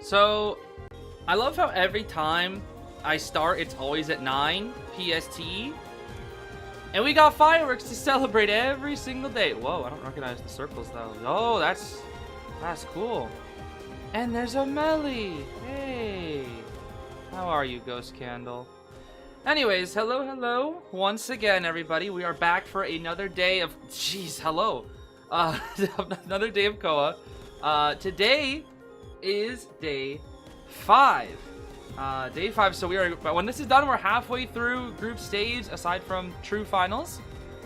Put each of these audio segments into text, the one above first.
So, I love how every time I start, it's always at 9 PST. And we got fireworks to celebrate every single day. Whoa, I don't recognize the circles though. Oh, that's cool. And there's a melee. Hey. How are you, Ghost Candle? Anyways, hello. Once again, everybody. We are back for another day of... Jeez, hello. Another day of Koa. Today is day 5. Day 5, so we are... When this is done, we're halfway through group stage, aside from true finals.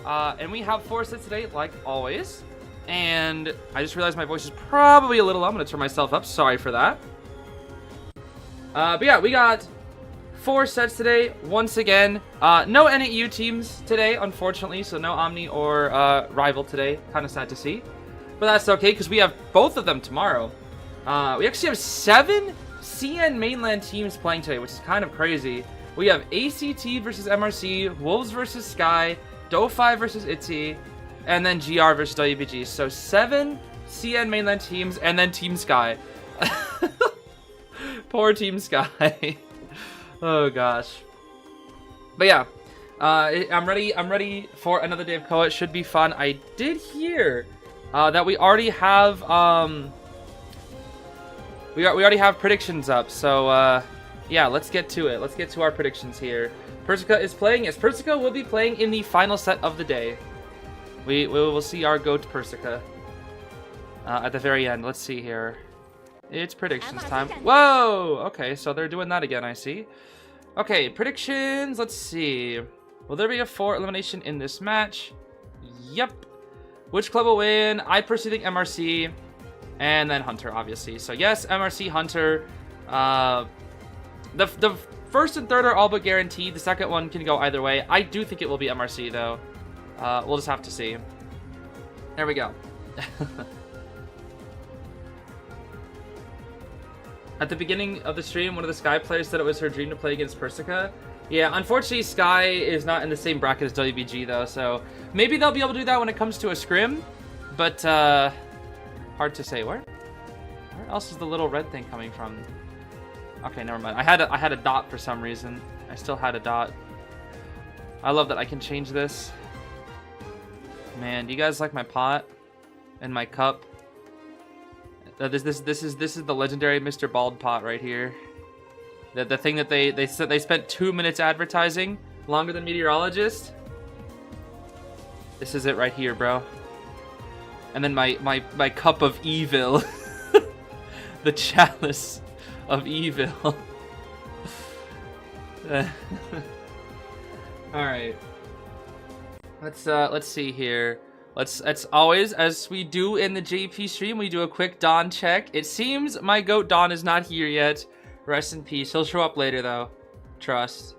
And we have 4 sets today, like always. And I just realized my voice is probably a little low. I'm going to turn myself up. Sorry for that. But yeah, we got 4 sets today. Once again, no NAU teams today, unfortunately. So no Omni or Rival today. Kind of sad to see. But that's okay, because we have both of them tomorrow. We actually have 7 CN mainland teams playing today, which is kind of crazy. We have ACT versus MRC, Wolves versus Sky, Do5 versus ITZY, and then GR versus WBG. So 7 CN mainland teams, and then Team Sky. Poor Team Sky. Oh gosh. But yeah, I'm ready for another day of Koa. It should be fun. I did hear that we already have we already have predictions up. So yeah, let's get to it. Let's get to our predictions here. Persica is playing. Yes, Persica will be playing in the final set of the day. We will see our GOAT Persica at the very end. Let's see here. It's predictions time. Whoa! Okay, so they're doing that again, I see. Okay, predictions. Let's see. Will there be a 4 elimination in this match? Yep. Which club will win? I personally think MRC. And then Hunter, obviously. So yes, MRC, Hunter. The first and third are all but guaranteed. The second one can go either way. I do think it will be MRC, though. We'll just have to see. There we go. At the beginning of the stream, one of the Sky players said it was her dream to play against Persica. Yeah, unfortunately, Sky is not in the same bracket as WBG, though, so maybe they'll be able to do that when it comes to a scrim, but hard to say. Where else is the little red thing coming from? Okay, never mind. I had a dot for some reason. I still had a dot. I love that I can change this. Man, do you guys like my pot and my cup? This is the legendary Mr. Bald pot right here. The thing that they spent 2 minutes advertising, longer than Meteorologist. This is it right here, bro. And then my cup of evil, the chalice of evil. All right. Let's see here. Let's always, as we do in the JP stream, we do a quick Don check. It seems my GOAT Don is not here yet. Rest in peace. He'll show up later though. Trust.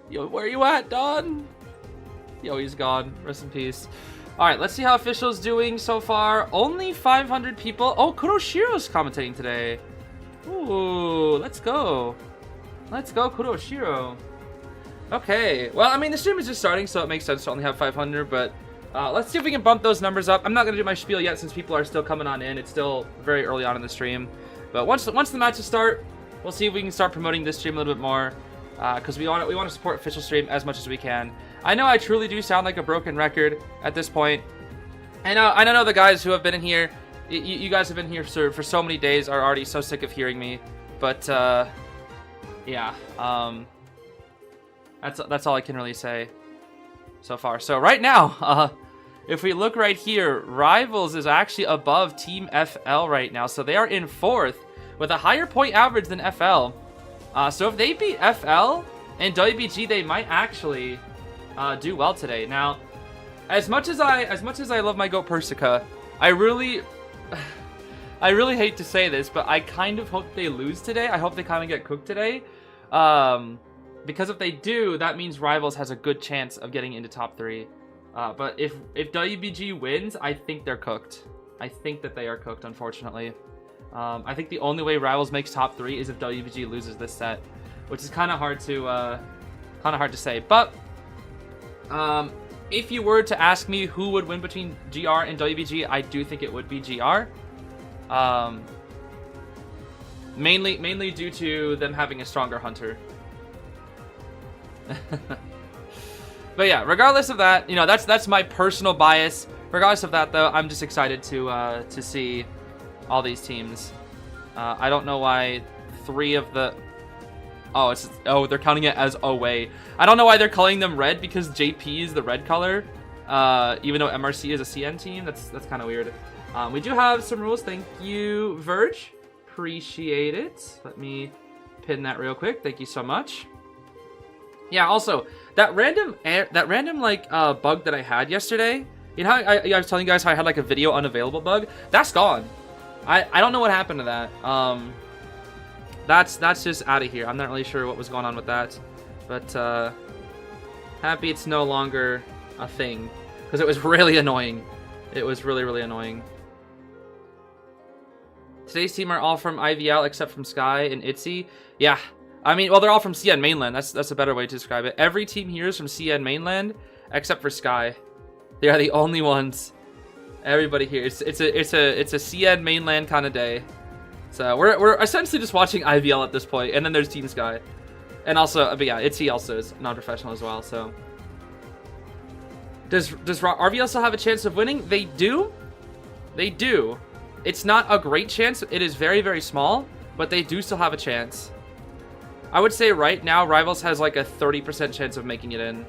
Yo, where you at, Don? Yo, he's gone. Rest in peace. Alright, let's see how Official's doing so far. Only 500 people. Oh, Kuroshiro's commentating today. Ooh, let's go. Let's go, Kuroshiro. Okay, well, I mean, the stream is just starting, so it makes sense to only have 500, but let's see if we can bump those numbers up. I'm not going to do my spiel yet since people are still coming on in. It's still very early on in the stream. But once the matches start, we'll see if we can start promoting this stream a little bit more, because we want to support Official Stream as much as we can. I know I truly do sound like a broken record at this point. I know the guys who have been in here, you guys have been here for so many days, are already so sick of hearing me. But, yeah, that's all I can really say so far. So right now, if we look right here, Rivals is actually above Team FL right now. So they are in 4th with a higher point average than FL. So if they beat FL and WBG, they might actually do well today. Now, as much as I love my GOAT Persica, I really hate to say this, but I kind of hope they lose today. I hope they kind of get cooked today. Because if they do, that means Rivals has a good chance of getting into top 3. But if WBG wins, I think they're cooked. I think that they are cooked, unfortunately. I think the only way Rivals makes top 3 is if WBG loses this set, which is kind of hard to say. But if you were to ask me who would win between GR and WBG, I do think it would be GR. Mainly due to them having a stronger hunter. But yeah, regardless of that, you know, that's my personal bias. Regardless of that, though, I'm just excited to see all these teams. I don't know why 3 of the... Oh, they're counting it as away. I don't know why they're calling them red, because JP is the red color. Even though MRC is a CN team, that's kind of weird. We do have some rules. Thank you, Verge. Appreciate it. Let me pin that real quick. Thank you so much. Yeah, also, that random like bug that I had yesterday, you know how I was telling you guys how I had like a video unavailable bug? That's gone. I don't know what happened to that. That's just out of here. I'm not really sure what was going on with that, but happy it's no longer a thing, because it was really annoying. It was really annoying. Today's team are all from IVL except from Sky and ITZY. Yeah, I mean, well, they're all from CN mainland. That's a better way to describe it. Every team here is from CN mainland except for Sky. They are the only ones. Everybody here. It's a CN mainland kind of day. So we're essentially just watching IVL at this point, and then there's Team Sky, and also, but yeah, ITZY also is non-professional as well. So does RVL still have a chance of winning? They do. They do. It's not a great chance. It is very small, but they do still have a chance. I would say right now, Rivals has like a 30% chance of making it in.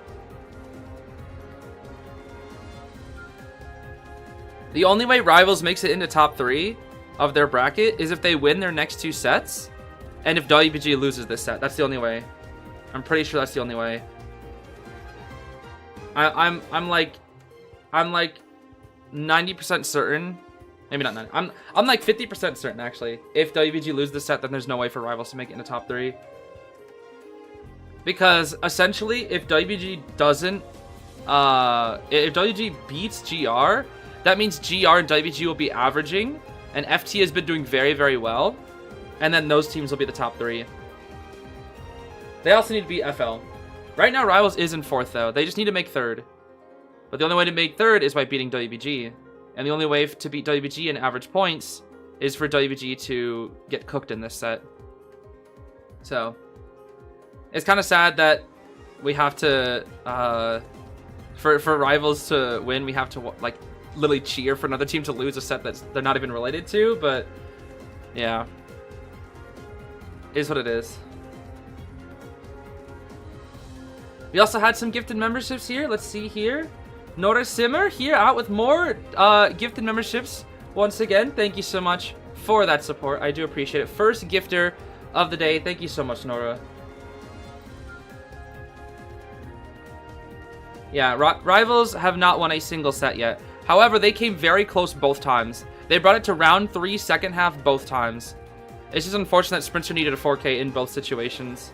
The only way Rivals makes it into top 3 of their bracket is if they win their next 2 sets, and if WBG loses this set. That's the only way. I'm pretty sure that's the only way. I'm like 90% certain. Maybe not 90. I'm like 50% certain actually. If WBG loses this set, then there's no way for Rivals to make it into top 3. Because essentially, if WBG doesn't, if WBG beats GR, that means GR and WBG will be averaging, and FT has been doing very well, and then those teams will be the top 3. They also need to beat FL. Right now, Rivals is in 4th though. They just need to make 3rd. But the only way to make 3rd is by beating WBG. And the only way to beat WBG in average points is for WBG to get cooked in this set. So it's kind of sad that we have to, for Rivals to win, we have to like literally cheer for another team to lose a set that they're not even related to. But yeah, it is what it is. We also had some gifted memberships here. Let's see here. Nora Simmer here out with more gifted memberships. Once again, thank you so much for that support. I do appreciate it. First gifter of the day. Thank you so much, Nora. Yeah, Rivals have not won a single set yet. However, they came very close both times. They brought it to round 3, second half, both times. It's just unfortunate that Sprinter needed a 4K in both situations,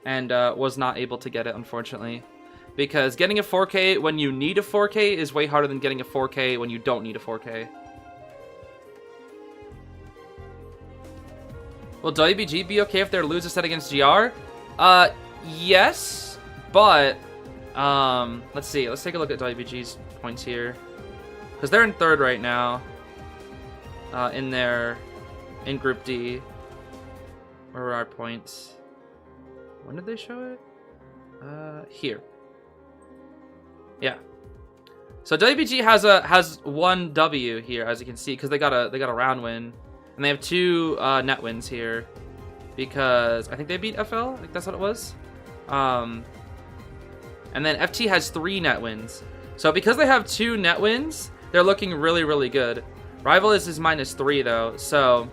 and was not able to get it, unfortunately. Because getting a 4K when you need a 4K is way harder than getting a 4K when you don't need a 4K. Will WBG be okay if they lose a set against GR? Yes, but let's see. Let's take a look at WBG's points here, because they're in 3rd right now. In Group D. Where are our points? When did they show it? Here. Yeah. So WBG has 1 W here, as you can see, because they got a round win, and they have 2 net wins here, because I think they beat FL. I think that's what it was. And then FT has 3 net wins. So because they have 2 net wins, they're looking really good. Rival is -3 though, so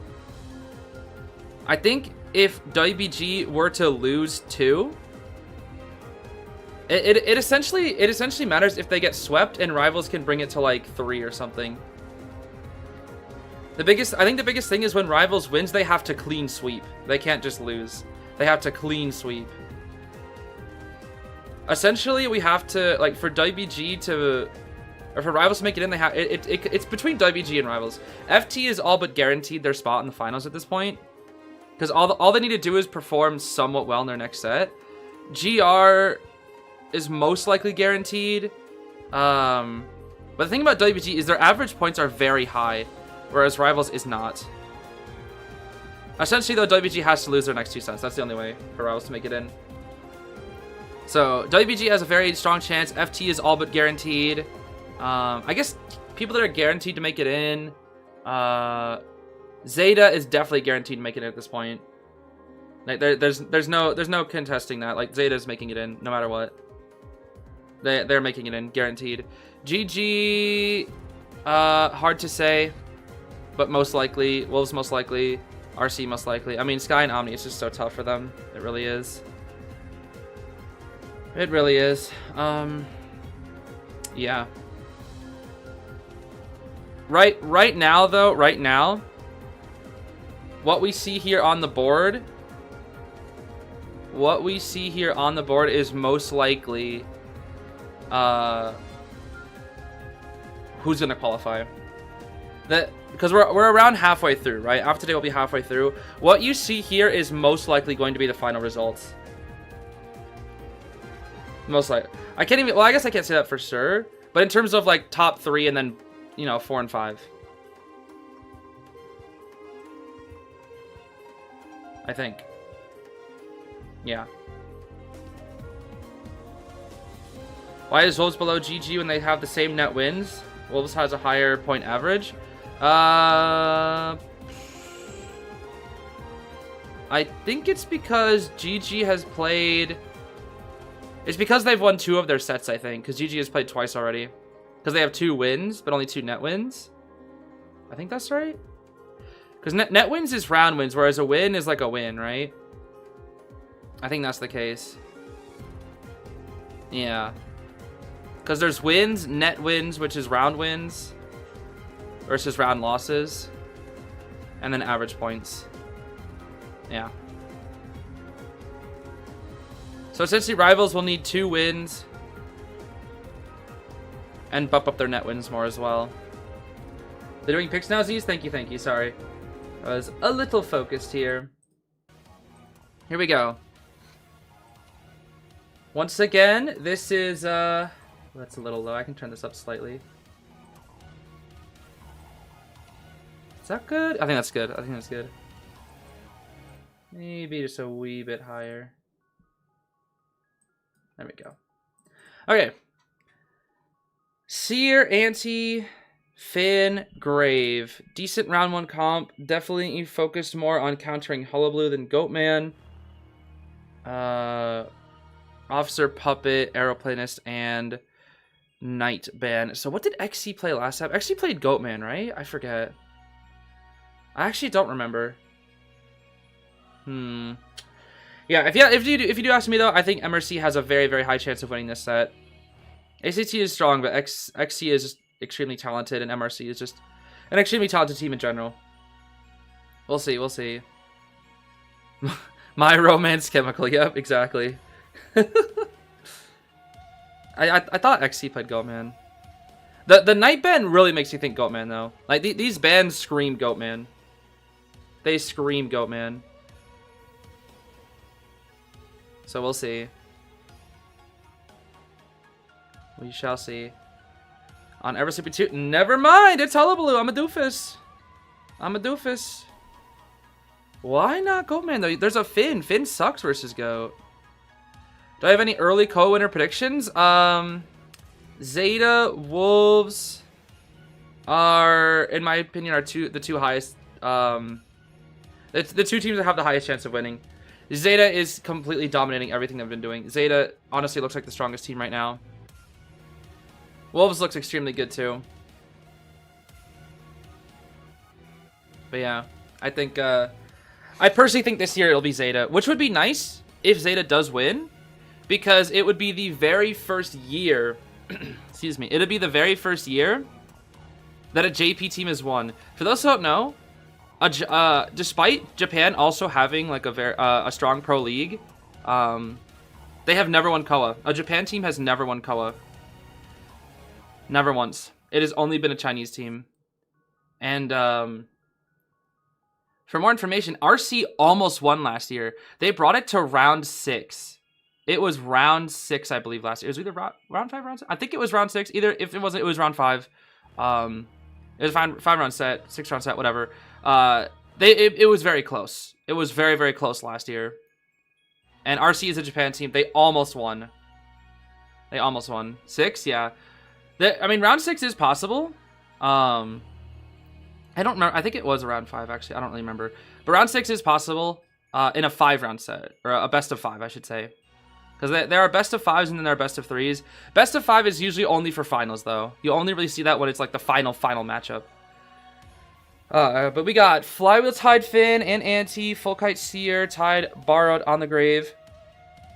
I think if WBG were to lose 2, it essentially matters if they get swept and Rivals can bring it to like 3 or something. I think the biggest thing is when Rivals wins, they have to clean sweep. They can't just lose. They have to clean sweep. Essentially, we have to, like, for WBG to, or for Rivals to make it in, they have it's between WBG and Rivals. FT is all but guaranteed their spot in the finals at this point, because all they need to do is perform somewhat well in their next set. GR is most likely guaranteed, but the thing about WBG is their average points are very high, whereas Rivals is not. Essentially, though, WBG has to lose their next 2 sets. That's the only way for Rivals to make it in. So, WBG has a very strong chance. FT is all but guaranteed. I guess people that are guaranteed to make it in. Zeta is definitely guaranteed to make it in at this point. Like, there's no contesting that. Like, Zeta's making it in no matter what. They're making it in, guaranteed. GG, hard to say, but most likely. Wolves most likely. RC most likely. I mean, Sky and Omni is just so tough for them. It really is. It really is. Yeah. Right now, though, what we see here on the board, is most likely who's gonna qualify. Because we're around halfway through, right? After today we'll be halfway through. What you see here is most likely going to be the final results. Most likely. I can't even, well, I guess I can't say that for sure. But in terms of like top 3 and then, you know, 4 and 5. I think. Yeah. Why is Wolves below GG when they have the same net wins? Wolves has a higher point average. I think it's because GG has played... It's because they've won 2 of their sets, I think. Because GG has played twice already. Because they have 2 wins, but only 2 net wins. I think that's right. Because net wins is round wins, whereas a win is like a win, right? I think that's the case. Yeah. Because there's wins, net wins, which is round wins, versus round losses, and then average points. Yeah. So essentially, Rivals will need 2 wins and bump up their net wins more as well. They're doing picks now, Zeez? Thank you, sorry. I was a little focused here. Here we go. Once again, this is, that's a little low. I can turn this up slightly. Is that good? I think that's good. I think that's good. Maybe just a wee bit higher. There we go. Okay. Seer, Anti, Finn, Grave. Decent round 1 comp. Definitely focused more on countering Hullabaloo than Goatman. Officer, Puppet, Aeroplanist, and Night Ban. So what did XC play last time? XC played Goatman, right? I forget. I actually don't remember. Yeah, if you do ask me though, I think MRC has a very, very high chance of winning this set. ACT is strong, but XC is just extremely talented, and MRC is just an extremely talented team in general. We'll see, we'll see. My romance chemical, yep, exactly. I thought XC played Goatman. The Night Band really makes you think Goatman though. Like these bands scream Goatman. They scream Goatman. So we'll see. We shall see. On Ever Sleepy 2. Never mind, it's Hullabaloo. I'm a doofus. I'm a doofus. Why not Goatman though? There's a Finn. Finn sucks versus Goat. Do I have any early co-winner predictions? Zeta, Wolves are, in my opinion, are the two highest. It's the 2 teams that have the highest chance of winning. Zeta is completely dominating everything they've been doing. Zeta honestly looks like the strongest team right now. Wolves looks extremely good too. But yeah, I think I personally think this year it'll be Zeta, which would be nice if Zeta does win, because it would be the very first year. Excuse me. It'll be the very first year that a JP team has won. For those who don't know, despite Japan also having like a strong pro league, they have never won KOA. A Japan team has never won KOA. Never once. It has only been a Chinese team. And for more information, RC almost won last year. They brought it to round 6. It was round 6, I believe, last year. It was either round 5, round 6? I think it was round 6. Either, if it wasn't, it was round 5. It was a 5-round set, 6-round set, whatever. It was very close. It was very, very close last year. And RC is a Japan team. They almost won. They almost won. 6? Yeah. I mean, round 6 is possible. I don't remember. I think it was around 5, actually. I don't really remember. But round 6 is possible in a 5-round set. Or a best of 5, I should say. Because there are best of 5s and then there are best of 3s. Best of 5 is usually only for finals, though. You only really see that when it's like the final matchup. But we got Flywheel Tide Finn and Anti, Full Kite Seer, Tide Borrowed on the Grave.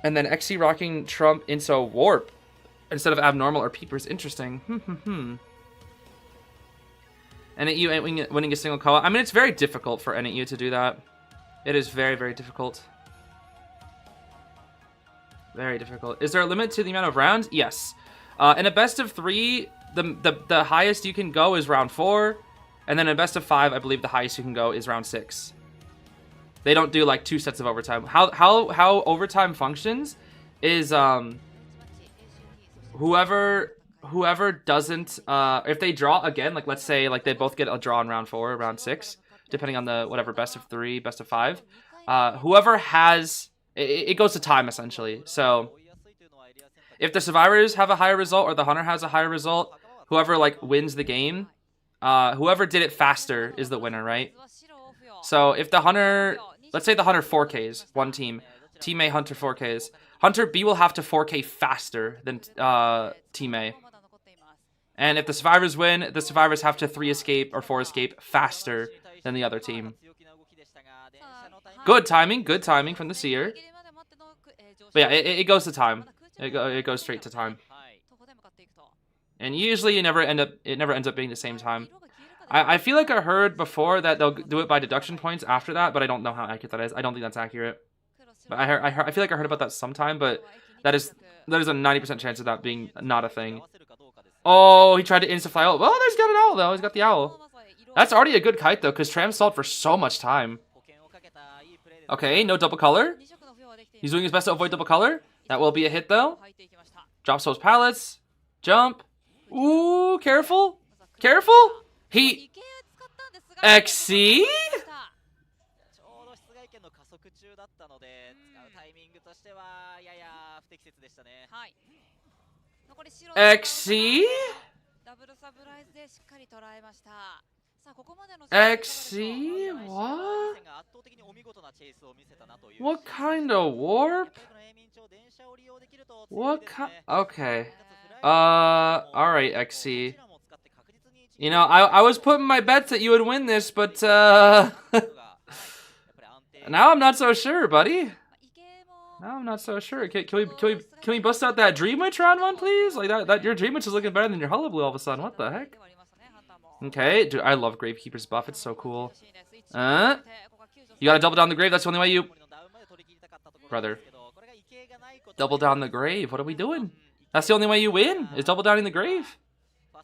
And then XC rocking Trump into Warp instead of Abnormal or Peepers. Interesting. NAU winning a single call. I mean, it's very difficult for NAU to do that. It is very, very difficult. Very difficult. Is there a limit to the amount of rounds? Yes. In a best of 3, the highest you can go is round 4. And then in a best of 5, I believe the highest you can go is round 6. They don't do like 2 sets of overtime. How overtime functions is whoever doesn't if they draw again, like let's say like they both get a draw in round 4 or round 6, depending on the whatever best of 3, best of 5. Whoever has it goes to time essentially. So if the survivors have a higher result or the hunter has a higher result, whoever like wins the game. Whoever did it faster is the winner, right? So if the hunter, let's say the hunter 4Ks, one team, Team A hunter 4Ks, hunter B will have to 4K faster than Team A. And if the survivors win, the survivors have to 3 escape or 4 escape faster than the other team. Good timing from the seer. But yeah, it goes to time. It goes straight to time. And usually it never ends up being the same time. I feel like I heard before that they'll do it by deduction points after that, but I don't know how accurate that is. I don't think that's accurate. But I feel like I heard about that sometime, but that is a 90% chance of that being not a thing. Oh, he tried to insta-fly out. Well, he's got an owl though. He's got the owl. That's already a good kite though, because Tram stalled for so much time. Okay, no double color. He's doing his best to avoid double color. That will be a hit though. Drops those pallets. Jump. Ooh, careful. Careful. He... XC? XC? XC? What? What kind of warp? What kind... Okay. Alright, XC. You know, I was putting my bets that you would win this, but, now I'm not so sure, buddy. Now I'm not so sure. Can we bust out that Dream Witch round one, please? Like, that your Dream Witch is looking better than your Hullabaloo all of a sudden. What the heck? Okay, dude, I love Gravekeeper's buff. It's so cool. You gotta double down the grave. That's the only way you... Brother. Double down the grave. What are we doing? That's the only way you win, is double downing the grave.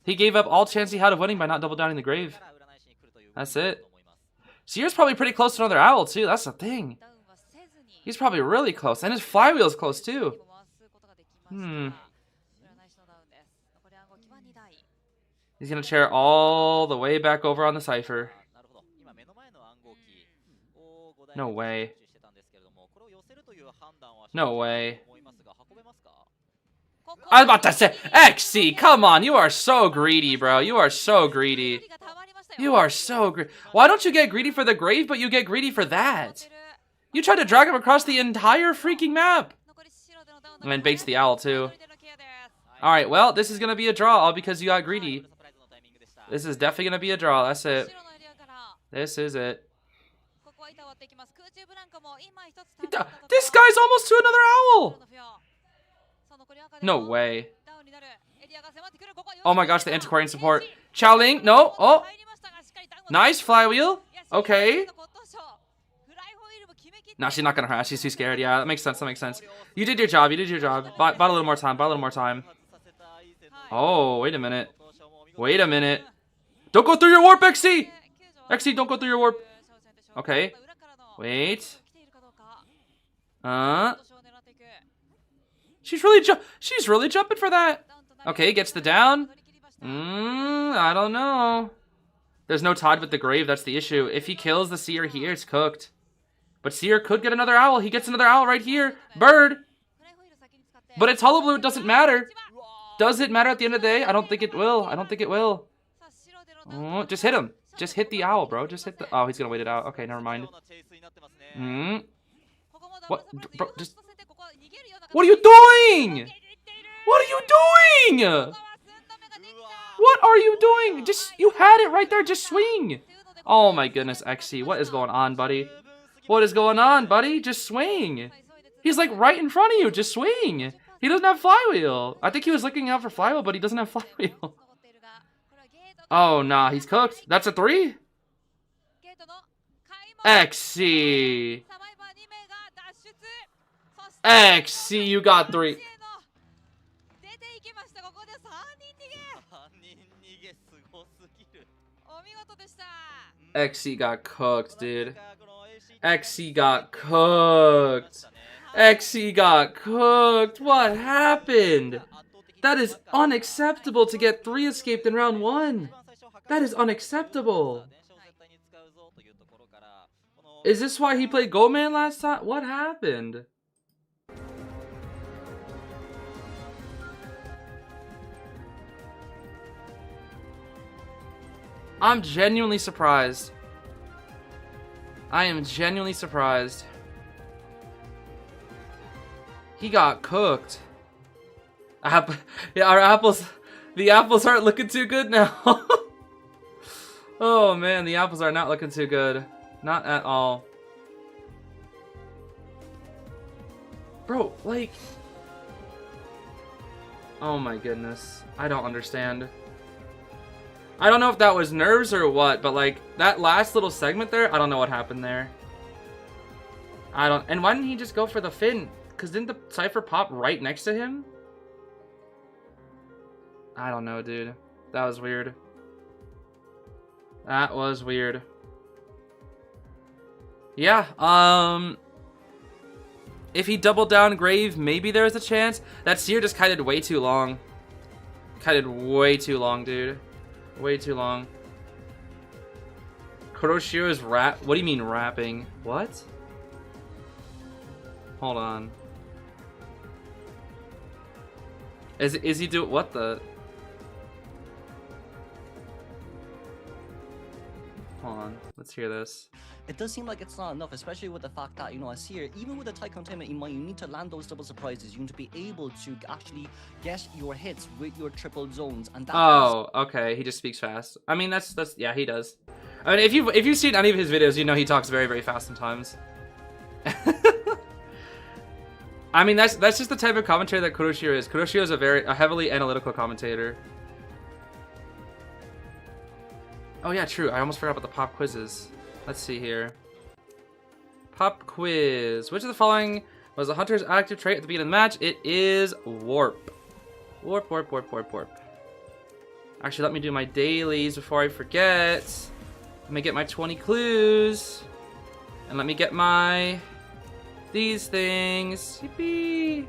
He gave up all chance he had of winning by not double downing the grave. That's it. Seer's probably pretty close to another owl, too. That's the thing. He's probably really close. And his flywheel's close, too. He's going to chair all the way back over on the Cypher. No way. No way. I was about to say, XC, come on, you are so greedy, bro. You are so greedy. You are so greedy. Why don't you get greedy for the grave, but you get greedy for that? You tried to drag him across the entire freaking map. And then baits the owl, too. Alright, well, this is going to be a draw, all because you got greedy. This is definitely going to be a draw, that's it. This is it. This guy's almost to another owl! No way. Oh my gosh, the antiquarian support. Chowling, no. Oh. Nice flywheel. Okay. Nah, she's not gonna harass. She's too scared. Yeah, that makes sense. That makes sense. You did your job. You did your job. Bought a little more time. Bought a little more time. Oh, wait a minute. Wait a minute. Don't go through your warp, XC! XC, don't go through your warp. Okay. Wait. She's really jumping for that. Okay, gets the down. I don't know. There's no tide with the grave. That's the issue. If he kills the seer here, it's cooked. But seer could get another owl. He gets another owl right here. Bird. But it's Hullabaloo. It doesn't matter. Does it matter at the end of the day? I don't think it will. I don't think it will. Oh, just hit him. Just hit the owl, bro. Just hit the... Oh, he's going to wait it out. Okay, never mind. What? Bro, just... What are you doing? What are you doing? What are you doing? Just... You had it right there. Just swing. Oh, my goodness, XC. What is going on, buddy? What is going on, buddy? Just swing. He's like right in front of you. Just swing. He doesn't have flywheel. I think he was looking out for flywheel, but he doesn't have flywheel. Oh, nah. He's cooked. That's a 3? XC. XC, you got 3. XC got cooked, dude. XC got cooked. XC got cooked. What happened? That is unacceptable to get 3 escaped in round 1. That is unacceptable. Is this why he played Goatman last time? What happened? I'm genuinely surprised. I am genuinely surprised. He got cooked. Yeah, our apples, the apples aren't looking too good now. Oh man, the apples are not looking too good. Not at all. Bro, like... Oh my goodness. I don't understand. I don't know if that was nerves or what, but like, that last little segment there, I don't know what happened there. I don't... And why didn't he just go for the fin? Because didn't the Cypher pop right next to him? I don't know, dude. That was weird. That was weird. Yeah, if he doubled down Grave, maybe there's a chance. That Seer just kited way too long. Kited way too long, dude. Way too long. Kuroshiro's rap... What do you mean rapping? What? Hold on. Is he do... What the... Hold on. Let's hear this. It does seem like it's not enough, especially with the fact that, you know, as here, even with the tight containment in mind, you need to land those double surprises. You need to be able to actually get your hits with your triple zones, and that. Oh, okay. He just speaks fast. I mean, that's yeah, he does. I mean, if you've seen any of his videos, you know he talks very, very fast sometimes. I mean, that's just the type of commentator that Kuroshiro is. Kuroshiro is a heavily analytical commentator. Oh yeah, true. I almost forgot about the pop quizzes. Let's see here. Pop quiz. Which of the following was the hunter's active trait at the beginning of the match? It is warp. Warp, warp, warp, warp, warp. Actually, let me do my dailies before I forget. Let me get my 20 clues. And let me get my... these things. Yippee!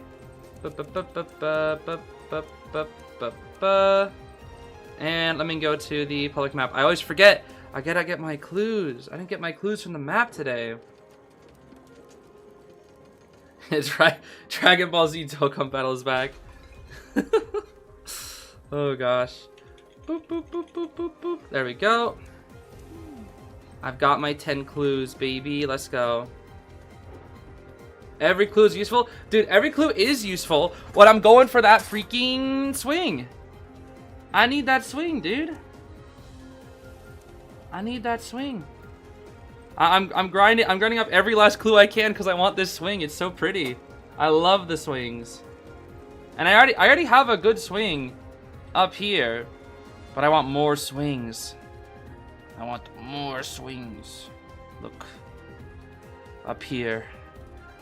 And let me go to the public map. I always forget. I gotta get my clues. I didn't get my clues from the map today. It's right. Dragon Ball Z Dokkan Battle is back. Oh gosh. Boop, boop, boop, boop, boop, boop. There we go. I've got my 10 clues, baby. Let's go. Every clue is useful. Dude, every clue is useful. But I'm going for that freaking swing. I need that swing, dude. I need that swing. I'm grinding up every last clue I can because I want this swing. It's so pretty. I love the swings. And I already have a good swing up here, but I want more swings. I want more swings. Look. Up here.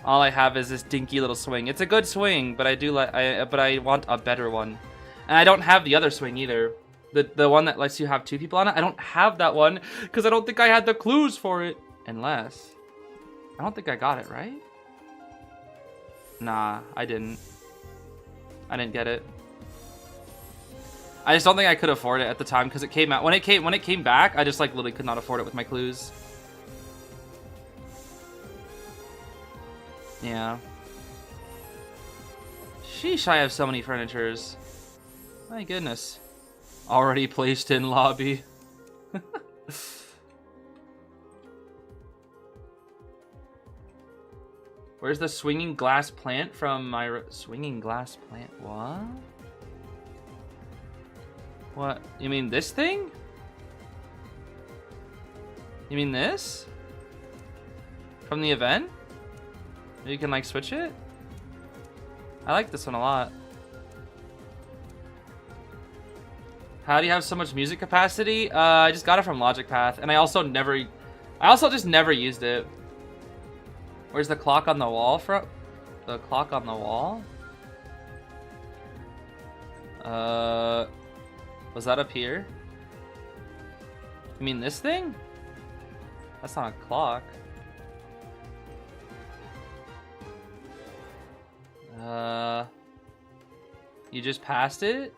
All I have is this dinky little swing. It's a good swing, but I want a better one. And I don't have the other swing either. The one that lets you have 2 people on it. I don't have that one because I don't think I had the clues for it. Unless... I don't think I got it, right? Nah, I didn't. I didn't get it. I just don't think I could afford it at the time because it came out when it came back. I just like literally could not afford it with my clues. Yeah. Sheesh, I have so many furnitures. My goodness. Already placed in lobby. Where's the swinging glass plant from my... Swinging glass plant? What? What? You mean this thing? You mean this? From the event? You can like switch it? I like this one a lot. How do you have so much music capacity? I just got it from Logic Path, and I also just never used it. Where's the clock on the wall from? The clock on the wall? Was that up here? You mean this thing? That's not a clock. You just passed it?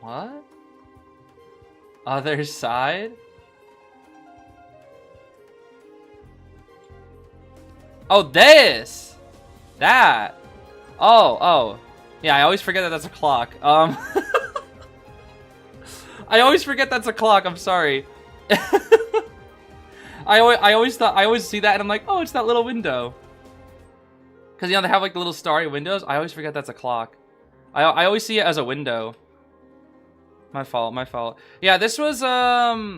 What? Other side? Oh, this! That! Oh. Yeah, I always forget that that's a clock. I always forget that's a clock, I'm sorry. I always see that and I'm like, oh, it's that little window. Cause you know, they have like the little starry windows. I always forget that's a clock. I always see it as a window. My fault. Yeah, this was, I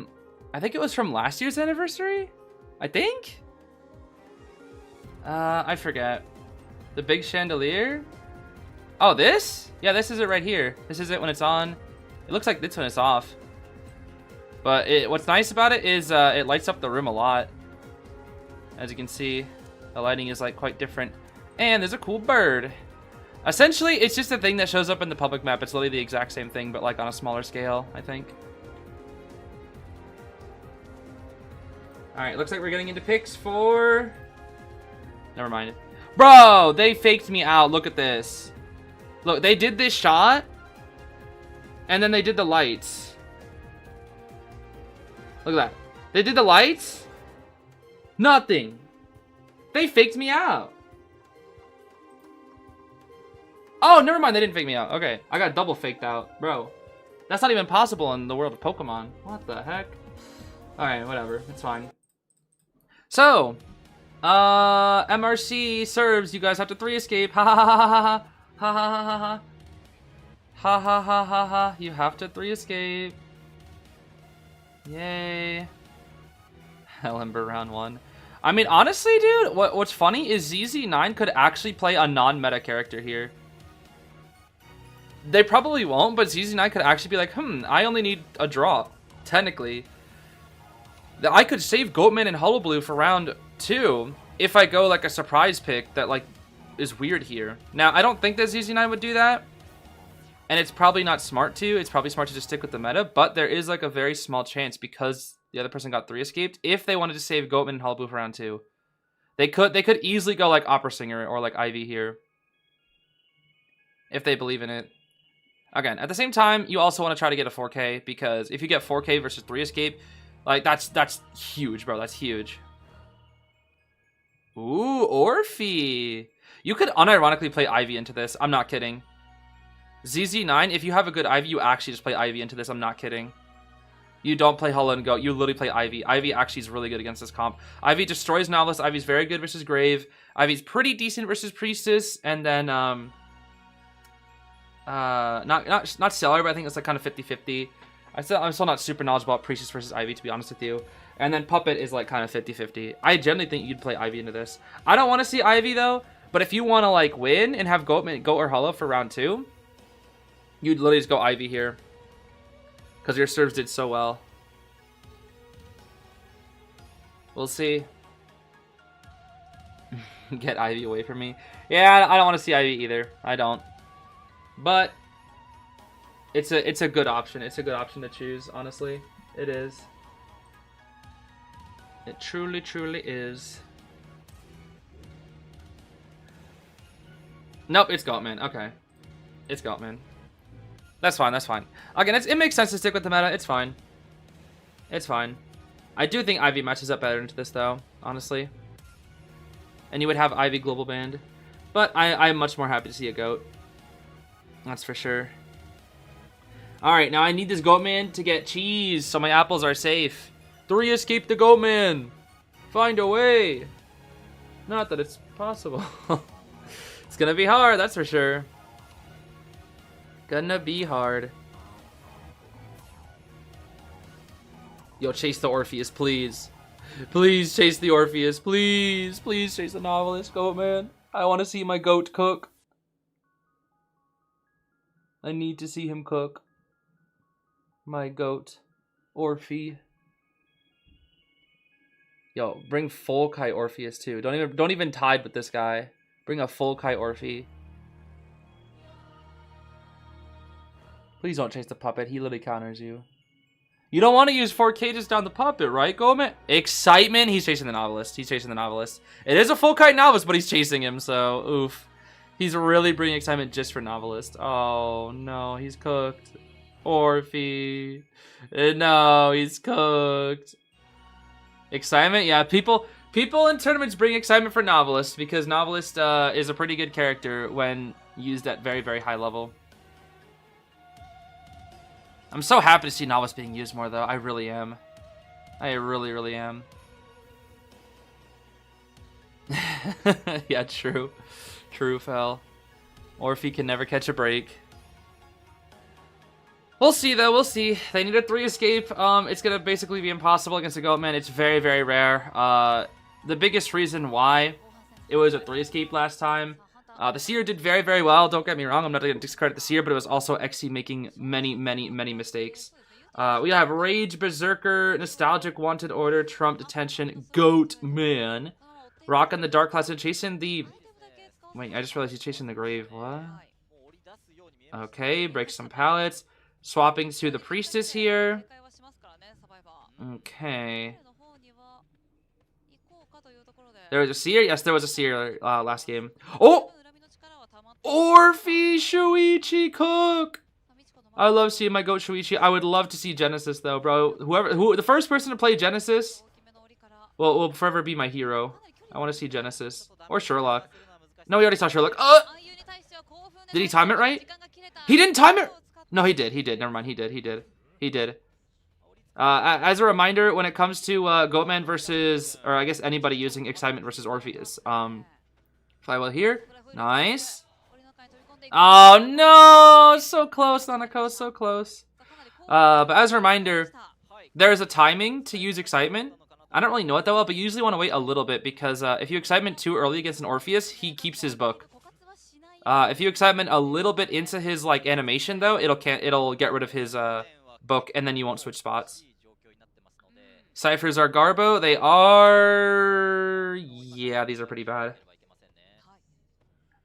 think it was from last year's anniversary? I think? I forget. The big chandelier? Oh, this? Yeah, this is it right here. This is it when it's on. It looks like this when it's off. But what's nice about it is it lights up the room a lot. As you can see, the lighting is like quite different. And there's a cool bird. Essentially, it's just a thing that shows up in the public map. It's literally the exact same thing, but like on a smaller scale, I think. Alright, looks like we're getting into picks for... Never mind. Bro, they faked me out. Look at this. Look, they did this shot. And then they did the lights. Look at that. They did the lights. Nothing. They faked me out. Oh, never mind. They didn't fake me out. Okay. I got double faked out. Bro. That's not even possible in the world of Pokemon. What the heck? Alright, whatever. It's fine. So, MRC serves. You guys have to 3 escape. Ha ha ha ha ha. Ha ha ha ha ha. Ha ha ha ha ha. You have to 3 escape. Yay. Ember round 1. I mean, honestly, dude, what's funny is ZZ9 could actually play a non-meta character here. They probably won't, but ZZ9 could actually be like, I only need a draw, technically. I could save Goatman and Hullabaloo for round 2 if I go like a surprise pick that like is weird here. Now, I don't think that ZZ9 would do that. And it's probably not smart to. It's probably smart to just stick with the meta, but there is like a very small chance because the other person got 3 escaped. If they wanted to save Goatman and Hullabaloo for round 2, they could easily go like Opera Singer or like Ivy here. If they believe in it. Again, at the same time, you also want to try to get a 4K because if you get 4K versus 3 escape, like that's huge, bro. That's huge. Ooh, Orphe. You could unironically play Ivy into this. I'm not kidding. ZZ9, if you have a good Ivy, you actually just play Ivy into this. I'm not kidding. You don't play Hulla and Goat. You literally play Ivy. Ivy actually is really good against this comp. Ivy destroys Novelist. Ivy's very good versus Grave. Ivy's pretty decent versus Priestess. And then, not Stellar, but I think it's like kind of 50-50. I'm still not super knowledgeable about Priestess versus Ivy, to be honest with you. And then Puppet is like kind of 50-50. I generally think you'd play Ivy into this. I don't want to see Ivy, though. But if you want to, like, win and have Goat or Hulla for round 2... you'd literally just go Ivy here. Because your serves did so well. We'll see. Get Ivy away from me. Yeah, I don't want to see Ivy either. I don't. But it's a good option. It's a good option to choose, honestly. It is. It truly, truly is. Nope, it's Goatman. Okay. It's Goatman. That's fine, that's fine. Again, it makes sense to stick with the meta. It's fine. It's fine. I do think Ivy matches up better into this, though, honestly. And you would have Ivy global banned. But I'm much more happy to see a goat. That's for sure. Alright, now I need this Goatman to get cheese so my apples are safe. 3 escape the Goatman. Find a way. Not that it's possible. It's gonna be hard, that's for sure. Gonna be hard. Yo, chase the Orpheus, please. Please chase the Orpheus, please. Please chase the Novelist, Goatman. I want to see my goat cook. I need to see him cook. My goat. Orphe. Yo, bring full Kai Orpheus too. Don't even tide with this guy. Bring a full Kai Orphe. Please don't chase the puppet. He literally counters you. You don't want to use 4 cages down the puppet, right, Goatman? Excitement. He's chasing the Novelist. He's chasing the Novelist. It is a full kite Novelist, but he's chasing him, so oof. He's really bringing excitement just for Novelist. Oh, no. He's cooked. Orphe. No, he's cooked. Excitement? Yeah, people in tournaments bring excitement for Novelist because Novelist is a pretty good character when used at very, very high level. I'm so happy to see Novelist being used more, though. I really am. I really, really am. Yeah, true. True, Fel. Orphe can never catch a break. We'll see, though. We'll see. They need a 3 escape. It's going to basically be impossible against a Goatman. It's very, very rare. The biggest reason why it was a 3 escape last time, the Seer did very, very well. Don't get me wrong. I'm not going to discredit the Seer, but it was also XC making many, many, many mistakes. We have Rage, Berserker, Nostalgic, Wanted Order, Trump, Detention, Goatman, rocking the Dark Class and chasing the... Wait, I just realized he's chasing the Grave. What? Okay, break some pallets. Swapping to the Priestess here. Okay. There was a Seer? Yes, there was a Seer last game. Oh! Orphe Shuichi cook! I love seeing my goat Shuichi. I would love to see Genesis though, bro. The first person to play Genesis will forever be my hero. I want to see Genesis. Or Sherlock. No, we already saw Sherlock. Did he time it right? He didn't time it! No, he did. He did. Never mind. He did. He did. He did. As a reminder, when it comes to Goatman versus, or I guess anybody using Excitement versus Orpheus. Flywheel here. Nice. Oh, no! So close, Nanako. So close. But as a reminder, there's a timing to use Excitement. I don't really know it that well, but you usually want to wait a little bit because if you Excitement too early against an Orpheus, he keeps his book. If you Excitement a little bit into his like animation, though, it'll get rid of his book, and then you won't switch spots. Ciphers are Garbo. They are... Yeah, these are pretty bad.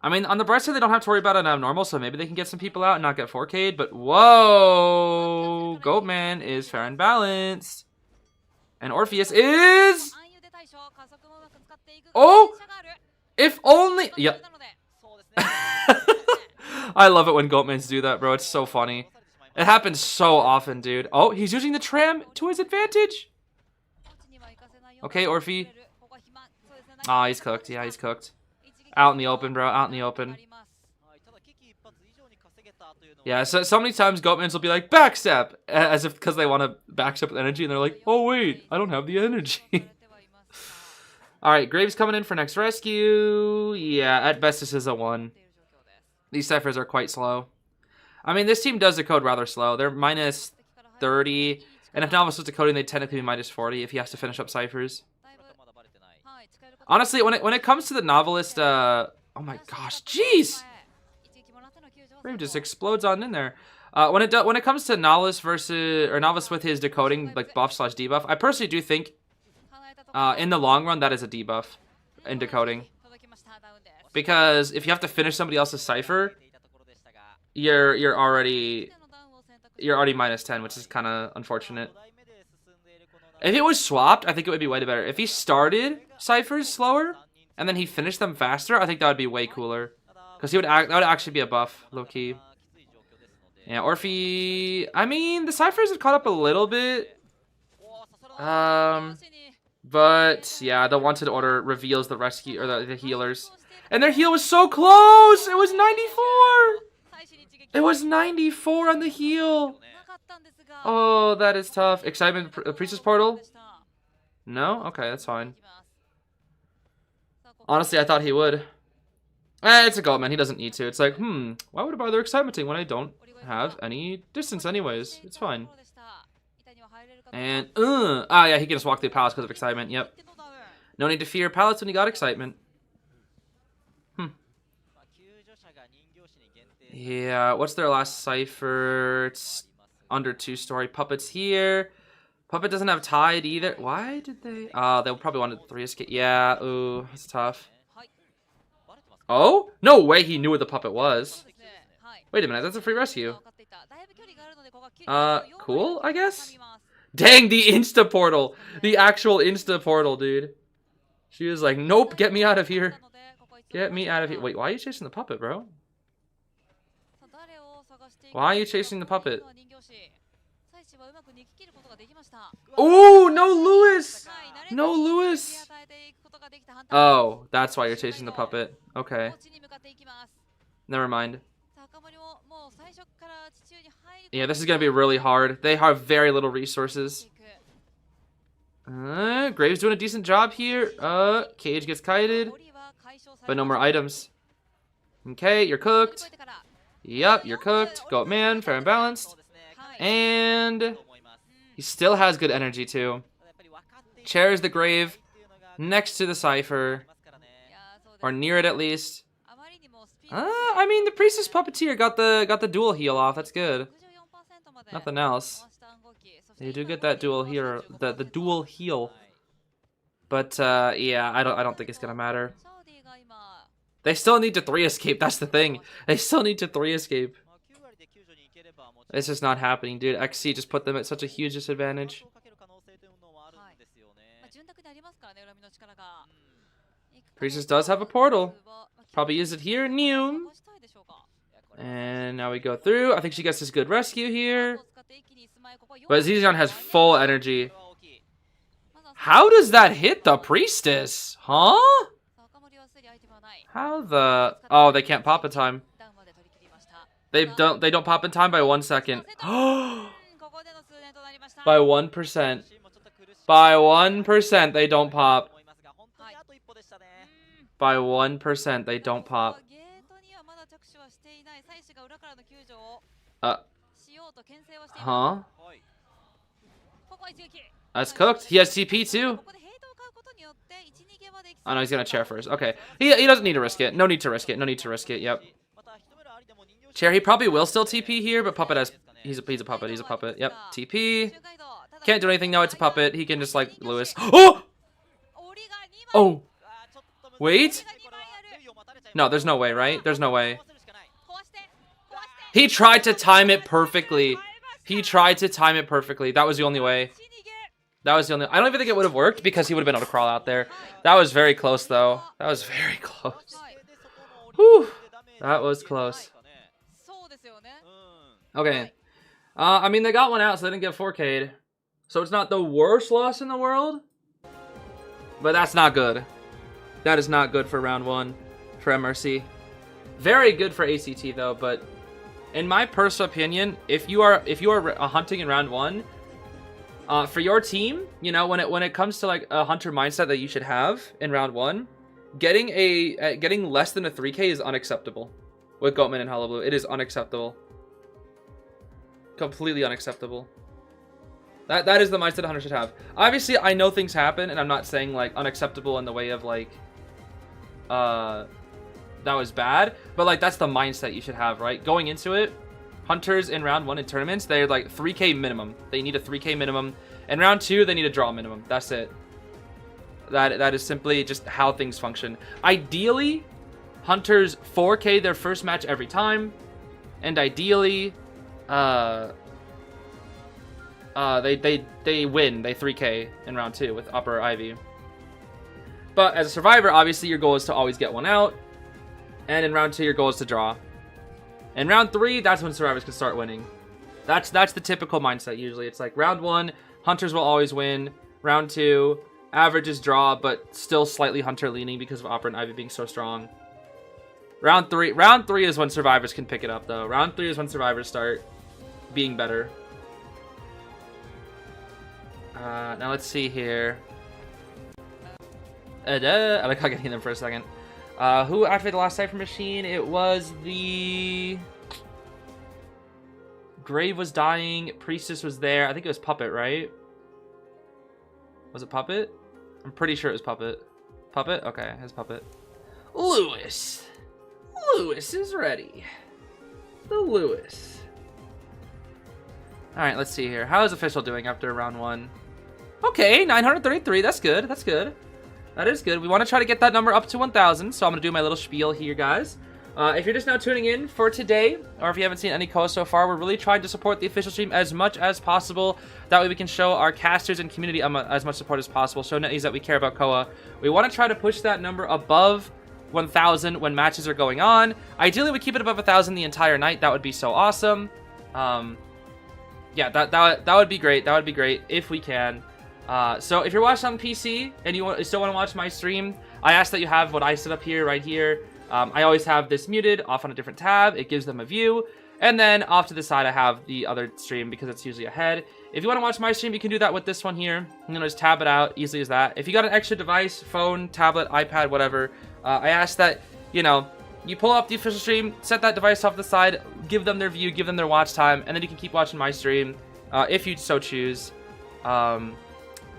I mean, on the bright side, they don't have to worry about an abnormal, so maybe they can get some people out and not get 4K'd, but whoa! Goatman is fair and balanced. And Orpheus is... Oh! If only... Yep. I love it when Goatmans do that, bro. It's so funny. It happens so often, dude. Oh, he's using the tram to his advantage. Okay, Orphe. Ah, he's cooked. Yeah, he's cooked. Out in the open, bro. Out in the open. Yeah, so many times Goatmans will be like, backstep! As if because they want to backstep with energy, and they're like, oh, wait, I don't have the energy. Alright, Graves coming in for next rescue. Yeah, at best this is a 1. These ciphers are quite slow. I mean, this team does decode rather slow. They're minus 30. And if Novice was decoding, they'd technically be minus 40 if he has to finish up ciphers. Honestly, when it comes to the Novelist, oh my gosh, jeez! Grave just explodes on in there. When it comes to Novice with his decoding, like buff/debuff, I personally do think in the long run that is a debuff in decoding. Because if you have to finish somebody else's cipher, you're already minus 10, which is kind of unfortunate. If it was swapped, I think it would be way better. If he started ciphers slower and then he finished them faster, I think that would be way cooler. Because that would actually be a buff, low key. Yeah, Orphe. I mean, the Cyphers have caught up a little bit. But yeah, the wanted order reveals the rescue or the healers. And their heal was so close! It was 94! It was 94 on the heal! Oh, that is tough. Excitement, Priestess Portal? No? Okay, that's fine. Honestly, I thought he would. It's a Goatman, he doesn't need to. It's like, why would I bother experimenting when I don't have any distance anyways? It's fine. And, yeah, he can just walk through palace because of excitement, yep. No need to fear palace when you got excitement. Yeah, what's their last cipher? It's under 2-story. Puppet's here. Puppet doesn't have Tide either. Why did they? They probably wanted 3 escape. Yeah, ooh, that's tough. Oh? No way he knew what the puppet was. Wait a minute, that's a free rescue. Cool, I guess? Dang, the Insta Portal. The actual Insta Portal, dude. She was like, nope, get me out of here. Get me out of here. Wait, why are you chasing the puppet, bro? Why are you chasing the puppet? Oh, no Lewis! No Lewis! Oh, that's why you're chasing the puppet. Okay. Never mind. Yeah, this is going to be really hard. They have very little resources. Graves doing a decent job here. Cage gets kited. But no more items. Okay, you're cooked. Yep, you're cooked. Goatman, fair and balanced. And he still has good energy too. Chairs the grave next to the cipher. Or near it at least. I mean the Priestess Puppeteer got the dual heal off, that's good. Nothing else. They do get that dual heal, the dual heal. But yeah, I don't think it's gonna matter. They still need to 3 escape, that's the thing. They still need to 3 escape. It's just not happening, dude. XC just put them at such a huge disadvantage. Priestess does have a portal. Probably use it here, new. And now we go through. I think she gets this good rescue here. But Zeez has full energy. How does that hit the Priestess? Huh? How the... Oh, they can't pop in time. They don't pop in time by 1 second. By 1%. By 1% they don't pop. By 1% they don't pop. Huh? That's cooked. He has TP too. Oh no, he's gonna chair first. Okay. He doesn't need to risk it. No need to risk it. No need to risk it. Yep. Chair, he probably will still TP here, but puppet has... He's a puppet. He's a puppet. Yep. TP. Can't do anything now. It's a puppet. He can just like Lewis. Oh! Oh! Wait. No, there's no way, right? There's no way. He tried to time it perfectly. He tried to time it perfectly. That was the only way. That was the only... I don't even think it would have worked because he would have been able to crawl out there. That was very close, though. That was very close. Whew. That was close. Okay. I mean, they got one out, so they didn't get 4K'd. So it's not the worst loss in the world. But that's not good. That is not good for round 1 for MRC. Very good for ACT, though, but... In my personal opinion, if you are hunting in round 1, for your team, you know, when it comes to like a hunter mindset that you should have in round 1, getting less than a 3K is unacceptable. With Goatman and Hullabaloo, it is unacceptable. Completely unacceptable. That is the mindset a hunter should have. Obviously, I know things happen, and I'm not saying like unacceptable in the way of like, that was bad, but like that's the mindset you should have, right? Going into it, hunters in round 1 in tournaments, they're like 3K minimum. They need a 3K minimum. In round 2, they need a draw minimum. That's it. That is simply just how things function. Ideally, hunters 4K their first match every time, and ideally, they win. They 3K in round 2 with upper Ivy. But as a survivor, obviously your goal is to always get one out. And in round 2, your goal is to draw. And round 3, that's when survivors can start winning. That's the typical mindset usually. It's like round 1, hunters will always win. Round 2, averages draw, but still slightly hunter leaning because of Opera and Ivy being so strong. Round 3 is when survivors can pick it up though. Round 3 is when survivors start being better. Now let's see here. I like how getting them for a second. Who activated the last Cypher machine? It was the... Grave was dying. Priestess was there. I think it was Puppet, right? Was it Puppet? I'm pretty sure it was Puppet. Puppet? Okay, it's Puppet. Lewis. Lewis is ready. The Lewis. Alright, let's see here. How is Official doing after round 1? Okay, 933. That's good. That's good. That is good. We want to try to get that number up to 1,000, so I'm going to do my little spiel here, guys. If you're just now tuning in for today, or if you haven't seen any Koa so far, we're really trying to support the official stream as much as possible. That way we can show our casters and community as much support as possible, show netties that we care about Koa. We want to try to push that number above 1,000 when matches are going on. Ideally, we keep it above 1,000 the entire night. That would be so awesome. Yeah, that would be great. That would be great if we can. So if you're watching on PC and you still want to watch my stream, I ask that you have what I set up here, right here. I always have this muted off on a different tab. It gives them a view. And then off to the side, I have the other stream because it's usually ahead. If you want to watch my stream, you can do that with this one here. You know, just tab it out, easily as that. If you got an extra device, phone, tablet, iPad, whatever, I ask that, you know, you pull up the official stream, set that device off the side, give them their view, give them their watch time, and then you can keep watching my stream if you so choose. And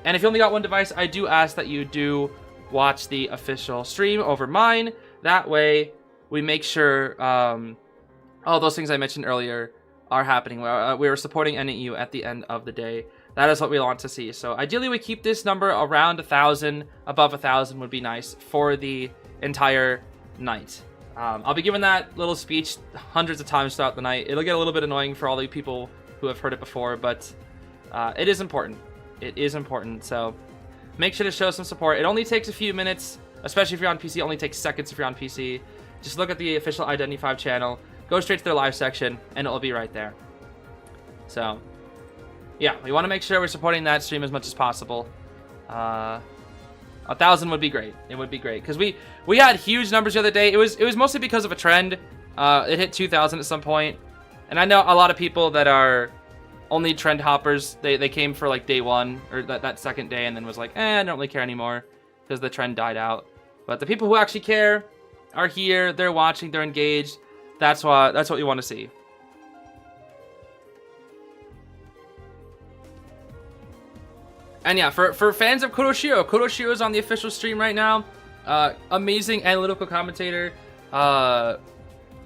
if you only got one device, I do ask that you do watch the official stream over mine. That way, we make sure all those things I mentioned earlier are happening. We are supporting NEU at the end of the day. That is what we want to see. So ideally, we keep this number around 1,000. Above 1,000 would be nice for the entire night. I'll be giving that little speech hundreds of times throughout the night. It'll get a little bit annoying for all the people who have heard it before, but it is important. It is important. So make sure to show some support. It only takes a few minutes. Especially if you're on PC, it only takes seconds if you're on PC. Just look at the official Identity 5 channel, go straight to their live section, and it'll be right there. So, yeah, we want to make sure we're supporting that stream as much as possible. 1,000 would be great. It would be great because we had huge numbers the other day. It was mostly because of a trend. It hit 2,000 at some point, and I know a lot of people that are only trend hoppers. They came for like day 1 or that second day, and then was like, I don't really care anymore because the trend died out. But the people who actually care are here. They're watching. They're engaged. That's what we want to see. And yeah, for fans of Kuroshiro, Kuroshiro is on the official stream right now. Amazing analytical commentator.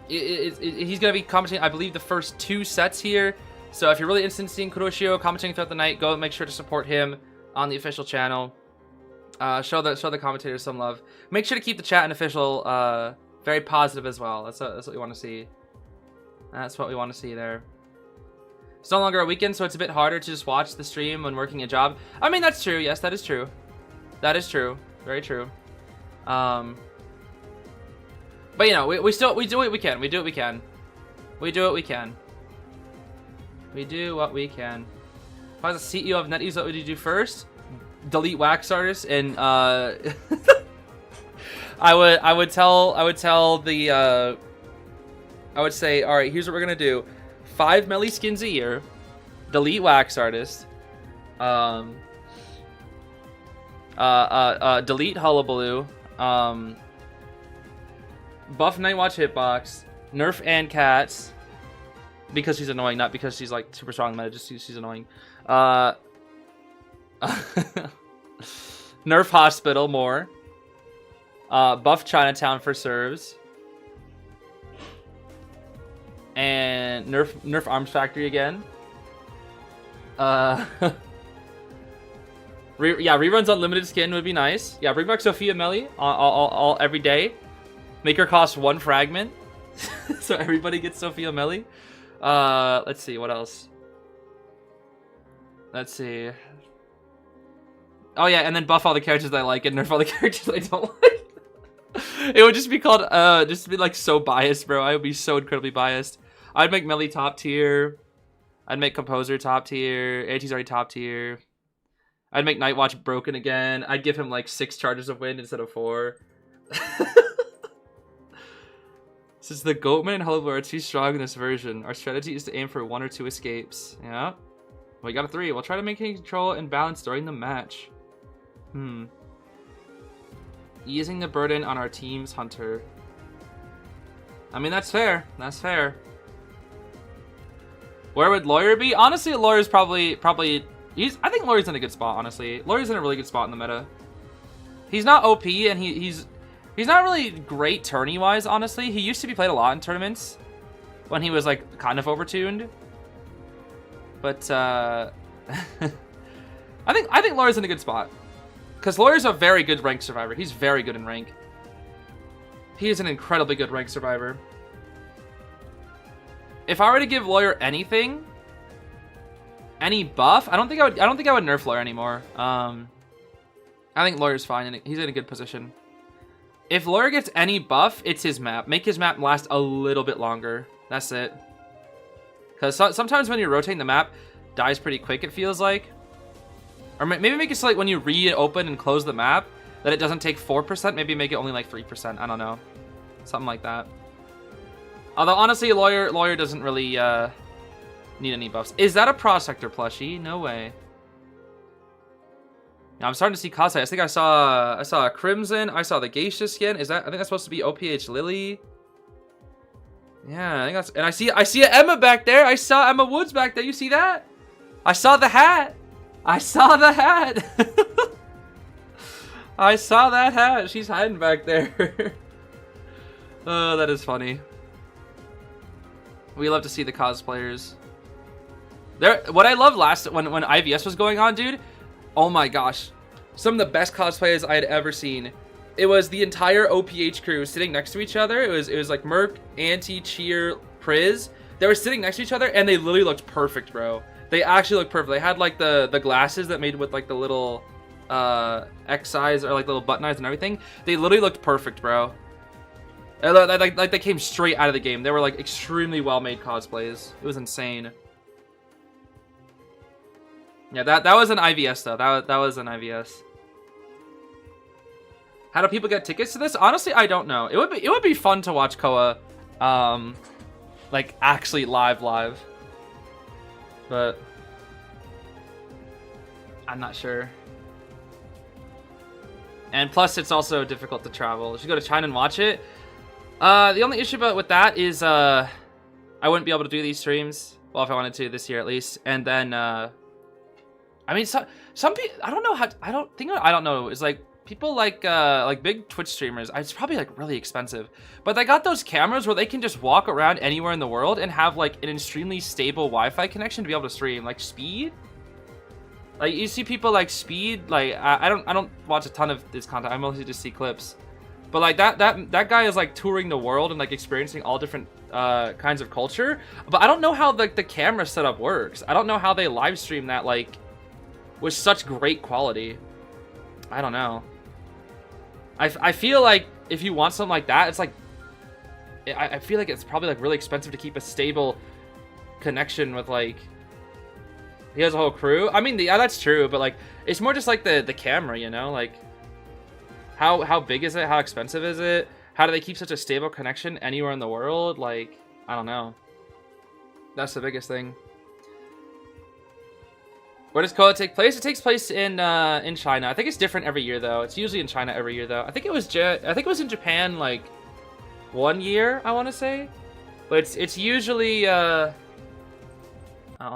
He's going to be commentating, I believe, the first 2 sets here. So if you're really interested in seeing Kuroshiro commentating throughout the night, go make sure to support him on the official channel. Show the commentators some love. Make sure to keep the chat and official very positive as well. That's what we want to see. That's what we want to see there. It's no longer a weekend, so it's a bit harder to just watch the stream when working a job. I mean, that's true. Yes, that is true. That is true. Very true. But you know, we do what we can. We do what we can. We do what we can. We do what we can. If I was the CEO of NetEase, what would you do first? Delete wax artists and I would say, all right, here's what we're gonna do: 5 melee skins a year, delete wax artists, delete Hullabaloo, buff Nightwatch hitbox, nerf and cats because she's annoying, not because she's like super strong meta, just she's annoying. Nerf Hospital more. Buff Chinatown for serves. And nerf Arms Factory again. Yeah, reruns on limited skin would be nice. Yeah, bring back Sophia Melli all every day. Make her cost 1 fragment. So everybody gets Sophia Melli. Let's see, what else? Let's see. Oh yeah, and then buff all the characters I like and nerf all the characters I don't like. It would just be called, just to be like so biased, bro. I would be so incredibly biased. I'd make Melly top tier. I'd make Composer top tier. AT's already top tier. I'd make Nightwatch broken again. I'd give him like 6 charges of wind instead of 4. Since the Goatman and Hullabaloo are too strong in this version, our strategy is to aim for 1 or 2 escapes. Yeah. We got a 3. We'll try to maintain control and balance during the match. Easing the burden on our team's hunter. I mean, that's fair. That's fair. Where would Lawyer be? Honestly, Lawyer's probably I think Lawyer's in a good spot, honestly. Lawyer's in a really good spot in the meta. He's not OP, and he's not really great tourney-wise, honestly. He used to be played a lot in tournaments when he was, like, kind of overtuned. But, I think Lawyer's in a good spot. Because Lawyer's a very good ranked survivor. He's very good in rank. He is an incredibly good ranked survivor. If I were to give Lawyer anything, any buff, I don't think I would nerf Lawyer anymore. I think Lawyer's fine and he's in a good position. If Lawyer gets any buff, it's his map. Make his map last a little bit longer. That's it. Because sometimes when you're rotating the map, dies pretty quick, it feels like. Or maybe make it so like when you reopen and close the map, that it doesn't take 4%. Maybe make it only like 3%. I don't know. Something like that. Although, honestly, Lawyer doesn't really need any buffs. Is that a Prosector plushie? No way. Now, I'm starting to see cosplay. I think I saw a Crimson. I saw the Geisha skin. I think that's supposed to be OPH Lily. Yeah, I think that's... And I see a Emma back there. I saw Emma Woods back there. You see that? I saw the hat. I saw the hat. I saw that hat. She's hiding back there. Oh, that is funny. We love to see the cosplayers. What I loved last when IVS was going on, dude. Oh my gosh, some of the best cosplays I had ever seen. It was the entire OPH crew sitting next to each other. It was like Merc, Anti, Cheer, Priz. They were sitting next to each other, and they literally looked perfect, bro. They actually looked perfect. They had like the glasses that made with like the little X eyes or like little button eyes and everything. They literally looked perfect, bro. Like they came straight out of the game. They were like extremely well made cosplays. It was insane. Yeah, that was an IVS though. That was an IVS. How do people get tickets to this? Honestly, I don't know. It would be fun to watch Koa, like actually live. But I'm not sure. And plus, it's also difficult to travel. You should go to China and watch it. The only issue with that is I wouldn't be able to do these streams. Well, if I wanted to this year at least. And then I mean, some people, I don't know how, I don't know. It's like people like big Twitch streamers. It's probably like really expensive, but they got those cameras where they can just walk around anywhere in the world and have like an extremely stable Wi-Fi connection to be able to stream. Like Speed, like you see people like Speed. Like I don't watch a ton of this content. I mostly just see clips. But like that guy is like touring the world and like experiencing all different kinds of culture. But I don't know how like the camera setup works. I don't know how they live stream that like with such great quality. I don't know. I feel like if you want something like that, it's like I feel like it's probably like really expensive to keep a stable connection with like. He has a whole crew. I mean, yeah, that's true, but like it's more just like the camera, you know, like. How big is it? How expensive is it? How do they keep such a stable connection anywhere in the world? Like, I don't know. That's the biggest thing. Where does Koa take place? It takes place in China. I think it's different every year though. It's usually in China every year though. I think it was in Japan like 1 year, I want to say. But it's usually oh,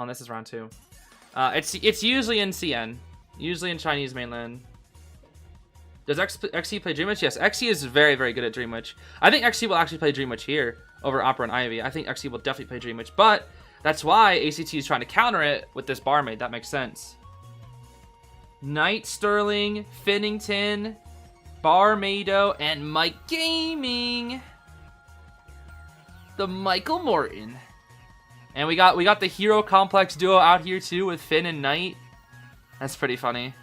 this is round 2. It's usually in CN. Usually in Chinese mainland. Does XC play Dream Witch? Yes, XC is very, very good at Dream Witch. I think XC will actually play Dream Witch here over Opera and Ivy. I think XC will definitely play Dream Witch, but that's why ACT is trying to counter it with this barmaid. That makes sense. Knight Sterling, Finnington, Barmaido, and Mike Gaming. The Michael Morton. And we got the Hero Complex duo out here too with Finn and Knight. That's pretty funny.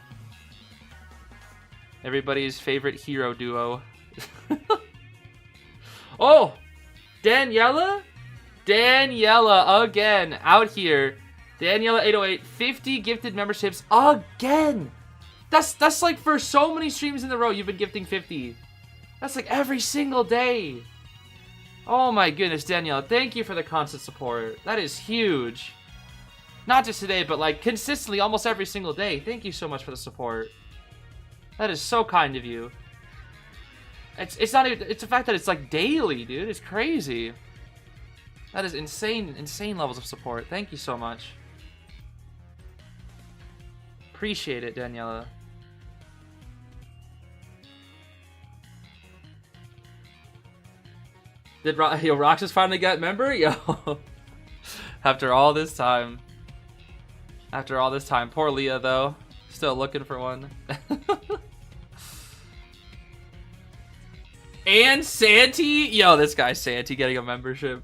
Everybody's favorite hero duo. Oh, Daniela again out here. Daniela 808, 50 gifted memberships again. That's like for so many streams in a row you've been gifting 50. That's like every single day. Oh my goodness, Daniela, thank you for the constant support. That is huge. Not just today, but like consistently almost every single day. Thank you so much for the support. That is so kind of you. It's not even, it's the fact that it's like daily, dude. It's crazy. That is insane levels of support. Thank you so much. Appreciate it, Daniela. Did Roxas finally get member? Yo. After all this time. Poor Leah, though. Still looking for one. And Santi? Yo, this guy's Santi getting a membership.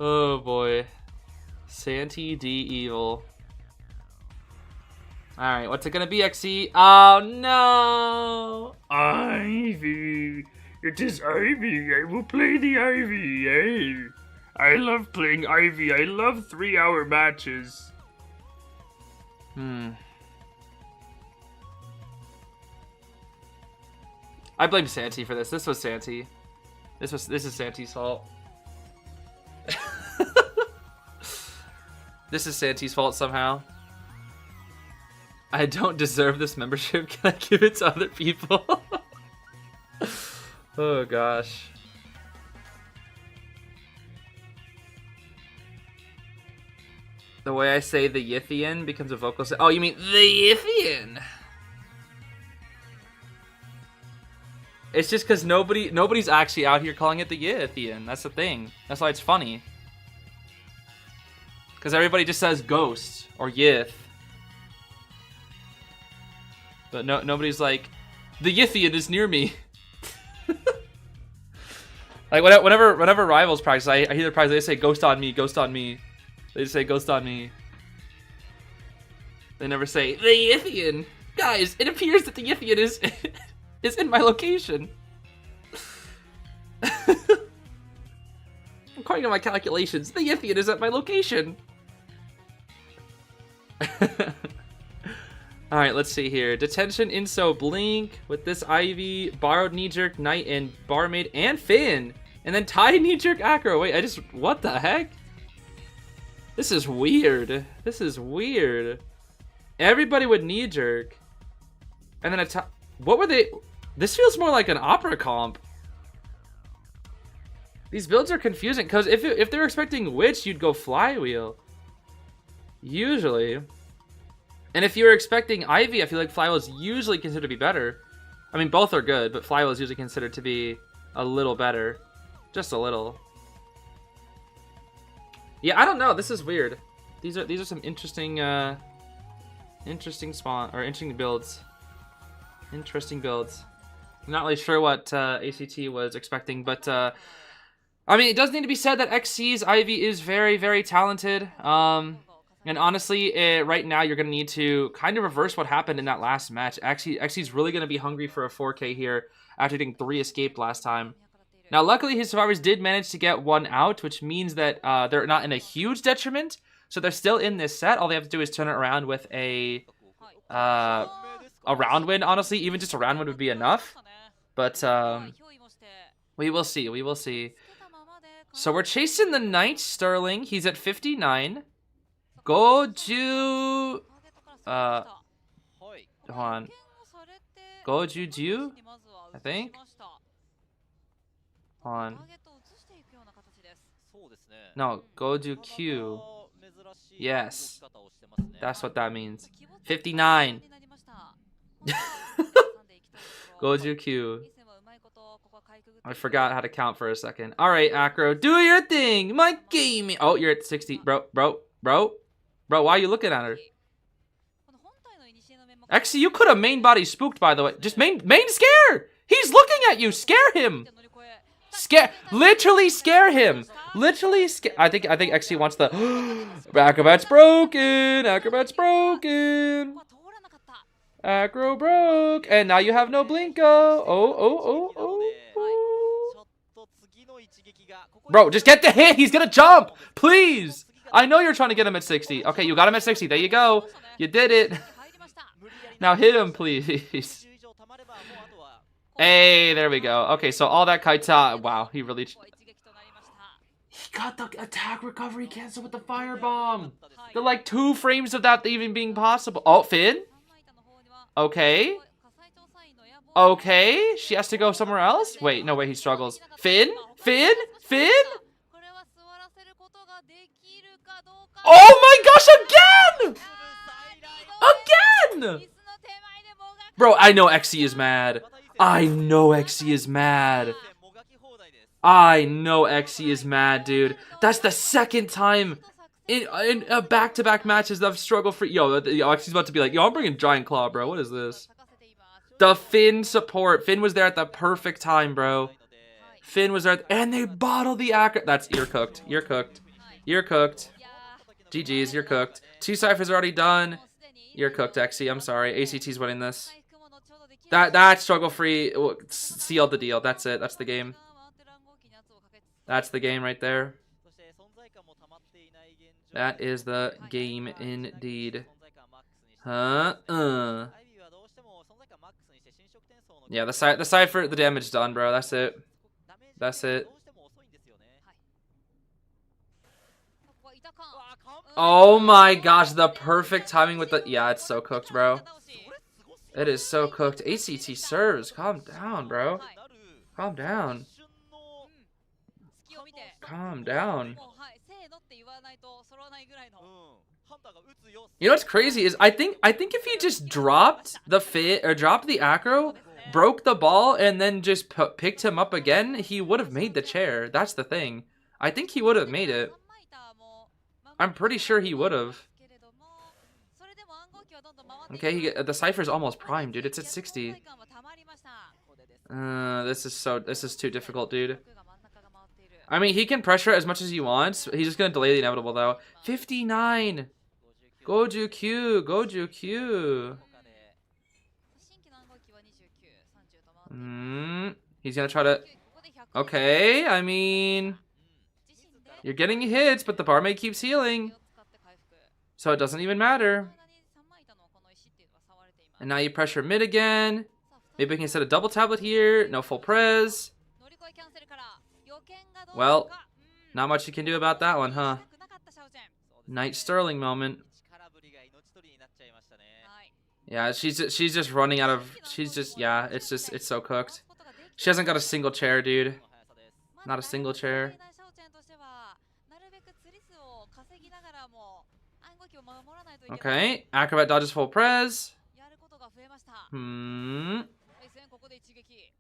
Oh, boy. Santi D. Evil. Alright, what's it gonna be, XC? Oh, no! Ivy! It is Ivy! I will play the Ivy! Hey! I love playing Ivy. I love 3-hour matches. I blame Santi for this. This was Santi. This is Santi's fault. This is Santi's fault somehow. I don't deserve this membership. Can I give it to other people? Oh gosh. The way I say the Yithian becomes a vocal. Oh, you mean the Yithian? It's just because nobody's actually out here calling it the Yithian. That's the thing. That's why it's funny. Because everybody just says ghost or Yith. But nobody's like, the Yithian is near me. Like whenever rivals practice, I hear the practice, they say ghost on me, ghost on me. They just say ghost on me. They never say the Yithian. Guys, it appears that the Yithian is in my location. According to my calculations, the Yithian is at my location. Alright, let's see here. Detention, Inso, Blink, with this Ivy, Borrowed Knee-Jerk, Knight, and Barmaid, and Finn. And then Ty Knee-Jerk Acro. Wait, what the heck? This is weird. This is weird. Everybody would Knee-Jerk. And then what were they? This feels more like an opera comp. These builds are confusing, because if they're expecting Witch, you'd go Flywheel. Usually. And if you were expecting Ivy, I feel like Flywheel is usually considered to be better. I mean, both are good, but Flywheel is usually considered to be a little better. Just a little. Yeah, I don't know. This is weird. These are some interesting builds. Interesting builds. I'm not really sure what ACT was expecting, but I mean, it does need to be said that XC's Ivy is very, very talented. And honestly, right now you're going to need to kind of reverse what happened in that last match. XC's really going to be hungry for a 4K here after getting 3 escaped last time. Now, luckily, his survivors did manage to get 1 out, which means that they're not in a huge detriment. So they're still in this set. All they have to do is turn it around with a round win, honestly. Even just a round win would be enough. But we will see. We will see. So we're chasing the Knight Sterling. He's at 59. Goju... hold on. Goju-ju? I think? Hold on. No, Goju-Q. Yes. That's what that means. 59. Goju-Q. I forgot how to count for a second. Alright, Acro, do your thing! My game! Oh, you're at 60. Bro, why are you looking at her? Actually, you could have main body spooked, by the way. Just main scare! He's looking at you! Scare him! Literally scare him! Literally scare. I think XC wants the Acrobat's broken! Acrobat's broken! Aggro broke. And now you have no Blinko. Oh. Bro, just get the hit. He's gonna jump. Please. I know you're trying to get him at 60. Okay, you got him at 60. There you go. You did it. Now hit him, please. Hey, there we go. Okay, so all that Kaita. Wow, he really... He got the attack recovery cancel with the firebomb. They're like 2 frames of that even being possible. Oh, Finn? Okay. Okay, she has to go somewhere else? Wait, no way, he struggles. Finn? Finn? Finn? Oh my gosh, again! Again! Bro, I know XE is mad. I know XE is mad. I know XE is mad, dude. That's the second time in back-to-back matches that I've struggled for. Yo, XE's about to be like, yo, I'm bringing Giant Claw, bro. What is this? The Finn support. Finn was there at the perfect time, bro. Finn was there, and they bottled the acro. That's you're cooked. You're cooked. You're cooked. GG's, you're cooked. 2 ciphers already done. You're cooked, XE. I'm sorry. ACT's winning this. That struggle free sealed the deal. That's it. That's the game. That's the game right there. That is the game indeed. Yeah, the cipher, the damage done, bro. That's it. That's it. Oh my gosh, the perfect timing with the... Yeah, it's so cooked, bro. It is so cooked. ACT serves. Calm down, bro. Calm down. Calm down. You know what's crazy is I think if he just dropped the fit or dropped the acro, broke the ball, and then just picked him up again, he would have made the chair. That's the thing. I think he would have made it. I'm pretty sure he would have. Okay, the cipher's almost prime, dude. It's at 60. This is too difficult, dude. I mean, he can pressure as much as he wants. He's just gonna delay the inevitable, though. 59. Goju Q. Goju Q. He's gonna try to... Okay, I mean... You're getting hits, but the barmaid keeps healing. So it doesn't even matter. And now you pressure mid again. Maybe we can set a double tablet here. No full prez. Well, not much you can do about that one, huh? Knight Sterling moment. Yeah, she's just running out of... She's just... Yeah, it's so cooked. She hasn't got a single chair, dude. Not a single chair. Okay, Acrobat dodges full prez.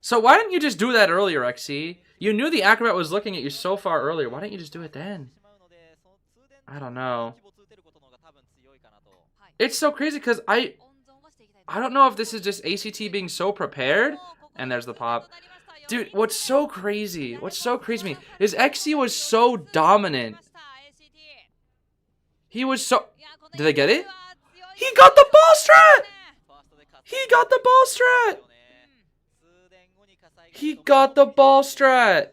So why didn't you just do that earlier, XE? You knew the Acrobat was looking at you so far earlier. Why didn't you just do it then? I don't know. It's so crazy because I don't know if this is just ACT being so prepared. And there's the pop. Dude, what's so crazy to me is XE was so dominant. He was so... Did I get it? He got the ball strat! He got the ball strat! He got the ball strat!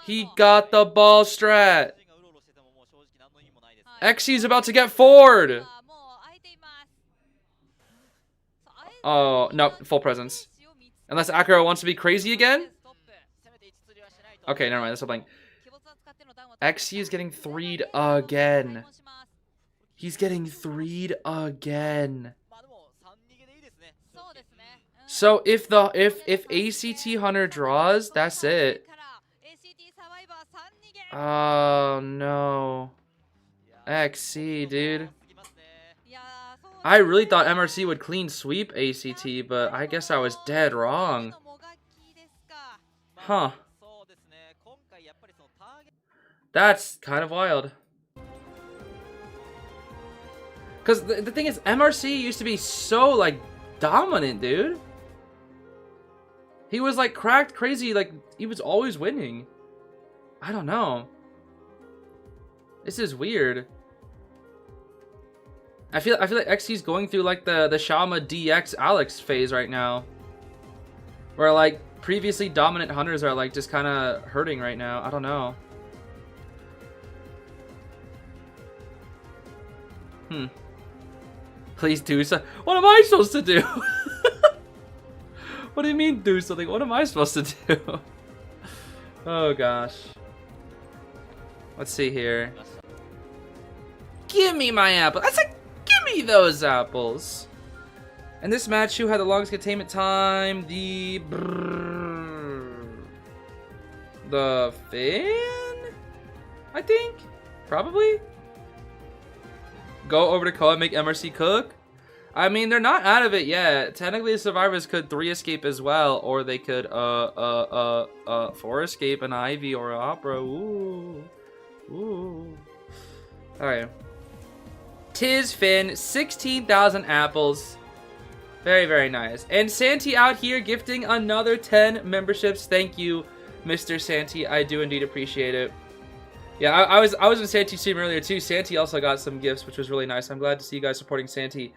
He got the ball strat! XE's about to get forward! Oh, no, full presence. Unless Acro wants to be crazy again? Okay, never mind, that's a blank. XE is getting 3'd again. He's getting 3'd again. So if ACT Hunter draws, that's it. Oh no. XE, dude. I really thought MRC would clean sweep ACT, but I guess I was dead wrong. Huh. That's kind of wild. Because the thing is, MRC used to be so, like, dominant, dude. He was, like, cracked crazy, like, he was always winning. I don't know. This is weird. I feel like XC's going through like the Shama DX Alex phase right now, where like previously dominant hunters are like just kind of hurting right now. I don't know. Please do so. What am I supposed to do? What do you mean do something? What am I supposed to do? Oh gosh. Let's see here. Give me my apple. I said, give me those apples. And this match, who had the longest containment time? The Finn? I think? Probably? Go over to Koa and make MRC cook? I mean, they're not out of it yet. Technically, the survivors could 3 escape as well, or they could 4 escape an Ivy or an Opera. Ooh. Ooh. Alright. Tiz Finn, 16,000 apples. Very, very nice. And Santi out here gifting another 10 memberships. Thank you, Mr. Santi. I do indeed appreciate it. Yeah, I was in Santi's stream earlier too. Santi also got some gifts, which was really nice. I'm glad to see you guys supporting Santi.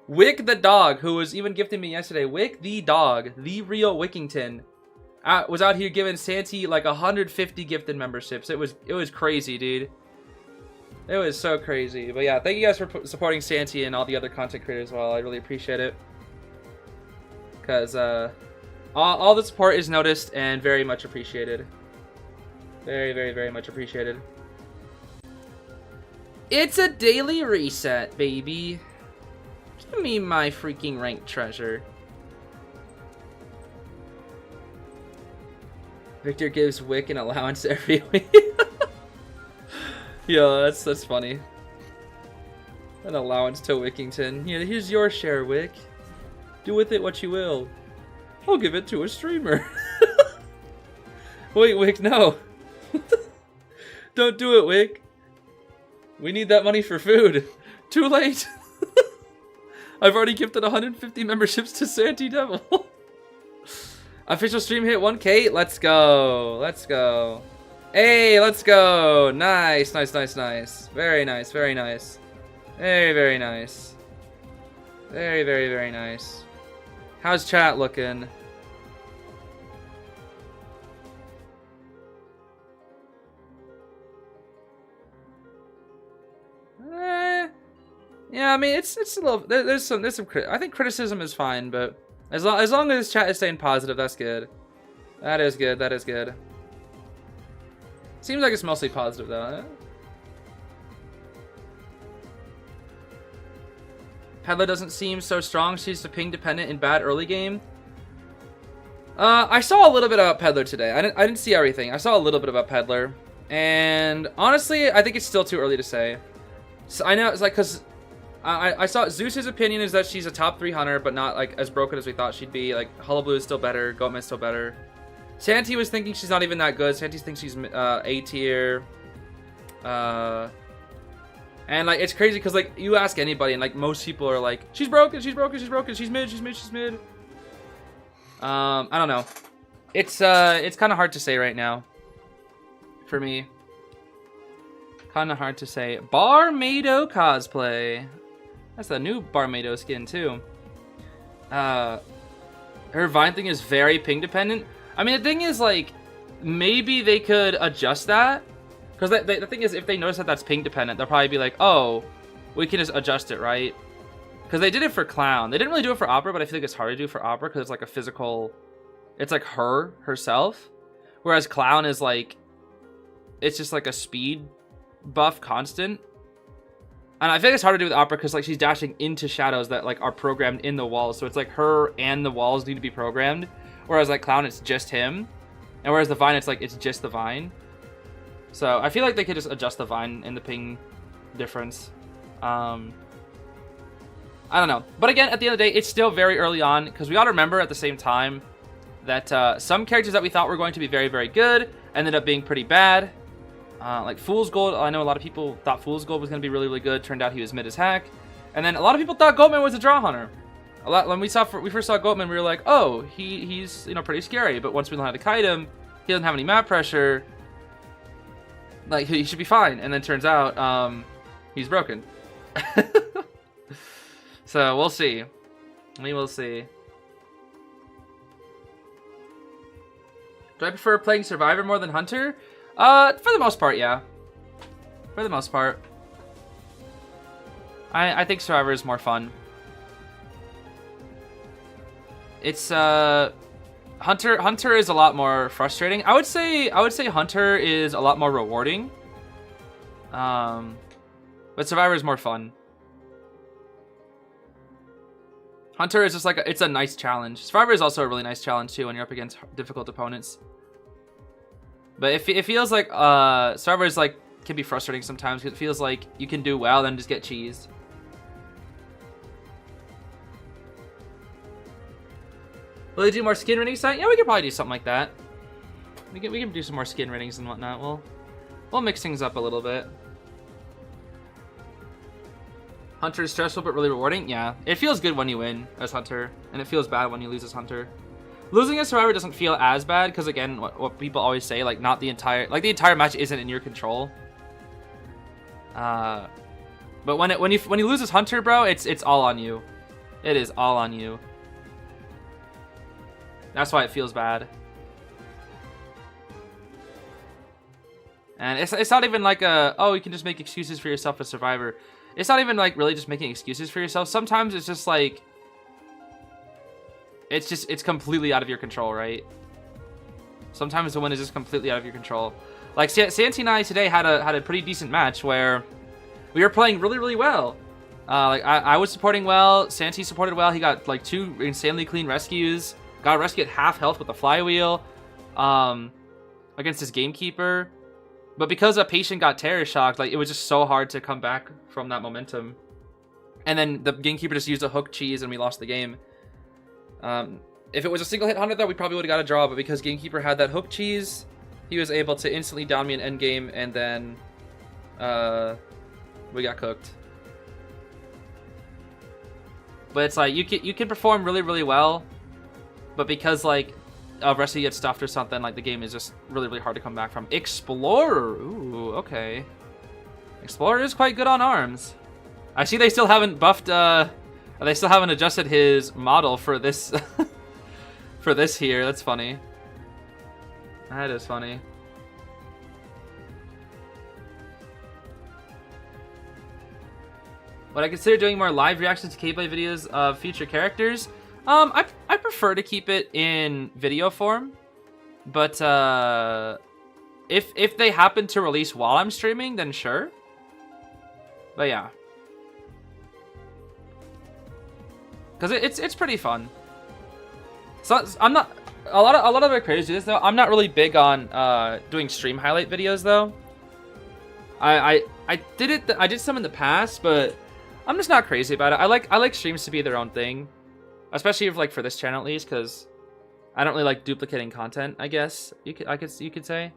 Wick the dog, who was even gifting me yesterday. Wick the dog, the real Wickington, was out here giving Santi like 150 gifted memberships. It was crazy, dude. It was so crazy. But yeah, thank you guys for supporting Santi and all the other content creators as well. I really appreciate it. Because all the support is noticed and very much appreciated. Very, very, very much appreciated. It's a daily reset, baby. Give me my freaking ranked treasure. Victor gives Wick an allowance every week. Yo, that's funny. An allowance to Wickington. Here, here's your share, Wick. Do with it what you will. I'll give it to a streamer. Wait, Wick, no. Don't do it, Wick. We need that money for food. Too late. I've already gifted 150 memberships to Santi Devil. Official stream hit 1K. Let's go. Let's go. Hey, let's go. Nice, nice, nice, nice. Very nice, very nice. Very, very nice. Very, very, very nice. How's chat looking? Yeah, I mean it's a little. There's some. I think criticism is fine, but as long as chat is staying positive, that's good. That is good. That is good. Seems like it's mostly positive though. Peddler doesn't seem so strong. She's the ping dependent in bad early game. I saw a little bit about Peddler today. I didn't see everything. I saw a little bit about Peddler, and honestly, I think it's still too early to say. So I know it's like because I saw Zeus's opinion is that she's a top 3 hunter, but not like as broken as we thought she'd be. Like Hullabaloo is still better, Goatman's still better. Santi was thinking she's not even that good. Santi thinks she's A tier. And like it's crazy because like you ask anybody and like most people are like she's broken, she's broken, she's broken, she's mid, she's mid, she's mid. I don't know. It's kind of hard to say right now. For me. Kind of hard to say. Barmado cosplay. That's the new Barmado skin too. Her Vine thing is very ping dependent. I mean, the thing is like, maybe they could adjust that. Because the thing is, if they notice that that's ping dependent, they'll probably be like, oh, we can just adjust it, right? Because they did it for Clown. They didn't really do it for Opera, but I feel like it's hard to do for Opera because it's like a physical, it's like herself. Whereas Clown is like, it's just like a speed buff constant. And I think it's hard to do with Opera because like she's dashing into shadows that like are programmed in the walls. So it's like her and the walls need to be programmed. Whereas like Clown, it's just him. And whereas the Vine, it's like, it's just the Vine. So I feel like they could just adjust the Vine and the ping difference. I don't know. But again, at the end of the day, it's still very early on because we got to remember at the same time that some characters that we thought were going to be very, very good ended up being pretty bad. Like Fool's Gold, I know a lot of people thought Fool's Gold was going to be really, really good. Turned out he was mid as heck. And then a lot of people thought Goatman was a draw hunter. When we first saw Goatman, we were like, oh, he's pretty scary. But once we learned how to kite him, he doesn't have any map pressure. Like he should be fine. And then turns out he's broken. So we'll see. We will see. Do I prefer playing Survivor more than Hunter? For the most part, yeah. For the most part. I think Survivor is more fun. It's Hunter is a lot more frustrating. I would say Hunter is a lot more rewarding. But Survivor is more fun. Hunter is just like it's a nice challenge. Survivor is also a really nice challenge too when you're up against difficult opponents. But it feels like Survivor is like can be frustrating sometimes because it feels like you can do well then just get cheesed. Will they do more skin riddings tonight? Yeah, we could probably do something like that. We can do some more skin riddings and whatnot. We'll mix things up a little bit. Hunter is stressful but really rewarding. Yeah, it feels good when you win as Hunter, and it feels bad when you lose as Hunter. Losing as Survivor doesn't feel as bad because again, what people always say, like the entire match isn't in your control. But when you lose as Hunter, bro, it's all on you. It is all on you. That's why it feels bad. And it's not even like you can just make excuses for yourself as Survivor. It's not even like really just making excuses for yourself. Sometimes it's just like it's completely out of your control, right? Sometimes the win is just completely out of your control. Like Santi and I today had a pretty decent match where we were playing really, really well. Like I was supporting well, Santi supported well. He got like 2 insanely clean rescues. Got a rescue at half health with the flywheel against his gamekeeper. But because a patient got terror shocked, like it was just so hard to come back from that momentum. And then the gamekeeper just used a hook cheese and we lost the game. If it was a single hit Hunter though, we probably would have got a draw. But because gamekeeper had that hook cheese, he was able to instantly down me in endgame, and then we got cooked. But it's like you can perform really, really well. But because like a rescue gets stuffed or something, like the game is just really, really hard to come back from. Explorer, ooh, okay. Explorer is quite good on arms. I see they still haven't buffed. They still haven't adjusted his model for this. For this here, that's funny. That is funny. Would I consider doing more live reactions to gameplay videos of future characters? I prefer to keep it in video form, but if they happen to release while I'm streaming, then sure. But yeah, because it's pretty fun. So I'm not a lot of my creators do this though. I'm not really big on doing stream highlight videos though. I did some in the past, but I'm just not crazy about it. I like streams to be their own thing. Especially if, like, for this channel at least, because I don't really like duplicating content, I guess you could say.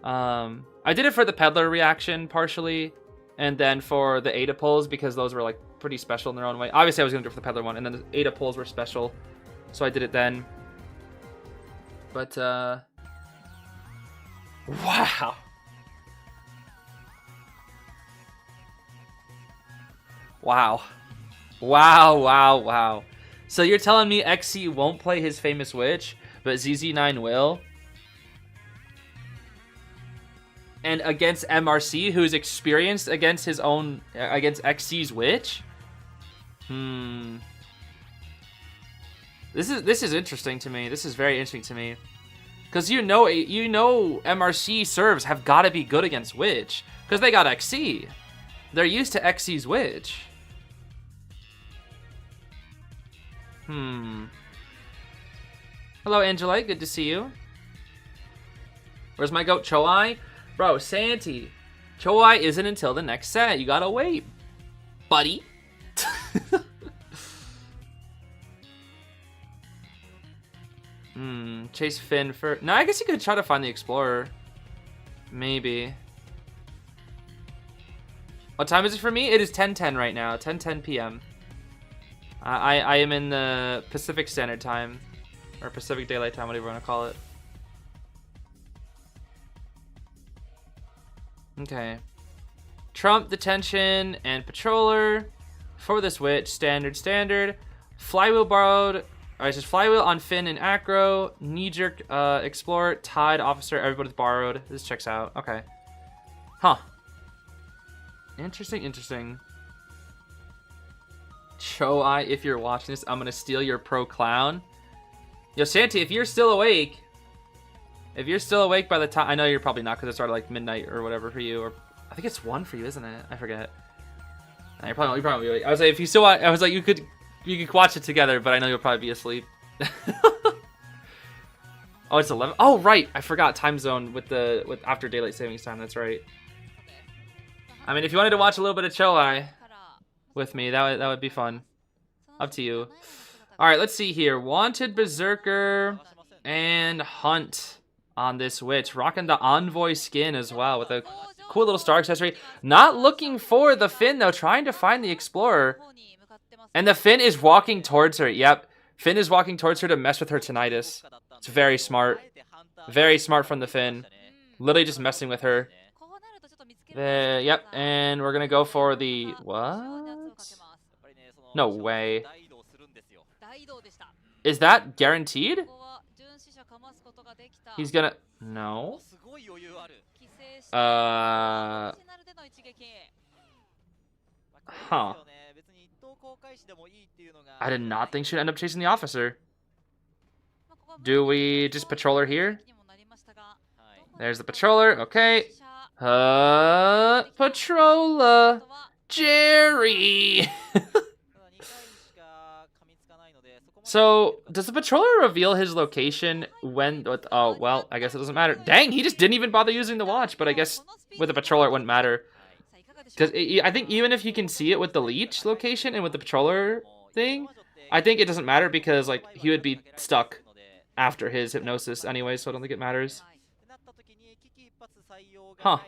I did it for the Peddler reaction partially, and then for the Ada pulls because those were like pretty special in their own way. Obviously, I was gonna do it for the Peddler one, and then the Ada pulls were special, so I did it then. But wow. Wow. So you're telling me XC won't play his famous witch, but ZZ9 will? And against MRC, who's experienced against his own, against XC's witch? This is interesting to me. This is very interesting to me. Because you know MRC serves have got to be good against witch. Because they got XC. They're used to XC's witch. Hello, Angelite. Good to see you. Where's my goat, Choai? Bro, Santi. Choai isn't until the next set. You gotta wait, buddy. Chase Finn for... No, I guess you could try to find the Explorer. Maybe. What time is it for me? It is 10:10 right now. 10:10 p.m. I am in the Pacific Standard Time, or Pacific Daylight Time, whatever you want to call it. Okay. Trump, Detention, and Patroller. For this witch, standard. Flywheel borrowed. Alright, so Flywheel on Finn and Acro. Knee-jerk, Explorer, Tide, Officer, everybody's borrowed. This checks out. Okay. Huh. Interesting. Cho-I, if you're watching this, I'm gonna steal your pro clown. Yo, Shanty, if you're still awake by the time, I know you're probably not because it started like midnight or whatever for you, or I think it's 1 for you, isn't it? I forget. You're probably be awake. I was like, if you still, I was like, you could watch it together, but I know you'll probably be asleep. Oh, it's 11. Oh, right, I forgot time zone with after daylight savings time. That's right. I mean, if you wanted to watch a little bit of Cho-I with me, that would be fun. Up to you. All right, let's see here. Wanted Berserker and Hunt on this witch. Rocking the Envoy skin as well with a cool little star accessory. Not looking for the Finn, though. Trying to find the Explorer. And the Finn is walking towards her. Yep. Finn is walking towards her to mess with her tinnitus. It's very smart. Very smart from the Finn. Literally just messing with her. Yep. And we're going to go for the... What? No way. Is that guaranteed? He's gonna... No. Huh. I did not think she'd end up chasing the officer. Do we just patrol her here? There's the patroller. Okay. Patroller. Jerry. So, does the patroller reveal his location when... Oh, well, I guess it doesn't matter. Dang, he just didn't even bother using the watch, but I guess with the patroller it wouldn't matter. Because I think even if you can see it with the leech location and with the patroller thing, I think it doesn't matter because, like, he would be stuck after his hypnosis anyway, so I don't think it matters. Huh.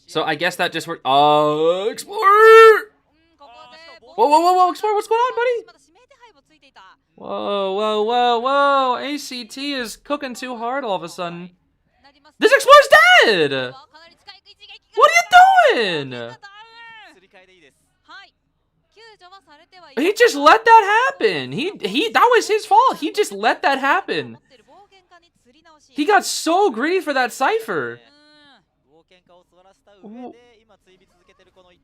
So I guess that just worked. Explorer! Whoa, Explorer, what's going on, buddy? Whoa. ACT is cooking too hard all of a sudden. This Explorer's dead! What are you doing? He just let that happen. That was his fault. He just let that happen. He got so greedy for that cipher.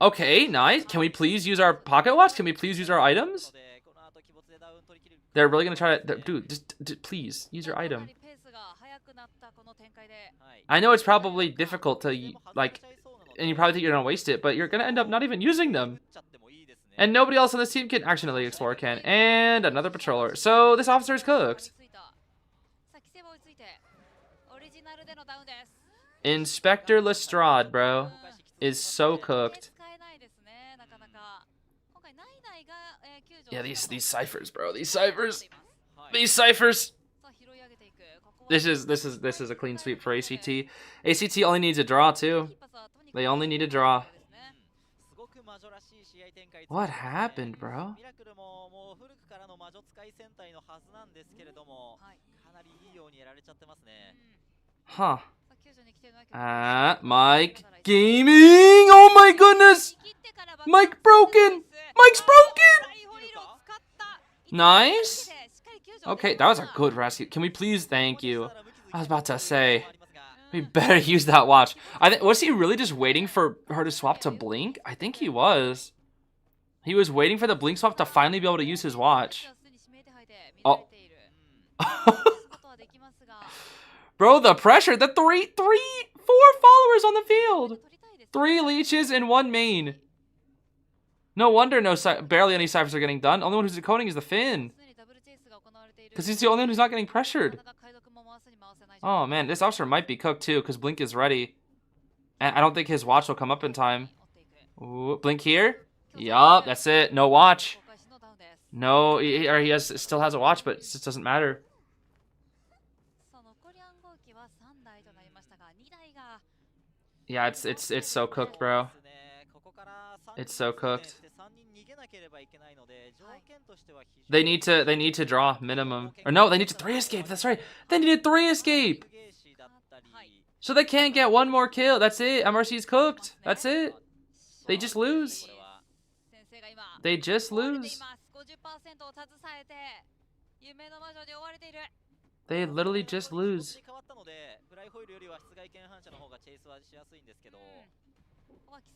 Okay, nice. Can we please use our pocket watch? Can we please use our items? They're really gonna try to... Dude, just please, use your item. I know it's probably difficult to, like... And you probably think you're gonna waste it, but you're gonna end up not even using them. And nobody else on this team can... Actually, no, the Explorer can. And another patroller. So, this officer is cooked. Inspector Lestrade, bro, is so cooked. Yeah, these ciphers, bro. These ciphers. This is a clean sweep for ACT. ACT only needs a draw too. They only need a draw. What happened, bro? Huh. Mike Gaming! Oh my goodness! Mike broken! Mike's broken! Nice! Okay, that was a good rescue. Can we please thank you? I was about to say, we better use that watch. Was he really just waiting for her to swap to Blink? I think he was. He was waiting for the Blink swap to finally be able to use his watch. Oh. Bro, the pressure. The four followers on the field. 3 leeches and 1 main. No wonder barely any ciphers are getting done. Only one who's decoding is the Finn. Because he's the only one who's not getting pressured. Oh man, this officer might be cooked too because Blink is ready. And I don't think his watch will come up in time. Ooh, Blink here? Yup, that's it. No watch. No, he still has a watch, but it just doesn't matter. Yeah, it's so cooked, bro. It's so cooked. They need to draw minimum. Or no, they need to 3 escape. That's right. They needed 3 escape. So they can't get 1 more kill. That's it. MRC's cooked. That's it. They just lose. They just lose. They literally just lose.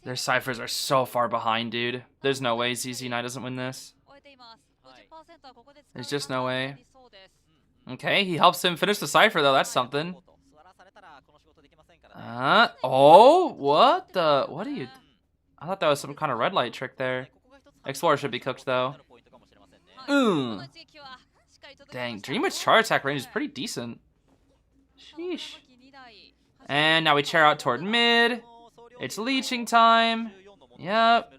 Their ciphers are so far behind, dude. There's no way ZZ9 doesn't win this. There's just no way. Okay, he helps him finish the cipher, though. That's something. Oh, what the? What are you? I thought that was some kind of red light trick there. Explorer should be cooked, though. Dang, Dreamwitch's charge attack range is pretty decent. Sheesh. And now we chair out toward mid. It's leeching time. Yep.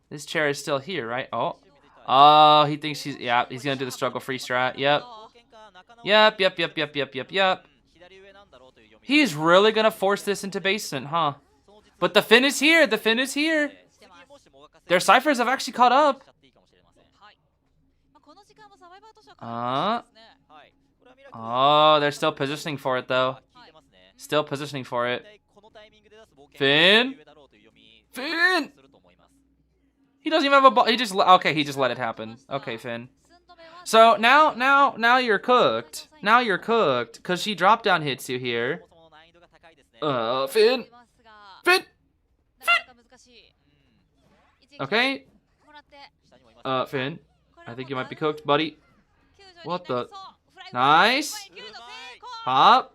This chair is still here, right? Oh. Oh, he thinks he's... Yeah, he's gonna do the struggle free strat. Yep. Yep. He's really gonna force this into basement, huh? But the Finn is here. The Finn is here. Their ciphers have actually caught up. Oh, they're still positioning for it, though. Still positioning for it. Finn? Finn! He doesn't even have a ball. He just... Okay, he just let it happen. Okay, Finn. So, now you're cooked. Now you're cooked. Because she drop down hits you here. Finn! Finn! Okay. Finn. I think you might be cooked, buddy. What the? Nice. Hop.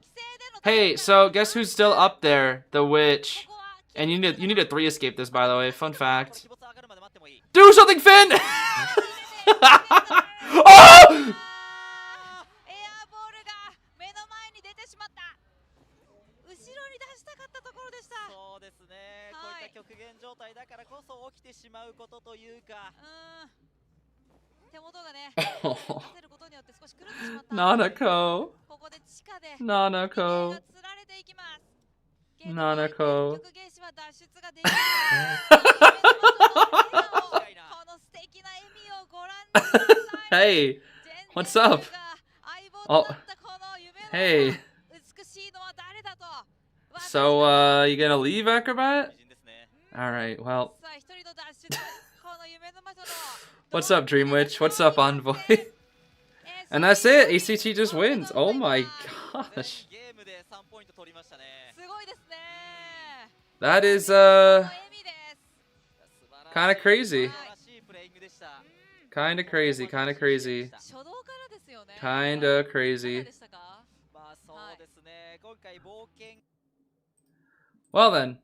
Hey, so guess who's still up there? The witch. And you need a 3 escape this, by the way. Fun fact. Do something, Finn! Oh! Nanako. Nanako. Nanako. Hey, what's up? Oh, hey. So, you gonna leave, Acrobat? Alright, well. What's up, Dream Witch? What's up, Envoy? And that's it. ACT just wins. Oh my gosh. That is, kind of crazy. Kind of crazy. Kind of crazy. Kind of crazy. Well then.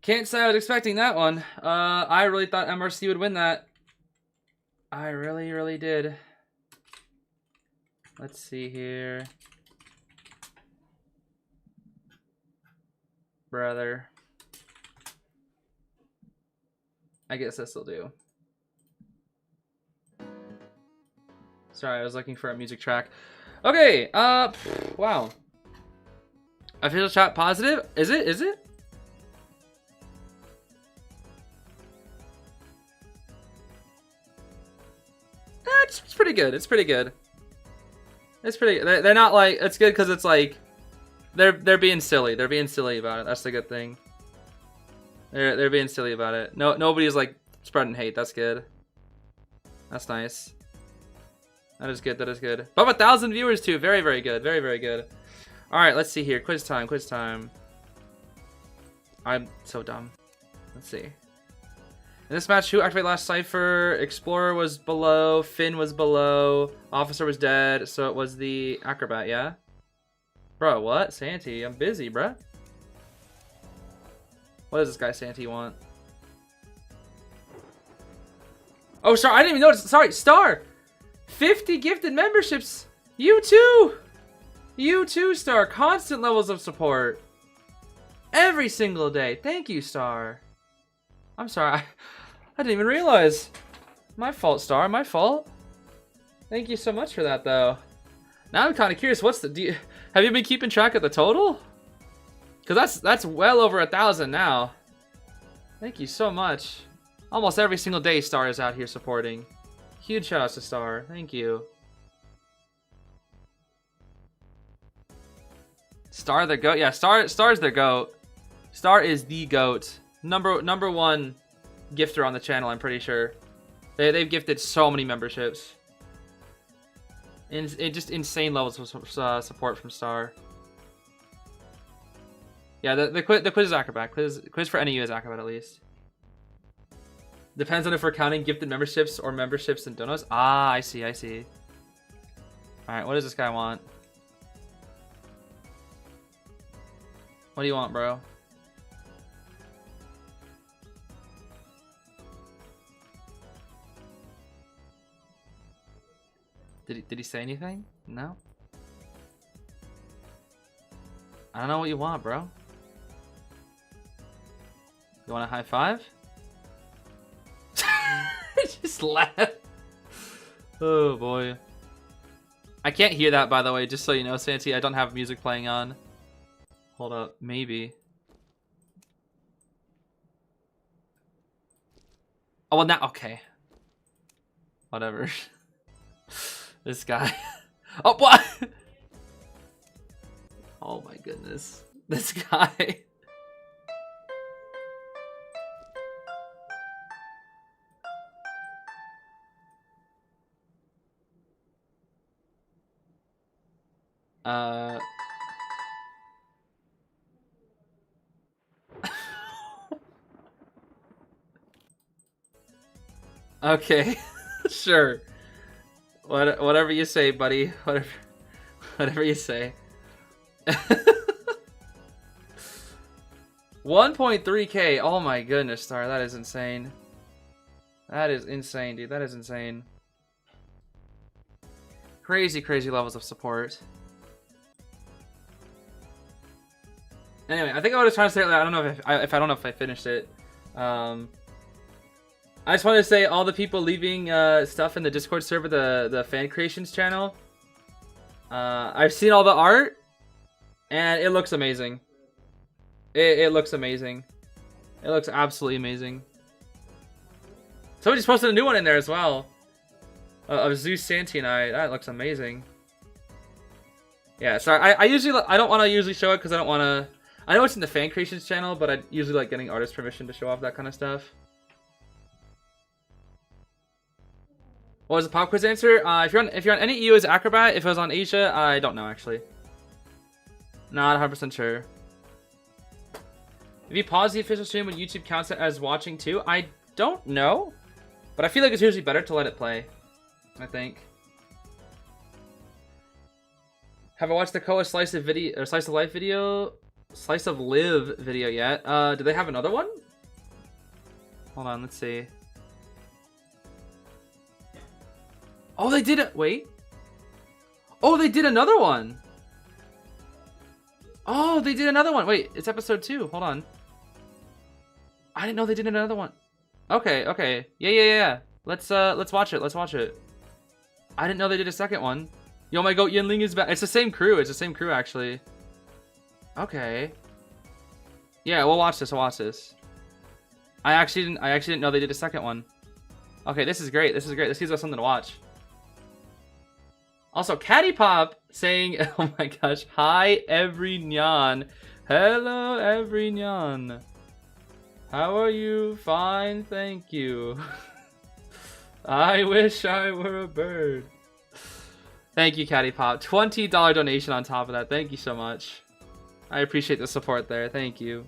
Can't say I was expecting that one. I really thought MRC would win that. I really did. Let's see here. Brother. I guess this'll do. Sorry, I was looking for a music track. Okay, wow. Official chat positive? Is it? Is it? It's pretty good. It's pretty good. It's pretty. They're not like. It's good because it's like, they're being silly. They're being silly about it. That's the good thing. They're being silly about it. Nobody's like spreading hate. That's good. That's nice. That is good. That is good. Above 1,000 viewers too. Very good. Very good. All right. Let's see here. Quiz time. Quiz time. I'm so dumb. Let's see. In this match, who activated last cipher? Explorer was below, Finn was below, Officer was dead, so it was the Acrobat, yeah? Bro, what? Santy, I'm busy, bruh. What does this guy Santy want? Oh, sorry, I didn't even notice. Sorry, Star! 50 gifted memberships! You too! You too, Star. Constant levels of support. Every single day. Thank you, Star. I'm sorry. I didn't even realize. My fault, Star. My fault. Thank you so much for that, though. Now I'm kind of curious. What's the? Have you been keeping track of the total? Because that's well over 1,000 now. Thank you so much. Almost every single day, Star is out here supporting. Huge shout out to Star. Thank you. Star the goat. Yeah, Star's the goat. Star is the GOAT. Number one gifter on the channel, I'm pretty sure. They've gifted so many memberships. And just insane levels of support from Star. Yeah, the quiz is Acrobat. Quiz for NEU is Acrobat at least. Depends on if we're counting gifted memberships or memberships and donos. Ah, I see. Alright, what does this guy want? What do you want, bro? Did he say anything? No? I don't know what you want, bro. You want a high five? Just laugh. Oh boy. I can't hear that, by the way, just so you know, Santi. I don't have music playing on. Hold up, maybe. Oh, well, now, okay. Whatever. This guy. Oh, what? Oh my goodness. This guy. Okay. Sure. Whatever you say, buddy. Whatever you say. 1.3K. Oh my goodness, Star. That is insane. That is insane, dude. That is insane. Crazy levels of support. Anyway, I think I was trying to say that. I don't know if I finished it. I just wanted to say all the people leaving stuff in the Discord server, the fan creations channel. I've seen all the art, and it looks amazing. It looks amazing. It looks absolutely amazing. Somebody just posted a new one in there as well. Of Zeus, Santi, and I. That looks amazing. Yeah, sorry. I don't want to usually show it because I don't want to. I know it's in the fan creations channel, but I usually like getting artist permission to show off that kind of stuff. What was the pop quiz answer? If you're on any EU as Acrobat, if it was on Asia, I don't know actually. Not 100% sure. If you pause the official stream when YouTube counts it as watching too, I don't know, but I feel like it's usually better to let it play. I think. Have I watched the Koa Slice of Life video yet? Do they have another one? Hold on, let's see. Oh, they did it. Wait. Oh, they did another one. Oh, they did another one. Wait, it's episode 2. Hold on. I didn't know they did another one. Okay. Yeah. Let's watch it. I didn't know they did a second one. Yo, my goat Yinling is back. It's the same crew. Actually. Okay. Yeah, we'll watch this. I actually didn't know they did a second one. Okay, this is great. This gives us something to watch. Also, Catty Pop saying, oh my gosh, hi everyone. Hello everyone. How are you? Fine, thank you. I wish I were a bird. Thank you, Catty Pop. $20 donation on top of that. Thank you so much. I appreciate the support there. Thank you.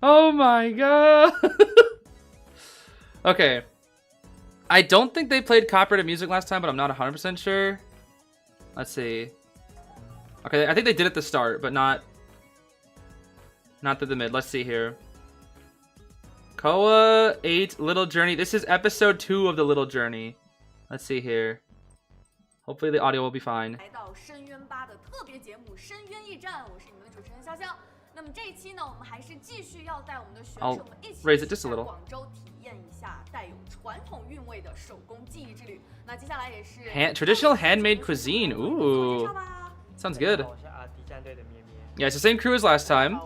Oh my god. Okay. I don't think they played copyrighted music last time, but I'm not 100% sure. Let's see. Okay, I think they did at the start, but not through the mid. Let's see here. Koa 8 Little Journey. This is episode 2 of the Little Journey. Let's see here. Hopefully the audio will be fine. I'll raise it just a little. Traditional handmade cuisine. Ooh. Sounds good. Yeah, it's the same crew as last time.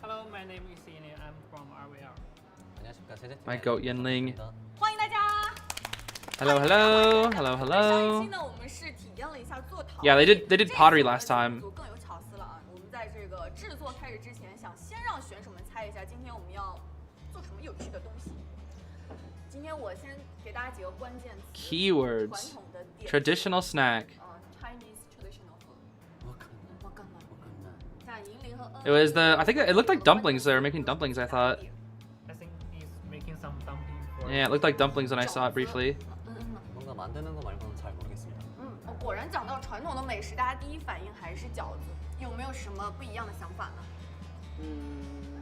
Hello, my name is Ian. I'm from RVR. My goat Yinling. Hello, hello, hello, 上一 hello. 期呢，我们是体验了一下做陶艺。 Yeah, they did pottery 这 last 次我们 time. 就更有巧思了啊！我们在这个制作开始之前，想先让选手们猜一下，今天我们要做什么有趣的东西。今天我先给大家几个关键词。传 Keywords. 统的点 Traditional snack. Chinese traditional food。我干嘛？像银铃和 It was the, I think it looked like dumplings. They were making dumplings, I thought. I think he's making some dumpling for. Yeah, it looked like dumplings when I saw it briefly. 뭔가 만드는 거 말고는 잘 모르겠습니다. 果然讲到传统的美食，大家第一反应还是饺子，有没有什么不一样的想法呢？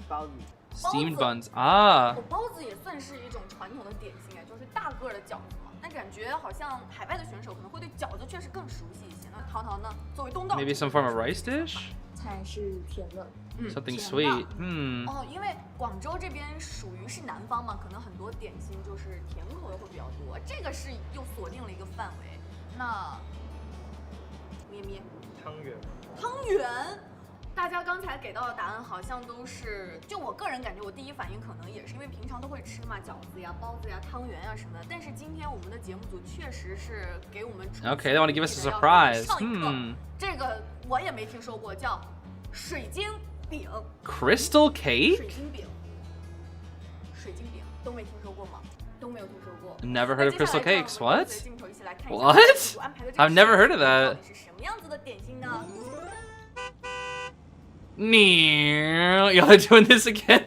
包子。 Steamed buns. Ah. 包子也算是一种传统的点心哎，就是大个儿的饺子嘛。那感觉好像海外的选手可能会对饺子确实更熟悉一些。那淘淘呢，作为东道主 Maybe some form of rice dish? 菜是甜的， Something 甜的 sweet. Hmm. 因为广州这边属于是南方嘛，可能很多点心就是甜口的会比较多，这个是又锁定了一个范围。那咩咩，汤圆。汤圆。大家刚才给到的答案好像都是，就我个人感觉，我第一反应可能也是因为平常都会吃嘛，饺子呀、包子呀、汤圆呀什么的。但是今天我们的节目组确实是给我们 Okay, they want to give us a surprise. 上一课 Hmm. 这个我也没听说过，叫水晶饼。 Crystal 水 cake? 晶饼，水晶饼都没听说过吗？都没有听说过。 Never heard of crystal cakes. What? 镜头一起来看一下 What? 节目组安排的这个 I've never heard of 到 that. 底是什么样子的点心呢？ Y'all are doing this again?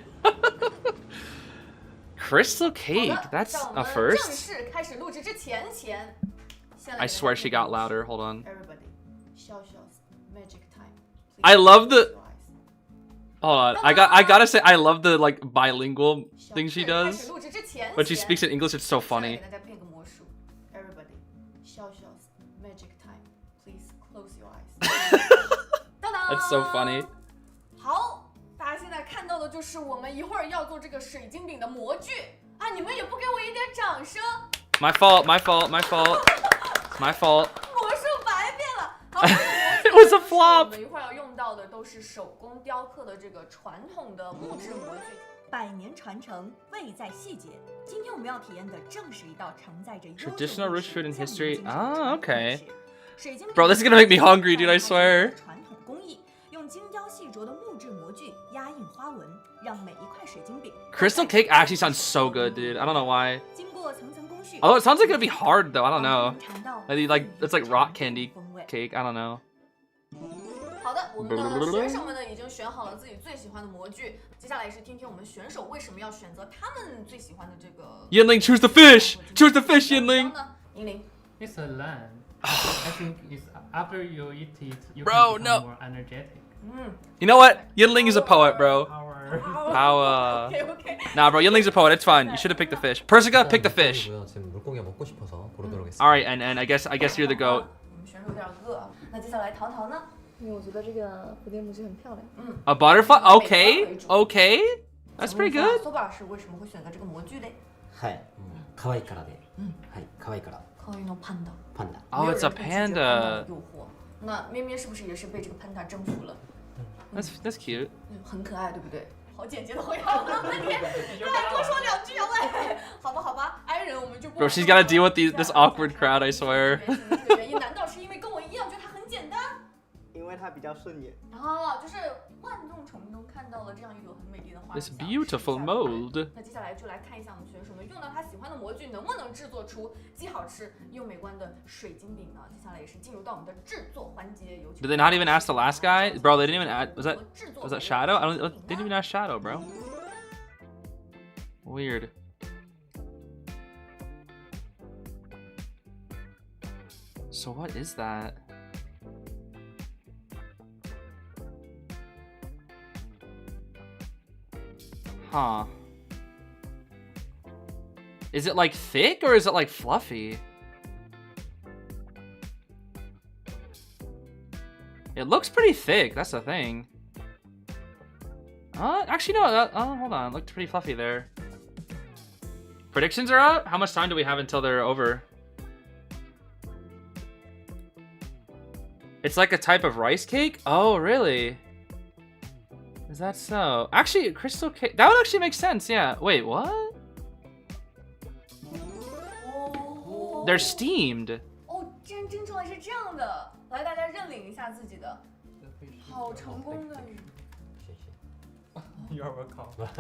Crystal 好 cake? 的 That's 在我 a 们正 first? 式开始录制之前，先来 I swear she got louder. Hold on. Everybody, Xiaoxiao's magic time. Please I love the- close your eyes. Hold on. I gotta say, I love the like bilingual thing she 开始 does. 录制之前 When she 先 speaks in English, it's so 先来 funny. 给大家变个魔术。Everybody, Xiaoxiao's magic time. Please close your eyes. 当当 That's so funny. 好，大家现在看到的就是我们一会儿要做这个水晶饼的模具啊！你们也不给我一点掌声， My fault. My fault. My fault. My fault. 魔术白变了。好 It was a 我 flop. 们一会儿要用到的都是手工雕刻的这个传统的木质模具。百年传承，味在细节。今天我们要体验的正是一道承载着悠久 Traditional 历 rich 史 food and 匠人 history. 精神的 Ah, 传统 okay. 美食水晶饼 Bro, this is gonna make me hungry, dude, I swear. 传统工艺，用精雕细琢的木质模具压印花纹，让每一块水晶饼 Crystal cake actually sounds so good, dude. I don't know why. 经过层层工序。 Although it sounds like it'd be hard though. I don't know. 让人尝到 Like it's like rock candy 风味 cake. I don't know. 好的，我们的选手们呢已经选好了自己最喜欢的模具，接下来是听听我们选手为什么要选择他们最喜欢的这个。 Yinling, choose the fish. Choose the fish, Yinling. 银铃， It's a lamb. I think it's after you eat it, you Bro, can become no. more energetic. You know what? Yinling is a poet, bro. Power. Power. OK。 Nah, bro. Yinling's a poet. It's fine. You should have picked the fish. Persica, pick the fish. 지금 물고기가 먹고 싶어서 고르도록 했습니다. All right, and I guess you're the goat. 我们选手有点饿啊，那接下来淘淘呢？因为我觉得这个蝴蝶模具很漂亮。 A butterfly? Okay, okay. That's pretty good. 苏老师为什么会选择这个模具嘞？はい、可愛いからで、はい、可愛いから。可爱的 panda。パンダ。 Oh, it's a 没有人可以拒绝 panda 的 panda. 诱惑。那咩咩是不是也是被这个 panda 征服了？ That's cute. 很可爱，对不对？好简洁的回答，那你再多说两句啊喂！好吧，好吧，i人我们就不。 Bro, she's gotta deal with this awkward crowd. I swear. 这个原因难道是因为跟我一样觉得它很简单？因为它比较顺眼。啊，就是万众丛中看到了这样一朵很美丽的花。 This beautiful mold. 那接下来就来看一下我们选手们用到他喜欢的模具能不能制作出既好吃又美观的水晶饼呢？接下来也是进入到我们的制作环节。有请 Did they not even ask the last guy? Bro, they didn't even ask. Was that Shadow? I don't. They didn't even ask Shadow, bro. Weird. So what is that? Huh. Is it like thick or is it like fluffy? It looks pretty thick, that's the thing. Actually no, hold on, it looked pretty fluffy there. Predictions are up? How much time do we have until they're over? It's like a type of rice cake? Oh, really? Is that so? Actually, crystal cake, that would actually make sense, yeah. Wait, what? They're steamed. 哦，真正来是这样的，来大家认领一下自己的，好成功的。谢谢。 You're welcome. What?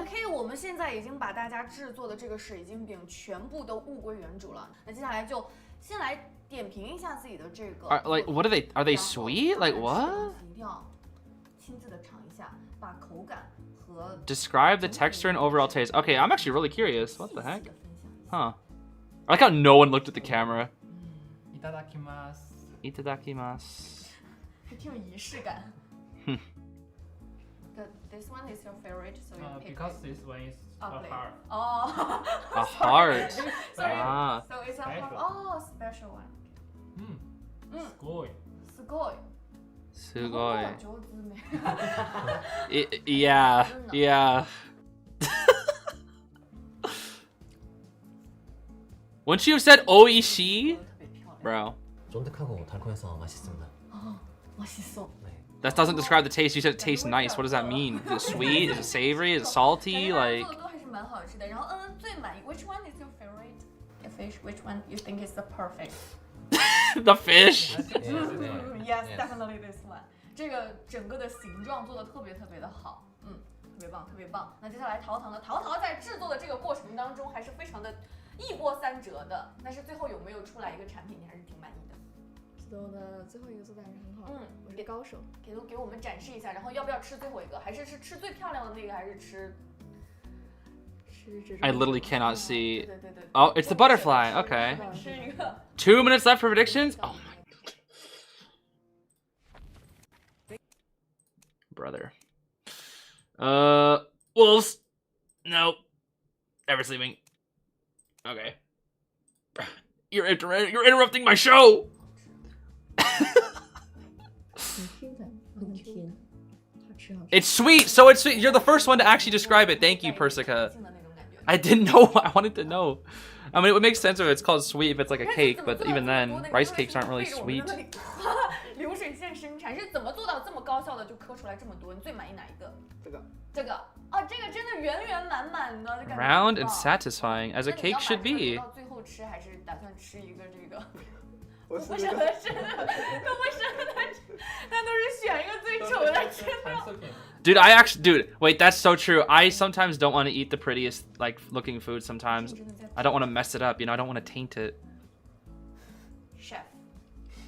OK， 我们现在已经把大家制作的这个水晶饼全部都物归原主了。那接下来就先来点评一下自己的这个。Like, what are they? Are they sweet? Like what? 一定要亲自的尝一下，把口感和 Describe the texture and overall taste. Okay, I'm actually really curious. What the heck? Huh. I like how no one looked at the camera. いただきます。 Itadakimasu. 还挺有仪式感。This one is your favorite, so you pick Because it. this one is a Ugly. heart. Oh. A heart. Sorry. Ah. So it's a heart. Special. Oh, special one. すごい。すごい。 Sugoi. 上手ね。 Yeah. Yeah. Wouldn't you have said oishi? Bro. 쫀득하고 달콤해서 맛있습니다. 맛있어. That doesn't describe the taste. You said it tastes nice. What does that mean? Is it sweet? Is it savory? Is it salty? Like 做的都还是蛮好吃的。然后最满意 Which one is your favorite? The fish. Which one you think is the perfect? the fish. Yes, definitely this one. 这个整个的形状做的特别特别的好，特别棒，特别棒。那接下来陶糖呢？陶陶在制作的这个过程当中还是非常的一波三折的，但是最后有没有出来一个产品你还是挺满意的？石头的最后一个做的还是很好，我是高手。给我们展示一下，然后要不要吃最后一个？还是吃最漂亮的那个，还是吃？ I literally cannot see. 对对对。 Oh, it's the butterfly. Okay. 吃一个。 2 minutes left for predictions. Oh my. Brother. Wolves. No. Ever sleeping. Okay. You're interrupting my show. 很天才，很甜，好吃好吃。 It's sweet, so it's sweet. You're the first one to actually describe it. Thank you, Persica. I didn't know. I wanted to know. I mean, it would make sense if it's called sweet if it's like a cake, but even then, rice cakes aren't really sweet. 流水线生产是怎么做到这么高效的就磕出来这么多？你最满意哪一个？这个哦，这个真的圆圆满满的， Round and satisfying, as a cake should be. 到最后吃还是打算吃一个这个？不舍得吃的，都不舍得吃，他都是选一个最丑的吃掉。 Dude, wait, that's so true. I sometimes don't want to eat the prettiest, like, looking food sometimes. I don't want to mess it up, you know, I don't want to taint it. Chef，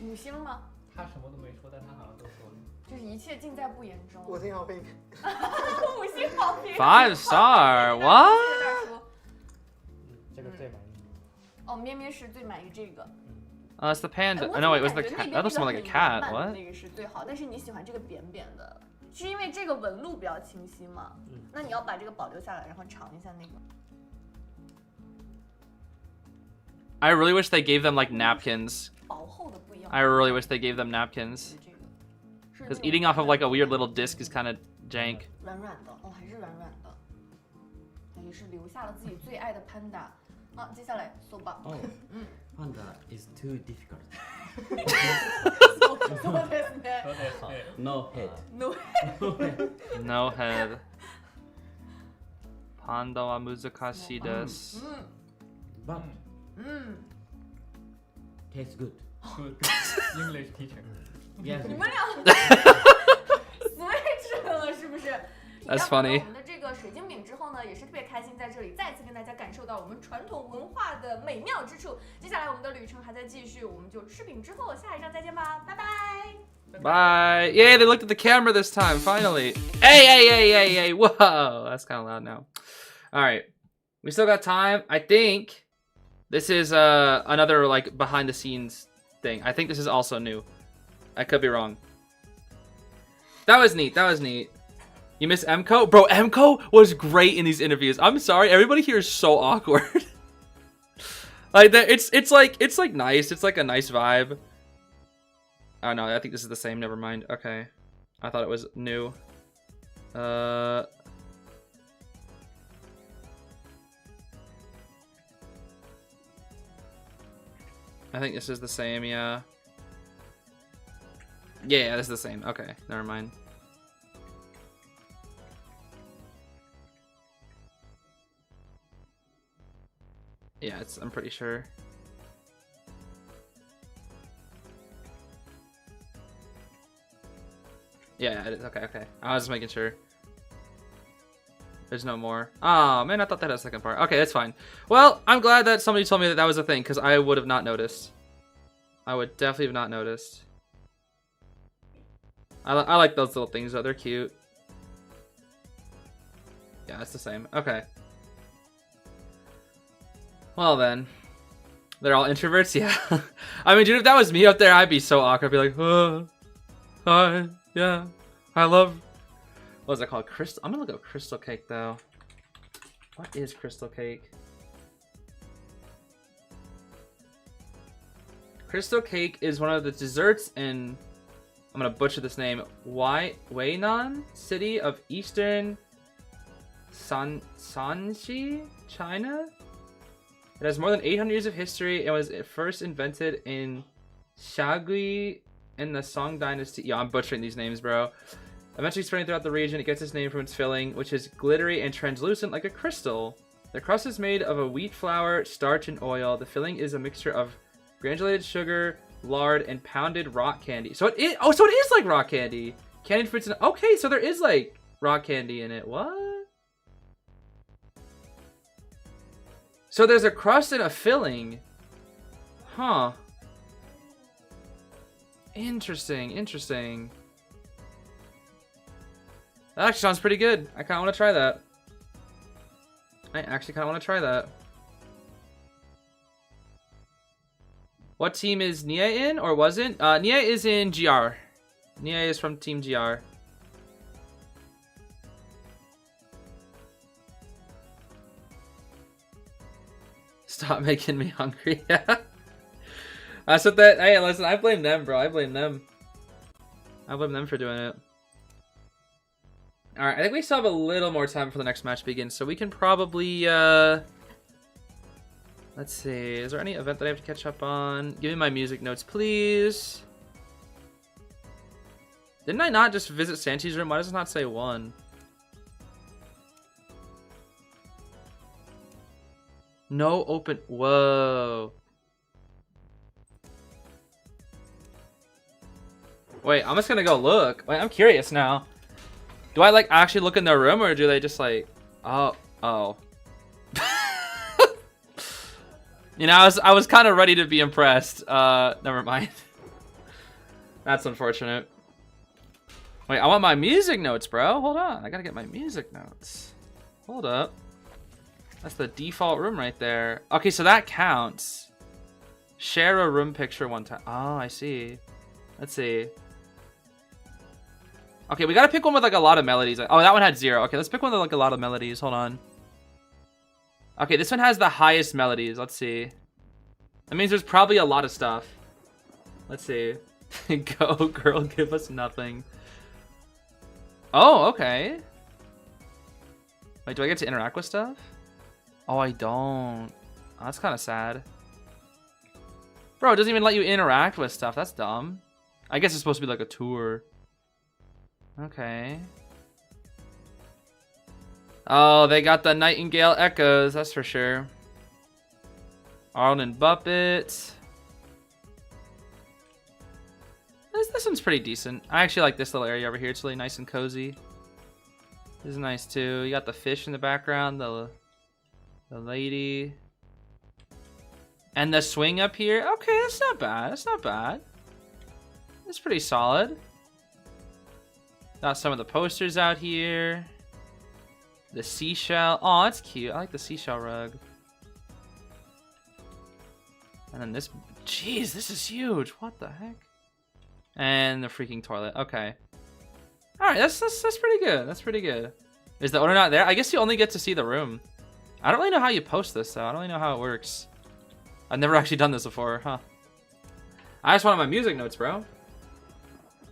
5星吗？他什么都没说，但他好像都说了。就是一切尽在不言中。 5星好评。5星好评。 5 star, what? 这个最满意。哦，咩咩是最满意这个。 It's the panda. No, it was the cat. That doesn't smell like a cat. What? 那个是最好，但是你喜欢这个扁扁的，是因为这个纹路比较清晰吗？那你要把这个保留下来，然后尝一下那个。 I really wish they gave them like napkins. 薄厚的不一样。 I really wish they gave them napkins. Because eating off of like a weird little disc is kind of jank. 软软的哦，还是软软的，也是留下了自己最爱的 panda。好，接下来搜吧。 Oh, panda is too difficult. そうですね。 No head. No No head. Panda wa muzukashii desu. But tastes good. Good English teacher. Yes. 你们俩 switch 了是不是？ That's funny. 我们的这个水晶饼之后呢，也是特别开心，在这里再次跟大家感受到我们传统文化的美妙之处。接下来我们的旅程还在继续，我们就吃饼之后下一站再见吧，拜拜。 Bye. Yay, they looked at the camera this time, finally. Hey. Whoa, that's kind of loud now. All right. We still got time. I think this is another like behind the scenes thing. I think this is also new. I could be wrong. That was neat. You miss Emco? Bro, Emco was great in these interviews. I'm sorry, everybody here is so awkward. Like that, it's like nice. It's like a nice vibe. Oh no, I think this is the same. Never mind. Okay, I thought it was new. I think this is the same. Yeah, this is the same. Okay, never mind. Yeah, I'm pretty sure. Yeah, it is. Okay, okay. I was just making sure. There's no more. Oh, man, I thought that had a second part. Okay, that's fine. Well, I'm glad that somebody told me that that was a thing, because I would have not noticed. I would definitely have not noticed. I like those little things, though. They're cute. Yeah, it's the same. Okay. Well, then. They're all introverts? Yeah. I mean, dude, if that was me up there, I'd be so awkward. I'd be like, oh, hi, yeah, I love... What is it called? Crystal. I'm gonna look up crystal cake though. What is crystal cake? Crystal cake is one of the desserts in, I'm gonna butcher this name, Weinan city of eastern Shanxi, China. It has more than 800 years of history and was first invented in Shagui in the Song Dynasty. Yeah, I'm butchering these names, bro. Eventually spreading throughout the region, it gets its name from its filling, which is glittery and translucent like a crystal. The crust is made of a wheat flour, starch, and oil. The filling is a mixture of granulated sugar, lard, and pounded rock candy. So it is, oh, so it is like rock candy. Candied fruits and, okay, so there is like rock candy in it. What? So there's a crust and a filling. Huh. Interesting, interesting. That actually sounds pretty good. I kind of want to try that. I actually kind of want to try that. What team is Nia in, or wasn't? Nia is in GR. Nia is from Team GR. Stop making me hungry. Yeah. That's what that. Hey, listen, I blame them, bro. I blame them. I blame them for doing it. Alright, I think we still have a little more time before the next match begins, so we can probably, let's see, is there any event that I have to catch up on? Give me my music notes, please. Didn't I not just visit Santi's room? Why does it not say 1? No open, whoa. Wait, I'm just gonna go look. Wait, I'm curious now. Do I like actually look in their room, or do they just like, oh. You know, I was kind of ready to be impressed. Never mind. That's unfortunate. Wait, I want my music notes, bro. Hold on, I gotta get my music notes. Hold up. That's the default room right there. Okay, so that counts. Share a room picture one time. Oh, I see. Let's see. Okay, we gotta pick one with like a lot of melodies. Oh, that one had 0. Okay, let's pick one with like a lot of melodies. Hold on. Okay, this one has the highest melodies. Let's see. That means there's probably a lot of stuff. Let's see. Go, girl, give us nothing. Oh, okay. Wait, do I get to interact with stuff? Oh, I don't. Oh, that's kind of sad. Bro, it doesn't even let you interact with stuff. That's dumb. I guess it's supposed to be like a tour. Okay. Oh, they got the Nightingale Echoes, that's for sure. Arlen Buppet. This one's pretty decent. I actually like this little area over here. It's really nice and cozy. This is nice too. You got the fish in the background, the lady. And the swing up here. Okay, that's not bad. That's not bad. It's pretty solid. Got some of the posters out here. The seashell. Oh, that's cute. I like the seashell rug. And then this. Jeez, this is huge. What the heck? And the freaking toilet. Okay. All right, that's pretty good. That's pretty good. Is the owner not there? I guess you only get to see the room. I don't really know how you post this though. I don't really know how it works. I've never actually done this before, huh? I just wanted my music notes, bro.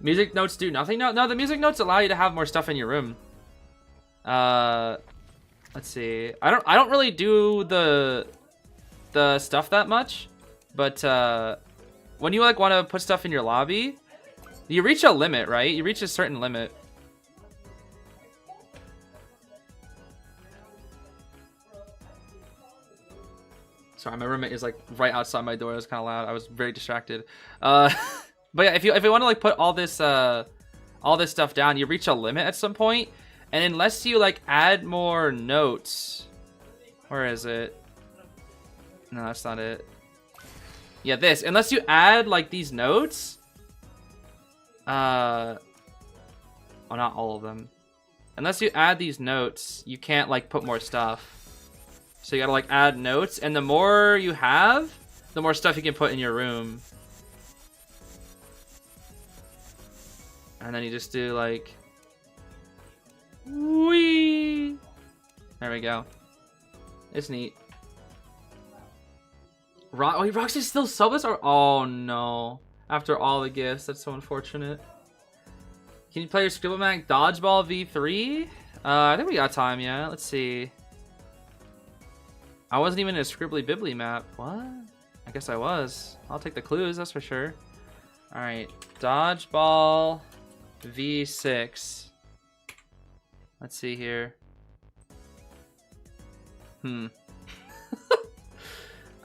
Music notes do nothing? No, the music notes allow you to have more stuff in your room. Let's see. I don't really do the stuff that much, but when you like want to put stuff in your lobby, you reach a limit, right? You reach a certain limit. Sorry, my roommate is like right outside my door. It was kind of loud. I was very distracted. But yeah, if you want to like put all this stuff down, you reach a limit at some point, and unless you like add more notes, where is it? No, that's not it. Yeah, this. Unless you add like these notes, well, not all of them. Unless you add these notes, you can't like put more stuff. So you gotta like add notes, and the more you have, the more stuff you can put in your room. And then you just do like, wee. There we go. It's neat. Wait, Roxy's still subless? Or oh no! After all the gifts, that's so unfortunate. Can you play your Scribbled Dodgeball V3? I think we got time. Yeah. Let's see. I wasn't even in a Scribbly Bibbly map. What? I guess I was. I'll take the clues. That's for sure. All right, Dodgeball V6. Let's see here.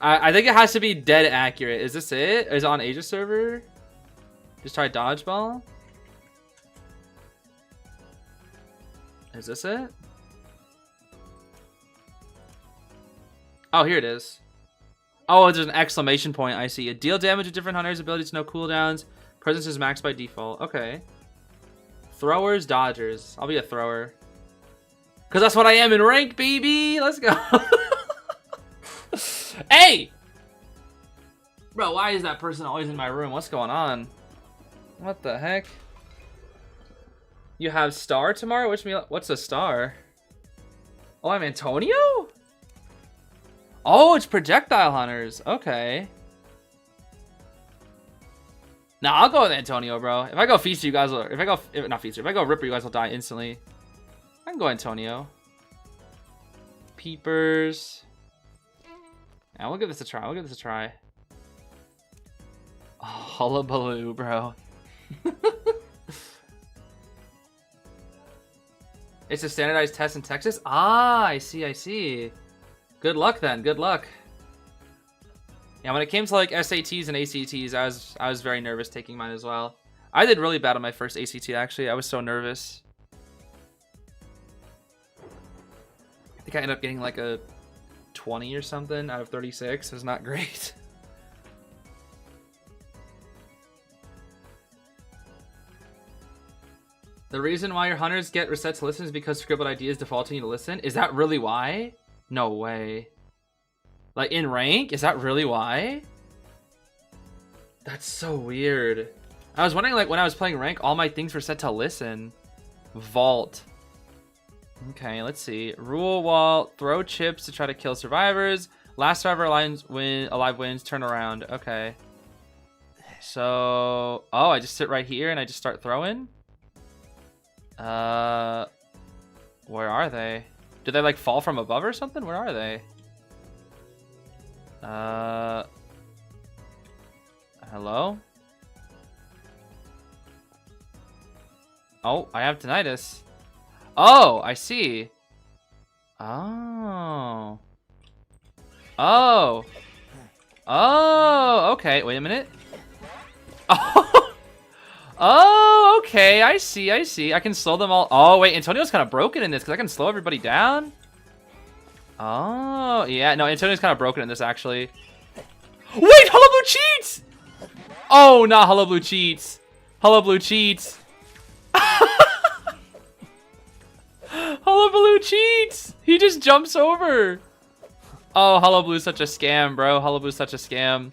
I think it has to be dead accurate. Is this it? Is it on Asia server? Just try Dodgeball. Is this it? Oh, here it is. Oh, there's an exclamation point. I see. Deal damage with different hunters. Abilities, no cooldowns. Presence is maxed by default. Okay. Throwers, dodgers. I'll be a thrower. Because that's what I am in rank, baby. Let's go. Hey! Bro, why is that person always in my room? What's going on? What the heck? You have star tomorrow? What's a star? Oh, I'm Antonio? Oh, it's projectile hunters. Okay. Nah, I'll go with Antonio, bro. If I go Feaster, you guys will... Not Feaster. If I go Ripper, you guys will die instantly. I can go Antonio. Peepers. Yeah, we'll give this a try. We'll give this a try. Oh, Hullabaloo, bro. It's a standardized test in Texas? Ah, I see, I see. Good luck then, good luck. Yeah, when it came to like SATs and ACTs, I was very nervous taking mine as well. I did really bad on my first ACT actually. I was so nervous. I think I ended up getting like a 20 or something out of 36. It was not great. The reason why your hunters get reset to listen is because Scribbled ID is defaulting you to listen? Is that really why? No way. Like in rank? Is that really why? That's so weird. I was wondering like when I was playing rank, all my things were set to listen. Vault. Okay, let's see. Rule wall, throw chips to try to kill survivors. Last survivor alive wins, turn around. Okay. So, oh, I just sit right here and I just start throwing? Where are they? Did they like fall from above or something? Where are they? Hello? Oh, I have tinnitus. Oh, I see. Oh. Oh. Oh, okay. Wait a minute. Oh. Oh, okay. I see. I see. I can slow them all. Oh, wait. Antonio's kind of broken in this because I can slow everybody down. Oh, yeah. No, Antonio's kind of broken in this, actually. Wait, Hullabaloo cheats! Oh, not Hullabaloo cheats. Hullabaloo cheats. Hullabaloo cheats! He just jumps over. Oh, Hullabaloo's such a scam, bro. Hullabaloo's such a scam.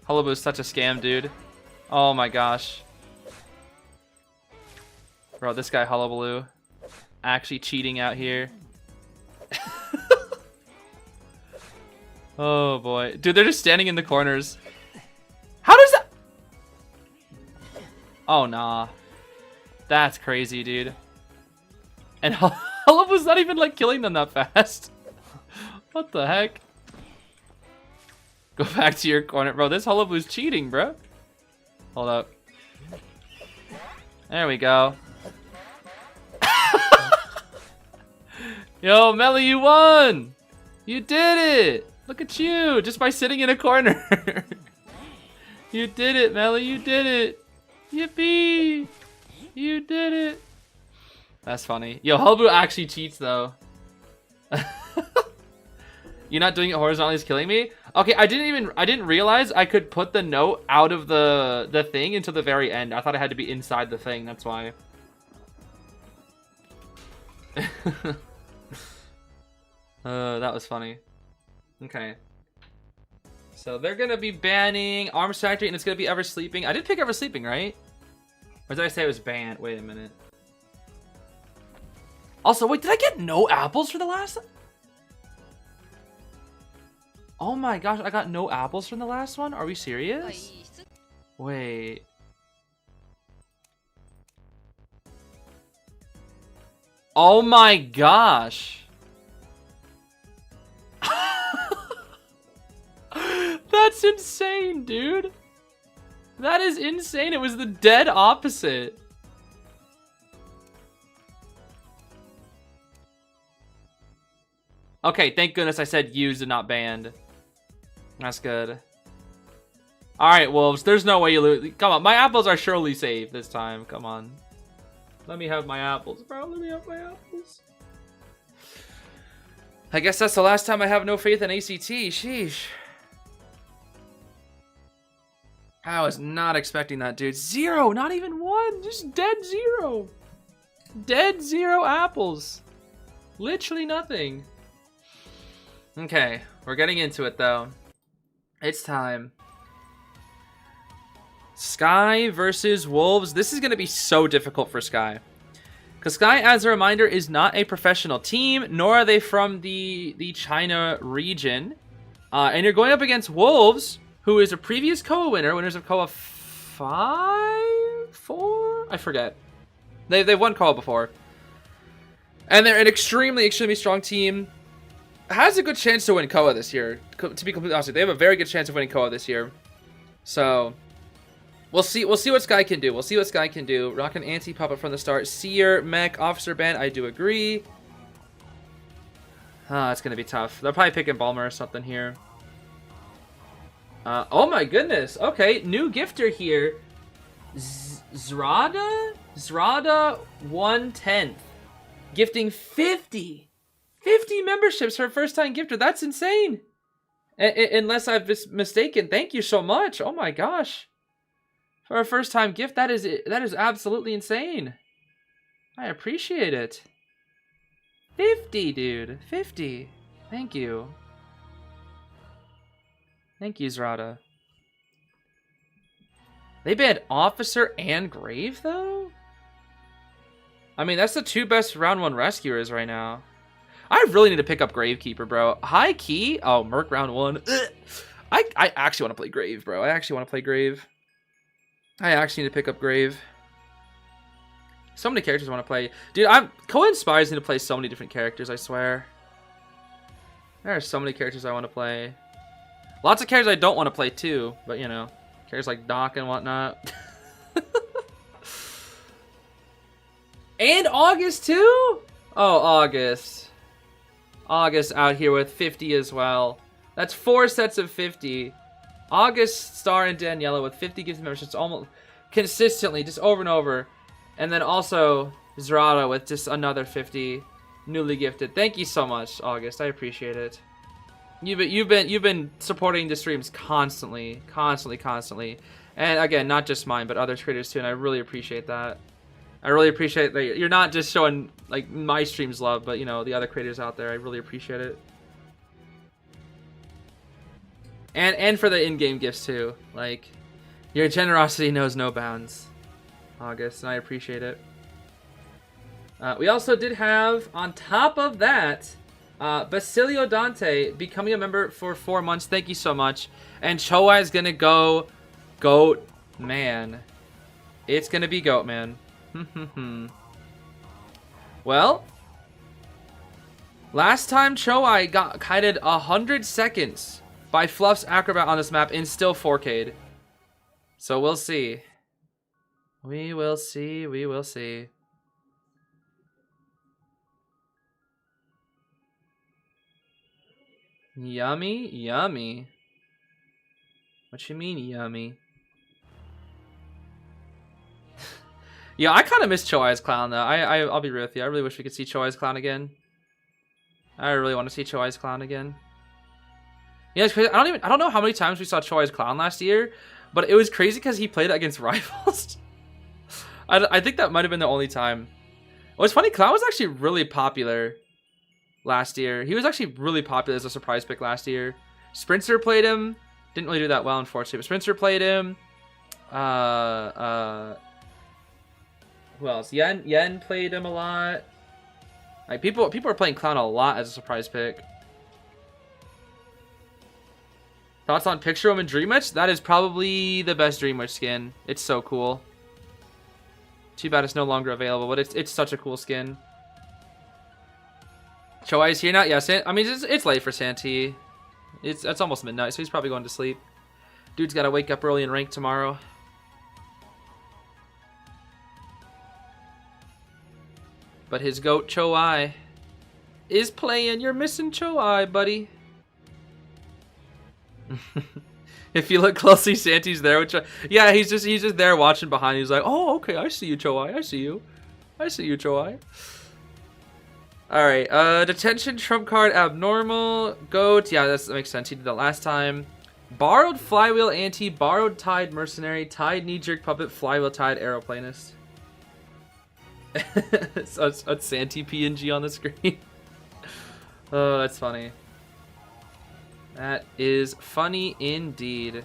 Hullabaloo's such a scam, dude. Oh my gosh. Bro, this guy Hullabaloo. Actually cheating out here. Oh boy. Dude, they're just standing in the corners. How does that... Oh, nah. That's crazy, dude. And Hullabaloo's not even like killing them that fast. What the heck? Go back to your corner. Bro, this Hullabaloo's cheating, bro. Hold up. There we go. Yo, Melly, you won! You did it! Look at you, just by sitting in a corner. You did it, Melly, you did it! Yippee! You did it! That's funny. Yo, Hullabaloo actually cheats though. You're not doing it horizontally is killing me? Okay, I didn't realize I could put the note out of the thing until the very end. I thought it had to be inside the thing, that's why. That was funny. Okay. So they're gonna be banning Arms Factory and it's gonna be Ever Sleeping. I did pick Ever Sleeping, right? Or did I say it was banned? Wait a minute. Also, wait, did I get no apples for the last? Oh my gosh, I got no apples from the last one? Are we serious? Wait. Oh my gosh. That's insane, dude. That is insane. It was the dead opposite. Okay, thank goodness I said used and not banned. That's good. Alright, Wolves. There's no way you lose. Come on, my apples are surely safe this time. Come on. Let me have my apples, bro. Let me have my apples. I guess that's the last time I have no faith in ACT. Sheesh. I was not expecting that, dude. 0, not even 1. Just dead 0. Dead 0 apples. Literally nothing. Okay, we're getting into it, though. It's time. Sky versus Wolves. This is going to be so difficult for Sky. Because Sky, as a reminder, is not a professional team, nor are they from the China region. And you're going up against Wolves, who is a previous KOA winner, winners of KOA 5? 4? I forget. They've won KOA before. And they're an extremely, extremely strong team. Has a good chance to win KOA this year. To be completely honest, they have a very good chance of winning KOA this year. So, we'll see what Sky can do. We'll see what Sky can do. Rock an anti-puppet from the start. Seer, Mech, Officer Band, I do agree. It's going to be tough. They'll probably pick in Balmer or something here. Oh my goodness. Okay, new gifter here. Zrada? Zrada 1/10. Gifting 50 memberships for a first-time gifter. That's insane. Unless I've been mistaken. Thank you so much. Oh my gosh. For a first-time gift, that is absolutely insane. I appreciate it. 50, dude. 50. Thank you. Thank you, Zrada. They banned Officer and Grave, though? I mean, that's the 2 best round 1 rescuers right now. I really need to pick up Gravekeeper, bro. High key. Oh, Merc round 1. Ugh. I actually want to play Grave, bro. I actually want to play Grave. I actually need to pick up Grave. So many characters I want to play. Dude, KOA inspires me to play so many different characters, I swear. There are so many characters I want to play. Lots of characters I don't want to play, too. But, you know, characters like Doc and whatnot. And August, too? Oh, August. August out here with 50 as well. That's 4 sets of 50. August, Star, and Daniela with 50 gifted memberships almost consistently, just over and over. And then also Zrada with just another 50 newly gifted. Thank you so much, August. I appreciate it. You've been supporting the streams constantly. And again, not just mine, but other creators too, and I really appreciate that. I really appreciate that you're not just showing like my streams love, but you know, the other creators out there. I really appreciate it. And for the in-game gifts too. Like, your generosity knows no bounds, August, and I appreciate it. We also did have, on top of that, Basilio Dante becoming a member for 4 months. Thank you so much. And Choa is gonna go Goatman. It's gonna be Goatman. Well, last time Choa got kited 100 seconds by Fluff's Acrobat on this map and still 4K'd. So we'll see. We will see. Yummy, yummy. What you mean, yummy? Yeah, I kind of miss Choai's clown though. I'll be real with you. I really wish we could see Choai's clown again. I really want to see Choai's clown again. Yeah, it's crazy. I don't know how many times we saw Choi's clown last year, but it was crazy because he played it against rivals. I think that might have been the only time. What's funny, clown was actually really popular last year. He was actually really popular as a surprise pick last year. Sprinter played him. Didn't really do that well, unfortunately. But Sprinter played him. Who else? Yen played him a lot. Like people are playing clown a lot as a surprise pick. Thoughts on Picture Him in Dream Witch? That is probably the best Dream Witch skin. It's so cool. Too bad it's no longer available, but it's such a cool skin. Choai's here now? Yeah, I mean, it's late for Santee. It's almost midnight, so he's probably going to sleep. Dude's got to wake up early and rank tomorrow. But his goat Choai is playing. You're missing Choai, buddy. If you look closely, Santee's there. Which, yeah, he's just there watching behind. He's like, oh, okay, I see you, Choai. I see you. I see you, Choai. All right, detention, trump card, abnormal, goat. Yeah, that makes sense. He did that last time. Borrowed flywheel anti, borrowed tide mercenary, tide knee jerk puppet, flywheel tide aeroplanist. So it's Santee PNG on the screen. Oh, that's funny. That is funny indeed.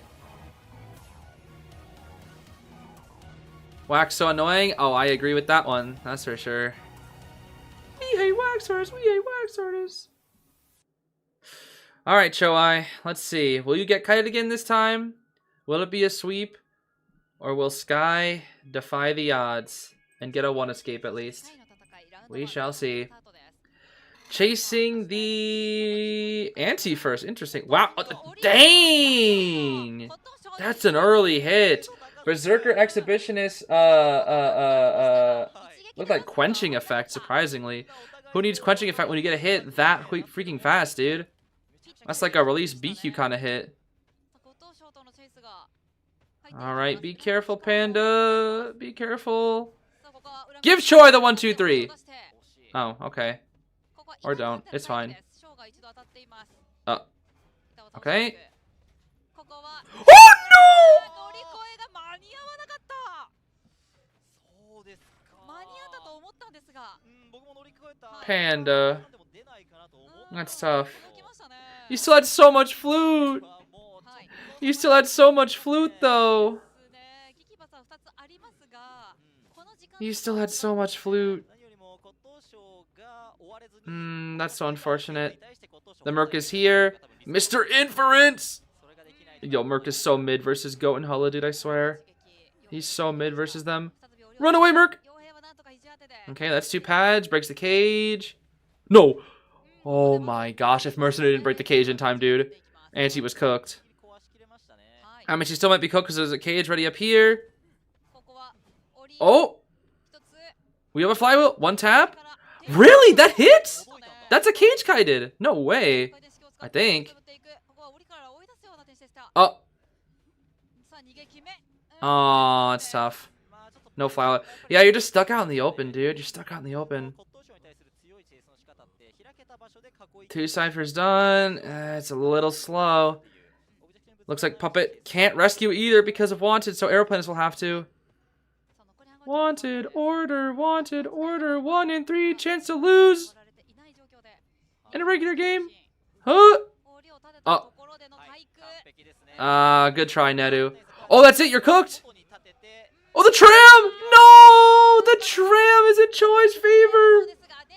Wax so annoying. Oh, I agree with that one. That's for sure. We hate wax artists. We hate wax artists. All right, Choai. Let's see. Will you get kited again this time? Will it be a sweep? Or will Sky defy the odds and get a one escape at least? We shall see. Chasing the anti first. Interesting. Wow. Dang. That's an early hit. Berserker Exhibitionist looked like quenching effect, surprisingly. Who needs quenching effect when you get a hit that freaking fast, dude? That's like a release BQ kind of hit. Alright, be careful, Panda. Be careful. Give Choi the 1, 2, 3. Oh, okay. Or don't. It's fine. Okay. Oh no! Panda. That's tough. You still had so much flute. You still had so much flute though. You still had so much flute. That's so unfortunate. The Merc is here. Mr. Inference! Yo, Merc is so mid versus Goat and Hulla, dude, I swear. He's so mid versus them. Run away, Merc! Okay, that's 2 pads. Breaks the cage. No! Oh my gosh, if Mercenary didn't break the cage in time, dude. Anti was cooked. I mean, she still might be cooked because there's a cage ready up here. Oh! We have a flywheel. 1 tap. Really? That hits? That's a cage kited. No way. I think. Oh. Oh, it's tough. No flywheel. Yeah, you're just stuck out in the open, dude. You're stuck out in the open. 2 ciphers done. It's a little slow. Looks like Puppet can't rescue either because of Wanted, so Aeroplanist will have to. Wanted, order, 1 in 3, chance to lose. In a regular game. Huh? Oh. Good try, Nedu. Oh, that's it, you're cooked. Oh, the tram! No! The tram is in Choi's favor.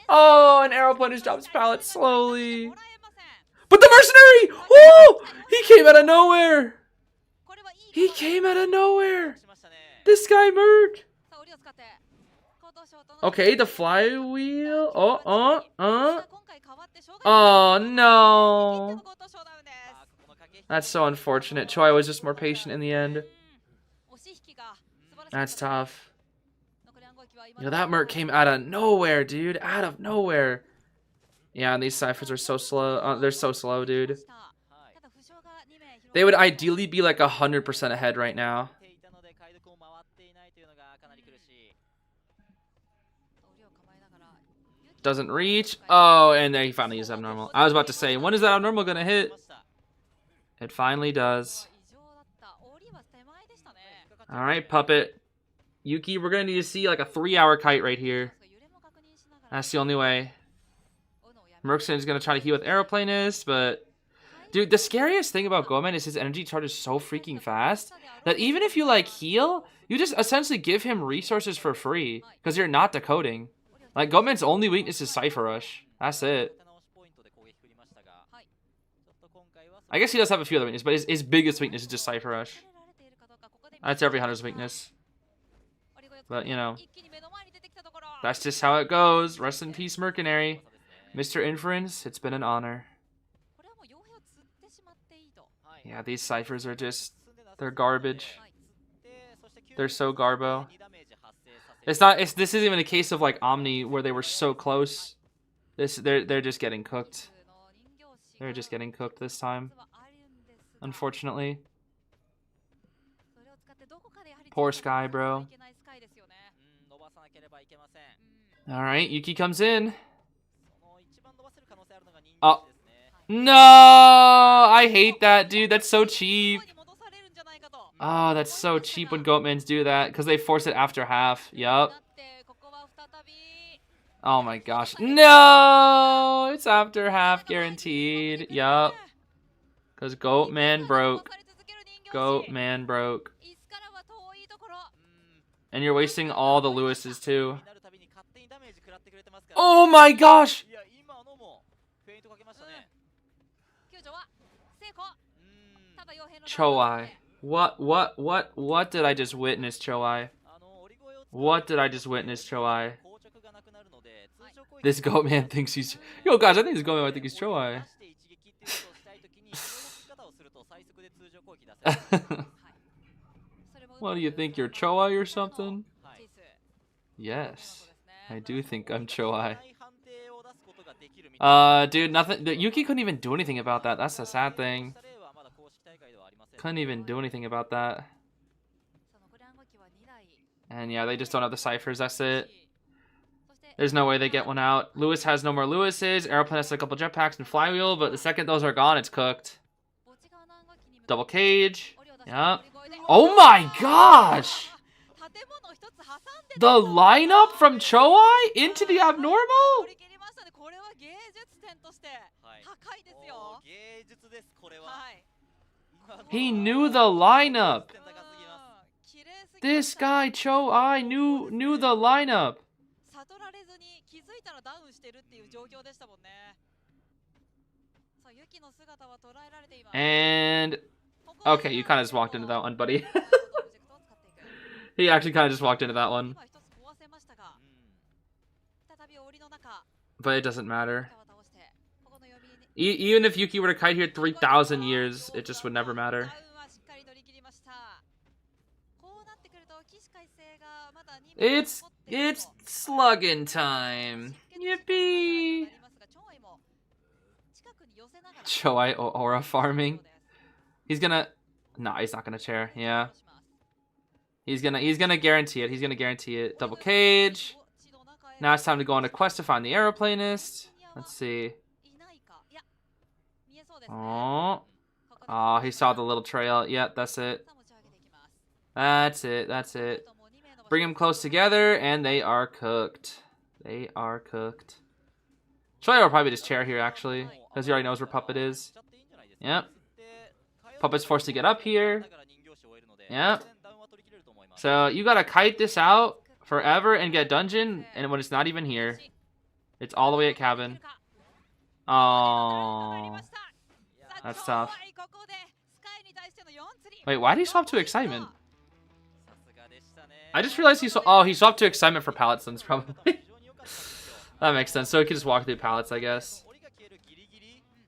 Oh, an Aeroplane just drops pallet slowly. But the mercenary! Oh! He came out of nowhere. He came out of nowhere. This guy Merc. Okay, the flywheel. Oh, no. That's so unfortunate. Choi was just more patient in the end. That's tough. You know, that Merc came out of nowhere, dude. Out of nowhere. Yeah, and these ciphers are so slow. They're so slow, dude. They would ideally be like 100% ahead right now. Doesn't reach. Oh, and there he finally used abnormal. I was about to say, when is that abnormal gonna hit? It finally does. Alright, Puppet. Yuki, we're gonna need to see like a 3-hour kite right here. That's the only way. Merkson is gonna try to heal with Aeroplanist, but... Dude, the scariest thing about Goatman is his energy charge is so freaking fast that even if you like heal, you just essentially give him resources for free because you're not decoding. Like, Goatman's only weakness is Cypher Rush. That's it. I guess he does have a few other weaknesses, but his biggest weakness is just Cypher Rush. That's every hunter's weakness. But, you know, that's just how it goes. Rest in peace, Mercenary. Mr. Inference, it's been an honor. Yeah, these ciphers are just... They're garbage. They're so garbo. This isn't even a case of like Omni where they were so close. They're just getting cooked. They're just getting cooked this time. Unfortunately. Poor Sky, bro. Alright, Yuki comes in. Oh. No! I hate that, dude. That's so cheap. Oh, that's so cheap when Goatmans do that because they force it after half. Yup. Oh my gosh. No! It's after half guaranteed. Yup. Because Goatman broke. Goatman broke. And you're wasting all the Lewises too. Oh my gosh! Choai. What did I just witness, Choai? What did I just witness, Choai? This Goatman thinks he's... Yo, guys, I think this Goatman might think he's Choai. What do you think, you're Choai or something? Yes, I do think I'm Choai. Dude, nothing... Yuki couldn't even do anything about that. That's the sad thing. Couldn't even do anything about that. And yeah, they just don't have the ciphers. That's it. There's no way they get one out. Lewis has no more Lewises. Aeroplan has a couple jetpacks and flywheel, but the second those are gone, it's cooked. Double cage. Yep. Oh my gosh! The lineup from Choai into the abnormal? He knew the lineup. This guy Choai knew the lineup. And okay, you kind of just walked into that one, buddy. He actually kind of just walked into that one. But it doesn't matter. Even if Yuki were to kite here 3,000 years, it just would never matter. It's slugging time. Yippee! Choai aura farming. He's gonna... Nah, he's not gonna chair. Yeah. He's gonna guarantee it. He's gonna guarantee it. Double cage. Now it's time to go on a quest to find the Aeroplanist. Let's see. Oh. Oh, he saw the little trail. Yep, that's it. That's it. That's it. Bring them close together, and they are cooked. They are cooked. Choai will probably just chair here, actually, because he already knows where Puppet is. Yep. Puppet's forced to get up here. Yep. So you gotta kite this out forever and get dungeon, and when it's not even here, it's all the way at cabin. Oh, that's tough. Wait, why did he swap to excitement? I just realized he swapped to excitement for pallet stuns, probably. That makes sense. So he could just walk through pallets, I guess.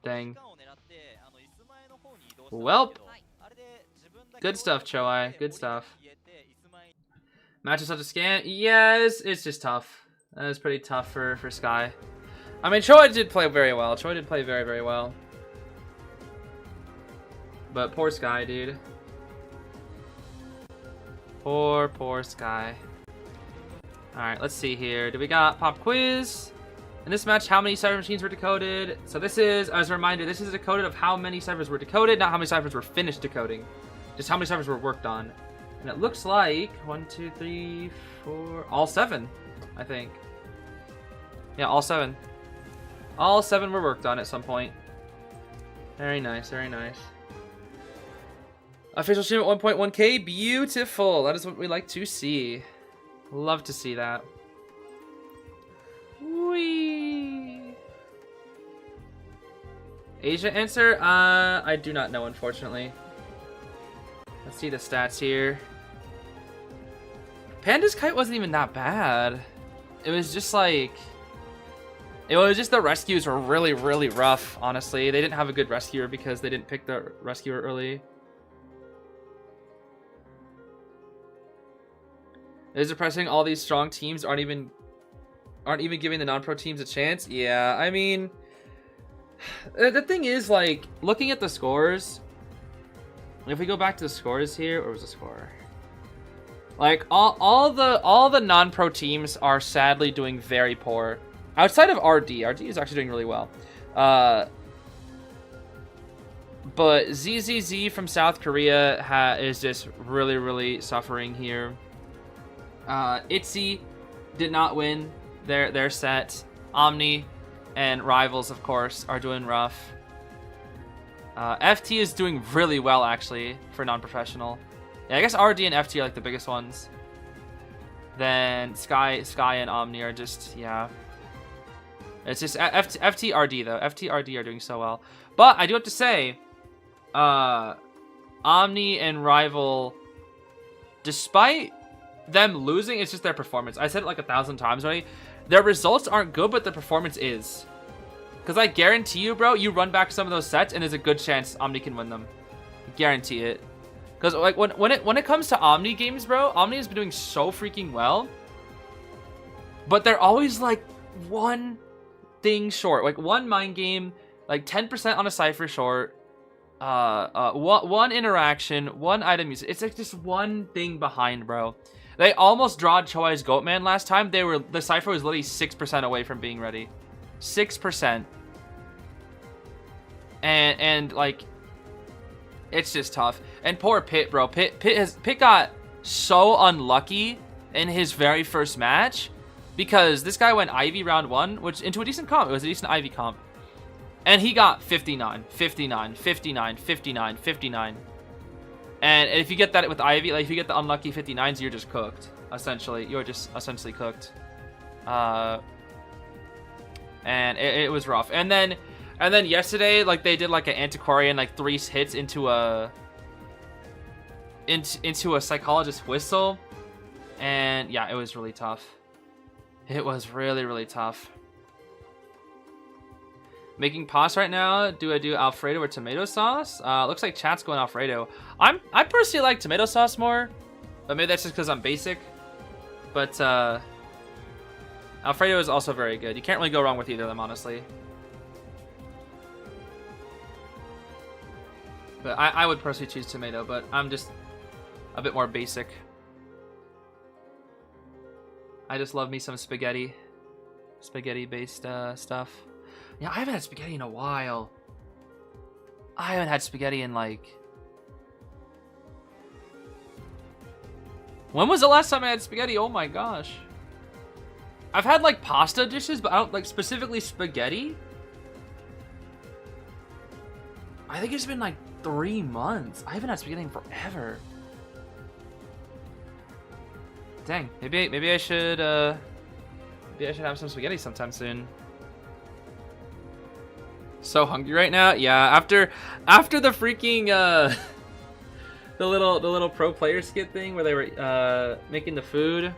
Dang. Welp. Good stuff, Choai. Good stuff. Matches up to scan? Yes, it's just tough. That is pretty tough for Sky. I mean, Choi did play very well. Choi did play very, very well. But poor Sky, dude. Poor Sky. Alright, let's see here. Do we got pop quiz? In this match, how many cipher machines were decoded? So this is, as a reminder, this is decoded of how many ciphers were decoded, not how many ciphers were finished decoding. Just how many ciphers were worked on. And it looks like 1, 2, 3, 4, all 7, I think. Yeah, all 7. All 7 were worked on at some point. Very nice, very nice. Official stream at 1.1k, beautiful. That is what we like to see. Love to see that. Whee. Asia answer? I do not know, unfortunately. Let's see the stats here. Panda's kite wasn't even that bad. It was just like... It was just the rescues were really, really rough, honestly. They didn't have a good rescuer because they didn't pick the rescuer early. It is depressing all these strong teams aren't even giving the non-pro teams a chance. Yeah, I mean... The thing is, like, looking at the scores... If we go back to the scores here, where was the score? Like, all the non-pro teams are sadly doing very poor. Outside of RD. RD is actually doing really well. But ZZZ from South Korea is just really, really suffering here. ITZY did not win their set. Omni and Rivals, of course, are doing rough. FT is doing really well, actually, for non-professional. Yeah, I guess RD and FT are like the biggest ones. Then Sky and Omni are just, yeah. It's just FT RD though. FT RD are doing so well. But I do have to say, Omni and Rival, despite them losing, it's just their performance. I said it like 1,000 times already. Their results aren't good, but the performance is. Because I guarantee you, bro, you run back some of those sets, and there's a good chance Omni can win them. Guarantee it. Because like when it comes to Omni games, bro, Omni has been doing so freaking well. But they're always like one thing short, like one mind game, like 10% on a cipher short. One interaction, one item use. It's like just one thing behind, bro. They almost drawed Choi's Goatman last time. The cipher was literally 6% away from being ready. 6%. And like, it's just tough. And poor Pit, bro. Pit got so unlucky in his very first match because this guy went Ivy round 1, which into a decent comp. It was a decent Ivy comp. And he got 59, 59, 59, 59, 59. And if you get that with Ivy, like if you get the unlucky 59s, you're just cooked. Essentially, you're just essentially cooked. And it was rough. And then yesterday, like they did like an Antiquarian, like 3 hits into a psychologist whistle, and yeah, it was really tough. It was really, really tough. Making pasta right now. Do I do Alfredo or tomato sauce? Looks like chat's going Alfredo. I personally like tomato sauce more, but maybe that's just because I'm basic. But Alfredo is also very good. You can't really go wrong with either of them, honestly. But I would personally choose tomato, but I'm just a bit more basic. I just love me some spaghetti. Spaghetti-based stuff. Yeah, I haven't had spaghetti in a while. I haven't had spaghetti in like... When was the last time I had spaghetti? Oh my gosh. I've had like pasta dishes, but I don't like specifically spaghetti. I think it's been like 3 months. I haven't had spaghetti in forever. Dang, maybe I should have some spaghetti sometime soon. So hungry right now. Yeah, after the freaking the little pro player skit thing where they were making the food.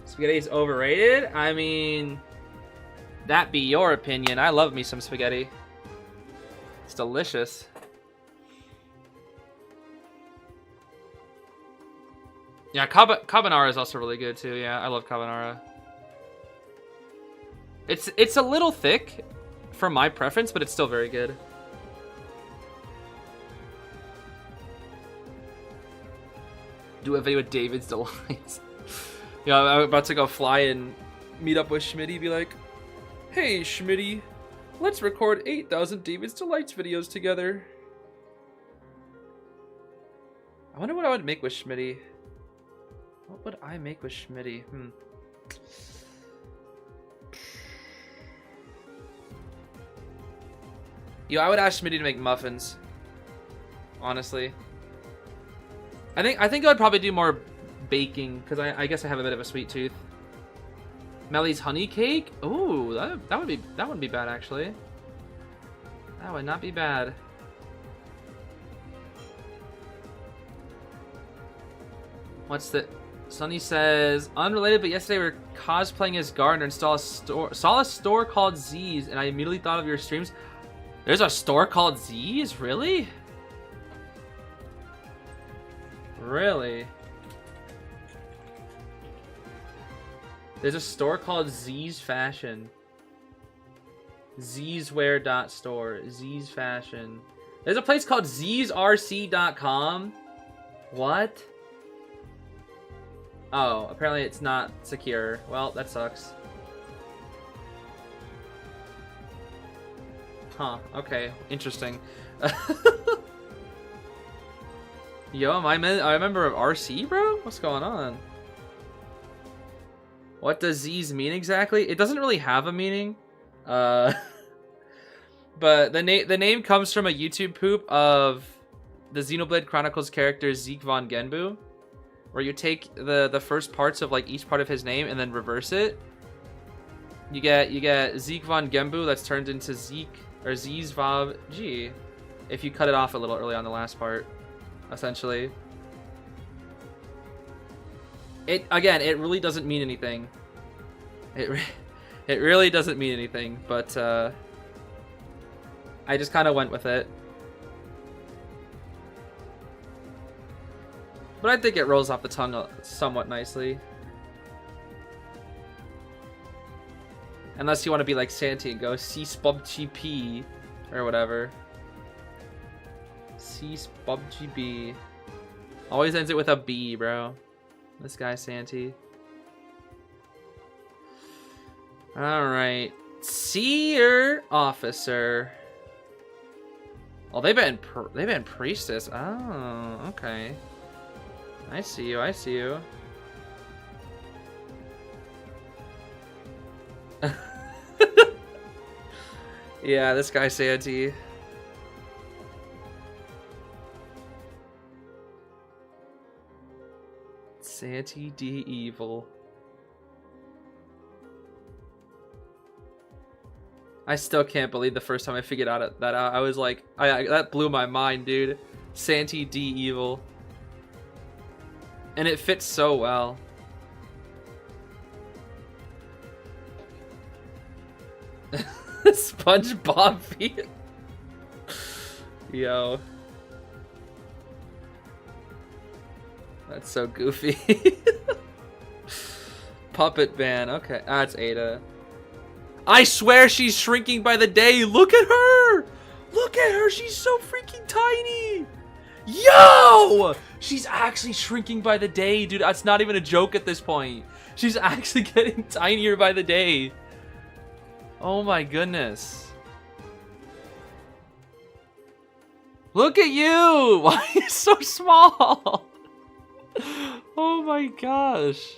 Spaghetti is overrated? I mean, that be your opinion. I love me some spaghetti. It's delicious. Yeah, carbonara is also really good too. Yeah, I love carbonara. It's a little thick for my preference, but it's still very good. Do a video with David's Delights. Yeah, I'm about to go fly and meet up with Schmitty, be like, hey Schmitty, let's record 8,000 David's Delights videos together. I wonder what I would make with Schmitty. What would I make with Schmitty? Yo, I would ask Schmitty to make muffins. Honestly. I think I would probably do more baking, because I guess I have a bit of a sweet tooth. Melly's honey cake? Ooh, that wouldn't be bad actually. That would not be bad. What's the Sunny says, unrelated, but yesterday we were cosplaying as Gardner and saw a store called Zeez, and I immediately thought of your streams. There's a store called Zeez? Really? Really? There's a store called Zeez Fashion. Zeezwear.store. Zeez Fashion. There's a place called ZeezRC.com. What? Oh, apparently it's not secure. Well, that sucks. Huh, okay. Interesting. Yo, am I a member of RC, bro? What's going on? What does Zeez mean exactly? It doesn't really have a meaning. But the name comes from a YouTube poop of the Xenoblade Chronicles character Zeke von Genbu, where you take the first parts of like each part of his name and then reverse it. You get Zeke von Genbu that's turned into Zeke or Zeez Vav G if you cut it off a little early on the last part, essentially. It really doesn't mean anything. It really doesn't mean anything, but I just kind of went with it. But I think it rolls off the tongue somewhat nicely. Unless you want to be like Santi and go C-Spub-G-P or whatever. C-Spub-G-B. Always ends it with a B, bro. This guy, Santi. Alright. Seer Officer. Oh, they've been Priestess. Oh, okay. I see you, I see you. Yeah, this guy Santi. Santi D Evil. I still can't believe the first time I figured that out. I was like, that blew my mind, dude. Santi D Evil. And it fits so well. SpongeBob feet. Yo. That's so goofy. Puppet Band. Okay. That's Ada. I swear she's shrinking by the day. Look at her. Look at her. She's so freaking tiny. Yo! She's actually shrinking by the day, dude. That's not even a joke at this point. She's actually getting tinier by the day. Oh my goodness. Look at you! Why are you so small? Oh my gosh.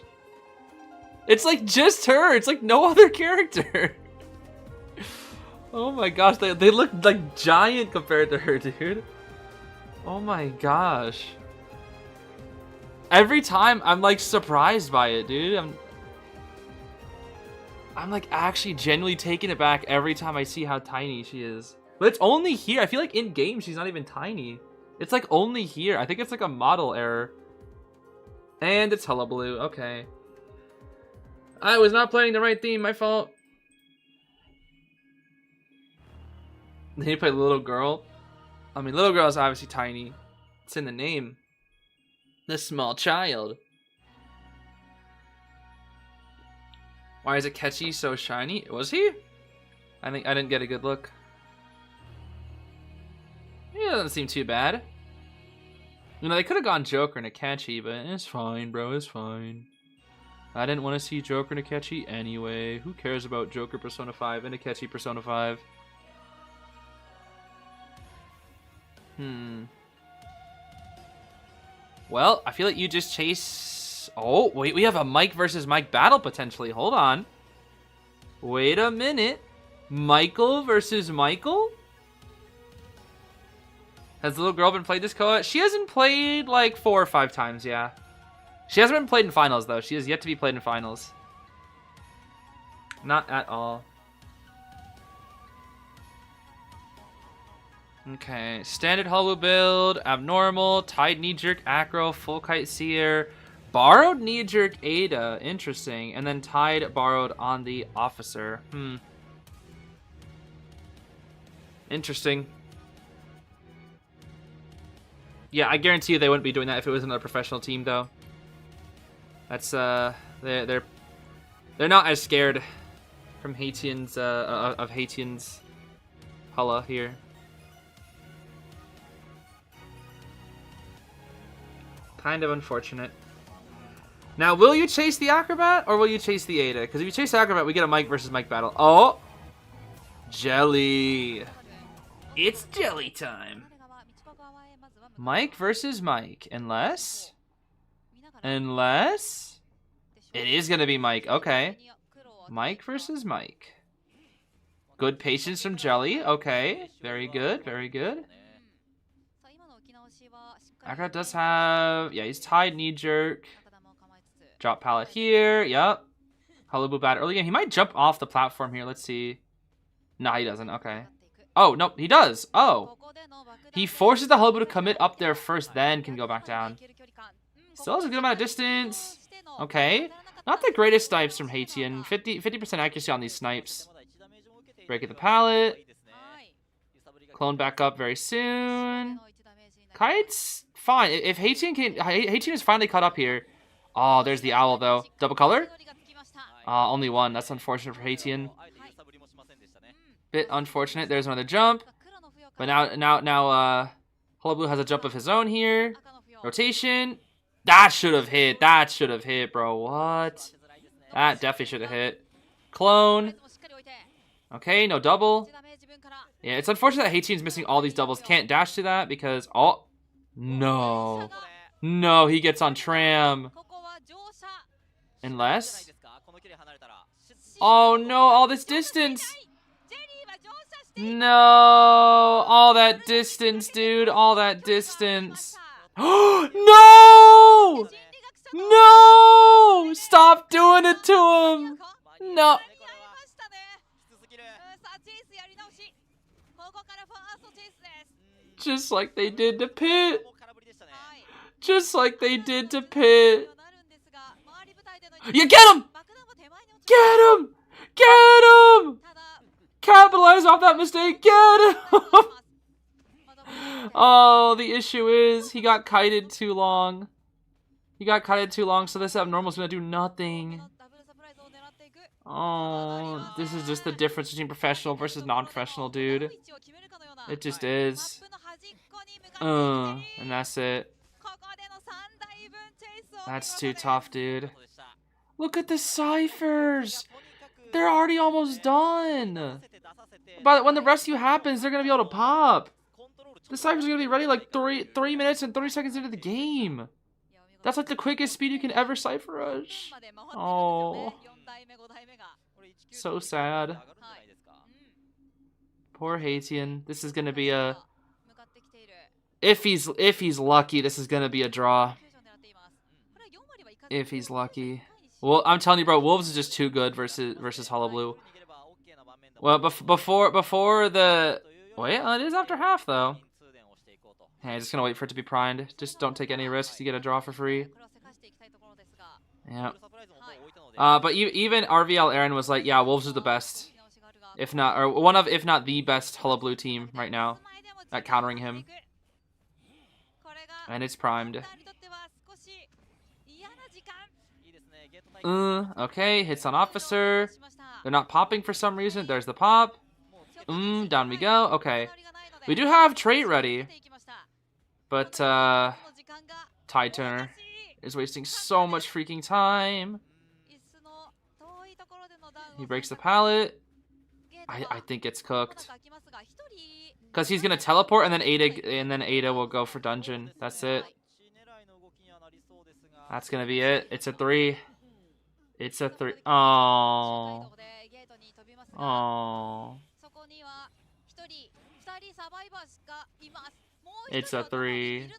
It's like just her. It's like no other character. Oh my gosh. They look like giant compared to her, dude. Oh my gosh. Every time I'm like surprised by it, dude. I'm like actually genuinely taken aback every time I see how tiny she is. But it's only here. I feel like in game she's not even tiny. It's like only here. I think it's like a model error. And it's Hullabaloo. Okay. I was not playing the right theme. My fault. Then you play Little Girl. I mean, Little Girl is obviously tiny. It's in the name. The small child. Why is it catchy so shiny? Was he? I think I didn't get a good look. He doesn't seem too bad. You know, they could have gone Joker and Akechi, but it's fine, bro. It's fine. I didn't want to see Joker and Akechi anyway. Who cares about Joker Persona 5 and Akechi Persona 5? Well, I feel like you just chase... Oh, wait, we have a Mike versus Mike battle potentially. Hold on. Wait a minute. Michael versus Michael? Has the little girl been played this Koa? She hasn't played like 4 or 5 times, yeah. She hasn't been played in finals, though. She has yet to be played in finals. Not at all. Okay, standard Hullabaloo build, abnormal, tied knee-jerk acro, full kite seer, borrowed knee-jerk Ada, interesting, and then tied borrowed on the officer. Interesting. Yeah, I guarantee you they wouldn't be doing that if it was another professional team, though. That's they're not as scared from Haitians of Haitians Hulla here. Kind of unfortunate. Now, will you chase the Acrobat or will you chase the Ada? Because if you chase the Acrobat, we get a Mike versus Mike battle. Oh! Jelly. It's jelly time. Mike versus Mike. Unless it is going to be Mike. Okay. Mike versus Mike. Good patience from Jelly. Okay. Very good. Very good. Akra does have... Yeah, he's tied knee jerk. Drop pallet here. Yep. Hullabaloo bad early game. He might jump off the platform here. Let's see. No, he doesn't. Okay. Oh, no, he does. Oh. He forces the Hullabaloo to commit up there first, then can go back down. Still has a good amount of distance. Okay. Not the greatest snipes from Haitian. 50% accuracy on these snipes. Break at the pallet. Clone back up very soon. Kite's fine. If Haitian is finally caught up here. Oh, there's the owl, though. Double color? Only one. That's unfortunate for Haitian. Bit unfortunate. There's another jump. But now, Hullabaloo has a jump of his own here. Rotation. That should have hit. That should have hit, bro. What? That definitely should have hit. Clone. Okay, no double. Yeah, it's unfortunate that Haitian's missing all these doubles. Can't dash to that because... Oh. No. No, he gets on tram. Unless... Oh, no. All this distance. No. All that distance, dude. All that distance. No! No! Stop doing it to him! No. Just like they did to Pit. Just like they did to Pit. You get him! Get him! Get him! Capitalize off that mistake. Get him! Oh, the issue is he got kited too long. He got kited too long, so this abnormal is going to do nothing. Oh, this is just the difference between professional versus non-professional, dude. It just is. And that's it. That's too tough, dude. Look at the ciphers. They're already almost done. But when the rescue happens, they're going to be able to pop. The ciphers are going to be ready like 3 minutes and 30 seconds into the game. That's like the quickest speed you can ever cipher rush. Oh. So sad. Poor Haitian. This is going to be a... If he's lucky, this is going to be a draw. If he's lucky. Well, I'm telling you, bro, Wolves is just too good versus Hullabaloo. Well, before the... Wait, it is after half, though. Hey, I'm just going to wait for it to be primed. Just don't take any risks. You get a draw for free. Yeah. But even RVL Aaron was like, yeah, Wolves is the best. If not, or one of, if not the best Hullabaloo team right now at countering him. And it's primed. Okay, hits on officer. They're not popping for some reason. There's the pop. Down we go. Okay. We do have trait ready. But, Tide Turner is wasting so much freaking time. He breaks the pallet. I think it's cooked. Because he's going to teleport and then Ada will go for dungeon. That's it. That's going to be it. It's a 3. It's a 3. Oh. Oh. It's a 3.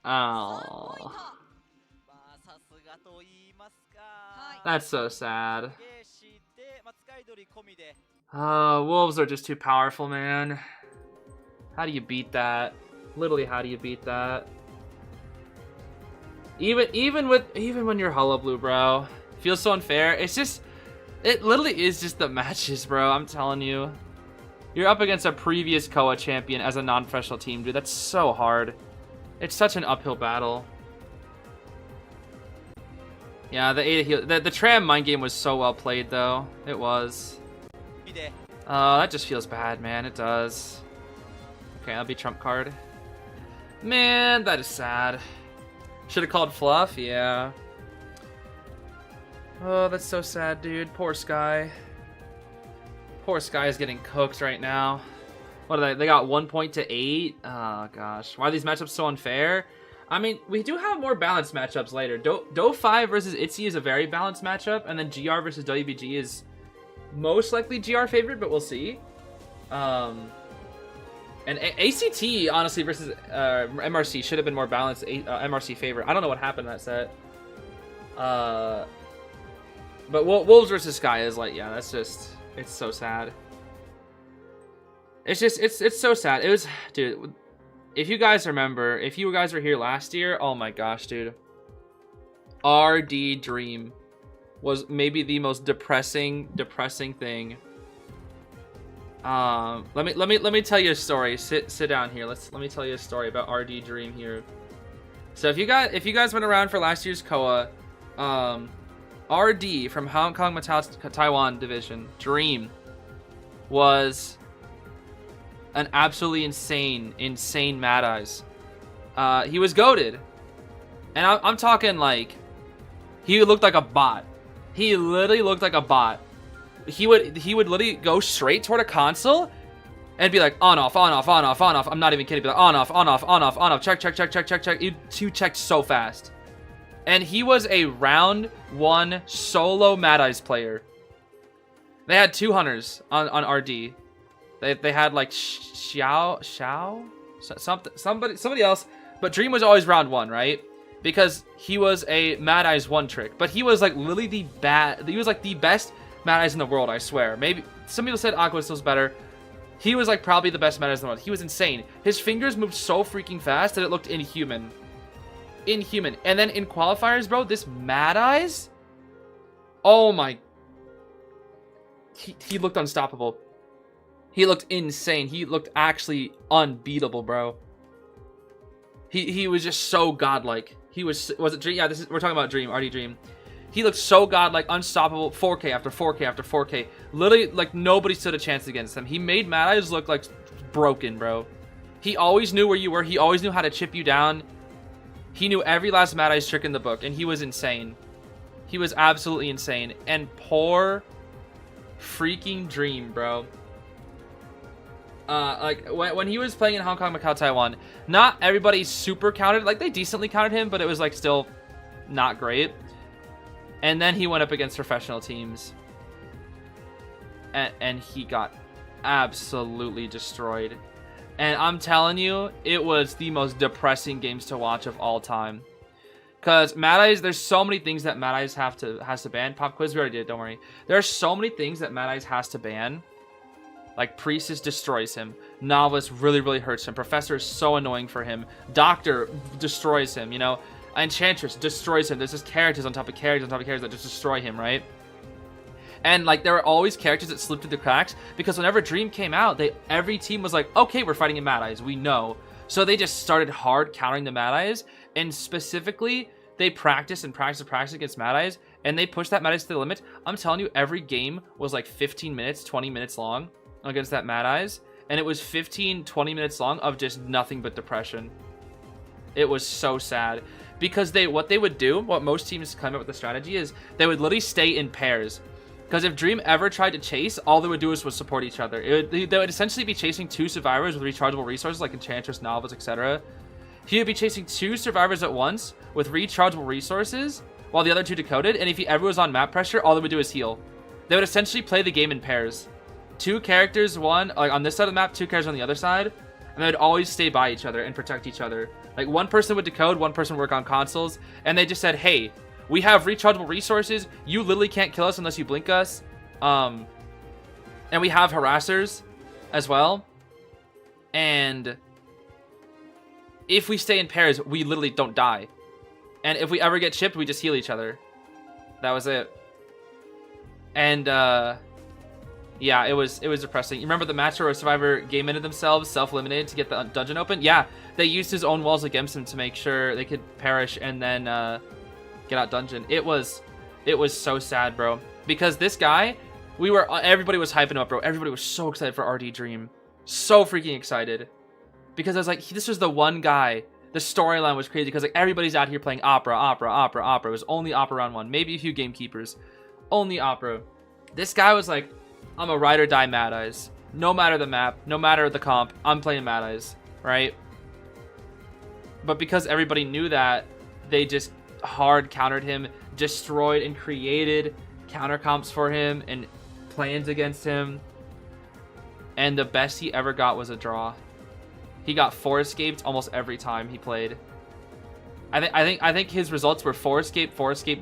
Oh. That's so sad. Wolves are just too powerful, man. How do you beat that? Literally, how do you beat that? Even when you're Hullabaloo, bro. Feels so unfair. It literally is just the matches, bro. I'm telling you. You're up against a previous Koa champion as a non-professional team, dude. That's so hard. It's such an uphill battle. Yeah, the Tram mind game was so well played, though. It was. That just feels bad, man. It does. Okay, that'll be trump card. Man, that is sad. Should have called Fluff, yeah. Oh, that's so sad, dude. Poor Sky. Poor Sky is getting cooked right now. What are they? They got 1 point to 8? Oh, gosh. Why are these matchups so unfair? I mean, we do have more balanced matchups later. Do 5 versus ITZY is a very balanced matchup, and then GR versus WBG is most likely GR favorite, but we'll see. And ACT, honestly, versus MRC should have been more balanced. MRC favorite. I don't know what happened in that set. But Wolves versus Sky is like, yeah, that's just, it's so sad. It's just, it's so sad. It was, dude, if you guys remember, if you guys were here last year, oh my gosh, dude. RD Dream was maybe the most depressing thing. Let me tell you a story. Sit down here. Let me tell you a story about RD Dream here. So if you guys went around for last year's Koa, RD from Hong Kong, Macau, Taiwan division, Dream, was an absolutely insane Mad Eyes. He was goated, and I'm talking like he looked like a bot. He literally looked like a bot. He would literally go straight toward a console and be like on off on off on off on off. I'm not even kidding. Be like on off on off on off on off. Check. He checked so fast, and he was a round 1 solo Mad Eyes player. They had 2 hunters on RD. They had like Xiao somebody else, but Dream was always round 1, right? Because he was a Mad Eyes 1 trick, but he was like literally the best Mad Eyes in the world, I swear. Maybe some people said Aqua was better. He was like probably the best Mad Eyes in the world. He was insane. His fingers moved so freaking fast that it looked inhuman. And then in qualifiers, bro, this Mad Eyes, oh my, he looked unstoppable. He looked insane. He looked actually unbeatable, bro. He was just so godlike. Was it Dream? Yeah, we're talking about Dream, RD Dream. He looked so godlike, unstoppable, 4K after 4K after 4K. Literally, like, nobody stood a chance against him. He made Mad Eyes look like broken, bro. He always knew where you were. He always knew how to chip you down. He knew every last Mad Eyes trick in the book, and he was insane. He was absolutely insane. And poor freaking Dream, bro. Like, when he was playing in Hong Kong, Macau, Taiwan, not everybody super counted. Like, they decently counted him, but it was, like, still not great. And then he went up against professional teams. And he got absolutely destroyed. And I'm telling you, it was the most depressing games to watch of all time. Because Mad Eyes, there's so many things that Mad Eyes has to ban. Pop quiz, we already did, don't worry. There are so many things that Mad Eyes has to ban. Like, Priestess destroys him. Novice really hurts him. Professor is so annoying for him. Doctor destroys him, you know. Enchantress destroys him. There's just characters on top of characters on top of characters that just destroy him, right? And like there were always characters that slipped through the cracks because whenever Dream came out, every team was like, okay, we're fighting in Mad Eyes, we know. So they just started hard countering the Mad Eyes, and specifically they practiced against Mad Eyes, and they pushed that Mad Eyes to the limit. I'm telling you, every game was like 15 minutes, 20 minutes long against that Mad Eyes, and it was 15, 20 minutes long of just nothing but depression. It was so sad because what most teams come up with the strategy is they would literally stay in pairs. Because if Dream ever tried to chase, all they would do was support each other. They would essentially be chasing 2 survivors with rechargeable resources like Enchantress, Novels, etc. He would be chasing 2 survivors at once with rechargeable resources while the other 2 decoded. And if he ever was on map pressure, all they would do is heal. They would essentially play the game in pairs. 2 characters, one like on this side of the map, 2 characters on the other side. And they would always stay by each other and protect each other. Like one person would decode, one person would work on consoles. And they just said, hey, we have rechargeable resources. You literally can't kill us unless you blink us. And we have harassers as well. And if we stay in pairs, we literally don't die. And if we ever get chipped, we just heal each other. That was it. And yeah, it was depressing. You remember the match where a survivor game ended themselves, self-eliminated to get the dungeon open? Yeah, they used his own walls against him to make sure they could perish and then get out dungeon. It was so sad, bro, because this guy, everybody was hyping him up, bro. Everybody was so excited for RD Dream, so freaking excited, because I was like, this was the one guy. The storyline was crazy because like everybody's out here playing Opera. It was only Opera round 1, maybe a few gamekeepers, only Opera. This guy was like, I'm a ride or die Mad Eyes, no matter the map, no matter the comp, I'm playing Mad Eyes, right? But because everybody knew that, they just hard countered him, destroyed and created counter comps for him and plans against him, and the best he ever got was a draw. He got 4 escapes almost every time he played. I think his results were 4 escape,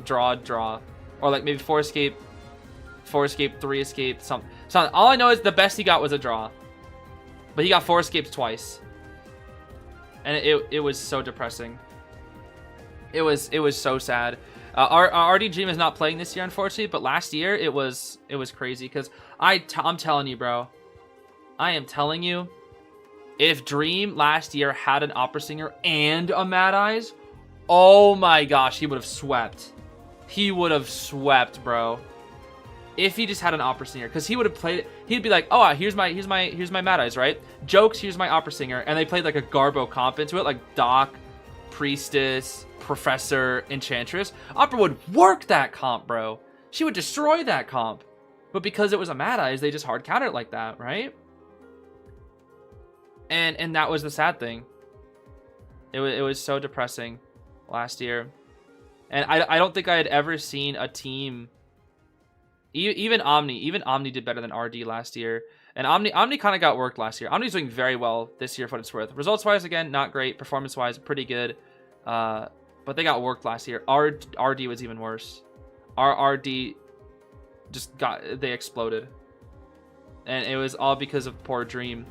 draw, or like maybe 4 escape, 3 escape, something. All I know is the best he got was a draw, but he got 4 escapes twice, and it was so depressing. It was so sad. Our RD Dream is not playing this year, unfortunately, but last year it was crazy because I'm telling you, bro. I am telling you, if Dream last year had an Opera Singer and a Mad Eyes, oh my gosh, he would have swept. He would have swept, bro. If he just had an Opera Singer, because he would have played it. He'd be like, oh, here's my Mad Eyes, right? Jokes, here's my Opera Singer, and they played like a Garbo comp into it, like Doc, Priestess, Professor, Enchantress. Opera would work that comp, bro. She would destroy that comp. But because it was a Mad Eyes, they just hard countered it like that, right? And that was the sad thing. It was so depressing last year. And I don't think I had ever seen a team, even Omni did better than RD last year. And Omni kind of got worked last year. Omni's doing very well this year for what it's worth. Results-wise, again, not great. Performance-wise, pretty good. But they got worked last year. RD was even worse. RD they exploded. And it was all because of poor Dream.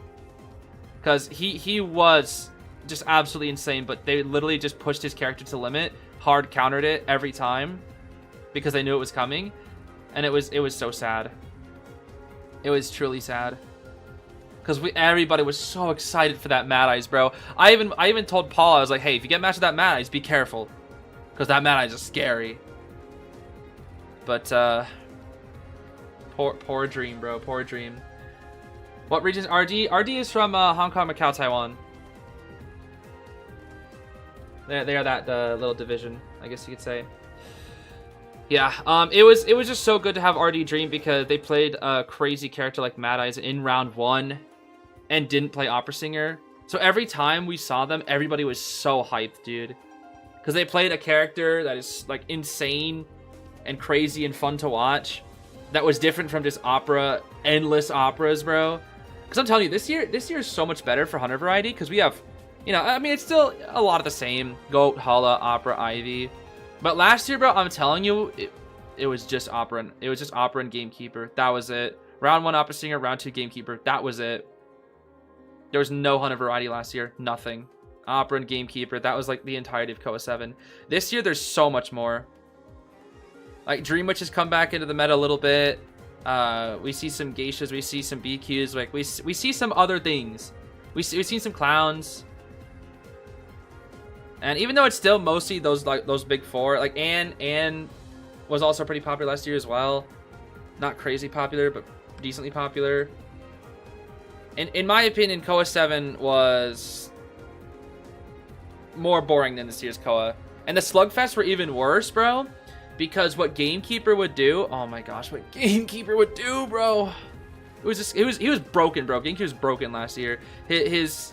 Because he was just absolutely insane, but they literally just pushed his character to the limit, hard countered it every time because they knew it was coming. And it was so sad. It was truly sad. Because everybody was so excited for that Mad Eyes, bro. I even told Paul, I was like, hey, if you get matched with that Mad Eyes, be careful. Because that Mad Eyes is scary. But, poor Dream, bro. Poor Dream. What region is RD? RD is from Hong Kong, Macau, Taiwan. They are that little division, I guess you could say. Yeah, it was just so good to have RD Dream because they played a crazy character like Mad Eyes in round 1 and didn't play Opera Singer. So every time we saw them, everybody was so hyped, dude. Because they played a character that is like insane and crazy and fun to watch. That was different from just endless operas, bro. Because I'm telling you, this year is so much better for Hunter variety because we have, I mean, it's still a lot of the same. Goat, Hulla, Opera, Ivy. But last year, bro, I'm telling you, it was just Opera. It was just Opera and Gamekeeper. That was it. Round 1 Opera Singer, round 2 Gamekeeper. That was it. There was no Hunter variety last year. Nothing. Opera and Gamekeeper. That was like the entirety of KOA 7. This year, there's so much more. Like Dream Witch has come back into the meta a little bit. We see some geishas, we see some BQs, like we see some other things. We've seen some clowns. And even though it's still mostly those big four, like Anne was also pretty popular last year as well. Not crazy popular, but decently popular. In my opinion, Koa 7 was more boring than this year's Koa. And the Slugfests were even worse, bro. Because what Gamekeeper would do, oh my gosh, what Gamekeeper would do, bro. It was just, he was broken, bro. Gamekeeper was broken last year. His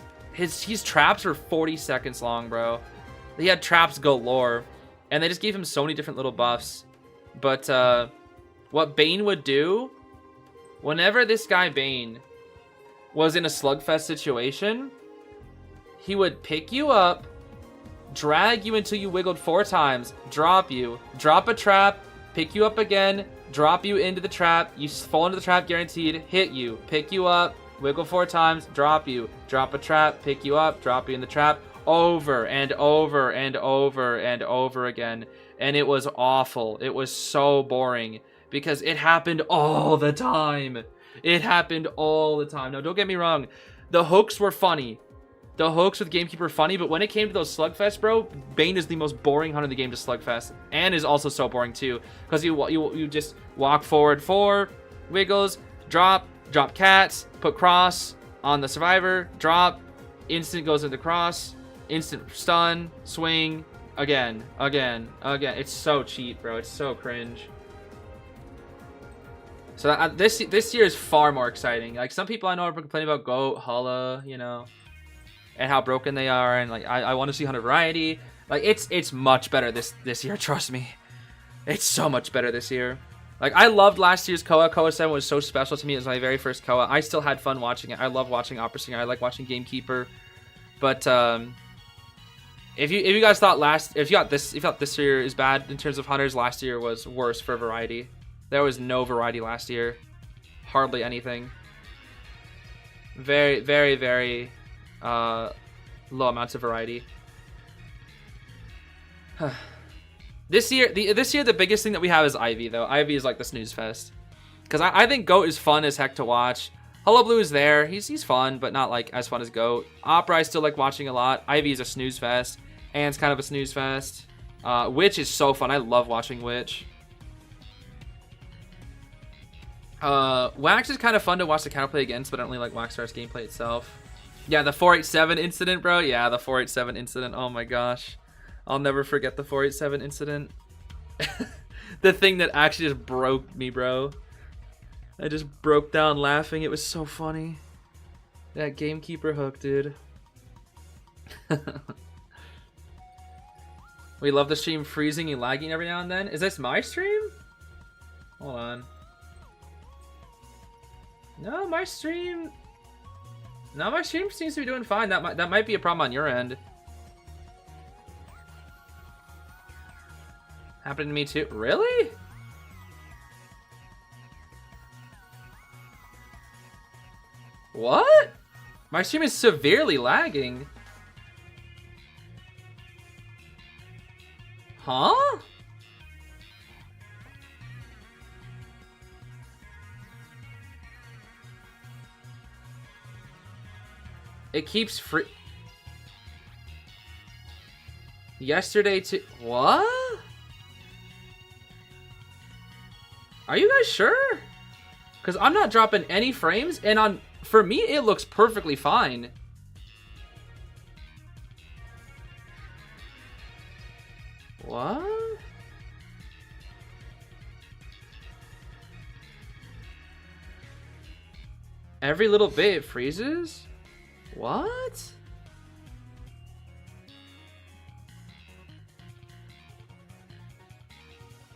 traps were 40 seconds long, bro. He had traps galore. And they just gave him so many different little buffs. But what Bane would do, whenever this guy Bane was in a Slugfest situation, he would pick you up, drag you until you wiggled 4 times, drop you, drop a trap, pick you up again, drop you into the trap, you fall into the trap guaranteed, hit you, pick you up, wiggle 4 times, drop you, drop a trap, pick you up, drop you in the trap, over and over and over and over again. And it was awful. It was so boring because it happened all the time. It happened all the time. Now, don't get me wrong. The hooks were funny. The hooks with Gamekeeper were funny, but when it came to those Slugfests, bro, Bane is the most boring hunter in the game to Slugfest. And is also so boring, too. Because you just walk forward 4, wiggles, drop cats, put cross on the survivor, drop, instant goes into cross, instant stun, swing, again. It's so cheap, bro. It's so cringe. So this year is far more exciting. Like, some people I know are complaining about Goat, Hulla, you know, and how broken they are, and like I want to see Hunter variety. Like, it's much better this year, trust me. It's so much better this year. Like, I loved last year's Koa. Koa 7 was so special to me. It was my very first Koa. I still had fun watching it. I love watching Opera Singer. I like watching Gamekeeper. But if you guys thought this year is bad in terms of hunters, last year was worse for variety. There was no variety last year. Hardly anything. Very, very, very low amounts of variety. This year, the biggest thing that we have is ITZY, though. ITZY is like the snooze fest. Because I think Goat is fun as heck to watch. Hullabaloo is there. He's fun, but not like as fun as Goat. Opera I still like watching a lot. ITZY is a snooze fest. Anne's kind of a snooze fest. Witch is so fun. I love watching Witch. Wax is kind of fun to watch the counterplay against, but I don't really like Waxstar's gameplay itself. Yeah, the 487 incident, bro. Yeah, the 487 incident. Oh my gosh. I'll never forget the 487 incident. The thing that actually just broke me, bro. I just broke down laughing. It was so funny. That Gamekeeper hook, dude. We love the stream freezing and lagging every now and then. Is this my stream? Hold on. No, my stream seems to be doing fine. That might be a problem on your end. Happened to me too. Really? What? My stream is severely lagging. Huh? It keeps free. Yesterday too. What? Are you guys sure? Because I'm not dropping any frames, and for me it looks perfectly fine. What? Every little bit it freezes? What?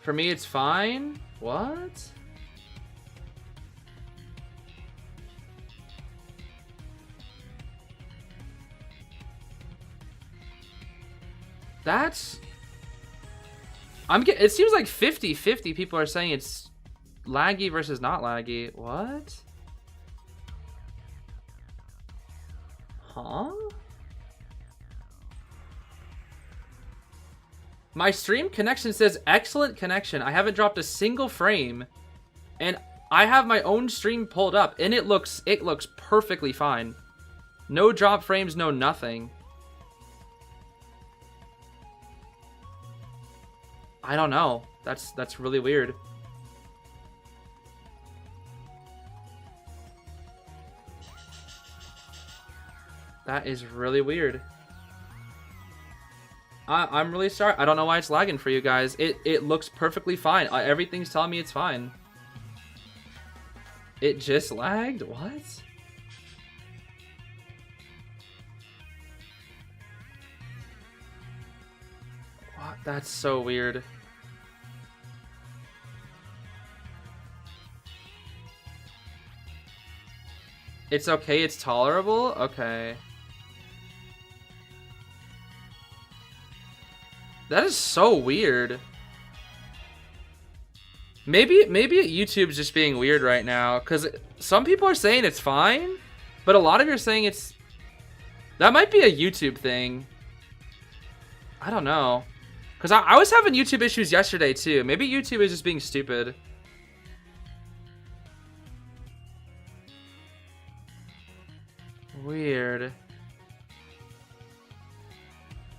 For me it's fine? What? That's... it seems like 50-50 people are saying it's laggy versus not laggy. What? Huh? My stream connection says excellent connection. I haven't dropped a single frame. And I have my own stream pulled up, and it looks perfectly fine. No drop frames, no nothing. I don't know. That's really weird. That is really weird. I'm really sorry. I don't know why it's lagging for you guys. It looks perfectly fine. Everything's telling me it's fine. It just lagged? What? What? That's so weird. It's okay, it's tolerable? Okay. That is so weird. Maybe YouTube's just being weird right now, because some people are saying it's fine, but a lot of you are saying it's... That might be a YouTube thing. I don't know. Because I was having YouTube issues yesterday too. Maybe YouTube is just being stupid. Weird.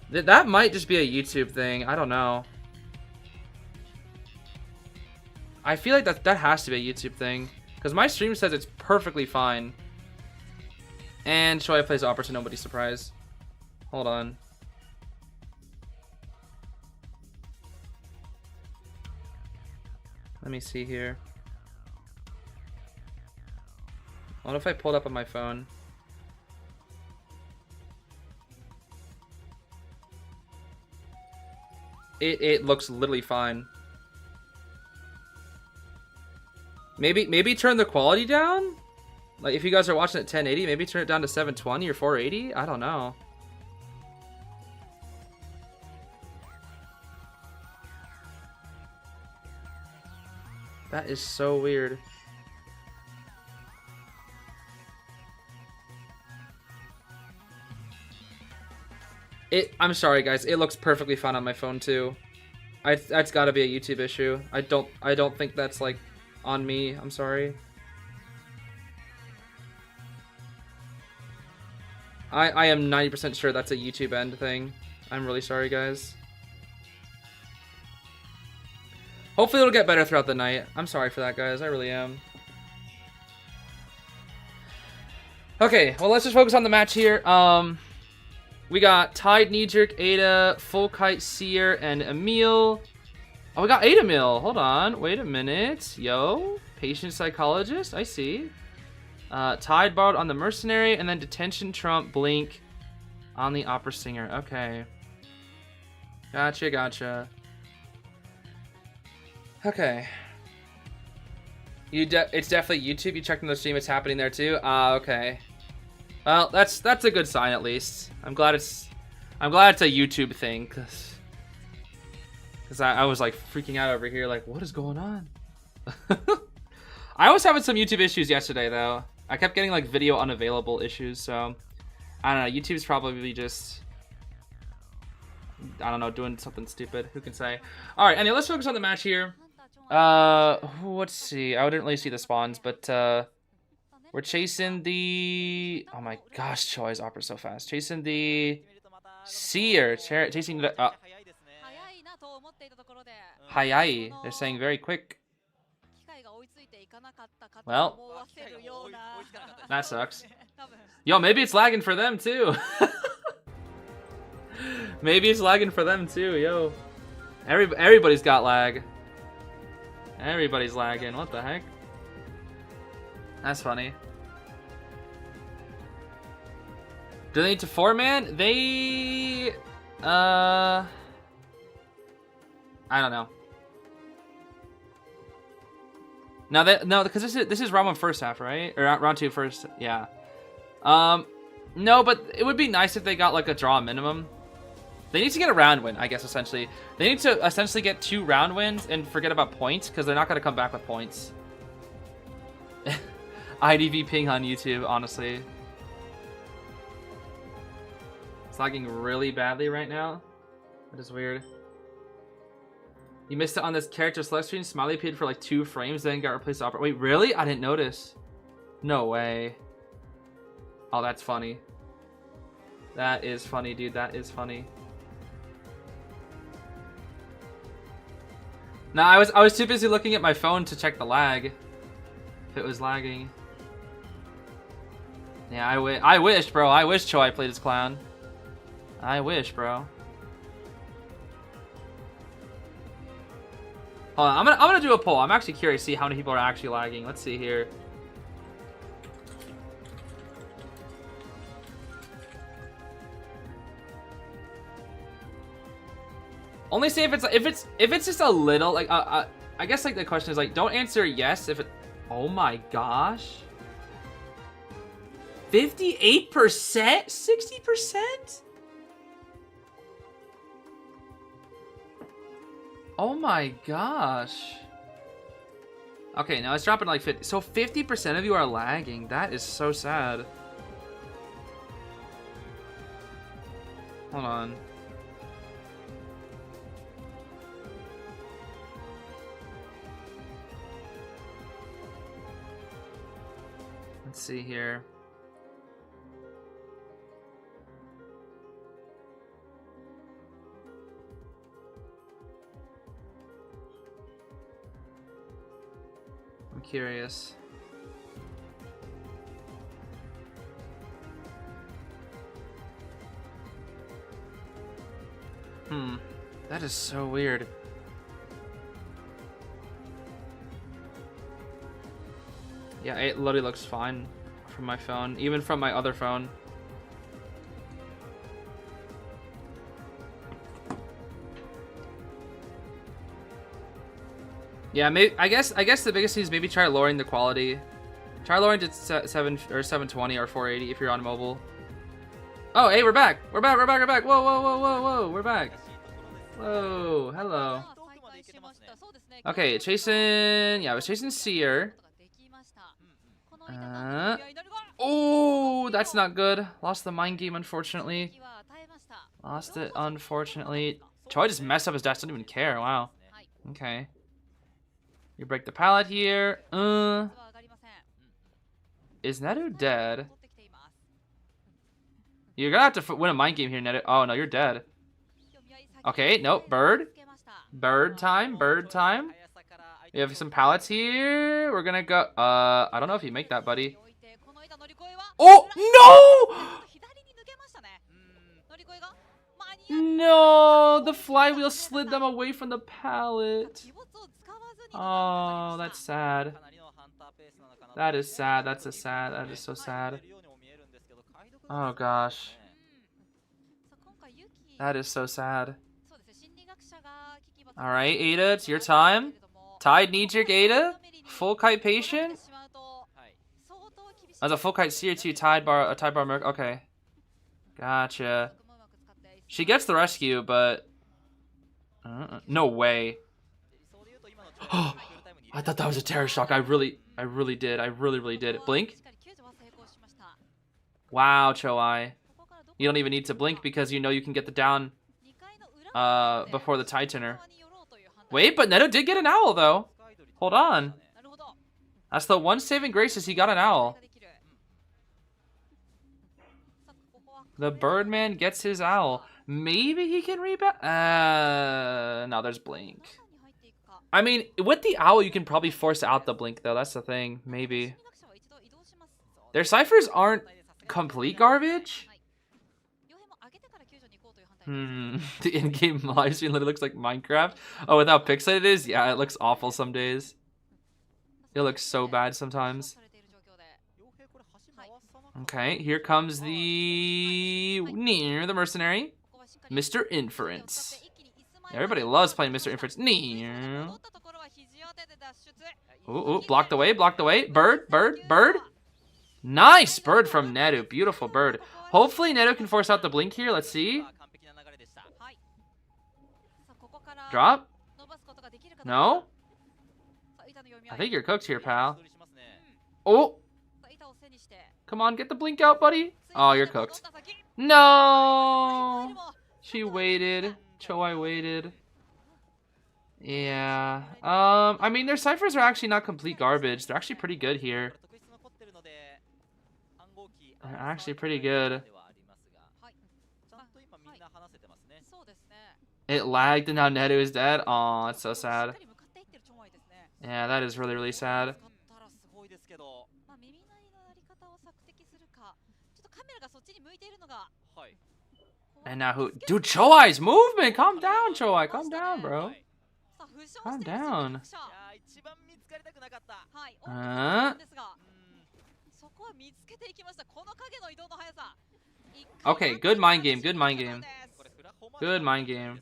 That might just be a YouTube thing. I don't know. I feel like that has to be a YouTube thing. Because my stream says it's perfectly fine. And Shoei plays Opera to nobody's surprise. Hold on. Let me see here. What if I pulled up on my phone? It looks literally fine. Maybe turn the quality down? Like if you guys are watching at 1080, maybe turn it down to 720 or 480? I don't know. That is so weird. I'm sorry guys, it looks perfectly fine on my phone too. That's gotta be a YouTube issue. I don't think that's like on me. I'm sorry. I am 90% sure that's a YouTube end thing. I'm really sorry guys. Hopefully it'll get better throughout the night. I'm sorry for that guys, I really am. Okay, well let's just focus on the match here. We got Tide, Knee Jerk, Ada, Full Kite, Seer, and Emil. Oh, we got Ada Mill. Hold on. Wait a minute. Yo. Patient Psychologist. I see. Tide borrowed on the Mercenary, and then Detention, Trump, Blink on the Opera Singer. Okay. Gotcha. Okay. It's definitely YouTube. You checked on the stream. It's happening there too. Okay. Well, that's a good sign at least. I'm glad it's a YouTube thing, cause I was like freaking out over here, like what is going on? I was having some YouTube issues yesterday though. I kept getting like video unavailable issues, so I don't know. YouTube's probably just I don't know, doing something stupid. Who can say? All right, anyway, let's focus on the match here. Let's see. I didn't really see the spawns, but we're chasing the... Oh my gosh, Choi's Opera so fast. Chasing the... Seer. Chasing the... Hayai. They're saying very quick. Well. That sucks. Yo, maybe it's lagging for them too. Maybe it's lagging for them too, yo. Everybody's got lag. Everybody's lagging. What the heck? That's funny. Do they need to 4-man? They... I don't know. No, because this is round 1 first half, right? Or round 2 first, yeah. No, but it would be nice if they got like a draw minimum. They need to get a round win, I guess, essentially. They need to essentially get 2 round wins and forget about points, because they're not going to come back with points. IDV ping on YouTube, honestly. It's lagging really badly right now. That is weird. You missed it on this character select screen. Smiley appeared for like 2 frames, then got replaced with Opera. Wait, really? I didn't notice. No way. Oh, that's funny. That is funny, dude. That is funny. No, I was too busy looking at my phone to check the lag. If it was lagging. Yeah, I wish, bro. I wish Choi played as Clown. I wish, bro. Hold on, I'm gonna do a poll. I'm actually curious to see how many people are actually lagging. Let's see here. Only say if it's just a little, like I guess like the question is like, don't answer yes if it. Oh my gosh. 58%? 60%? Oh my gosh. Okay, now it's dropping to like 50. So 50% of you are lagging. That is so sad. Hold on. Let's see here. I'm curious. That is so weird. Yeah, it literally looks fine from my phone, even from my other phone. Yeah, maybe I guess the biggest thing is maybe try lowering the quality. Try lowering to 720 or 480 if you're on mobile. Oh, hey, we're back. We're back. Whoa, whoa, whoa, whoa, whoa. We're back. Whoa, hello. Okay, chasing. Yeah, I was chasing Seer. Oh, that's not good. Lost the mind game, unfortunately. Lost it, unfortunately. Choi just messed up his dash. Didn't even care. Wow. Okay. You break the pallet here. Is Nedu dead? You're gonna have to win a mind game here, Nedu. Oh, no, you're dead. Okay, nope. Bird. Bird time. Bird time. We have some pallets here. We're gonna go. I don't know if you make that, buddy. Oh, no! No! The flywheel slid them away from the pallet. Oh, that's sad. That is sad. That is so sad. Oh, gosh. That is so sad. Alright, Ada, it's your time. Tide knee-jerk Ada. Full kite patient. That's a full kite Seer 2 tide bar Merc. Okay. Gotcha. She gets the rescue, but no way. I thought that was a terror shock. I really did. I really did. Blink. Wow, Choi. You don't even need to blink because you know you can get the down before the Titaner. Wait, but Neto did get an owl though. Hold on. That's the one saving grace is he got an owl. The Birdman gets his owl. Maybe he can rebound. No, there's blink. I mean, with the owl, you can probably force out the blink though. That's the thing. Maybe. Their ciphers aren't complete garbage. The in-game live stream literally looks like Minecraft. Oh, with how pixelated it is? Yeah, it looks awful some days. It looks so bad sometimes. Okay, here comes the mercenary. Mr. Inference. Everybody loves playing Mr. Inference. Ooh, blocked away, blocked away. Bird. Nice bird from Nedu. Beautiful bird. Hopefully Nedu can force out the blink here. Let's see. Drop? No? I think you're cooked here, pal. Oh! Come on, get the blink out, buddy. Oh, you're cooked. No! She waited. Choi waited. Yeah. I mean, their ciphers are actually not complete garbage. They're actually pretty good here. They're actually pretty good. It lagged and now Nedu is dead. Aw, that's so sad. Yeah, that is really, really sad. And now who? Dude, Choai's movement! Calm down, Choai. Calm down, bro. Calm down. Okay, good mind game. Good mind game. Good mind game.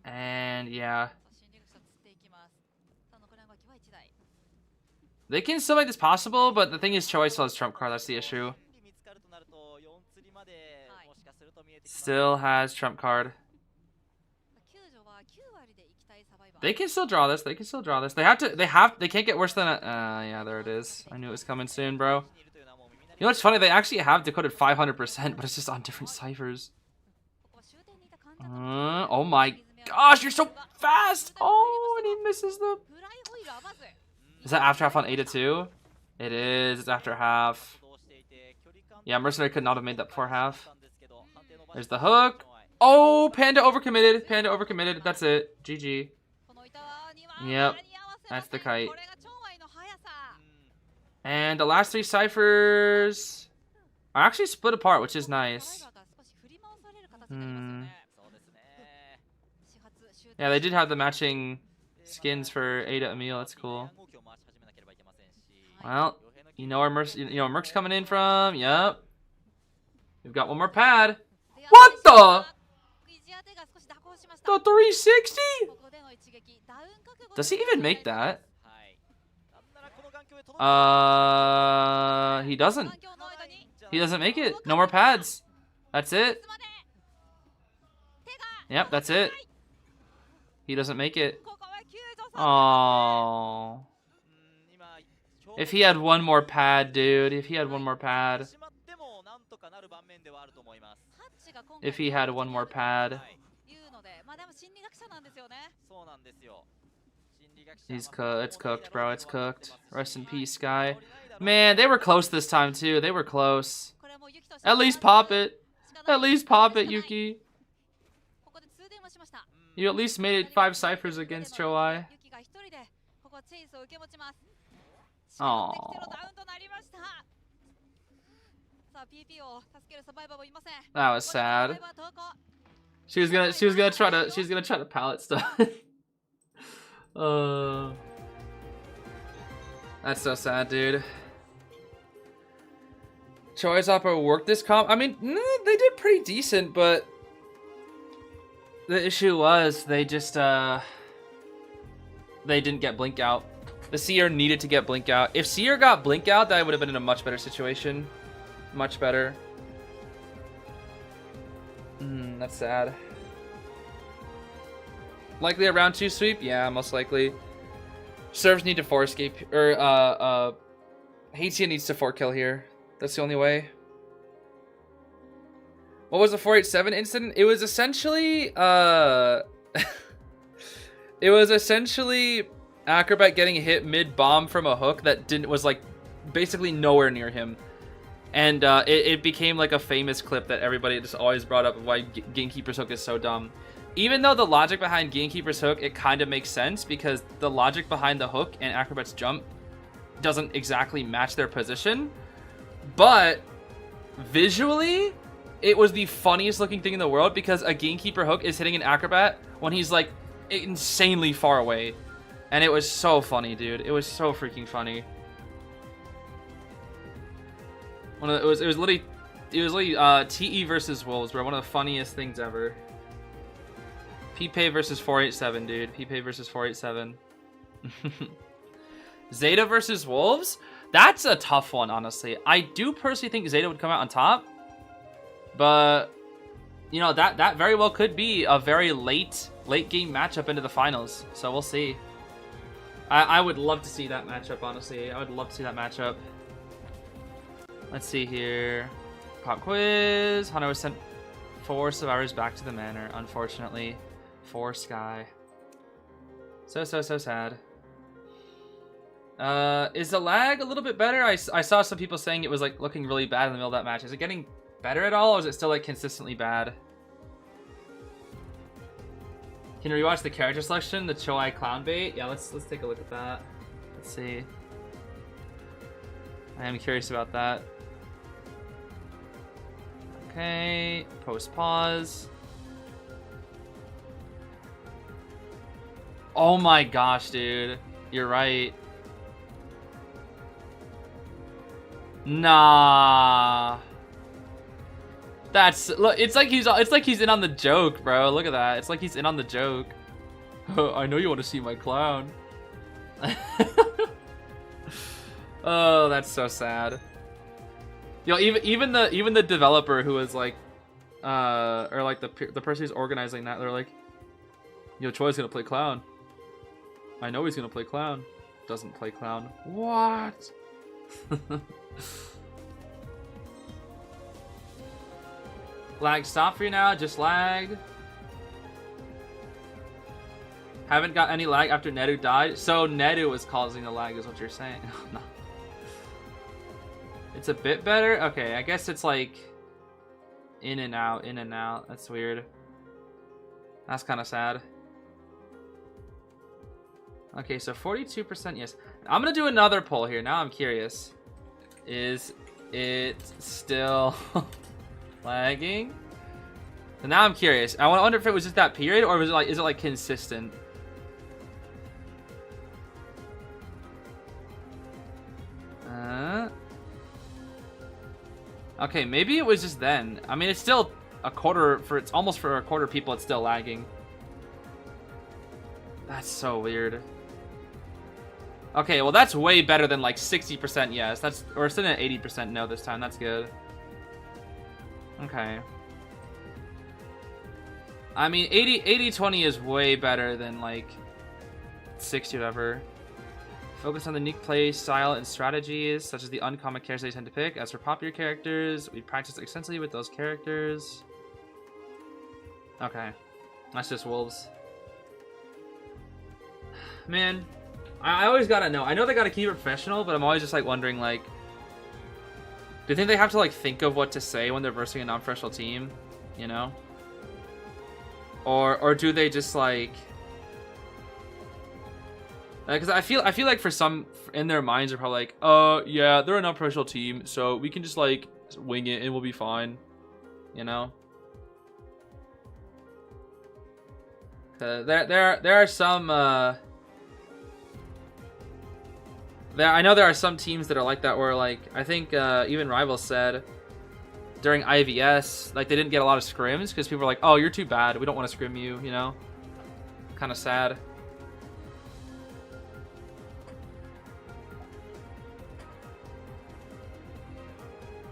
And yeah. They can still make this possible, but the thing is Choi still has trump card, that's the issue. Still has trump card. They can still draw this, they can still draw this. They can't get worse than a, yeah, there it is. I knew it was coming soon, bro. You know what's funny? They actually have decoded 500%, but it's just on different ciphers. Oh my gosh, you're so fast! Oh, and he misses the... Is that after half on 8-2? It is. It's after half. Yeah, Mercenary could not have made that before half. There's the hook. Oh, Panda overcommitted. Panda overcommitted. That's it. GG. Yep. That's the kite. And the last three ciphers are actually split apart, which is nice. Yeah, they did have the matching skins for Ada Emil. That's cool. Well, you know where Merc's coming in from. Yep. We've got one more pad. What the? The 360? Does he even make that? He doesn't. He doesn't make it. No more pads. That's it. Yep, that's it. He doesn't make it. Oh. If he had one more pad, dude. If he had one more pad. If he had one more pad. It's cooked, bro. It's cooked. Rest in peace, Sky. Man, they were close this time, too. They were close. At least pop it. At least pop it, Yuki. You at least made it 5 ciphers against Choai. Oh. That was sad. She was gonna try to pallet stuff. That's so sad, dude. Choi's Oppo worked this comp. I mean, they did pretty decent, but the issue was they just they didn't get blink out. The Seer needed to get blink out. If Seer got blink out, that would have been in a much better situation. Much better. That's sad. Likely a round 2 sweep? Yeah, most likely. Serves need to 4 escape. Or, Hatia needs to 4 kill here. That's the only way. What was the 487 incident? It was essentially, it was essentially Acrobat getting hit mid-bomb from a hook that was, like, basically nowhere near him. And, it became, like, a famous clip that everybody just always brought up of why Gamekeeper's hook is so dumb. Even though the logic behind Gamekeeper's hook, it kind of makes sense because the logic behind the hook and Acrobat's jump doesn't exactly match their position. But visually, it was the funniest looking thing in the world because a Gamekeeper hook is hitting an Acrobat when he's like insanely far away. And it was so funny, dude. It was so freaking funny. It was literally TE versus Wolves, bro. One of the funniest things ever. P-Pay versus 487, dude. P-Pay versus 487. Zeta versus Wolves? That's a tough one, honestly. I do personally think Zeta would come out on top. But, you know, that very well could be a very late game matchup into the finals. So we'll see. I would love to see that matchup, honestly. I would love to see that matchup. Let's see here. Pop quiz. Hunter was sent 4 survivors back to the manor, unfortunately. for Sky. So sad. Is the lag a little bit better? I saw some people saying it was like looking really bad in the middle of that match. Is it getting better at all, or is it still like consistently bad? Can you rewatch the character selection, the Choi clown bait? Yeah, let's take a look at that. Let's see. I am curious about that. Okay, post pause. Oh my gosh, dude. You're right. Nah. That's look. It's like he's in on the joke, bro. Look at that. It's like he's in on the joke. Oh, I know you want to see my clown. Oh, that's so sad. You know, even the developer who was like, or like the person who's organizing that, they're like, yo, Choi's gonna play clown. I know he's gonna play clown. Doesn't play clown. What? Lag stop for you now, just lag. Haven't got any lag after Nedu died. So Nedu was causing the lag is what you're saying. No. It's a bit better? Okay, I guess it's like in and out, in and out. That's weird. That's kind of sad. Okay, so 42% yes. I'm gonna do another poll here. Now I'm curious. Is it still lagging? And now I'm curious. I wonder if it was just that period, or was it like, is it like consistent? Okay, maybe it was just then. I mean, it's still a quarter for, it's almost for a quarter of people, it's still lagging. That's so weird. Okay, well that's way better than like 60% yes. That's, or it's in at 80% no this time. That's good. Okay. I mean, 80-20 is way better than like 60 whatever. Focus on the unique play style and strategies, such as the uncommon characters they tend to pick. As for popular characters, we practice extensively with those characters. Okay. That's just wolves. Man, I always gotta know. I know they gotta keep it professional, but I'm always just like wondering, like, do you think they have to like think of what to say when they're versing a non-professional team? You know? Or do they just like... Because I feel like for some in their minds are probably like, yeah, they're a non-professional team, so we can just like wing it and we'll be fine, you know. There are some I know there are some teams that are like that where like I think even Rivals said during IVS like they didn't get a lot of scrims because people were like, oh, you're too bad, we don't want to scrim you, you know. Kind of sad.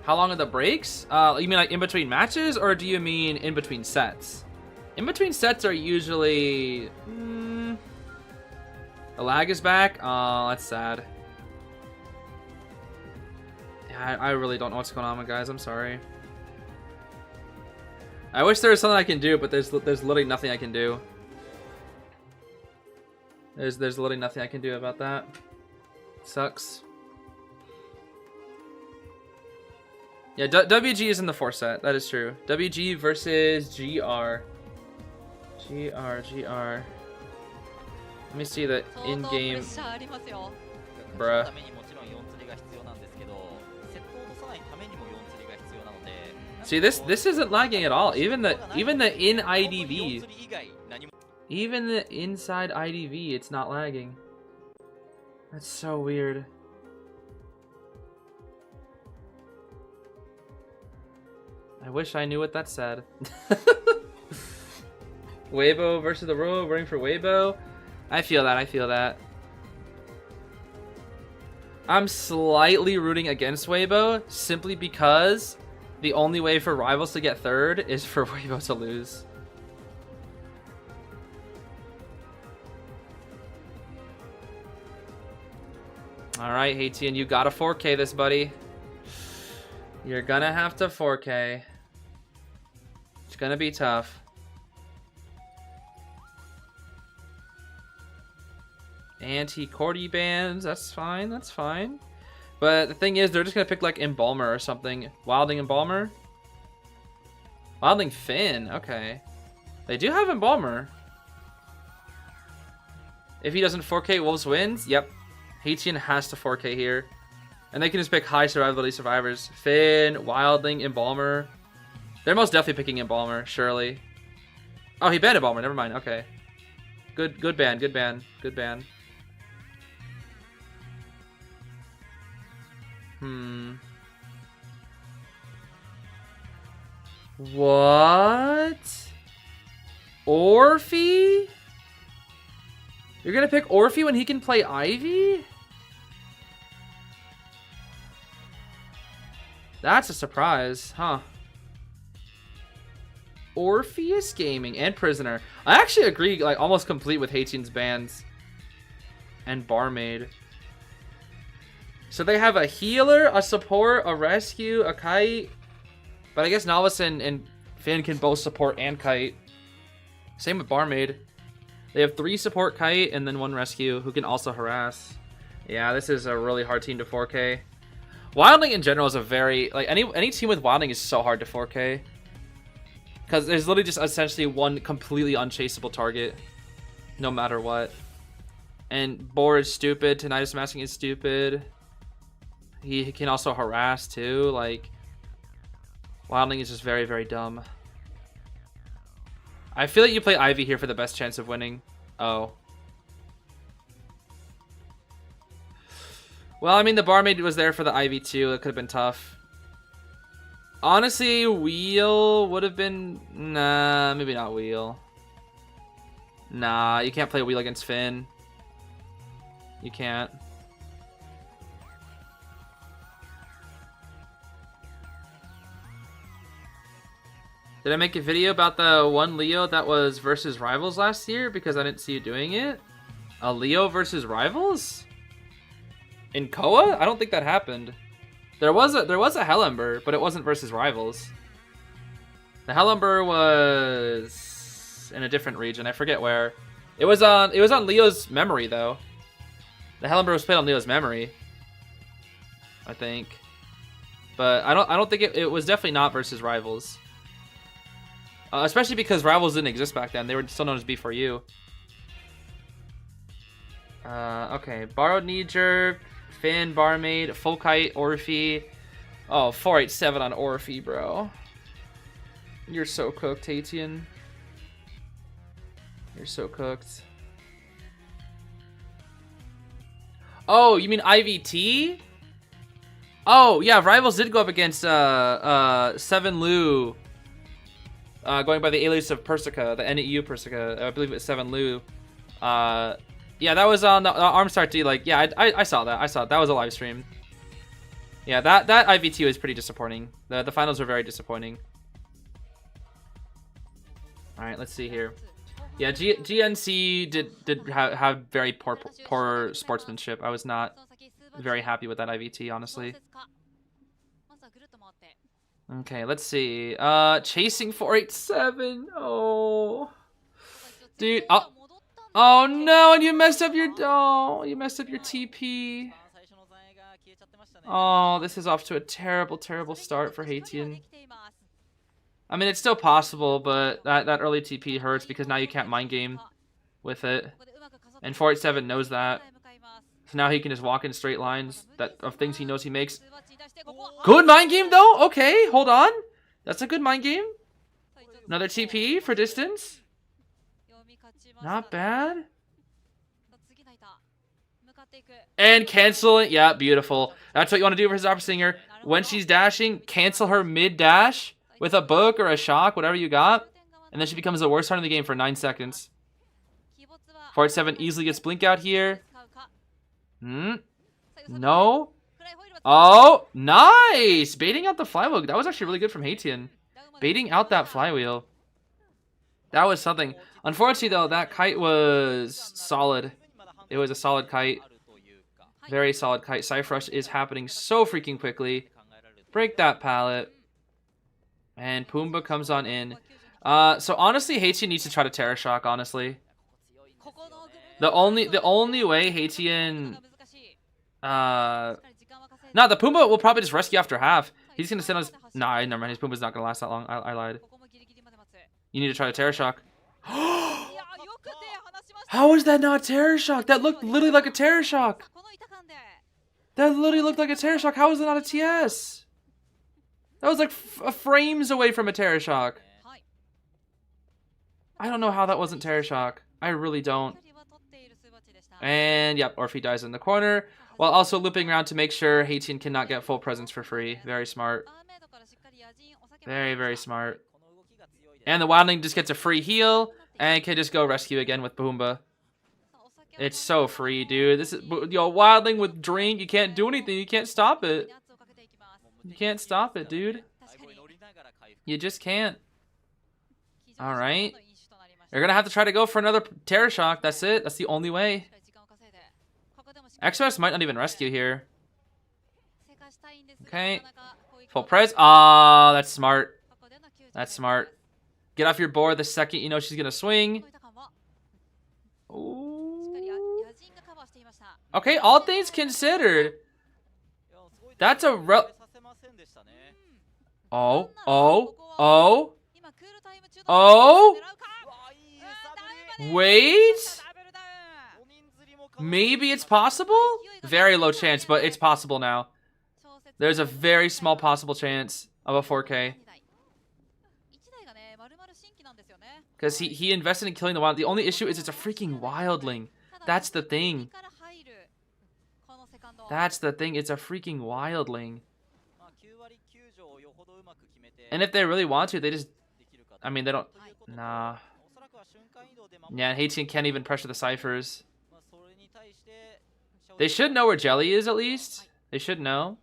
How long are the breaks? You mean like in between matches, or do you mean in between sets? In between sets are usually... The lag is back? Oh, that's sad. Yeah, I really don't know what's going on, guys. I'm sorry. I wish there was something I can do, but there's literally nothing I can do. There's literally nothing I can do about that. Sucks. Yeah, WG is in the 4th set. That is true. WG versus GR. GR. Let me see the in-game. Bruh. See, this isn't lagging at all. Even the in IDV. Even the inside IDV, it's not lagging. That's so weird. I wish I knew what that said. Weibo versus the Royal, running for Weibo. I feel that. I'm slightly rooting against Weibo simply because the only way for Rivals to get 3rd is for Weibo to lose. Alright, Haitian, you gotta 4K this, buddy. You're gonna have to 4K. It's gonna be tough. Anti-Cordy bands. That's fine. That's fine. But the thing is, they're just gonna pick like Embalmer or something. Wilding Embalmer. Wilding Finn. Okay. They do have Embalmer. If he doesn't 4K, Wolves wins. Yep. Haitian has to 4K here. And they can just pick high survivability survivors. Finn, Wildling, Embalmer. They're most definitely picking Embalmer, surely. Oh, he banned Embalmer. Never mind. Okay. Good ban. Good ban. Good ban. What? Orphe? You're gonna pick Orphe when he can play Ivy? That's a surprise, huh? Orpheus Gaming and Prisoner. I actually agree, like, almost complete with Haitian's bans. And Barmaid. So they have a healer, a support, a rescue, a kite. But I guess Novice and Finn can both support and kite. Same with Barmaid. They have 3 support kite and then 1 rescue who can also harass. Yeah, this is a really hard team to 4K. Wildling in general is a very, like, any team with Wildling is so hard to 4K. Because there's literally just essentially one completely unchaseable target. No matter what. And Boar is stupid. Tinnitus Masking is stupid. He can also harass too. Like, Wildling is just very, very dumb. I feel like you play Ivy here for the best chance of winning. Oh. Well, I mean, the Barmaid was there for the Ivy too. It could have been tough. Honestly, Wheel would have been... Nah, maybe not Wheel. Nah, you can't play Wheel against Finn. You can't. Did I make a video about the one Leo that was versus Rivals last year? Because I didn't see you doing it. A Leo versus Rivals? In Koa? I don't think that happened. There was a Hellember, but it wasn't versus Rivals. The Hellember was in a different region. I forget where. It was on Leo's memory though. The Hellember was played on Leo's memory, I think. But I don't think it was definitely not versus Rivals. Especially because Rivals didn't exist back then. They were still known as B4U. Okay, Borrowed Knee Jerk, Finn, Barmaid, Full Kite, Orphe. Oh, 487 on Orphe, bro. You're so cooked, Haitian. You're so cooked. Oh, you mean IVT? Oh, yeah, Rivals did go up against Seven Lu. Going by the alias of Persica, the NEU Persica. I believe it was Seven Lu. Yeah, that was on the Armstar D. Like, yeah, I saw that. I saw it. That was a live stream. Yeah, that IVT was pretty disappointing. The finals were very disappointing. All right, let's see here. Yeah, GNC did have very poor sportsmanship. I was not very happy with that IVT, honestly. Okay, let's see. Chasing 487. Oh, dude. Oh no, and you messed up your TP. Oh, this is off to a terrible, terrible start for Haitian. I mean, it's still possible, but that early TP hurts because now you can't mind game with it. And 487 knows that. So now he can just walk in straight lines of things he knows he makes. Good mind game, though? Okay, hold on. That's a good mind game. Another TP for distance. Not bad. And cancel it. Yeah, beautiful. That's what you want to do for his opera singer. When she's dashing, cancel her mid-dash with a book or a shock, whatever you got. And then she becomes the worst card in the game for 9 seconds. 487 easily gets blink out here. No. Oh, nice! Baiting out the flywheel. That was actually really good from Haitian. Baiting out that flywheel. That was something. Unfortunately, though, that kite was solid. It was a solid kite. Very solid kite. Cypher Rush is happening so freaking quickly. Break that pallet. And Pumbaa comes on in. So honestly, Haitian needs to try to Terra Shock, honestly. The only way Haitian... No, the Pumbaa will probably just rescue after half. He's gonna sit on his... Nah, never mind. His Pumbaa's not gonna last that long. I lied. You need to try to Terror Shock. How is that not Terror Shock? That looked literally like a Terror Shock. That literally looked like a Terror Shock. How is it not a TS? That was like frames away from a Terror Shock. I don't know how that wasn't Terror Shock. I really don't. And yep, Orphe dies in the corner, while also looping around to make sure Haitian cannot get full presence for free. Very smart. Very, very smart. And the Wildling just gets a free heal, and can just go rescue again with Pumbaa. It's so free, dude. This is, yo, Wildling with drink. You can't do anything. You can't stop it. You can't stop it, dude. You just can't. Alright. You're gonna have to try to go for another Terror Shock. That's it. That's the only way. XOS might not even rescue here. Okay. Full pres. Ah, that's smart. That's smart. Get off your board the second you know she's gonna swing. Ooh. Okay, all things considered. That's a Oh. Wait. Maybe it's possible? Very low chance, but it's possible now. There's a very small possible chance of a 4K. Because he invested in killing the wild. The only issue is it's a freaking wildling. That's the thing. That's the thing. It's a freaking wildling. And if they really want to, they just... I mean, they don't... Nah. Yeah, Haitian can't even pressure the ciphers. They should know where Jelly is, at least. They should know.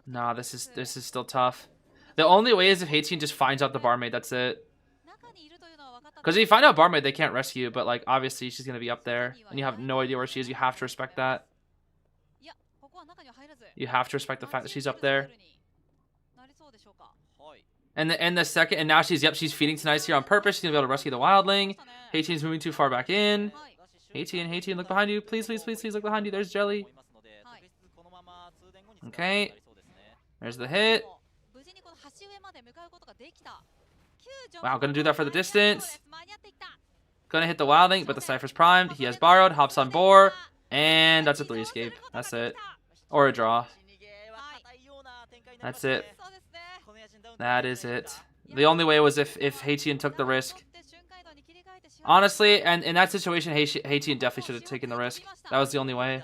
Nah, this is still tough. The only way is if Haitian just finds out the barmaid, that's it. Because if you find out barmaid, they can't rescue, but like obviously she's gonna be up there, and you have no idea where she is. You have to respect that. You have to respect the fact that she's up there. And the second, and now she's feeding tonight here on purpose. She's gonna be able to rescue the wildling. Haitian's moving too far back in. Haitian, look behind you, please look behind you. There's Jelly. Okay. There's the hit. Wow, gonna do that for the distance. Gonna hit the wildling, but the Cypher's primed. He has borrowed, hops on board, and that's a 3 escape. That's it. Or a draw. That's it. That is it. The only way was if Haitian took the risk. Honestly, and in that situation, Haitian definitely should have taken the risk. That was the only way.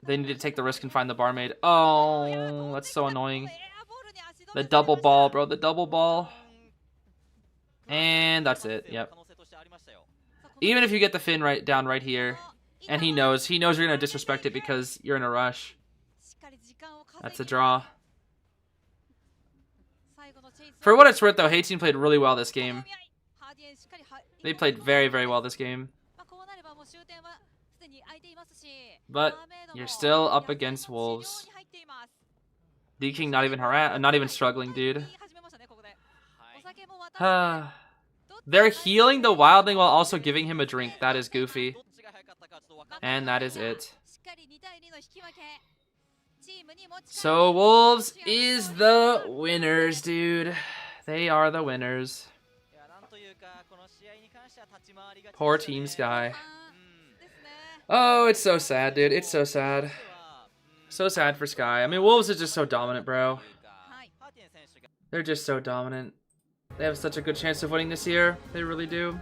They need to take the risk and find the barmaid. Oh, that's so annoying. The double ball, bro. The double ball. And that's it. Yep. Even if you get the fin down right here, and he knows you're gonna disrespect it because you're in a rush. That's a draw. For what it's worth, though, Haitian played really well this game. They played very, very well this game. But you're still up against Wolves. D-King not even struggling, dude. They're healing the wildling while also giving him a drink. That is goofy. And that is it. So Wolves is the winners, dude. They are the winners. Poor Team Sky. Oh, it's so sad, dude. It's so sad. So sad for Sky. I mean, Wolves is just so dominant, bro. They're just so dominant. They have such a good chance of winning this year. They really do.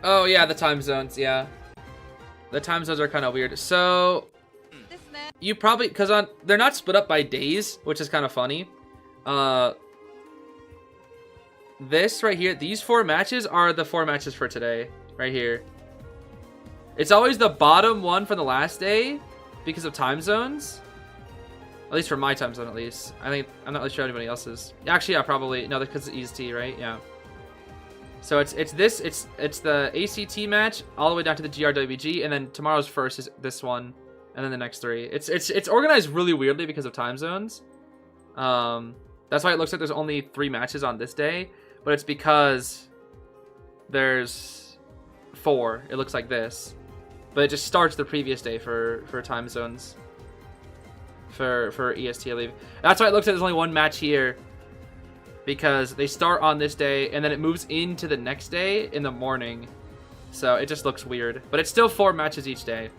Oh, yeah, the time zones, yeah. The time zones are kind of weird. So, you probably, because they're not split up by days, which is kind of funny. This right here, these 4 matches are the 4 matches for today, right here. It's always the bottom one from the last day because of time zones. At least for my time zone, at least. I'm not really sure anybody else's. Actually, yeah, probably. No, because it's ITZY, right? Yeah. So it's the ACT match all the way down to the GRWG, and then tomorrow's first is this one, and then the next 3. It's organized really weirdly because of time zones. That's why it looks like there's only 3 matches on this day, but it's because there's 4. It looks like this, but it just starts the previous day for time zones for EST, I believe. That's why it looks like there's only 1 match here, because they start on this day and then it moves into the next day in the morning, so it just looks weird. But it's still 4 matches each day.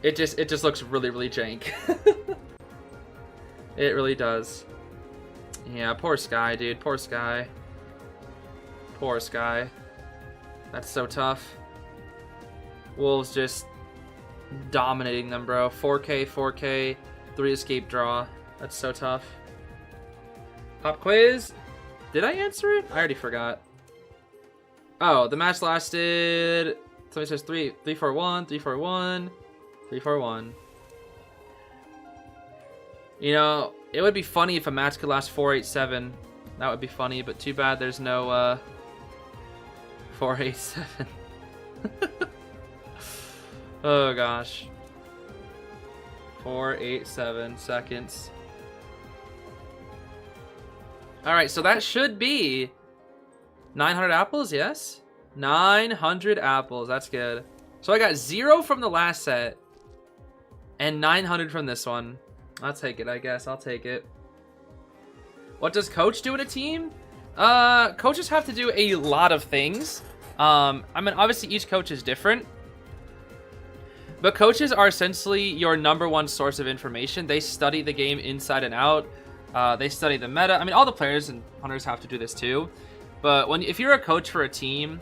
It just looks really jank. It really does. Yeah, poor Sky, dude. Poor Sky. Poor Sky. That's so tough. Wolves just dominating them, bro. 4K, 3 escape draw. That's so tough. Pop quiz. Did I answer it? I already forgot. Oh, the match lasted... Somebody says 3-4-1, 3-4-1, 3-4-1. You know, it would be funny if a match could last 4-8-7. That would be funny, but too bad there's no 4-8-7. Oh gosh. 4-8-7 seconds. Alright, so that should be 900 apples, yes? 900 apples, that's good. So I got 0 from the last set and 900 from this one. I'll take it, I guess. I'll take it. What does coach do in a team? Coaches have to do a lot of things. I mean, obviously each coach is different, but coaches are essentially your #1 source of information. They study the game inside and out. They study the meta. I mean, all the players and hunters have to do this too. But if you're a coach for a team,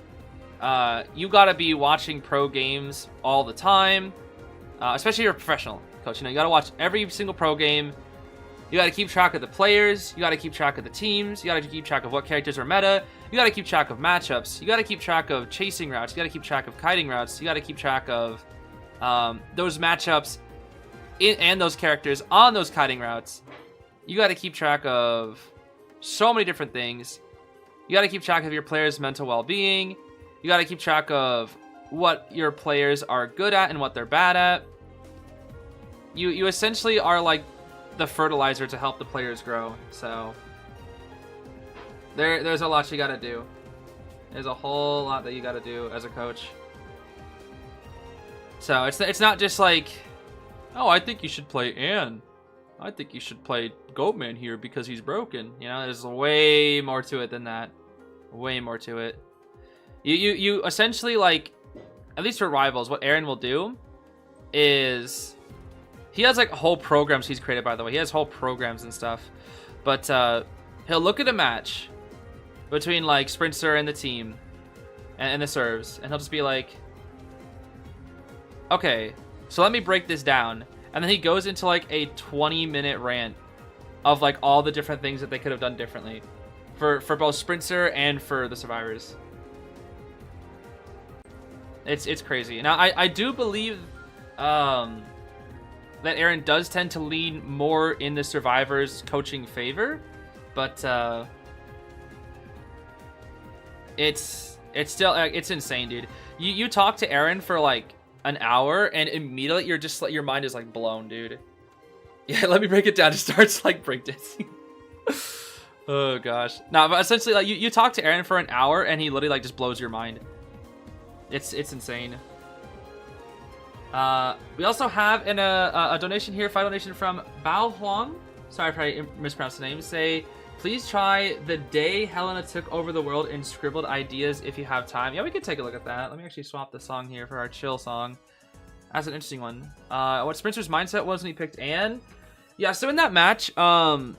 you gotta be watching pro games all the time. Especially if you're a professional coach. You know, you gotta watch every single pro game. You gotta keep track of the players. You gotta keep track of the teams. You gotta keep track of what characters are meta. You gotta keep track of matchups. You gotta keep track of chasing routes. You gotta keep track of kiting routes. You gotta keep track of those matchups and those characters on those kiting routes. You got to keep track of so many different things. You got to keep track of your players' mental well-being. You got to keep track of what your players are good at and what they're bad at. You essentially are like the fertilizer to help the players grow. So there's a lot you got to do. There's a whole lot that you got to do as a coach. So it's not just like, oh, I think you should play Ann. I think you should play Goatman here because he's broken. You know, there's way more to it than that. Way more to it. You essentially, like, at least for rivals, what Aaron will do is he has like whole programs he's created, by the way. He has whole programs and stuff. But he'll look at a match between like Sprinter and the team and the serves, and he'll just be like, okay, so let me break this down. And then he goes into like a 20-minute rant of like all the different things that they could have done differently for both Sprinter and for the survivors. It's crazy. Now I do believe that Aaron does tend to lean more in the survivors coaching favor, but it's still it's insane, dude. You talk to Aaron for like an hour and immediately you're just like, your mind is like blown, dude. Yeah, let me break it down. It starts like breakdancing. Oh gosh. No, but essentially like you talk to Aaron for an hour and he literally like just blows your mind. It's insane. We also have a donation here, 5 donation from Bao Huang. Sorry if I mispronounced the name. Say, please try The Day Helena Took Over the World in Scribbled Ideas if you have time. Yeah, we could take a look at that. Let me actually swap the song here for our chill song. That's an interesting one. What Sprinter's mindset was when he picked Ann. Yeah, so in that match, Aaron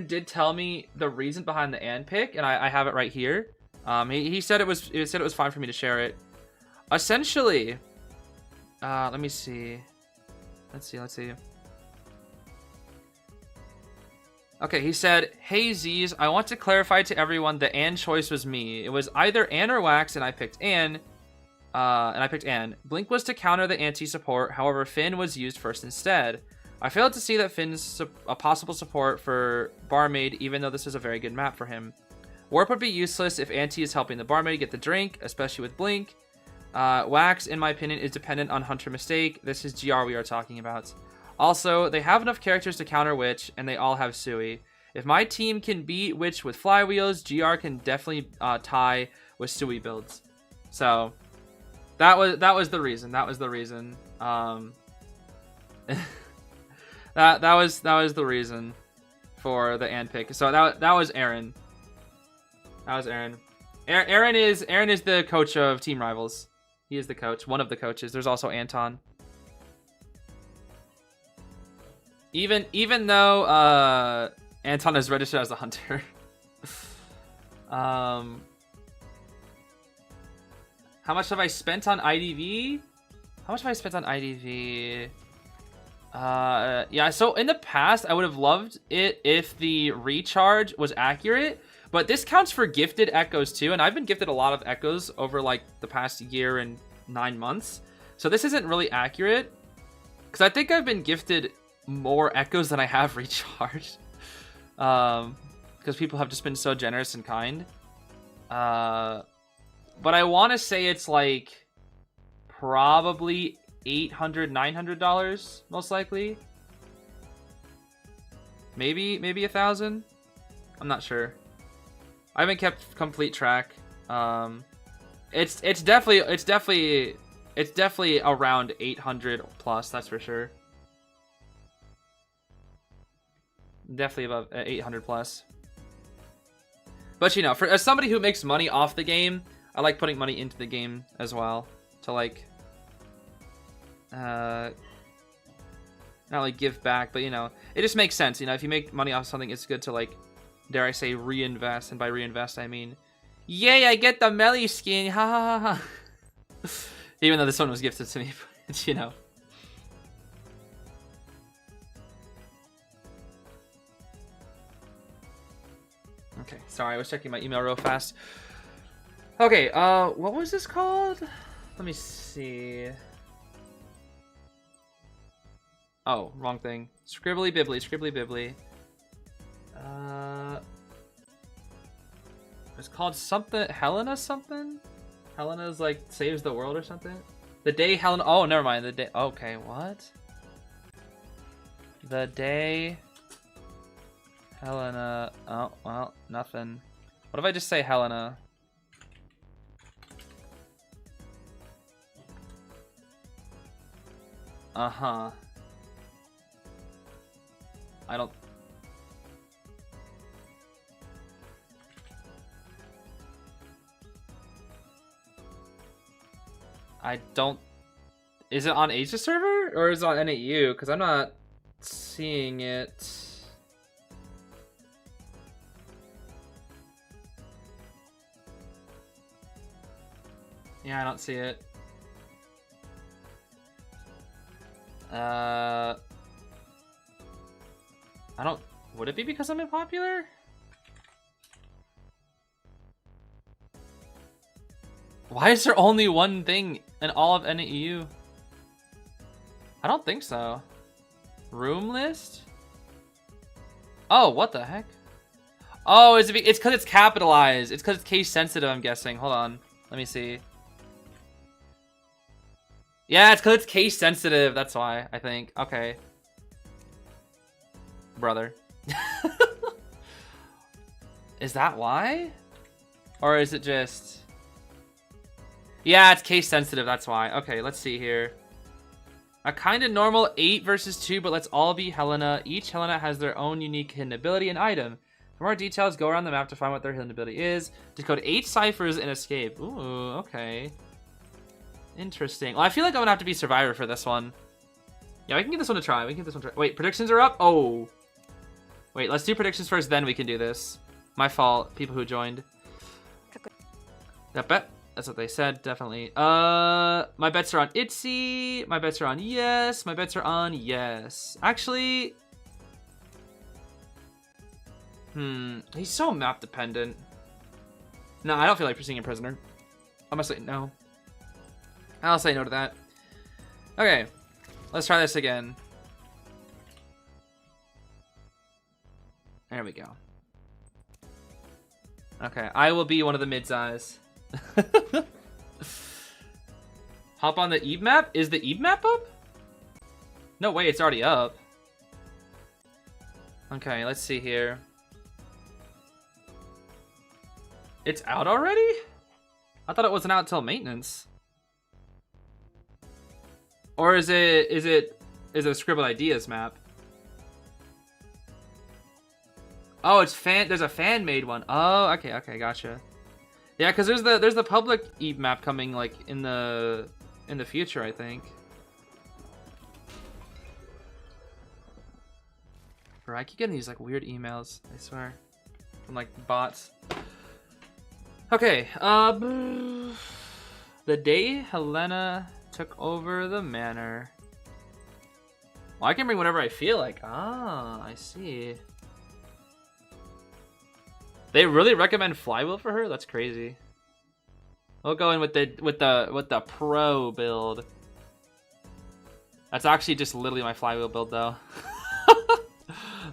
did tell me the reason behind the Ann pick, and I have it right here. He said it was fine for me to share it. Essentially, let me see. Let's see. Okay, he said, hey Zeez, I want to clarify to everyone the Ann choice was me. It was either Ann or Wax, and I picked Ann. Blink was to counter the anti-support, however Finn was used first instead. I failed to see that Finn's a possible support for Barmaid, even though this is a very good map for him. Warp would be useless if Auntie is helping the barmaid get the drink, especially with Blink. Wax, in my opinion, is dependent on Hunter Mistake. This is GR we are talking about. Also, they have enough characters to counter Witch, and they all have Sui. If my team can beat Witch with flywheels, GR can definitely tie with Sui builds. So that was the reason. That was the reason. that was the reason for the Ant pick. So that was Aaron. That was Aaron. Aaron is the coach of Team Rivals. He is the coach, one of the coaches. There's also Anton. Even though Anton is registered as a hunter. How much have I spent on IDV? How much have I spent on IDV? Yeah, so in the past, I would have loved it if the recharge was accurate, but this counts for gifted echoes too, and I've been gifted a lot of echoes over like the past year and 9 months, so this isn't really accurate, because I think I've been gifted more echoes than I have recharged, because people have just been so generous and kind, but I want to say it's like probably $800, $900 most likely. Maybe 1,000. I'm not sure. I haven't kept complete track. It's definitely around 800 plus. That's for sure. Definitely above 800 plus. But you know, as somebody who makes money off the game, I like putting money into the game as well to like. Not like give back, but you know, it just makes sense. You know, if you make money off something, it's good to like, dare I say, reinvest. And by reinvest, I mean, yay, I get the Melly skin, ha ha ha ha. Even though this one was gifted to me, but you know. Okay, sorry, I was checking my email real fast. Okay, what was this called? Let me see. Oh, wrong thing. Scribbly Bibbly, Scribbly Bibbly. It's called something, Helena something? Helena's like saves the world or something? The day Helena, oh, never mind, the day, okay, what? The day Helena, oh, well, nothing. What if I just say Helena? Uh-huh. I don't... Is it on Asia server? Or is it on NAU? Because I'm not seeing it. Yeah, I don't see it. I don't... Would it be because I'm unpopular? Why is there only one thing in all of NAU? I don't think so. Room list? Oh, what the heck? Oh, it's because it's capitalized. It's because it's case sensitive, I'm guessing. Hold on. Let me see. Yeah, it's because it's case sensitive. That's why, I think. Okay. Brother. Is that why? Or is it just... Yeah, it's case sensitive, that's why. Okay, let's see here. A kind of normal 8 versus 2, but let's all be Helena. Each Helena has their own unique hidden ability and item. For more details, go around the map to find what their hidden ability is. Decode 8 ciphers and escape. Ooh, okay. Interesting. Well, I feel like I'm gonna have to be Survivor for this one. Yeah, we can give this one a try. We can give this one a try. Wait, predictions are up? Oh. Wait, let's do predictions first, then we can do this. My fault, people who joined. Yep, bet. That's what they said, definitely. My bets are on ITZY. My bets are on yes. My bets are on yes. Actually... he's so map dependent. No, I don't feel like pursuing a prisoner. I'm gonna say no. I'll say no to that. Okay, let's try this again. There we go. Okay, I will be one of the mid-size. Hop on the Eve map? Is the Eve map up? No way, it's already up. Okay, let's see here. It's out already? I thought it wasn't out until maintenance. Or is it a Scribbled Ideas map? Oh, it's there's a fan made one. Oh, okay, gotcha. Yeah, cuz there's the public Eve map coming like in the future, I think. Bro, I keep getting these like weird emails, I swear. From like bots. Okay, the day Helena took over the manor. Well, I can bring whatever I feel like. Ah, I see. They really recommend Flywheel for her? That's crazy. We'll go in with the pro build. That's actually just literally my Flywheel build though.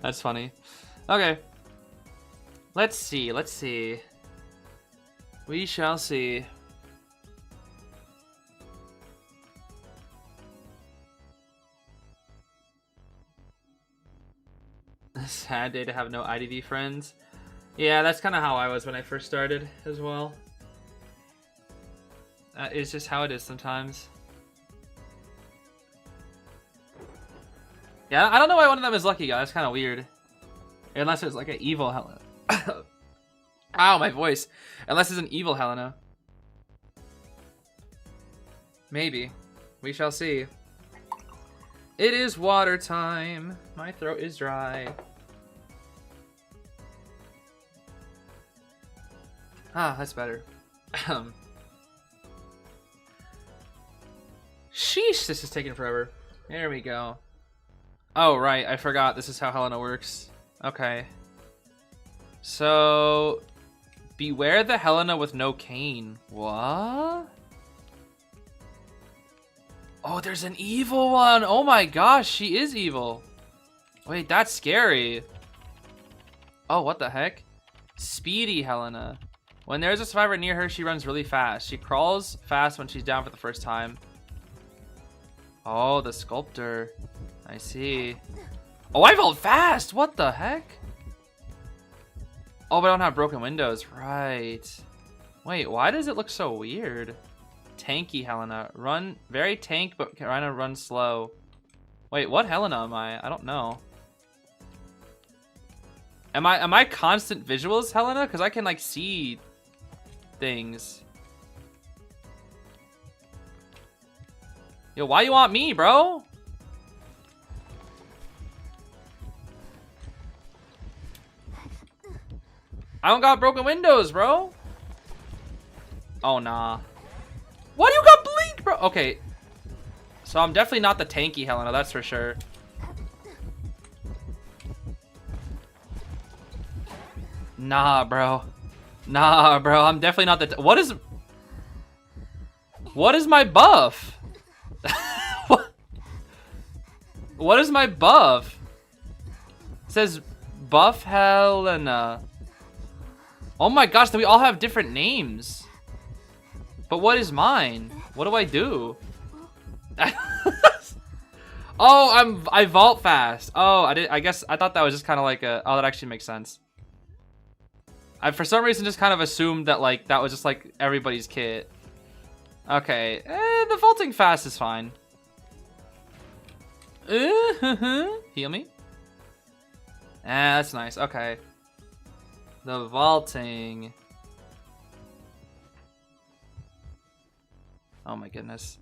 That's funny. Okay. Let's see. We shall see. A sad day to have no IDV friends. Yeah, that's kind of how I was when I first started as well. That is just how it is sometimes. Yeah, I don't know why one of them is lucky, guys. That's kind of weird. Unless it's like an evil Helena. Ow, my voice. Unless it's an evil Helena. Maybe. We shall see. It is water time. My throat is dry. Ah, that's better. Sheesh, this is taking forever. There we go. Oh, right, I forgot this is how Helena works. Okay. So, beware the Helena with no cane. What? Oh, there's an evil one. Oh my gosh, she is evil. Wait, that's scary. Oh, what the heck? Speedy Helena. When there's a survivor near her, she runs really fast. She crawls fast when she's down for the first time. Oh, the Sculptor. I see. Oh, I vault fast! What the heck? Oh, but I don't have broken windows. Right. Wait, why does it look so weird? Tanky Helena. Run, very tank, but kind of run slow. Wait, what Helena am I? I don't know. Am I constant visuals Helena? Because I can like see things. Yo, why you want me, bro? I don't got broken windows, bro. Oh, nah. Why do you got blink, bro? Okay. So I'm definitely not the tanky Helena, that's for sure. Nah, bro. Nah, bro. I'm definitely not the... What is my buff? What is my buff? It says buff Helena. Oh my gosh, then we all have different names. But what is mine? What do I do? Oh, I vault fast. Oh, I guess I thought that was just kind of like a... Oh, that actually makes sense. I for some reason just kind of assumed that like that was just like everybody's kit. Okay, the vaulting fast is fine. Heal me. That's nice. Okay. The vaulting. Oh my goodness.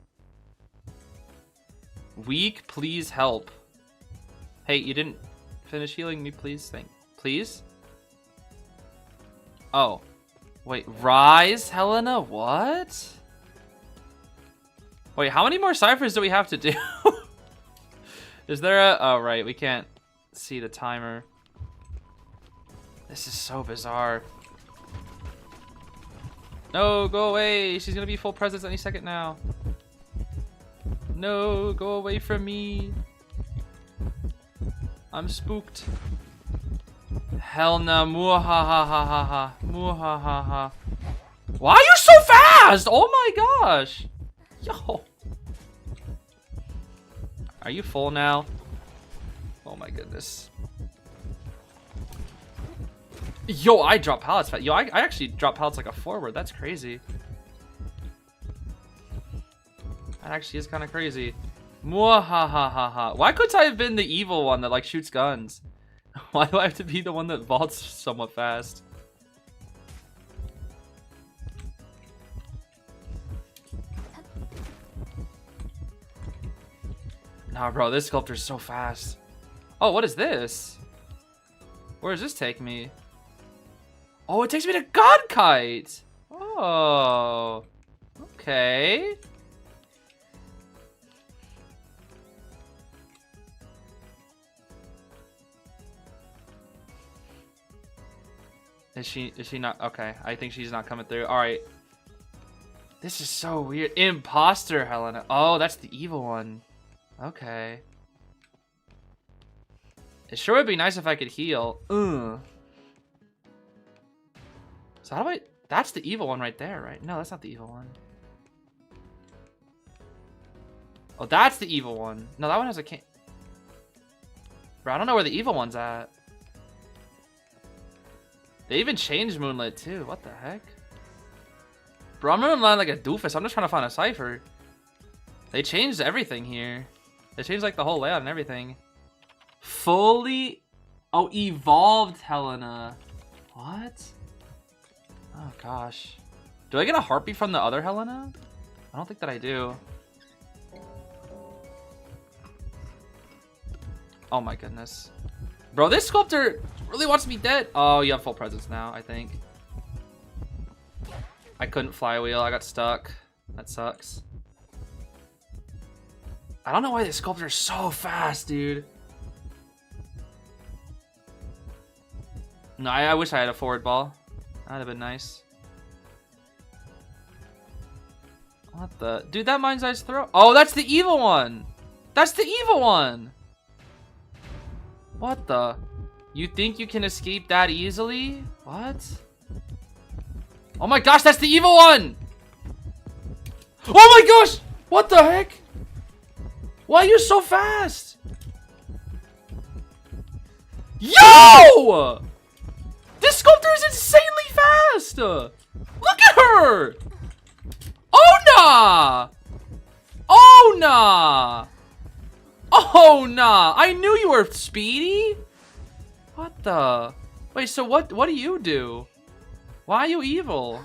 Weak, please help. Hey, you didn't finish healing me, please? Please? Oh. Wait, rise, Helena? What? Wait, how many more ciphers do we have to do? Is there a... Oh, right, we can't see the timer. This is so bizarre. No, go away. She's gonna be full presence any second now. No, go away from me. I'm spooked. Hell no. Muahahaha. Muahahaha. Why are you so fast? Oh my gosh. Yo. Are you full now? Oh my goodness. Yo, I drop pallets fast. Yo, I actually drop pallets like a forward. That's crazy. That actually is kind of crazy. Mwahahaha. Why couldn't I have been the evil one that like shoots guns? Why do I have to be the one that vaults somewhat fast? Nah, bro, this sculptor's so fast. Oh, what is this? Where does this take me? Oh, it takes me to God Kite. Oh, okay. Is she not? Okay, I think she's not coming through. All right. This is so weird. Imposter Helena. Oh, that's the evil one. Okay. It sure would be nice if I could heal. So how do I... That's the evil one right there, right? No, that's not the evil one. Oh, that's the evil one. No, that one has a can... Bro, I don't know where the evil one's at. They even changed Moonlit too. What the heck? Bro, I'm running around like a doofus. I'm just trying to find a cipher. They changed everything here. They changed like the whole layout and everything. Fully... Oh, evolved Helena. What? Oh gosh. Do I get a heartbeat from the other Helena? I don't think that I do. Oh my goodness. Bro, this sculptor really wants me dead. Oh, you have full presence now, I think. I couldn't fly wheel. I got stuck. That sucks. I don't know why this sculptor is so fast, dude. No, I wish I had a forward ball. That'd have been nice. What the? Dude, that mind's eyes throw. Oh, that's the evil one. That's the evil one. What the? You think you can escape that easily? What? Oh my gosh, that's the evil one. Oh my gosh. What the heck? Why are you so fast? Yo! This sculptor is insanely fast! Look at her! Oh nah! Oh nah! Oh nah! I knew you were speedy! What the? Wait, so what do you do? Why are you evil?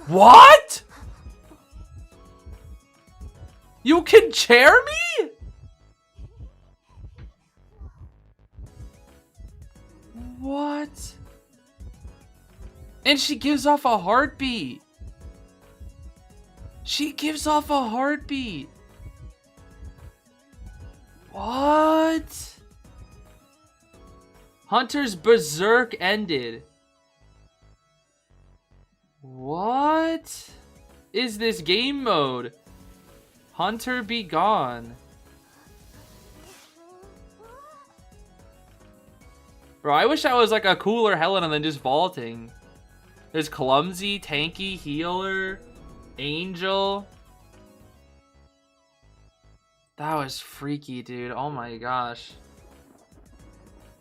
What? You can chair me? What? And she gives off a heartbeat. She gives off a heartbeat. What? Hunter's berserk ended. What is this game mode? Hunter be gone. Bro, I wish I was like a cooler Helena than just vaulting. There's clumsy, tanky, healer, angel. That was freaky, dude. Oh my gosh.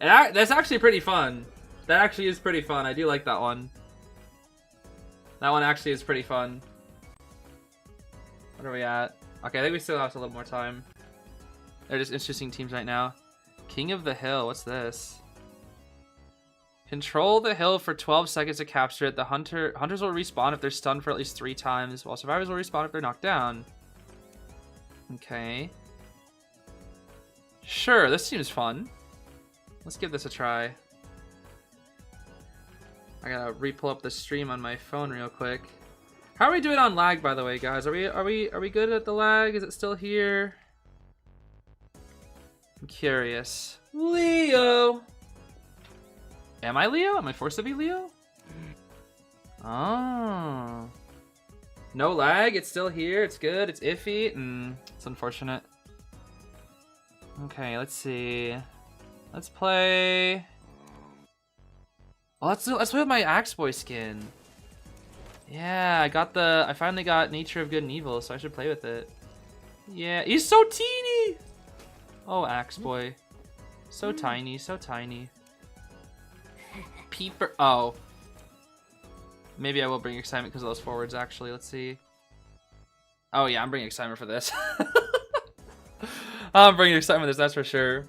And that's actually pretty fun. That actually is pretty fun. I do like that one. That one actually is pretty fun. What are we at? Okay, I think we still have a little more time. They're just interesting teams right now. King of the Hill. What's this? Control the hill for 12 seconds to capture it. The hunters will respawn if they're stunned for at least 3 times, while survivors will respawn if they're knocked down. Okay. Sure, this seems fun. Let's give this a try. I gotta re-pull up the stream on my phone real quick. How are we doing on lag, by the way, guys? Are we good at the lag? Is it still here? I'm curious. Leo. Am I Leo? Am I forced to be Leo? Oh. No lag. It's still here. It's good. It's iffy. It's unfortunate. Okay, let's see. Let's play Oh, let's play with my Axe Boy skin. Yeah, I finally got Nature of Good and Evil, so I should play with it. Yeah, he's so teeny. Oh, Axe Boy. So tiny, so tiny. Peeper. Oh. Maybe I will bring excitement because of those forwards, actually. Let's see. Oh, yeah, I'm bringing excitement for this. I'm bringing excitement for this, that's for sure.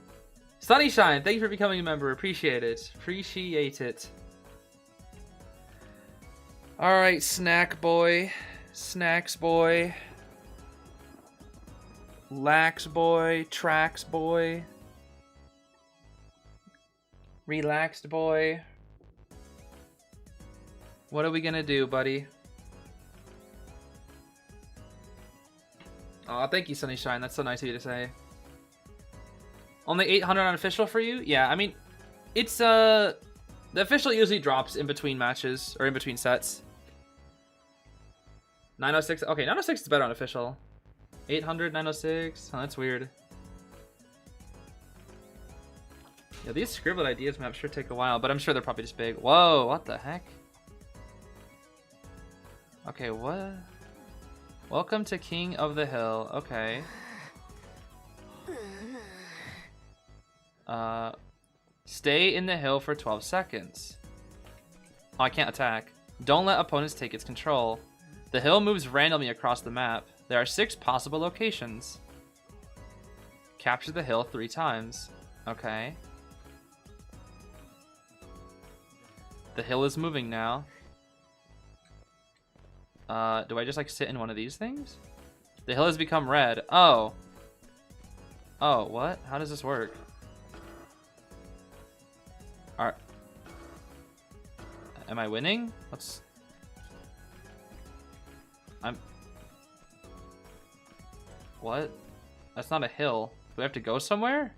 Sunnyshine, thank you for becoming a member. Appreciate it. Appreciate it. Alright, Snack Boy. Snacks Boy. Lax Boy. Tracks Boy. Relaxed Boy. What are we gonna do, buddy? Oh, thank you, Sunnyshine. That's so nice of you to say. Only 800 on official for you? Yeah, I mean, it's the official usually drops in between matches or in between sets. 906. Okay, 906 is better on official. 800, 906. Oh, that's weird. Yeah, these Scribbled ideas maps sure take a while, but I'm sure they're probably just big. Whoa, what the heck? Okay, what? Welcome to King of the Hill. Okay. Stay in the hill for 12 seconds. Oh, I can't attack. Don't let opponents take its control. The hill moves randomly across the map. There are 6 possible locations. Capture the hill 3 times. Okay. The hill is moving now. Do I just like sit in one of these things? The hill has become red. Oh. Oh, what? How does this work? Am I winning? What? That's not a hill. Do we have to go somewhere?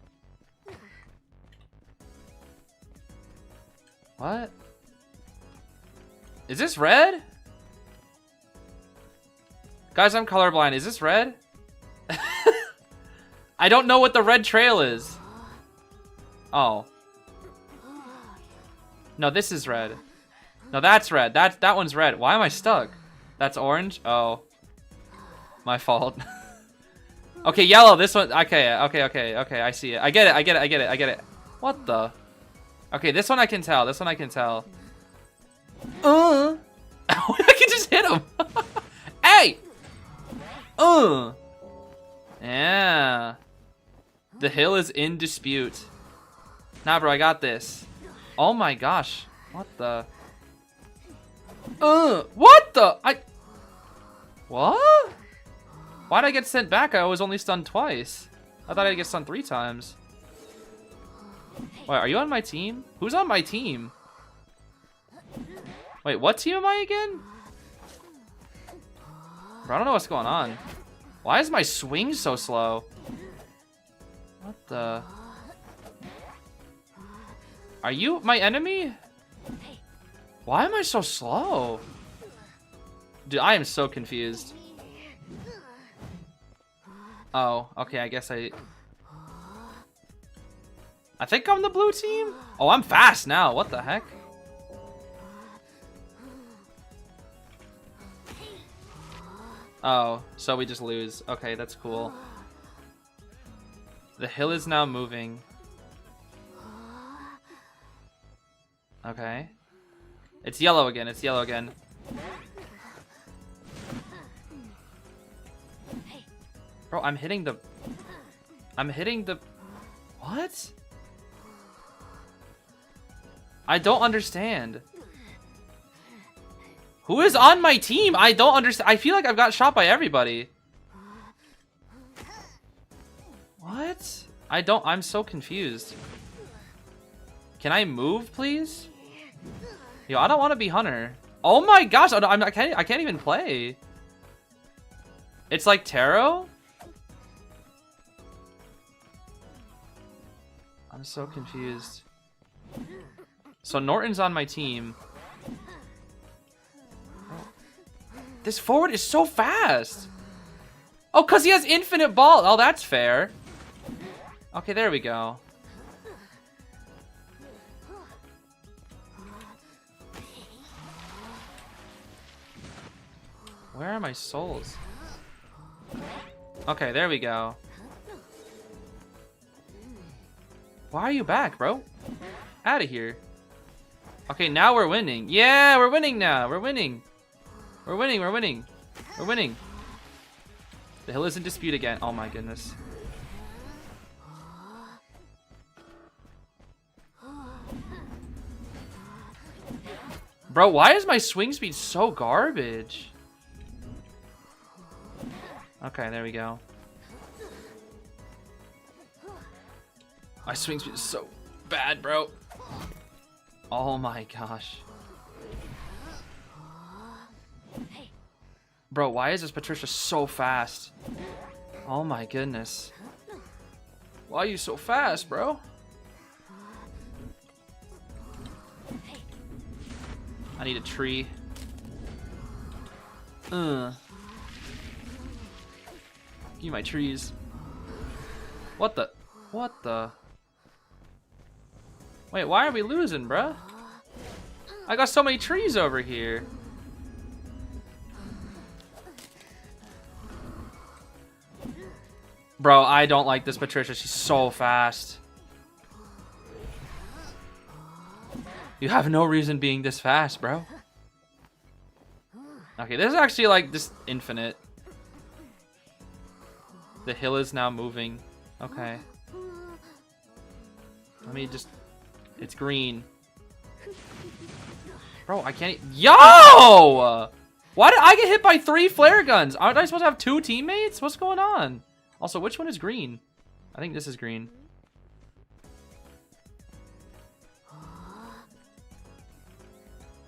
What? Is this red? Guys, I'm colorblind. Is this red? I don't know what the red trail is. Oh. No, this is red. No, that's red. That one's red. Why am I stuck? That's orange? Oh. My fault. Okay, yellow. This one. Okay. I see it. I get it. What the? Okay, this one I can tell. I can just hit him. Hey! Yeah. The hill is in dispute. Nah, bro, I got this. Oh my gosh. What the? What the? What? Why'd I get sent back? I was only stunned twice. I thought I'd get stunned 3 times. Wait, are you on my team? Who's on my team? Wait, what team am I again? Bro, I don't know what's going on. Why is my swing so slow? What the? Are you my enemy? Why am I so slow? Dude, I am so confused. Oh, okay, I guess I think I'm the blue team? Oh, I'm fast now. What the heck? Oh, so we just lose. Okay, that's cool. The hill is now moving. Okay. It's yellow again. Bro, I'm hitting the... What? I don't understand. Who is on my team? I don't understand. I feel like I've got shot by everybody. What? I'm so confused. Can I move, please? Yo, I don't want to be Hunter. Oh my gosh, I can't even play. It's like tarot? I'm so confused. So Norton's on my team. This forward is so fast. Oh, because he has infinite ball. Oh, that's fair. Okay, there we go. Where are my souls? Okay, there we go. Why are you back, bro? Out of here. Okay, now we're winning. Yeah, we're winning now. We're winning. We're winning. We're winning. We're winning. The hill is in dispute again. Oh my goodness. Bro, why is my swing speed so garbage? Okay, there we go. My swing speed is so bad, bro. Oh my gosh. Bro, why is this Patricia so fast? Oh my goodness. Why are you so fast, bro? I need a tree. Give me my trees. What the? What the? Wait, why are we losing, bruh? I got so many trees over here. Bro, I don't like this Patricia. She's so fast. You have no reason being this fast, bro. Okay, this is actually like just infinite. The hill is now moving. Okay. Let me just... It's green. Bro, I can't... Yo! Why did I get hit by 3 flare guns? Aren't I supposed to have 2 teammates? What's going on? Also, which one is green? I think this is green.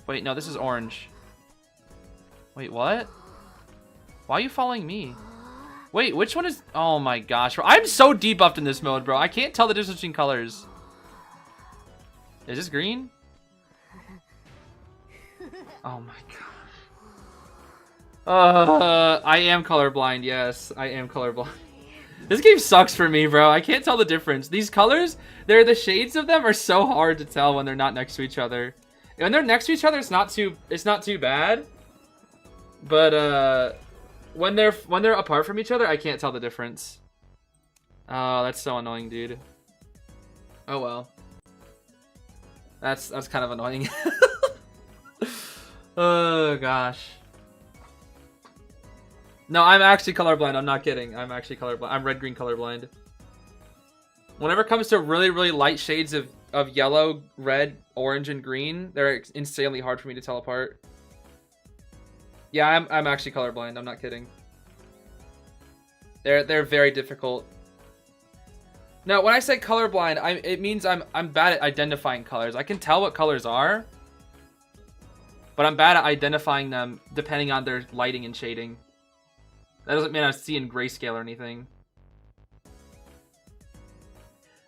Wait, no, this is orange. Wait, what? Why are you following me? Wait, which one is... Oh my gosh, bro. I'm so debuffed in this mode, bro. I can't tell the difference between colors. Is this green? Oh my gosh. I am colorblind, yes. I am colorblind. This game sucks for me, bro. I can't tell the difference. These colors, the shades of them are so hard to tell when they're not next to each other. When they're next to each other, it's not too bad. But when they're apart from each other, I can't tell the difference. Oh, that's so annoying, dude. Oh well. That's kind of annoying. Oh gosh. No, I'm actually colorblind. I'm not kidding. I'm actually colorblind. I'm red-green colorblind. Whenever it comes to really, really light shades of yellow, red, orange, and green, they're insanely hard for me to tell apart. Yeah, I'm actually colorblind. I'm not kidding. They're very difficult. No, when I say colorblind, it means I'm bad at identifying colors. I can tell what colors are, but I'm bad at identifying them depending on their lighting and shading. That doesn't mean I see in grayscale or anything.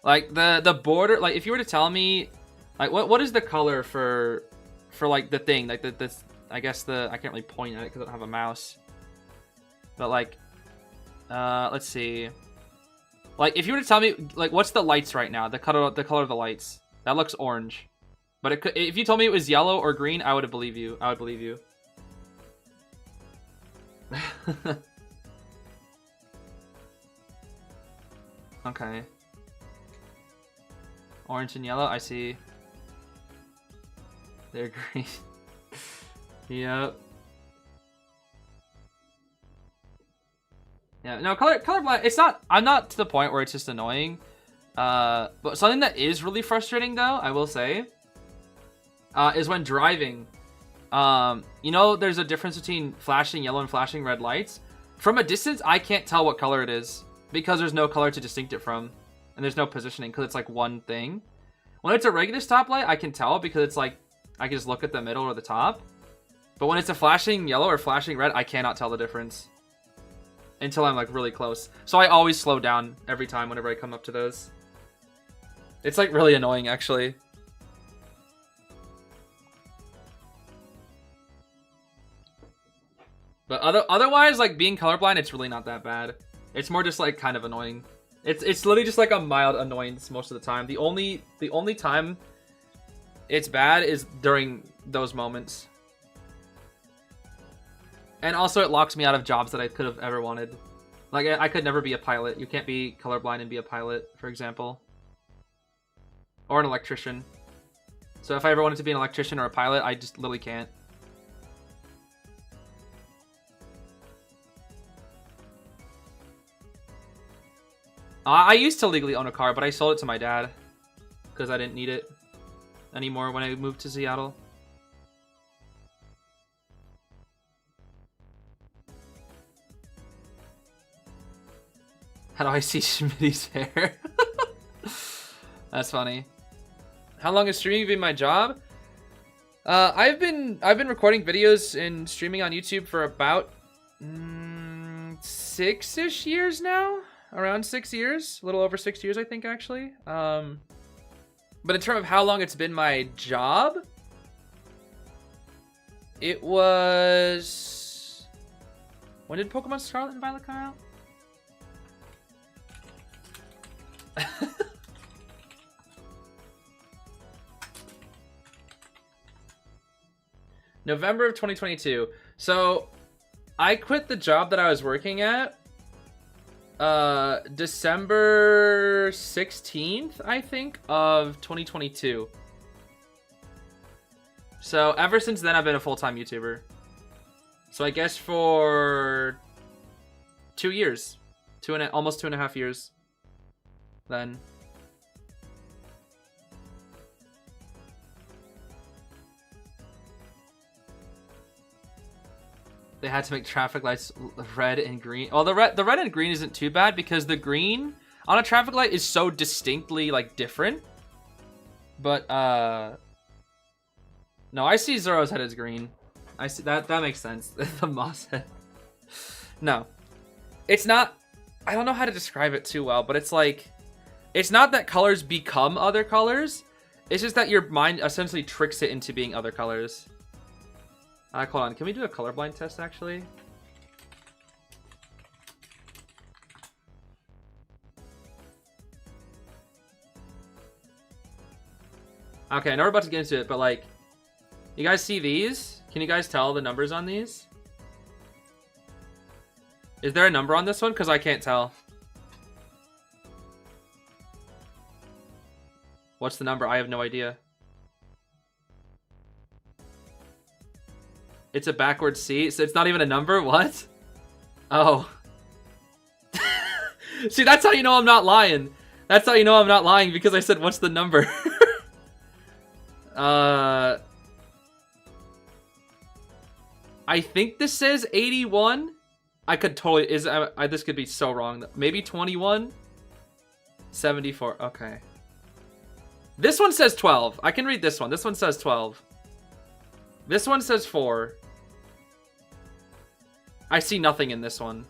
Like the border, like if you were to tell me, like what is the color for like the thing, like this, I guess I can't really point at it because I don't have a mouse. But like, let's see. Like if you were to tell me, like what's the lights right now, the color of the lights, that looks orange. But it could, if you told me it was yellow or green, I would believe you. I would believe you. Okay. Orange and yellow, I see. They're green. Yep. Yeah, no, colorblind, it's not, I'm not to the point where it's just annoying. But something that is really frustrating though, I will say, is when driving. You know, there's a difference between flashing yellow and flashing red lights. From a distance, I can't tell what color it is because there's no color to distinct it from. And there's no positioning because it's like one thing. When it's a regular stoplight, I can tell because it's like, I can just look at the middle or the top. But when it's a flashing yellow or flashing red, I cannot tell the difference until I'm like really close. So I always slow down every time whenever I come up to those. It's like really annoying actually. But otherwise, like being colorblind, it's really not that bad. It's more just like kind of annoying. It's literally just like a mild annoyance most of the time. The only time it's bad is during those moments. And also it locks me out of jobs that I could have ever wanted. Like, I could never be a pilot. You can't be colorblind and be a pilot, for example. Or an electrician. So if I ever wanted to be an electrician or a pilot, I just literally can't. I used to legally own a car, but I sold it to my dad. Because I didn't need it anymore when I moved to Seattle. How do I see Schmitty's hair? That's funny. How long has streaming been my job? I've been recording videos and streaming on YouTube for about 6-ish years now. Around 6 years, a little over 6 years, I think, actually. But in terms of how long it's been my job, it was... When did Pokemon Scarlet and Violet come out? November of 2022. So I quit the job that I was working at December 16th, I think, of 2022. So ever since then, I've been a full-time YouTuber. So I guess for 2 years, almost 2.5 years. Then they had to make traffic lights red and green. Well, the red and green isn't too bad because the green on a traffic light is so distinctly like different. But no, I see Zoro's head as green. I see that makes sense. The moss head. No, it's not. I don't know how to describe it too well, but it's like, it's not that colors become other colors. It's just that your mind essentially tricks it into being other colors. Hold on. Can we do a colorblind test, actually? Okay, I know we're about to get into it, but like, you guys see these? Can you guys tell the numbers on these? Is there a number on this one? Because I can't tell. What's the number? I have no idea. It's a backwards C, so it's not even a number? What? Oh. See, that's how you know I'm not lying. That's how you know I'm not lying, because I said, what's the number? I think this says 81. I could totally... this could be so wrong. Maybe 21? 74. Okay. This one says 12. I can read this one. This one says 12. This one says 4. I see nothing in this one.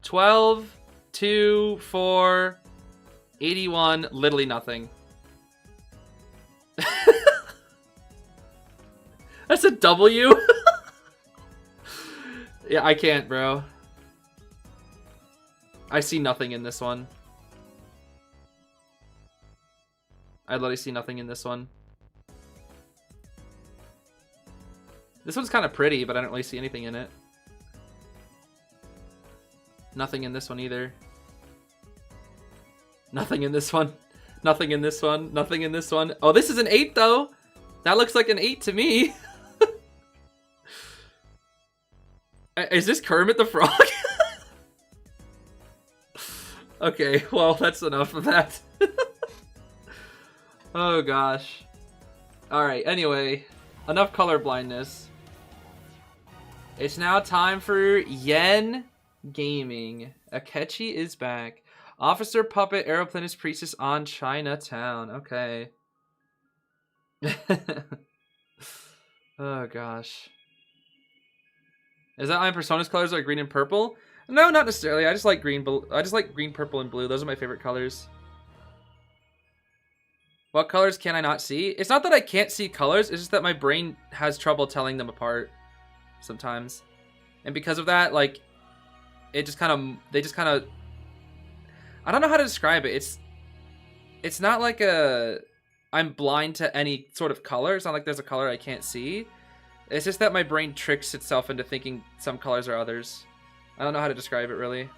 $12, 2, 4, 81, literally nothing. That's a W? Yeah, I can't, bro. I see nothing in this one. I literally see nothing in this one. This one's kind of pretty, but I don't really see anything in it. Nothing in this one either. Nothing in this one. Nothing in this one. Nothing in this one. Oh, this is an 8 though. That looks like an 8 to me. Is this Kermit the Frog? Okay, well, that's enough of that. Oh gosh. Alright, anyway. Enough color blindness. It's now time for Yen Gaming. Akechi is back. Officer Puppet Aeroplanist Priestess on Chinatown. Okay. Oh gosh. Is that my Persona's colors are green and purple? No, not necessarily. I just like green, purple, and blue. Those are my favorite colors. What colors can I not see? It's not that I can't see colors. It's just that my brain has trouble telling them apart sometimes. And because of that, like, they just kind of, I don't know how to describe it. it's not like I'm blind to any sort of color. It's not like there's a color I can't see. It's just that my brain tricks itself into thinking some colors are others. I don't know how to describe it really.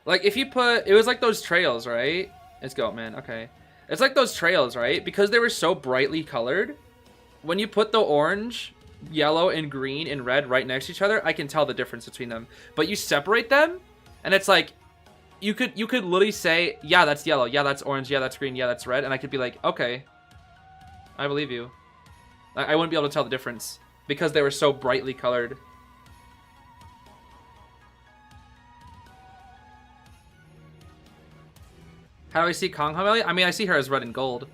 Like if you put, it was like those trails, right? It's Goatman, okay. It's like those trails, right? Because they were so brightly colored, when you put the orange, yellow, and green and red right next to each other, I can tell the difference between them. But you separate them, and it's like, you could literally say, yeah, that's yellow, yeah, that's orange, yeah, that's green, yeah, that's red, and I could be like, okay, I believe you. I wouldn't be able to tell the difference because they were so brightly colored. How do I see Kong Hullabaloo? I mean, I see her as red and gold.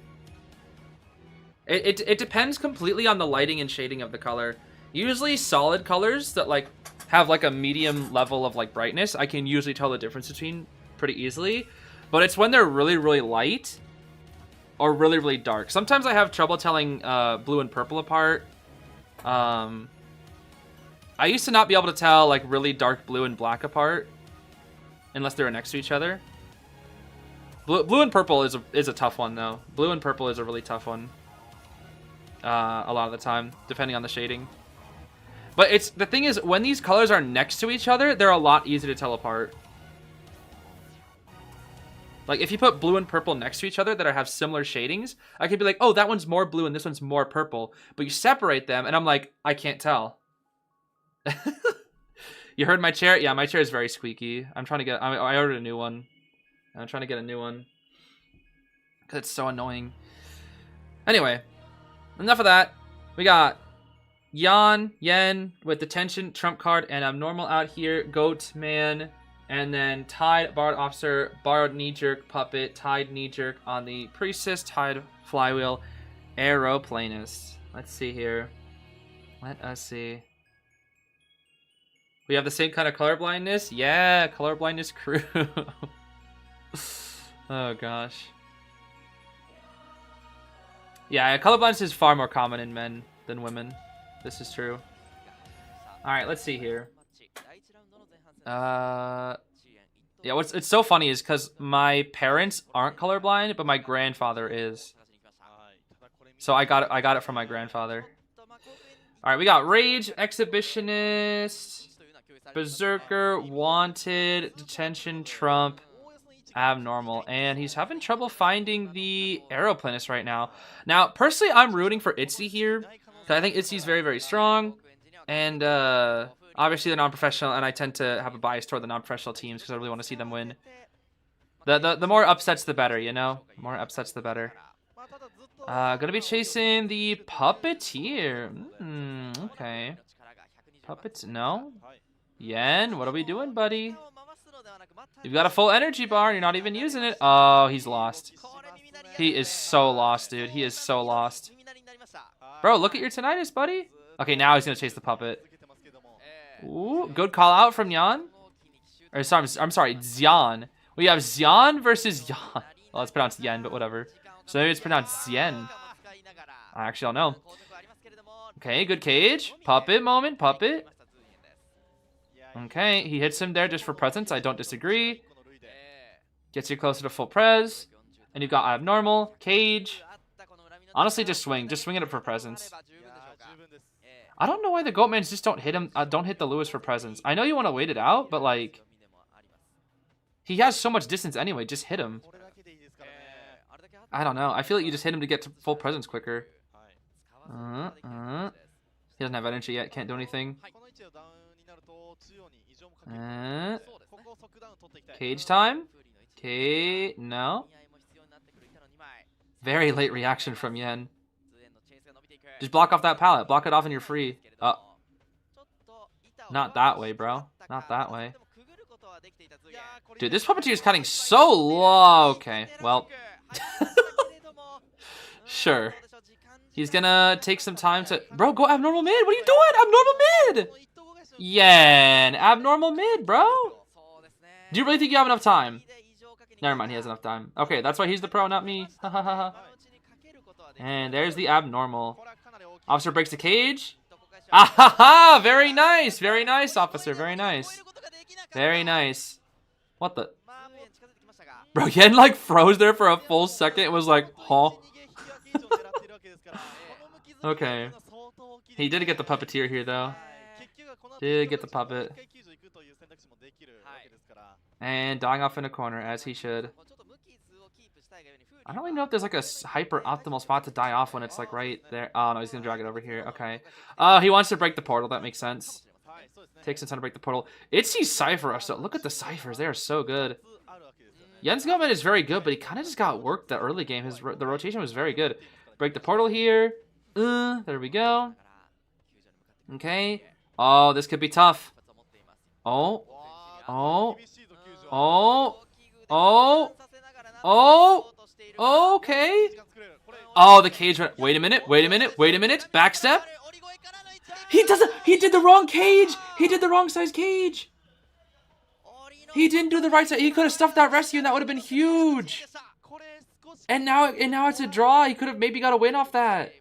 It depends completely on the lighting and shading of the color. Usually solid colors that like have like a medium level of like brightness, I can usually tell the difference between pretty easily. But it's when they're really, really light or really, really dark. Sometimes I have trouble telling blue and purple apart. I used to not be able to tell like really dark blue and black apart unless they were next to each other. Blue and purple is a tough one though. Blue and purple is a really tough one. A lot of the time, depending on the shading. But it's the thing is, when these colors are next to each other, they're a lot easier to tell apart. Like if you put blue and purple next to each other that have similar shadings, I could be like, oh, that one's more blue and this one's more purple. But you separate them, and I'm like, I can't tell. You heard my chair? Yeah, my chair is very squeaky. I'm trying to get. I ordered a new one. I'm trying to get a new one because it's so annoying. Anyway, enough of that. We got Yen with detention, trump card, and abnormal out here. Goatman, and then Tide, borrowed officer, borrowed knee jerk, puppet, Tide knee jerk on the priestess, Tide flywheel, aeroplanist. Let's see here. Let us see. We have the same kind of colorblindness. Yeah, colorblindness crew. Oh gosh. Yeah, colorblindness is far more common in men than women. This is true. Alright, let's see here. Yeah, it's so funny is because my parents aren't colorblind, but my grandfather is. So I got it from my grandfather. Alright, we got Rage, Exhibitionist, Berserker, Wanted, Detention, Trump, Abnormal, and he's having trouble finding the Aeroplanist right now. Now, personally, I'm rooting for ITZY here, because I think ITZY's very, very strong, and obviously they're non-professional, and I tend to have a bias toward the non-professional teams, because I really want to see them win. The more upsets, the better, you know? The more upsets, the better. Gonna be chasing the Puppeteer. Okay. Puppets, no? Yen, what are we doing, buddy? You've got a full energy bar and you're not even using it. Oh, he's lost. He is so lost, dude. He is so lost. Bro, look at your tinnitus, buddy. Okay, now he's going to chase the puppet. Ooh, good call out from Yan. Or sorry, I'm sorry, Xian. We have Xian versus Yan. Well, it's pronounced Yen, but whatever. So maybe it's pronounced Xian. I actually don't know. Okay, good cage. Puppet moment, puppet. Okay, he hits him there just for presence. I don't disagree. Gets you closer to full pres. And you've got abnormal, cage. Honestly, just swing. Just swing it up for presence. I don't know why the Goatmans just don't hit him. Don't hit the Lewis for presence. I know you want to wait it out, but like, he has so much distance anyway. Just hit him. I don't know. I feel like you just hit him to get to full presence quicker. He doesn't have energy yet. Can't do anything. Cage time? Okay, no. Very late reaction from Yen. Just block off that pallet. Block it off and you're free. Not that way, bro. Not that way. Dude, this puppeteer is cutting so low. Okay, well. Sure. He's gonna take some time to... Bro, go abnormal mid. What are you doing? Abnormal mid! Yen, abnormal mid, bro. Do you really think you have enough time? Never mind, he has enough time. Okay, that's why he's the pro, not me. And there's the abnormal. Officer breaks the cage. Ah, very nice. Very nice, officer. Very nice. Very nice. What the? Bro, Yen like froze there for a full second and was like, huh? Okay. He did get the puppeteer here though. Did get the puppet. And dying off in a corner, as he should. I don't really know if there's like a hyper optimal spot to die off when it's like right there. Oh no, he's gonna drag it over here. Okay. Oh, he wants to break the portal. That makes sense. Takes some time to break the portal. ITZY's Cypher. So look at the Cyphers. They are so good. Yen's Goatman is very good, but he kind of just got worked the early game. The rotation was very good. Break the portal here. There we go. Okay. Oh, this could be tough. Oh. Oh. Oh. Oh. Oh. Okay. Oh, the cage. Wait a minute. Wait a minute. Wait a minute. Backstep. He did the wrong cage. He did the wrong size cage. He didn't do the right side. He could have stuffed that rescue and that would have been huge. And now it's a draw. He could have maybe got a win off that.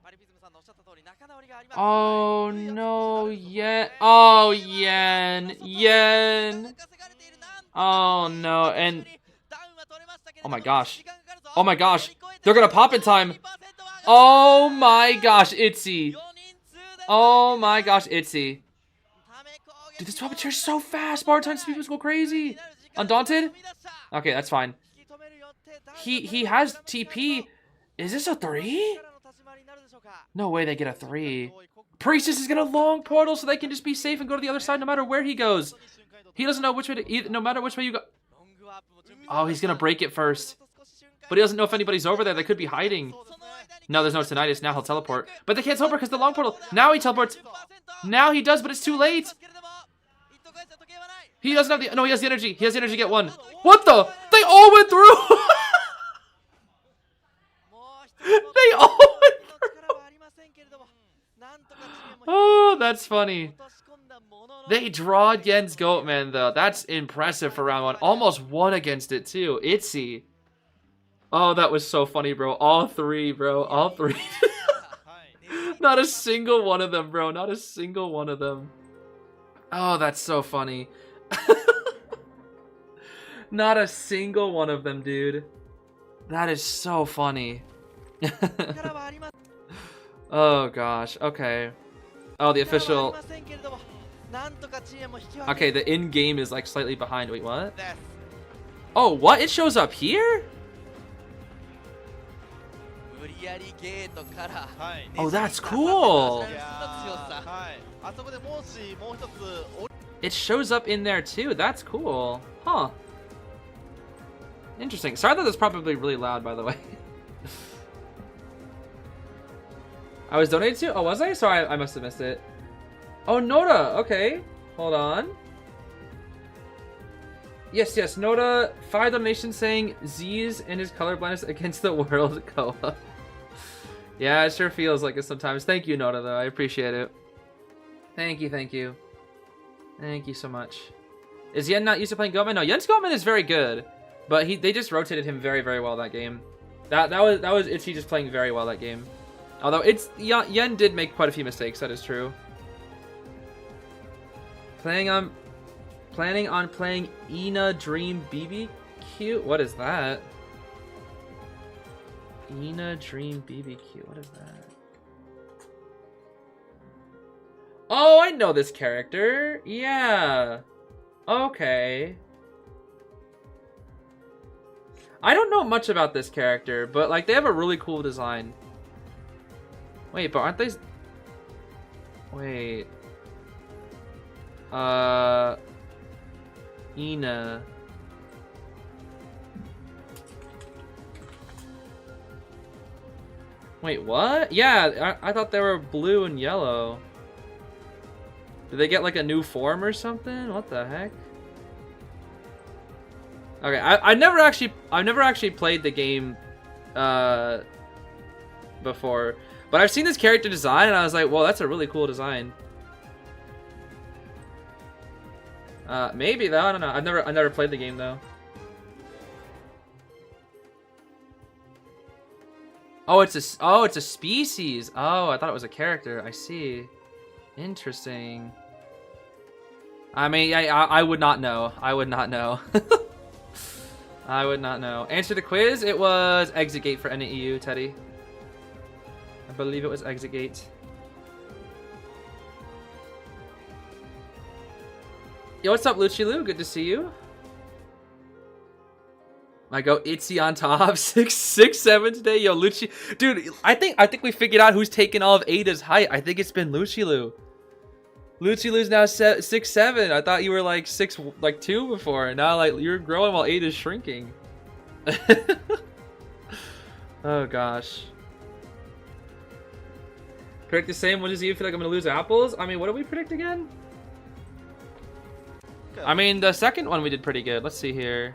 Oh no, Yen. Oh, Yen. Yen. Oh no, and oh my gosh. Oh my gosh. They're gonna pop in time. Oh my gosh, ITZY. Oh my gosh, ITZY. Dude, this puppeteer is so fast. Spartan speed was go crazy. Undaunted? Okay, that's fine. He has TP. Is this a 3? No way they get a 3. Priestess is gonna long portal so they can just be safe and go to the other side no matter where he goes. He doesn't know which way to either, no matter which way you go. Oh, he's gonna break it first. But he doesn't know if anybody's over there. They could be hiding. No, there's no tinnitus. Now he'll teleport. But they can't teleport because the long portal. Now he teleports. Now he does, but it's too late. He doesn't have the... No, he has the energy. He has the energy to get one. What the? They all went through. They all went through. Oh, that's funny. They drawed Yen's Goatman, though. That's impressive for round 1. Almost won against it, too. ITZY. Oh, that was so funny, bro. All 3, bro. All 3. Not a single one of them, bro. Not a single one of them. Oh, that's so funny. Not a single one of them, dude. That is so funny. Oh, gosh. Okay. Oh, the official... Okay, the in-game is, like, slightly behind. Wait, what? Oh, what? It shows up here? Oh, that's cool. It shows up in there too. That's cool. Huh. Interesting. Sorry that that's probably really loud, by the way. I was donated to? Oh, was I? Sorry, I must have missed it. Oh, Noda. Okay. Hold on. Yes, Noda. 5 donations saying Zeez and his colorblindness against the world. Koa. Yeah, it sure feels like it sometimes. Thank you, Noda, though. I appreciate it. Thank you, thank you. Thank you so much. Is Yen not used to playing Goatman? No, Yen's Goatman is very good, but they just rotated him very, very well that game. That was ITZY just playing very well that game. Although Yen did make quite a few mistakes. That is true. Planning on playing Ina Dream BBQ. What is that? Ina Dream BBQ. What is that? Oh, I know this character. Yeah. Okay. I don't know much about this character, but like they have a really cool design. Wait, but aren't they? Wait. Ina. Wait, what? Yeah, I thought they were blue and yellow. Did they get like a new form or something? What the heck? Okay, I've never actually played the game before, but I've seen this character design and I was like, well, that's a really cool design. Maybe though, I don't know. I've never played the game though. Oh, it's a species. Oh, I thought it was a character. I see. Interesting. I mean, I would not know. I would not know. I would not know. Answer the quiz. It was Exit Gate for NEU, Teddy. I believe it was Exit Gate. Yo, what's up, Luchilu? Good to see you. I go ITZY on top, 6'7" today. Yo, Luchi, dude, I think we figured out who's taking all of Ada's height. I think it's been Luchilu. Luchilu's now 6'7". I thought you were like 6'2" before. Now like you're growing while Ada's shrinking. Oh gosh. Predict the same. When does you feel like I'm gonna lose apples? I mean, what do we predict again? Okay. I mean, the second one we did pretty good. Let's see here.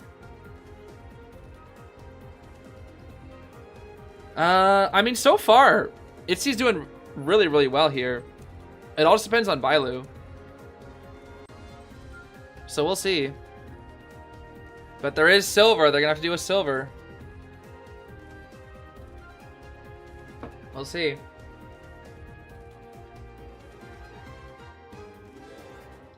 I mean, so far, ITZY's doing really, really well here. It all just depends on Bailu. So we'll see. But there is silver. They're gonna have to do a silver. We'll see.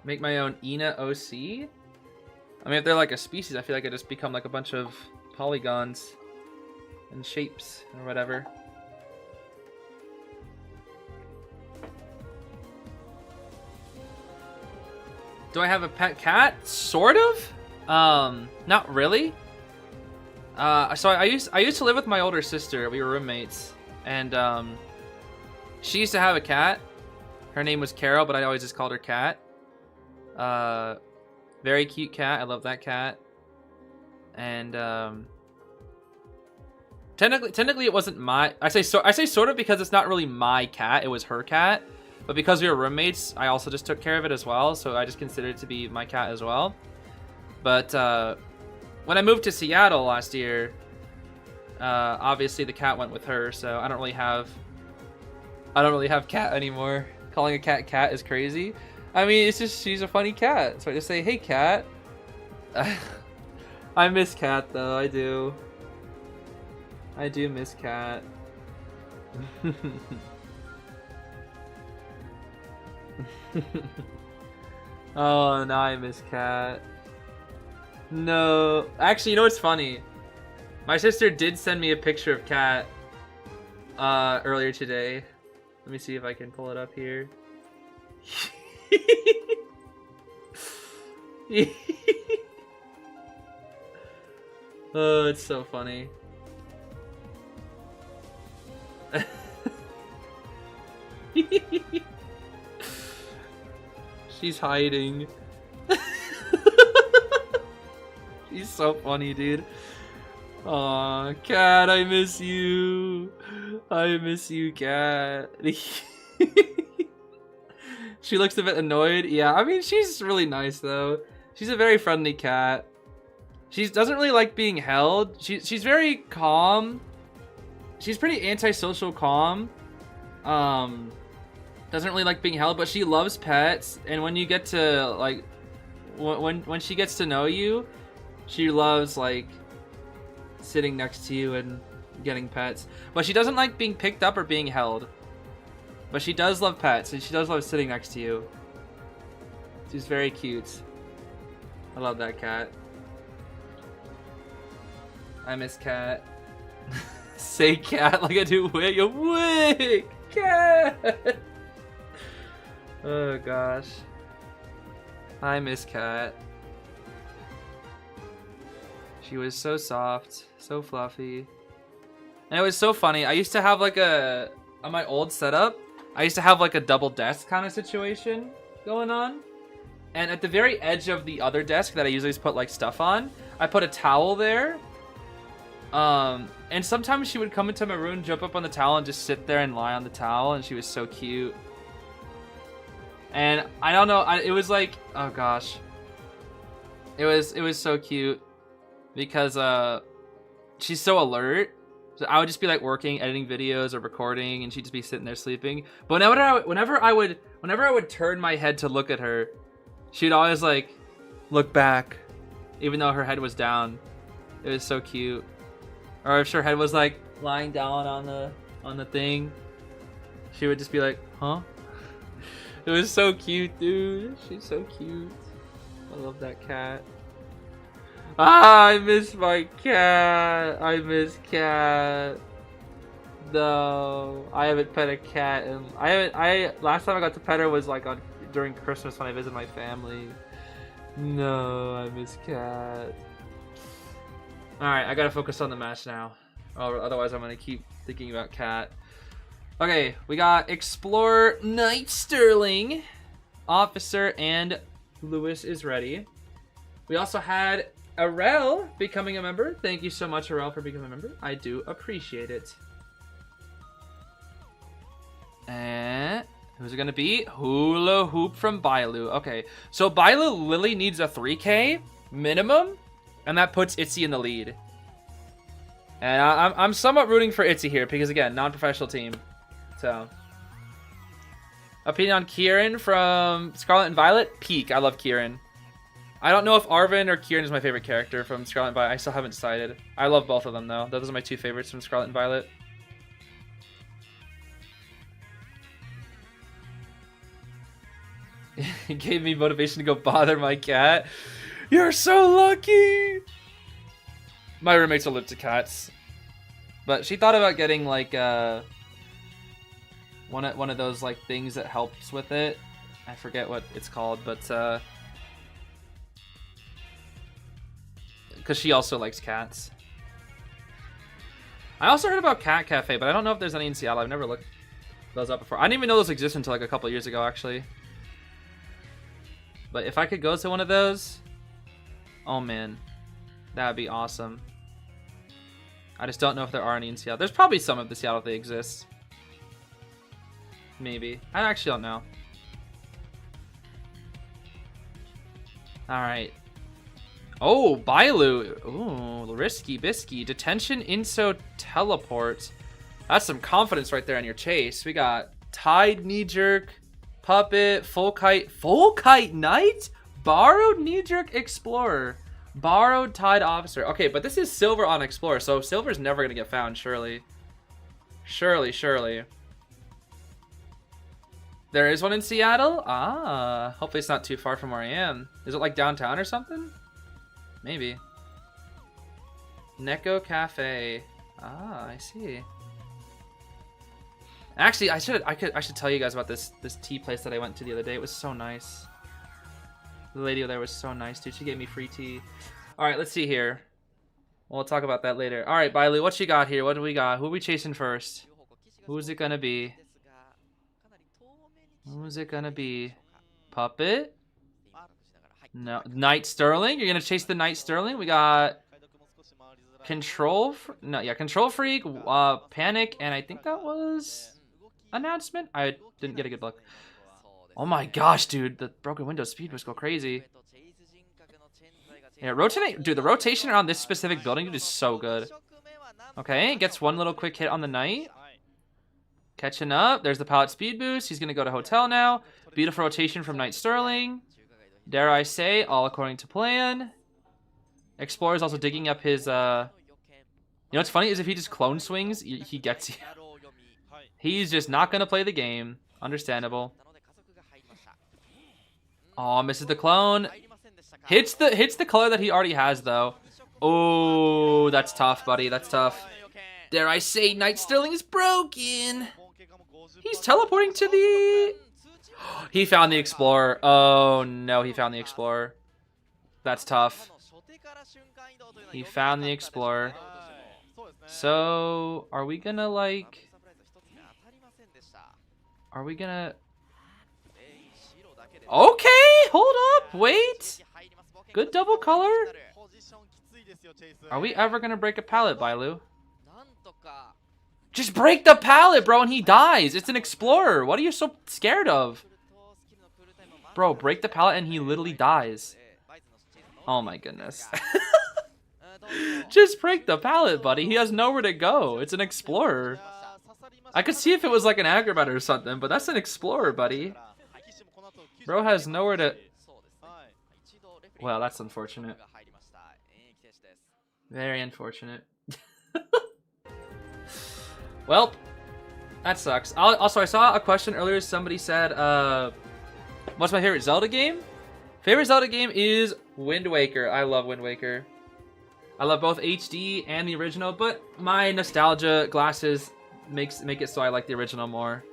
Make my own Ina OC? I mean, if they're like a species, I feel like I just become like a bunch of polygons and shapes or whatever. Do I have a pet cat? Sort of. Not really. So I used to live with my older sister. We were roommates, and she used to have a cat. Her name was Carol, but I always just called her Cat. Very cute cat. I love that cat. And technically it wasn't my. I say sort of because it's not really my cat. It was her cat. But because we were roommates, I also just took care of it as well. So I just considered it to be my cat as well. But when I moved to Seattle last year, obviously the cat went with her. So I don't really have cat anymore. Calling a cat cat is crazy. I mean, it's just she's a funny cat. So I just say, hey, cat. I miss Cat though. I do. I do miss Cat. Oh, now I miss Cat. No. Actually, you know what's funny? My sister did send me a picture of Cat earlier today. Let me see if I can pull it up here. Oh, it's so funny. She's hiding. She's so funny, dude. Aw, Cat, I miss you. I miss you, Cat. She looks a bit annoyed. Yeah, I mean, she's really nice, though. She's a very friendly cat. She doesn't really like being held. She's very calm. She's pretty antisocial calm. Doesn't really like being held, but she loves pets. And when you get to, like, when she gets to know you, she loves, like, sitting next to you and getting pets. But she doesn't like being picked up or being held. But she does love pets, and she does love sitting next to you. She's very cute. I love that cat. I miss Cat. Say Cat like I do Wig. Wig! Cat! Oh gosh. I miss Cat. She was so soft, so fluffy. And it was so funny. I used to have like on my old setup, I used to have like a double desk kind of situation going on. And at the very edge of the other desk that I usually just put like stuff on, I put a towel there. And sometimes she would come into my room, jump up on the towel, and just sit there and lie on the towel, and she was so cute. And I don't know, it was like, oh gosh. It was so cute because she's so alert. So I would just be like working, editing videos or recording, and she'd just be sitting there sleeping. But whenever I would turn my head to look at her, she'd always like look back, even though her head was down. It was so cute. Or if her head was like lying down on the thing, she would just be like, huh? It was so cute, dude. She's so cute. I love that cat. Ah, I miss my cat. I miss cat. No, I haven't pet a cat, and last time I got to pet her was like during Christmas when I visited my family. No, I miss cat. All right, I gotta focus on the match now, or otherwise I'm gonna keep thinking about cat. Okay, we got Explorer, Knight Sterling, Officer, and Lewis is ready. We also had Arel becoming a member. Thank you so much, Arel, for becoming a member. I do appreciate it. And who's it gonna be? Hula Hoop from Bailu. Okay, so Bailu Lily needs a 3K minimum, and that puts ITZY in the lead. And I'm somewhat rooting for ITZY here because again, non-professional team. So, opinion on Kieran from Scarlet and Violet? Peak. I love Kieran. I don't know if Arvin or Kieran is my favorite character from Scarlet and Violet. I still haven't decided. I love both of them though. Those are my two favorites from Scarlet and Violet. It gave me motivation to go bother my cat. You're so lucky! My roommate's allergic to cats. But she thought about getting like one of those like things that helps with it. I forget what it's called, but because she also likes cats. I also heard about Cat Cafe, but I don't know if there's any in Seattle. I've never looked those up before. I didn't even know those existed until like a couple years ago, actually. But if I could go to one of those, oh man, that would be awesome. I just don't know if there are any in Seattle. There's probably some of the Seattle if they exist. Maybe. I actually don't know. Alright. Oh, Bailu. Ooh, risky bisky. Detention, inso, teleport. That's some confidence right there on your chase. We got Tide, Knee Jerk, Puppet, Full Kite Knight? Borrowed Knee Jerk Explorer. Borrowed Tide Officer. Okay, but this is silver on Explorer, so silver's never gonna get found, surely. Surely. There is one in Seattle? Ah, hopefully it's not too far from where I am. Is it like downtown or something? Maybe. Neko Cafe. Ah, I see. Actually, I should tell you guys about this tea place that I went to the other day. It was so nice. The lady there was so nice, dude. She gave me free tea. All right, let's see here. We'll talk about that later. All right, Bailu, what you got here? What do we got? Who are we chasing first? Who's it gonna be? Who's it gonna be? Puppet? No, Knight Sterling. You're gonna chase the Knight Sterling. We got Control Freak, Panic, and I think that was announcement. I didn't get a good look. Oh my gosh, dude, the broken window speed was go crazy. Yeah, dude, the rotation around this specific building dude, is so good. Okay, gets one little quick hit on the Knight. Catching up. There's the pallet speed boost. He's gonna go to hotel now. Beautiful rotation from Knight Sterling. Dare I say, all according to plan. Explorer's also digging up his, You know what's funny is if he just clone swings, he gets you. He's just not gonna play the game. Understandable. Oh, misses the clone. Hits the color that he already has, though. Oh, that's tough, buddy. That's tough. Dare I say, Knight Sterling is broken. He's teleporting to the... He found the Explorer. Oh, no, he found the Explorer. That's tough. He found the Explorer. So, are we gonna, like... Are we gonna... Okay, hold up, wait. Good double color. Are we ever gonna break a pallet, Bailu? Just break the pallet, bro, and he dies. It's an Explorer. What are you so scared of? Bro, break the pallet and he literally dies. Oh my goodness. Just break the pallet, buddy. He has nowhere to go. It's an Explorer. I could see if it was like an Acrobat or something, but that's an Explorer, buddy. Bro has nowhere to... Well, that's unfortunate. Very unfortunate. Well, that sucks. Also, I saw a question earlier. Somebody said, what's my favorite Zelda game? Favorite Zelda game is Wind Waker. I love Wind Waker. I love both HD and the original, but my nostalgia glasses make it so I like the original more.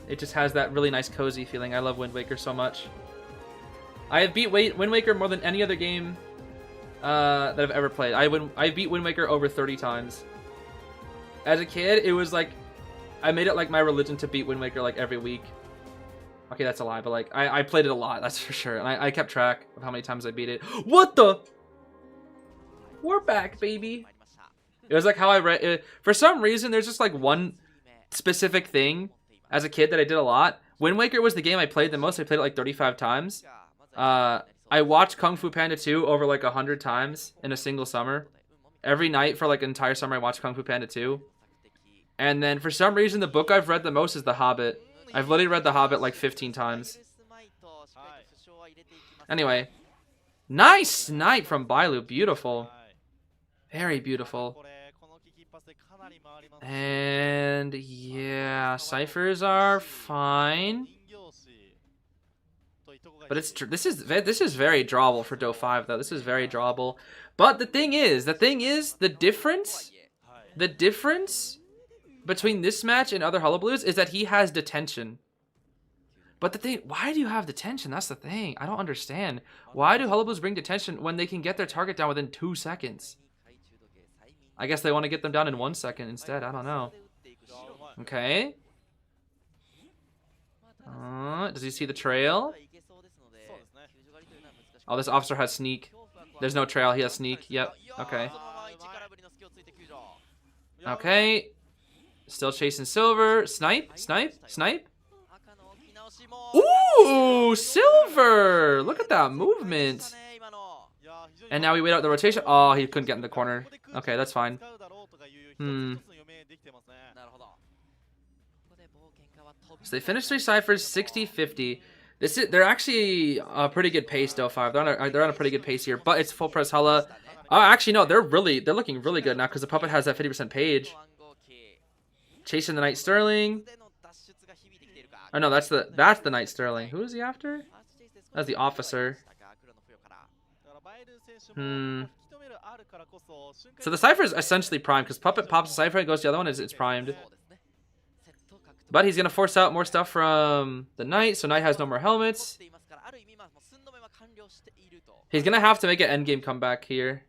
It just has that really nice cozy feeling. I love Wind Waker so much. I have beat Wind Waker more than any other game that I've ever played. I beat Wind Waker over 30 times. As a kid, it was like I made it like my religion to beat Wind Waker like every week. Okay, that's a lie, but like I played it a lot, that's for sure. And I kept track of how many times I beat it. What the? We're back, baby. It was like how I read it. For some reason, there's just like one specific thing as a kid that I did a lot. Wind Waker was the game I played the most. I played it like 35 times. I watched Kung Fu Panda 2 over like 100 times in a single summer. Every night for like an entire summer, I watched Kung Fu Panda 2. And then for some reason, the book I've read the most is The Hobbit. I've literally read The Hobbit like 15 times. Anyway. Nice snipe from Bailu. Beautiful. Very beautiful. And yeah, ciphers are fine. But this is very drawable for Do 5 though. This is very drawable. But the thing is the difference between this match and other Hullabaloos is that he has detention. But the thing, why do you have detention? That's the thing. I don't understand. Why do Hullabaloos bring detention when they can get their target down within 2 seconds? I guess they want to get them down in 1 second instead. I don't know. Okay. Does he see the trail? Oh, this officer has sneak. There's no trail. He has sneak. Yep. Okay. Okay. Still chasing Silver. Snipe. Snipe. Snipe. Ooh, Silver! Look at that movement. And now we wait out the rotation. Oh, he couldn't get in the corner. Okay, that's fine. So they finished 3 ciphers, 60-50. They're actually a pretty good pace, Do 5. They're on a pretty good pace here, but it's full press Hulla. Oh, actually no, they're looking really good now because the puppet has that 50% page. Chasing the Knight Sterling. Oh no, that's the Knight Sterling. Who is he after? That's the officer. So the cipher is essentially primed because puppet pops the cipher and goes to the other one. It's primed. But he's gonna force out more stuff from the Knight, so Knight has no more helmets. He's gonna have to make an endgame comeback here,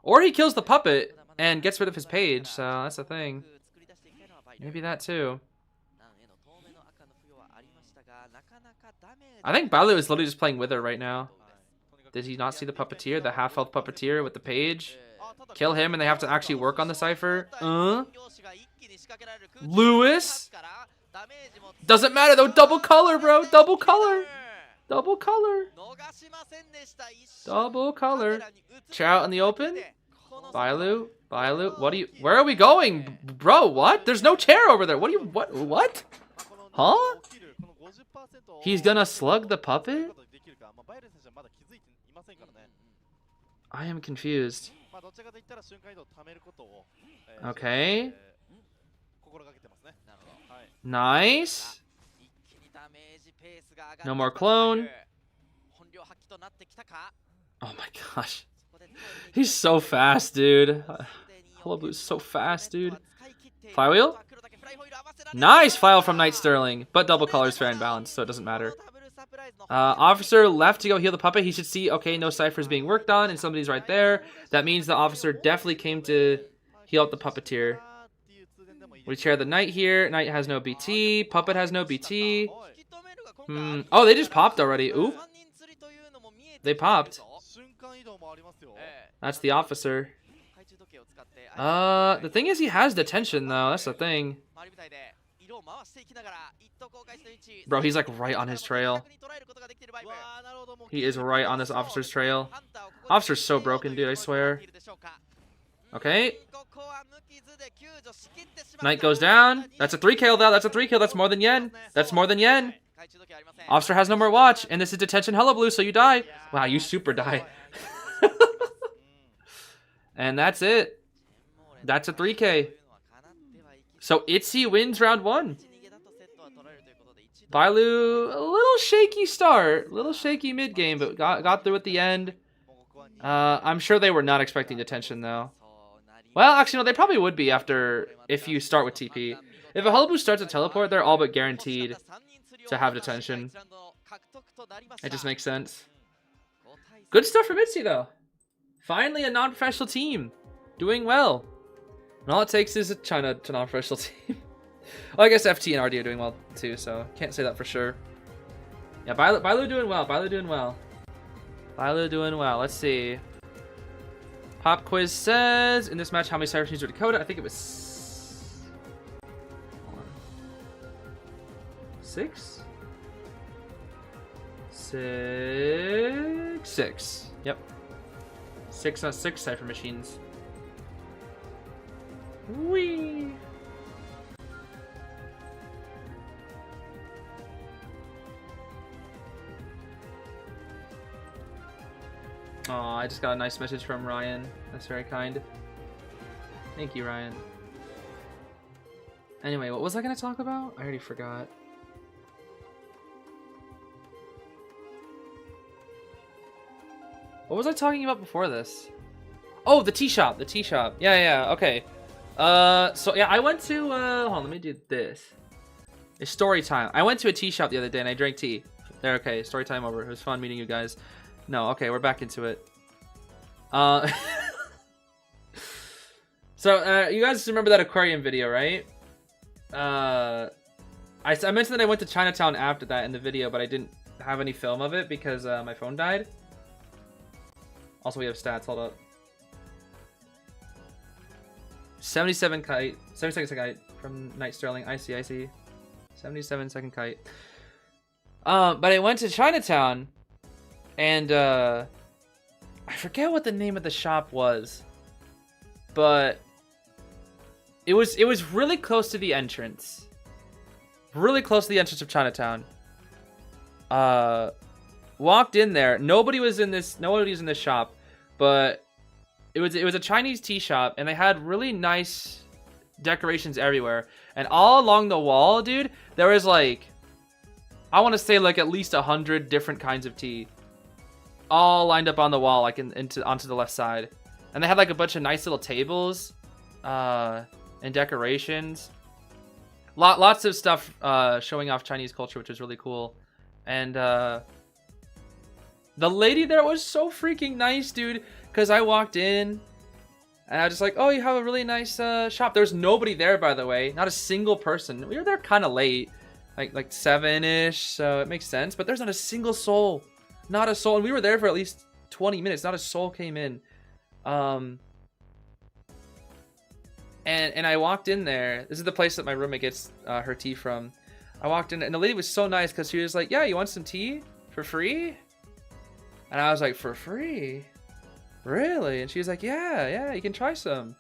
or he kills the puppet and gets rid of his page. So that's the thing. Maybe that too. I think Bailu is literally just playing Wither right now. Did he not see the puppeteer, the half-health puppeteer with the page? Kill him and they have to actually work on the cipher. Lewis? Doesn't matter though, double color, bro. Double color. Double color. Double color. Chow in the open. Bailu. Where are we going? Bro, what? There's no chair over there. What? Huh? He's gonna slug the puppet? I am confused. Okay. Nice. No more clone. Oh my gosh. He's so fast, dude. Hullabaloo's so fast, dude. Flywheel? Nice flywheel from Knight Sterling, but double color is fair and balanced, so it doesn't matter. Officer left to go heal the puppet. He should see, okay, no ciphers being worked on, and somebody's right there. That means the officer definitely came to heal up the puppeteer. We share the Knight here. Knight has no BT. Puppet has no BT. Oh, they just popped already. Oop. They popped. That's the officer. The thing is he has detention though. That's the thing. Bro, he's like right on his trail. He is right on this officer's trail. Officer's so broken, dude, I swear. Okay. Knight goes down. That's a 3 kill though. That's a 3 kill. That's more than yen. That's more than yen. Officer has no more watch, and this is detention Hullabaloo, so you die. Wow, you super die. And that's it. That's a 3K. So ITZY wins round 1. Bailu, a little shaky start. A little shaky mid-game, but got through at the end. I'm sure they were not expecting detention though. Well, actually, no, they probably would be if you start with TP. If a Hullabaloo starts a teleport, they're all but guaranteed to have detention. It just makes sense. Good stuff from ITZY though. Finally, a non-professional team doing well. And all it takes is a China to non-professional team. Well, I guess FT and RD are doing well too, so can't say that for sure. Yeah, Bailu doing well. Bailu doing well. Bailu doing well. Let's see. Pop quiz says in this match how many Cyber Machines were Dakota? I think it was 6. 6. Yep. 6 on 6 Cypher Machines. Whee! Oh, I just got a nice message from Ryan. That's very kind. Thank you, Ryan. Anyway, what was I going to talk about? I already forgot. What was I talking about before this? Oh, the tea shop. The tea shop. Yeah, okay. So yeah, I went to, hold on, let me do this. It's story time. I went to a tea shop the other day and I drank tea. There, okay, story time over. It was fun meeting you guys. No, okay, we're back into it. So, you guys remember that aquarium video, right? I mentioned that I went to Chinatown after that in the video, but I didn't have any film of it because my phone died. Also, we have stats. Hold up. 77 second kite from Night Sterling. I see. 77 second kite. But I went to Chinatown, and I forget what the name of the shop was, but it was really close to the entrance. Really close to the entrance of Chinatown. Walked in there. Nobody was in this shop, but it was a Chinese tea shop, and they had really nice decorations everywhere. And all along the wall, dude, there was like, I want to say like at least 100 different kinds of tea, all lined up on the wall, like onto the left side. And they had like a bunch of nice little tables, and decorations. Lots of stuff showing off Chinese culture, which was really cool. And the lady there was so freaking nice, dude. Because I walked in, and I was just like, oh, you have a really nice shop. There's nobody there, by the way. Not a single person. We were there kind of late, like 7-ish, so it makes sense. But there's not a single soul. Not a soul. And we were there for at least 20 minutes. Not a soul came in. And I walked in there. This is the place that my roommate gets her tea from. I walked in, and the lady was so nice because she was like, yeah, you want some tea for free? And I was like, for free? Really? And she was like, yeah, you can try some.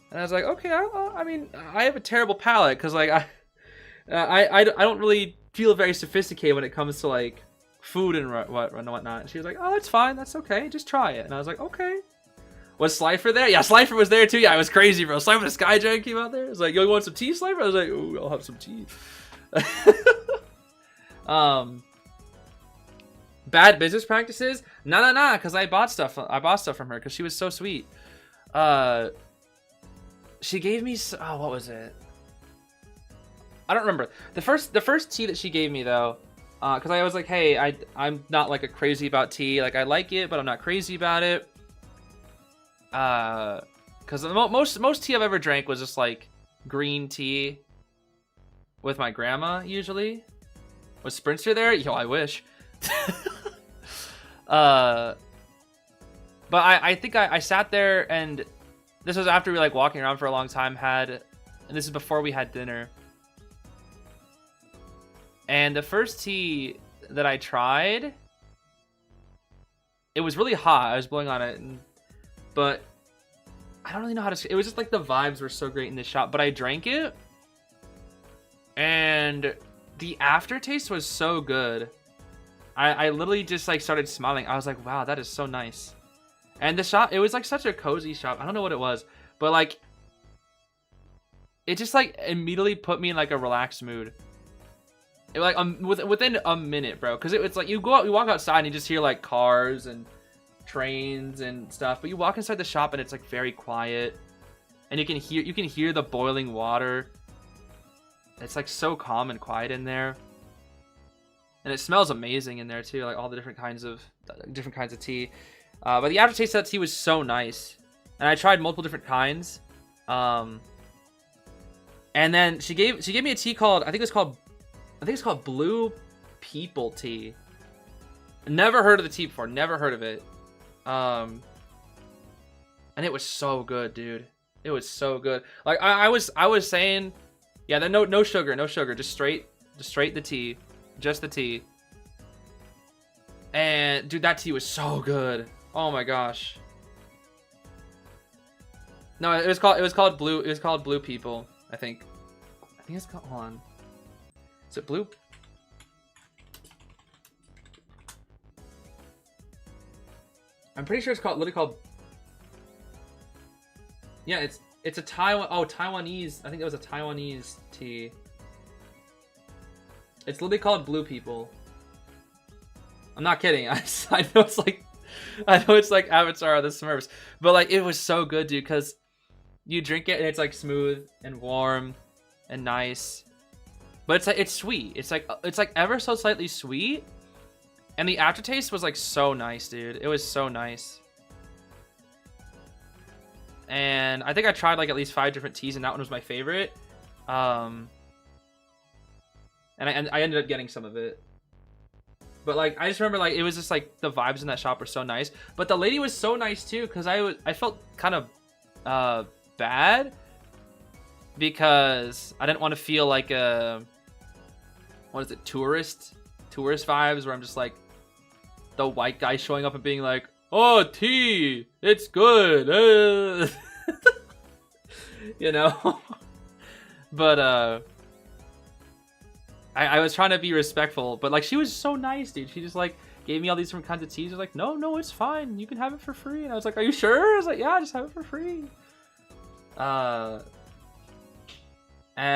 And I was like, okay, I mean, I have a terrible palate because like I don't really feel very sophisticated when it comes to like food and whatnot. And she was like, oh, that's fine, that's okay, just try it. And I was like, okay. Was Slifer there? Yeah, Slifer was there too. Yeah, it was crazy, bro. Slifer the Sky Dragon came out there. It was like, yo, you want some tea, Slifer? I was like, ooh, I'll have some tea. Bad business practices? Nah, because I bought stuff from her because she was so sweet. She gave me what was it? I don't remember. The first tea that she gave me though, because I was like, hey, I'm not like a crazy about tea. Like I like it, but I'm not crazy about it. Because most tea I've ever drank was just like green tea with my grandma usually. Was Sprinter there? Yo, I wish. But I think I sat there, and this was after we like walking around for a long time, and this is before we had dinner. And the first tea that I tried, it was really hot. I was blowing on it, but I don't really know how to. It was just like the vibes were so great in this shop. But I drank it, and the aftertaste was so good. I literally just like started smiling. I was like, wow, that is so nice. And the shop, it was like such a cozy shop. I don't know what it was, but like it just like immediately put me in like a relaxed mood. It, like within a minute, bro, because it's like you walk outside and you just hear like cars and trains and stuff. But you walk inside the shop and it's like very quiet, and you can hear the boiling water. It's like so calm and quiet in there, and it smells amazing in there too. Like all the different kinds of tea. But the aftertaste of that tea was so nice, and I tried multiple different kinds. And then she gave me a tea called I think it's called Blue People tea. Never heard of the tea before. Never heard of it. And it was so good, dude. It was so good. Like I was saying, yeah, no sugar, just straight the tea, just the tea. And dude, that tea was so good. Oh my gosh. No, it was called Blue People, I think. I think it's called, hold on. Is it Blue? I'm pretty sure it's literally called. Yeah, it's a Taiwanese. I think it was a Taiwanese tea. It's literally called Blue People. I'm not kidding. I know it's like Avatar or the Smurfs, but like it was so good, dude. Because you drink it and it's like smooth and warm and nice, but it's sweet. It's like ever so slightly sweet, and the aftertaste was like so nice, dude. It was so nice. And I think I tried like at least 5 different teas, and that one was my favorite. And I ended up getting some of it. But like I just remember like it was just like the vibes in that shop were so nice. But the lady was so nice too, because I felt kind of bad because I didn't want to feel like tourist vibes, where I'm just like the white guy showing up and being like, oh, tea, it's good. You know. But I was trying to be respectful, but like she was so nice, dude. She just like gave me all these different kinds of teas. She was like, no, it's fine, you can have it for free. And I was like, are you sure? I was like, yeah, just have it for free. And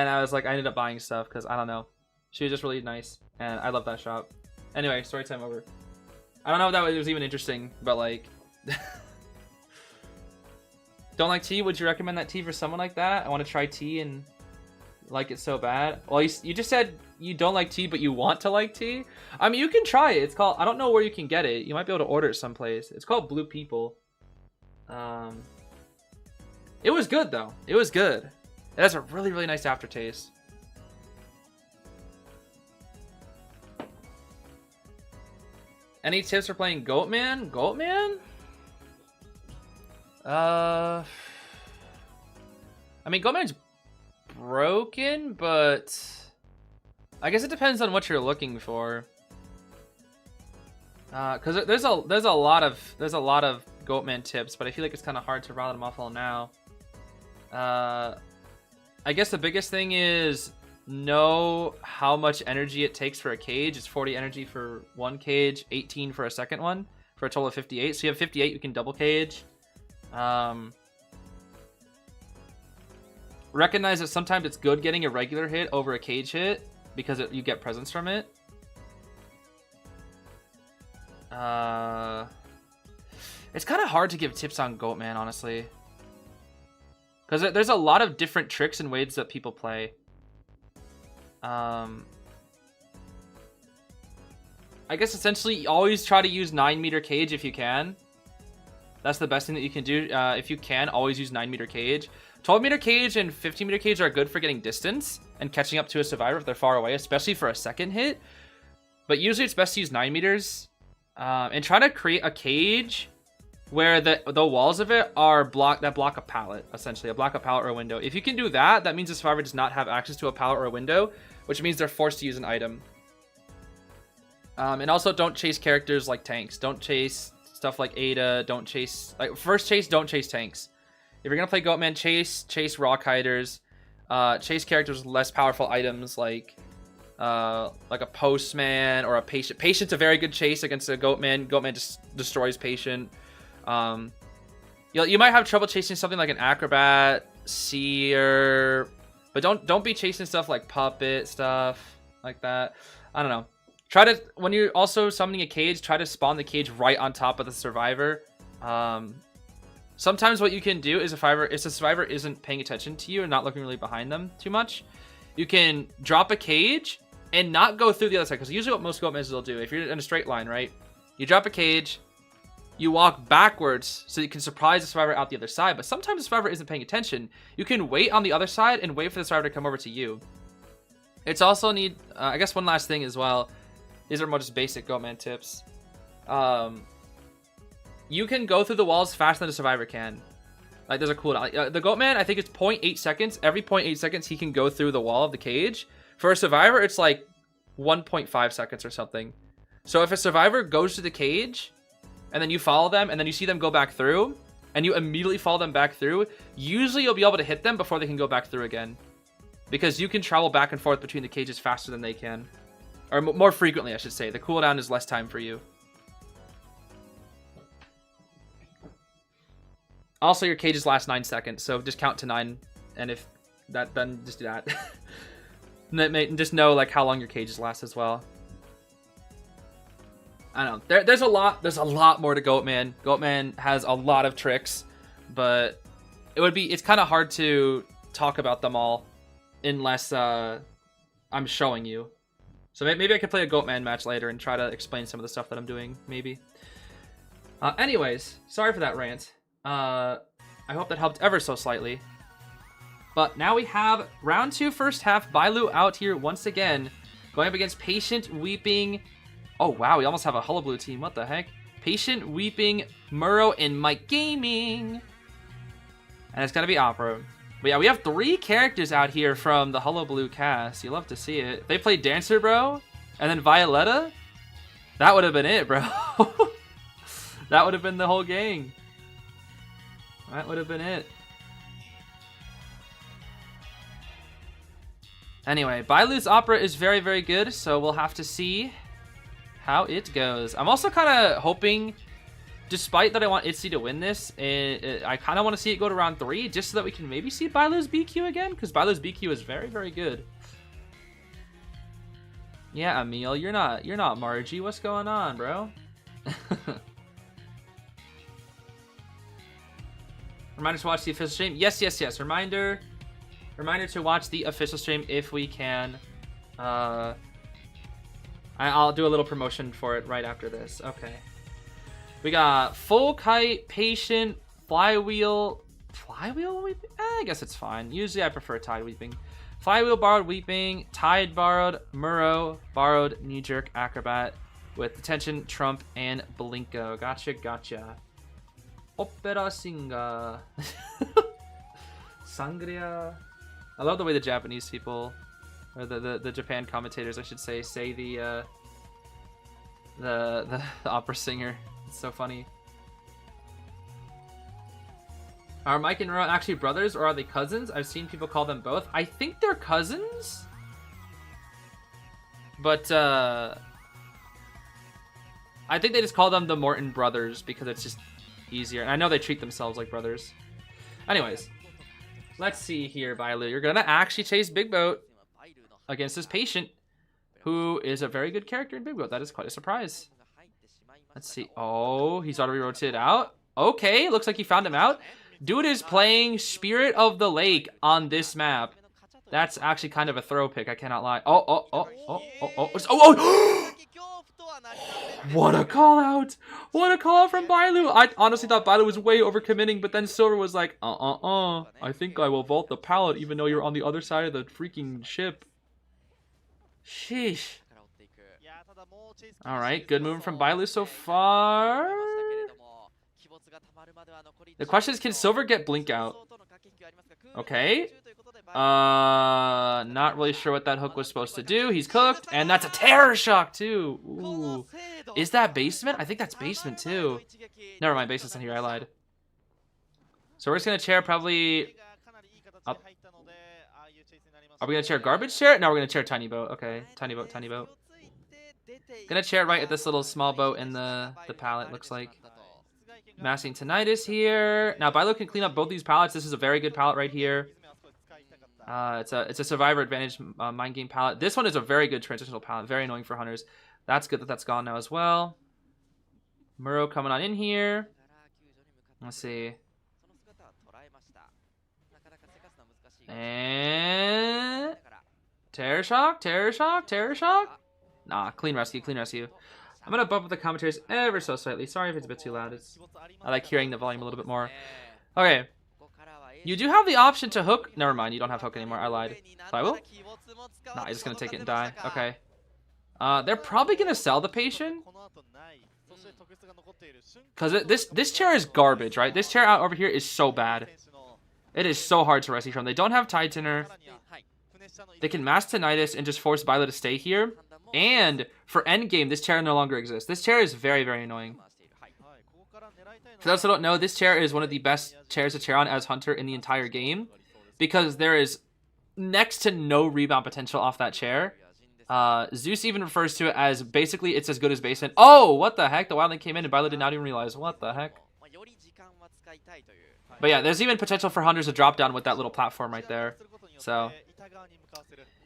I was like, I ended up buying stuff because I don't know, she was just really nice, and I love that shop. Anyway, story time over. I don't know if that was even interesting, but like don't like tea? Would you recommend that tea for someone like that? I want to try tea and like it so bad. Well, you just said you don't like tea, but you want to like tea. I mean, you can try it. It's called, I don't know where you can get it. You might be able to order it someplace. It's called Blue People. It was good though. It was good. It has a really, really nice aftertaste. Any tips for playing Goatman? Goatman? I mean, Goatman's broken, but I guess it depends on what you're looking for. Because there's a lot of Goatman tips, but I feel like it's kind of hard to rattle them off all now. I guess the biggest thing is know how much energy it takes for a cage. It's 40 energy for one cage, 18 for a second one, for a total of 58. So you have 58, you can double cage. Recognize that sometimes it's good getting a regular hit over a cage hit because you get presents from it. It's kind of hard to give tips on Goatman, honestly, because there's a lot of different tricks and ways that people play. I guess essentially always try to use 9-meter cage if you can. That's the best thing that you can do. If you can, always use 9-meter cage. 12-meter cage and 15-meter cage are good for getting distance and catching up to a survivor if they're far away, especially for a second hit. But usually it's best to use 9 meters. And try to create a cage where the walls of it are block a pallet, essentially. Block a pallet or a window. If you can do that, that means the survivor does not have access to a pallet or a window, which means they're forced to use an item. And also don't chase characters like tanks. Don't chase stuff like Ada. Don't chase, like, first chase, don't chase tanks. If you're gonna play Goatman, chase rock hiders. Chase characters with less powerful items like a postman or a patient. Patient's a very good chase against a Goatman. Goatman just destroys patient. You might have trouble chasing something like an acrobat, seer, but don't be chasing stuff like puppet stuff like that. I don't know. Try to, when you're also summoning a cage, try to spawn the cage right on top of the survivor. Sometimes what you can do is if the survivor isn't paying attention to you and not looking really behind them too much, you can drop a cage and not go through the other side. Because usually what most Goatmans will do, if you're in a straight line, right? You drop a cage, you walk backwards so you can surprise the survivor out the other side. But sometimes the survivor isn't paying attention. You can wait on the other side and wait for the survivor to come over to you. It's also I guess one last thing as well. These are more just basic Goatman tips. You can go through the walls faster than a survivor can. Like, there's a cooldown. The Goatman, I think it's 0.8 seconds. Every 0.8 seconds, he can go through the wall of the cage. For a survivor, it's like 1.5 seconds or something. So if a survivor goes to the cage, and then you follow them, and then you see them go back through, and you immediately follow them back through, usually you'll be able to hit them before they can go back through again. Because you can travel back and forth between the cages faster than they can. Or more frequently, I should say. The cooldown is less time for you. Also, your cages last 9 seconds, so just count to 9, and if that, then just do that. Just know like how long your cages last as well. I don't know. There's a lot more to Goatman. Goatman has a lot of tricks, but it's kind of hard to talk about them all unless I'm showing you. So maybe I could play a Goatman match later and try to explain some of the stuff that I'm doing, maybe. Anyways, sorry for that rant. I hope that helped ever so slightly. But now we have round 2 first half. Bailu out here once again, going up against Patient, Weeping. Oh wow, we almost have a Hullabaloo team. What the heck? Patient, Weeping, Muro, and Mike Gaming. And it's gonna be Opera. But yeah, we have 3 characters out here from the Hullabaloo cast. You love to see it. If they played Dancer Bro, and then Violetta, that would have been it, bro. That would have been the whole gang. That would have been it. Anyway, Bailu's Opera is very, very good, so we'll have to see how it goes. I'm also kind of hoping, despite that I want ITZY to win this, I kind of want to see it go to round 3, just so that we can maybe see Bailu's BQ again, because Bailu's BQ is very, very good. Yeah, Emil, you're not Margie. What's going on, bro? Reminder to watch the official stream. Yes, yes, yes. Reminder to watch the official stream if we can. I'll do a little promotion for it right after this. Okay. We got Full Kite, Patient, Flywheel. Flywheel Weeping? I guess it's fine. Usually I prefer Tide Weeping. Flywheel borrowed Weeping, Tide borrowed, Muro borrowed Knee Jerk Acrobat with Detention, Trump, and Blinko. Gotcha, gotcha. Opera Singa. Sangria. I love the way the Japanese people, or the Japan commentators, I should say the opera singer. It's so funny. Are Mike and Ron actually brothers, or are they cousins? I've seen people call them both. I think they're cousins, but I think they just call them the Morton brothers because it's just easier. And I know they treat themselves like brothers. Anyways, let's see here, Bailu. You're gonna actually chase Big Boat against this Patient, who is a very good character in Big Boat. That is quite a surprise. Let's see. Oh, he's already rotated out. Okay, looks like he found him out. Dude is playing Spirit of the Lake on this map. That's actually kind of a throw pick, I cannot lie. Oh. What a call out. What a call out from Bailu. I honestly thought Bailu was way overcommitting, but then Silver was like, I think I will vault the pallet even though you're on the other side of the freaking ship. Sheesh. Alright, good movement from Bailu so far. The question is, can Silver get Blink out? Okay. Not really sure what that hook was supposed to do. He's cooked, and that's a Terror Shock too. Ooh. Is that basement? I think that's basement too. Never mind, basement's in here, I lied. So we're just gonna chair probably up. Are we gonna chair Garbage Chair? No, we're gonna chair Tiny Boat. Okay, Tiny Boat, Tiny Boat. Gonna chair right at this little small boat in the pallet, looks like. Massing Tinnitus here. Now Bailu can clean up both these pallets. This is a very good pallet right here. It's a survivor advantage mind game palette. This one is a very good transitional palette. Very annoying for hunters. That's good that that's gone now as well. Muro coming on in here. Let's see. And Terror Shock, Terror Shock, Terror Shock. Nah, clean rescue, clean rescue. I'm gonna bump up the commentaries ever so slightly. Sorry if it's a bit too loud. I like hearing the volume a little bit more. Okay. You do have the option to hook. Never mind, you don't have hook anymore. I lied. Flywheel? Nah, he's just gonna take it and die. Okay. They're probably gonna sell the patient. Because this chair is garbage, right? This chair out over here is so bad. It is so hard to rescue from. They don't have Titaner. They can mass Tinnitus and just force Bilo to stay here. And for endgame, this chair no longer exists. This chair is very, very annoying. For those who don't know, this chair is one of the best chairs to chair on as Hunter in the entire game. Because there is next to no rebound potential off that chair. Zeus even refers to it as basically it's as good as basement. Oh, what the heck? The Wildling came in and Bilo did not even realize. What the heck? But yeah, there's even potential for Hunters to drop down with that little platform right there. So,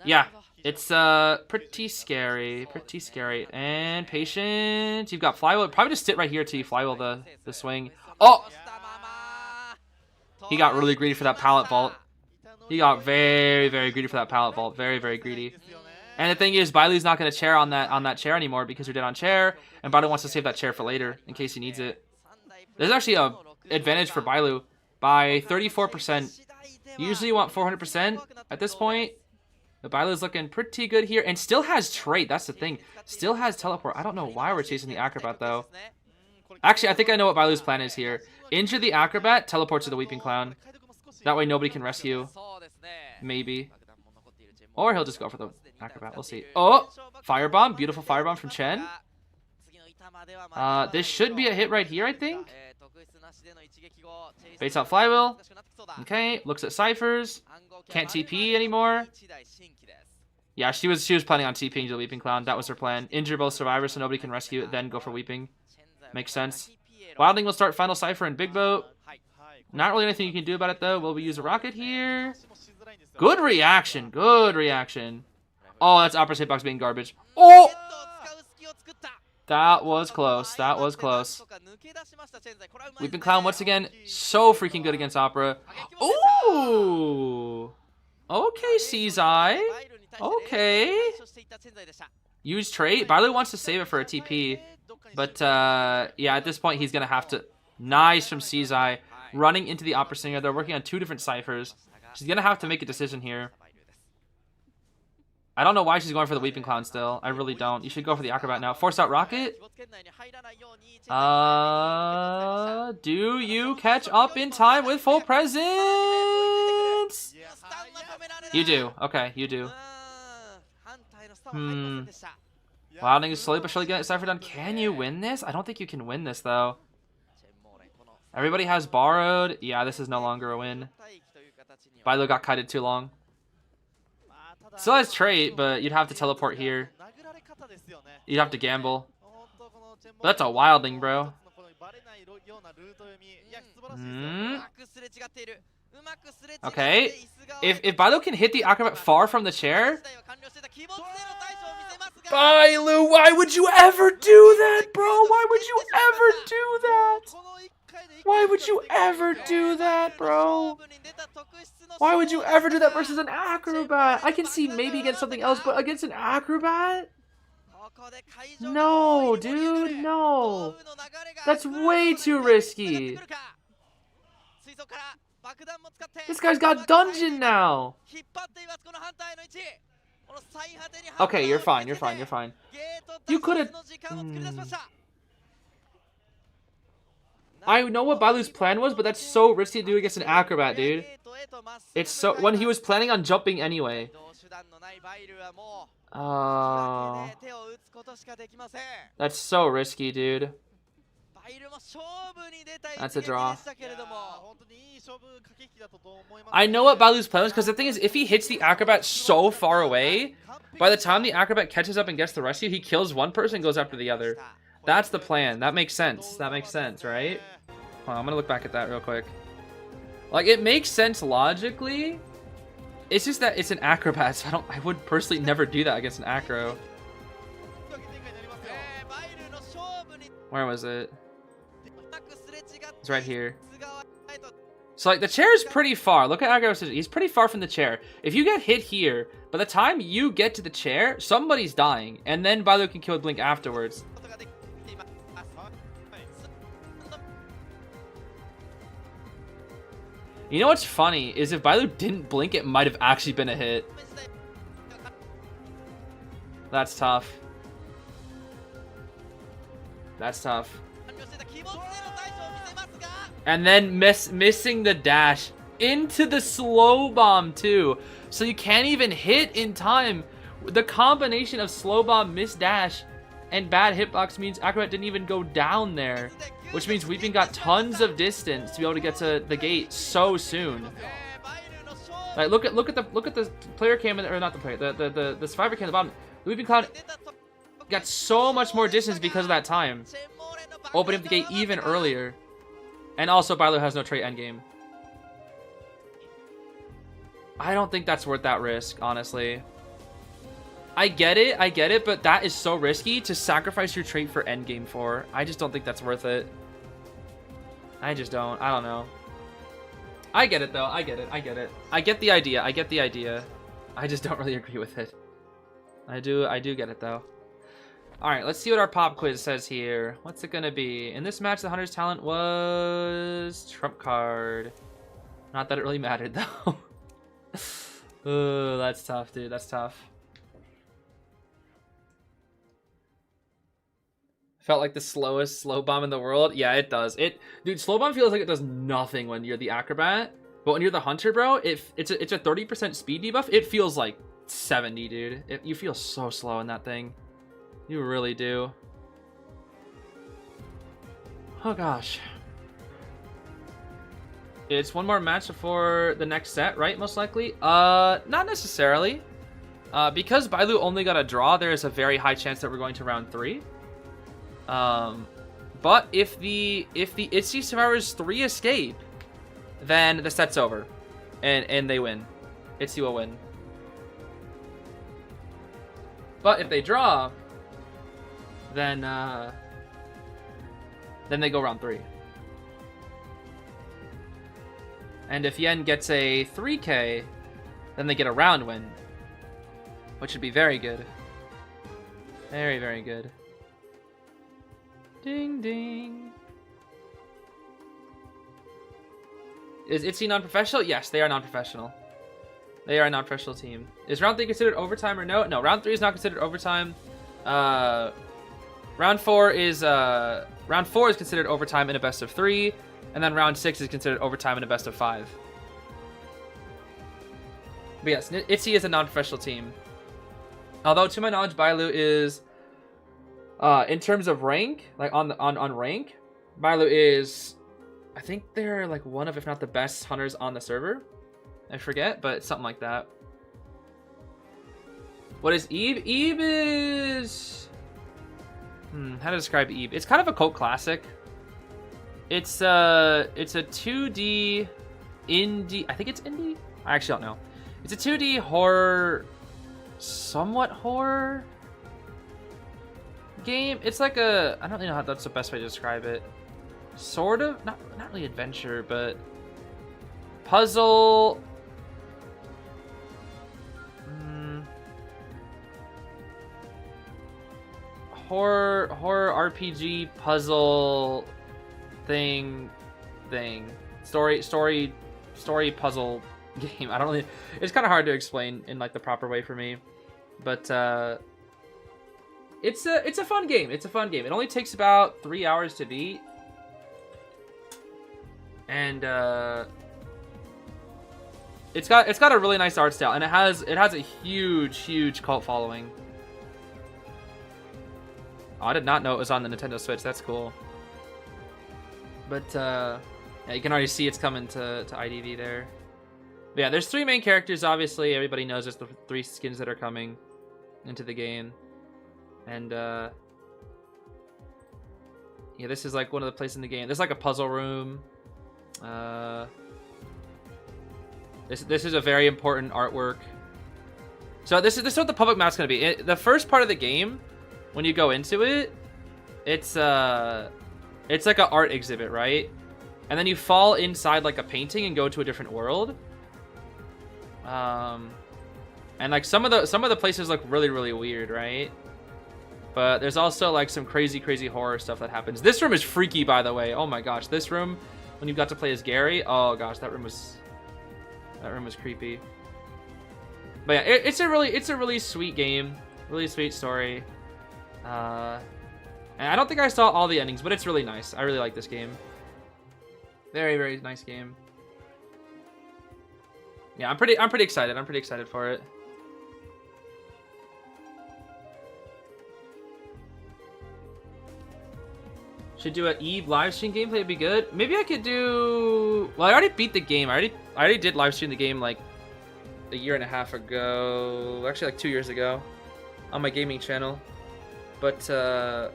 yeah, it's pretty scary. Pretty scary. And Patient. You've got Flywheel. Probably just sit right here till you Flywheel the swing. Oh! He got really greedy for that pallet vault. He got very, very greedy for that pallet vault. Very, very greedy. And the thing is, Bailu's not going to chair on that chair anymore because you're dead on chair. And Bailu wants to save that chair for later in case he needs it. There's actually a advantage for Bailu by 34%. Usually you want 400% at this point. But Bailu's looking pretty good here and still has trait. That's the thing. Still has teleport. I don't know why we're chasing the Acrobat though. Actually, I think I know what Bailu's plan is here. Injure the Acrobat, teleport to the Weeping Clown. That way nobody can rescue. Maybe. Or he'll just go for the Acrobat. We'll see. Oh! Firebomb. Beautiful Firebomb from Chen. This should be a hit right here, I think. Baits out Flywheel. Okay. Looks at Ciphers. Can't TP anymore. Yeah, she was planning on TPing to the Weeping Clown. That was her plan. Injure both survivors so nobody can rescue it, then go for Weeping. Makes sense. Wildling will start Final Cypher and Big Boat. Not really anything you can do about it, though. Will we use a rocket here? Good reaction. Good reaction. Oh, that's Opera's hitbox being garbage. Oh! That was close. That was close. Weeping Clown, once again, so freaking good against Opera. Ooh! Okay, Zeez. Okay. Use trait. Bailu wants to save it for a TP. But, yeah, at this point, he's going to have to... Nice from Zeez. Running into the Opera Singer. They're working on two different ciphers. She's going to have to make a decision here. I don't know why she's going for the Weeping Clown still. I really don't. You should go for the Acrobat now. Force out Rocket. Do you catch up in time with full presence? You do. Okay, you do. Wildling is slowly but surely getting Cypher done. Can you win this? I don't think you can win this, though. Everybody has borrowed. Yeah, this is no longer a win. Bailu got kited too long. Still has trait, but you'd have to teleport here. You'd have to gamble. But that's a Wildling, bro. Okay. If Bailu can hit the Acrobat far from the chair... Bailu, why would you ever do that, bro? Why would you ever do that? Why would you ever do that, bro? Why would you ever do that versus an Acrobat? I can see maybe against something else, but against an Acrobat? No, dude, no. That's way too risky. This guy's got dungeon now. Okay, you're fine, you're fine, you're fine. You could have... I know what Bailu's plan was, but that's so risky to do against an Acrobat, dude. It's so... When he was planning on jumping anyway. That's so risky, dude. That's a draw. I know what Bailu's plan was, because the thing is, if he hits the Acrobat so far away, by the time the Acrobat catches up and gets the rescue, he kills one person and goes after the other. That's the plan. That makes sense. That makes sense, right? Hold on, I'm gonna look back at that real quick. Like, it makes sense logically. It's just that it's an Acrobat, so I would personally never do that against an Acro. Where was it? It's right here. So like the chair is pretty far. Look at Agro. He's pretty far from the chair. If you get hit here, by the time you get to the chair, somebody's dying, and then Bailu can kill Blink afterwards. You know what's funny is if Bailu didn't blink, it might have actually been a hit. That's tough. That's tough. And then missing the dash into the slow bomb too. So you can't even hit in time. The combination of slow bomb, miss dash, and bad hitbox means Acrobat didn't even go down there. Which means Weeping got tons of distance to be able to get to the gate so soon. Like look at the player cam or not the player, the survivor cam at the bottom. The Weeping Cloud got so much more distance because of that time. Opening up the gate even earlier. And also, Bailu has no trait endgame. I don't think that's worth that risk, honestly. I get it, but that is so risky to sacrifice your trait for endgame for. I just don't think that's worth it. I just don't. I don't know. I get it, though. I get it. I get the idea. I just don't really agree with it. I do get it, though. Alright, let's see what our pop quiz says here. What's it gonna be? In this match, the Hunter's talent was trump card. Not that it really mattered, though. Oh, that's tough, dude. That's tough. Felt like the slowest slow bomb in the world. Yeah, it does. Dude, slow bomb feels like it does nothing when you're the acrobat. But when you're the hunter, bro, it's a 30% speed debuff. It feels like 70, dude. You feel so slow in that thing. You really do. Oh gosh. It's one more match before the next set, right? Most likely. Not necessarily. Because Bailu only got a draw, there is a very high chance that we're going to round 3. But if the ITZY survivors 3 escape, then the set's over, and they win. ITZY will win. But if they draw, then they go round 3. And if Yen gets a 3K, then they get a round win, which would be very good. Very, very good. Ding, ding. Is ITZY non-professional? Yes, they are non-professional. They are a non-professional team. Is round 3 considered overtime or no? No, round 3 is not considered overtime. Round 4 is considered overtime in a best of 3, and then round 6 is considered overtime in a best of 5. But yes, ITZY is a non-professional team. Although to my knowledge, Bailu is, in terms of rank, like on rank, Bailu is, I think they're like one of, if not the best hunters on the server. I forget, but it's something like that. What is Eve? Eve is... how to describe Eve? It's kind of a cult classic. It's a 2D indie. I think it's indie. I actually don't know. It's a 2D horror, somewhat horror game. It's like a, I don't really know how that's the best way to describe it. Sort of, not really adventure, but puzzle. Horror RPG puzzle thing story puzzle game. I don't really, it's kind of hard to explain in like the proper way for me, but it's a fun game. It's a fun game. It only takes about 3 hours to beat, and it's got a really nice art style, and it has a huge cult following. Oh, I did not know it was on the Nintendo Switch. That's cool. But yeah, you can already see it's coming to ITZY there. But yeah, there's 3 main characters. Obviously, everybody knows there's the 3 skins that are coming into the game, and yeah, this is like one of the places in the game. There's like a puzzle room. This is a very important artwork. So this is what the public map's gonna be. The first part of the game, when you go into it, it's like an art exhibit, right? And then you fall inside like a painting and go to a different world. And like some of the places look really, really weird, right? But there's also like some crazy, crazy horror stuff that happens. This room is freaky, by the way. Oh my gosh, this room, when you got to play as Gary, oh gosh, that room was creepy. But yeah, it's a really sweet game, really sweet story. And I don't think I saw all the endings, but it's really nice. I really like this game. Very, very nice game. Yeah, I'm pretty excited. I'm pretty excited for it. Should do an Eve live stream gameplay, it'd be good. Maybe I could do... Well, I already beat the game. I already did live stream the game like a year and a half ago. Actually, like 2 years ago on my gaming channel. But I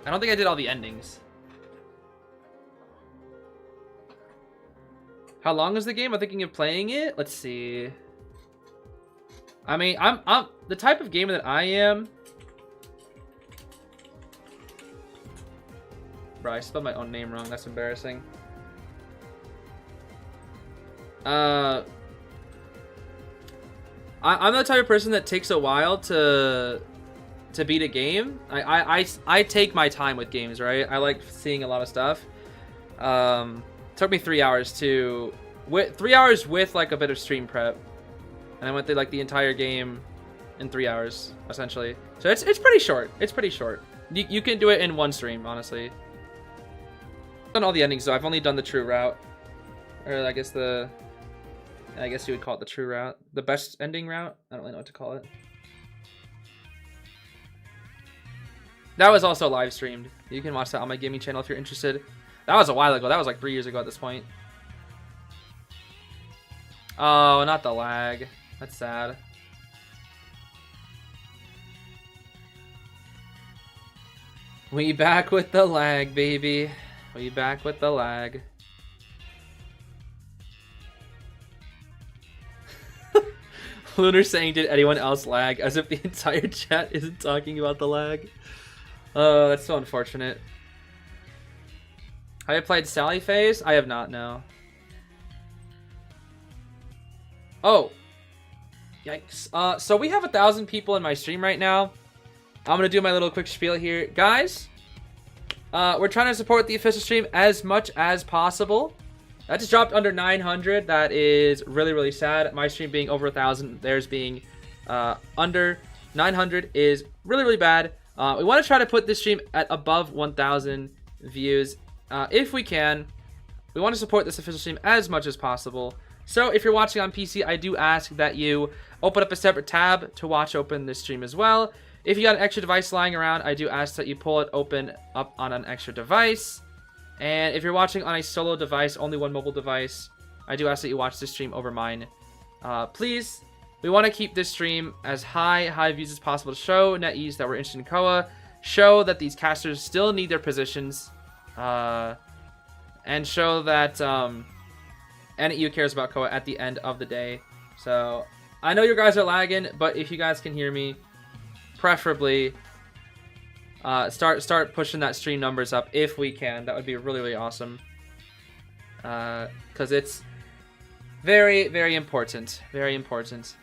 don't think I did all the endings. How long is the game? I'm thinking of playing it. Let's see. I mean, I'm the type of gamer that I am. Bro, I spelled my own name wrong. That's embarrassing. I'm the type of person that takes a while to beat a game. I take my time with games, right? I like seeing a lot of stuff. Took me 3 hours to... 3 hours with like a bit of stream prep. And I went through like the entire game in 3 hours, essentially. So it's pretty short. It's pretty short. You can do it in one stream, honestly. Done all the endings though. I've only done the true route, or I guess you would call it the true route, the best ending route. I don't really know what to call it. That was also live streamed. You can watch that on my gaming channel if you're interested. That was a while ago. That was like 3 years ago at this point. Oh, not the lag. That's sad. We back with the lag, baby. We back with the lag. Lunar saying, did anyone else lag? As if the entire chat isn't talking about the lag. Oh, that's so unfortunate. Have you played Sally Phase? I have not, no. Oh. Yikes. So we have 1,000 people in my stream right now. I'm gonna do my little quick spiel here. Guys, we're trying to support the official stream as much as possible. That just dropped under 900. That is really, really sad. My stream being over 1,000, theirs being under 900 is really, really bad. We want to try to put this stream at above 1,000 views if we can. We want to support this official stream as much as possible. So if you're watching on PC, I do ask that you open up a separate tab to watch open this stream as well. If you got an extra device lying around, I do ask that you pull it open up on an extra device. And if you're watching on a solo device, only one mobile device, I do ask that you watch this stream over mine. Please, we want to keep this stream as high views as possible to show NetEase that we're interested in Koa, show that these casters still need their positions, and show that NEU cares about Koa at the end of the day. So I know you guys are lagging, but if you guys can hear me, preferably start pushing that stream numbers up if we can. That would be really, really awesome. Because it's very, very important. Very important.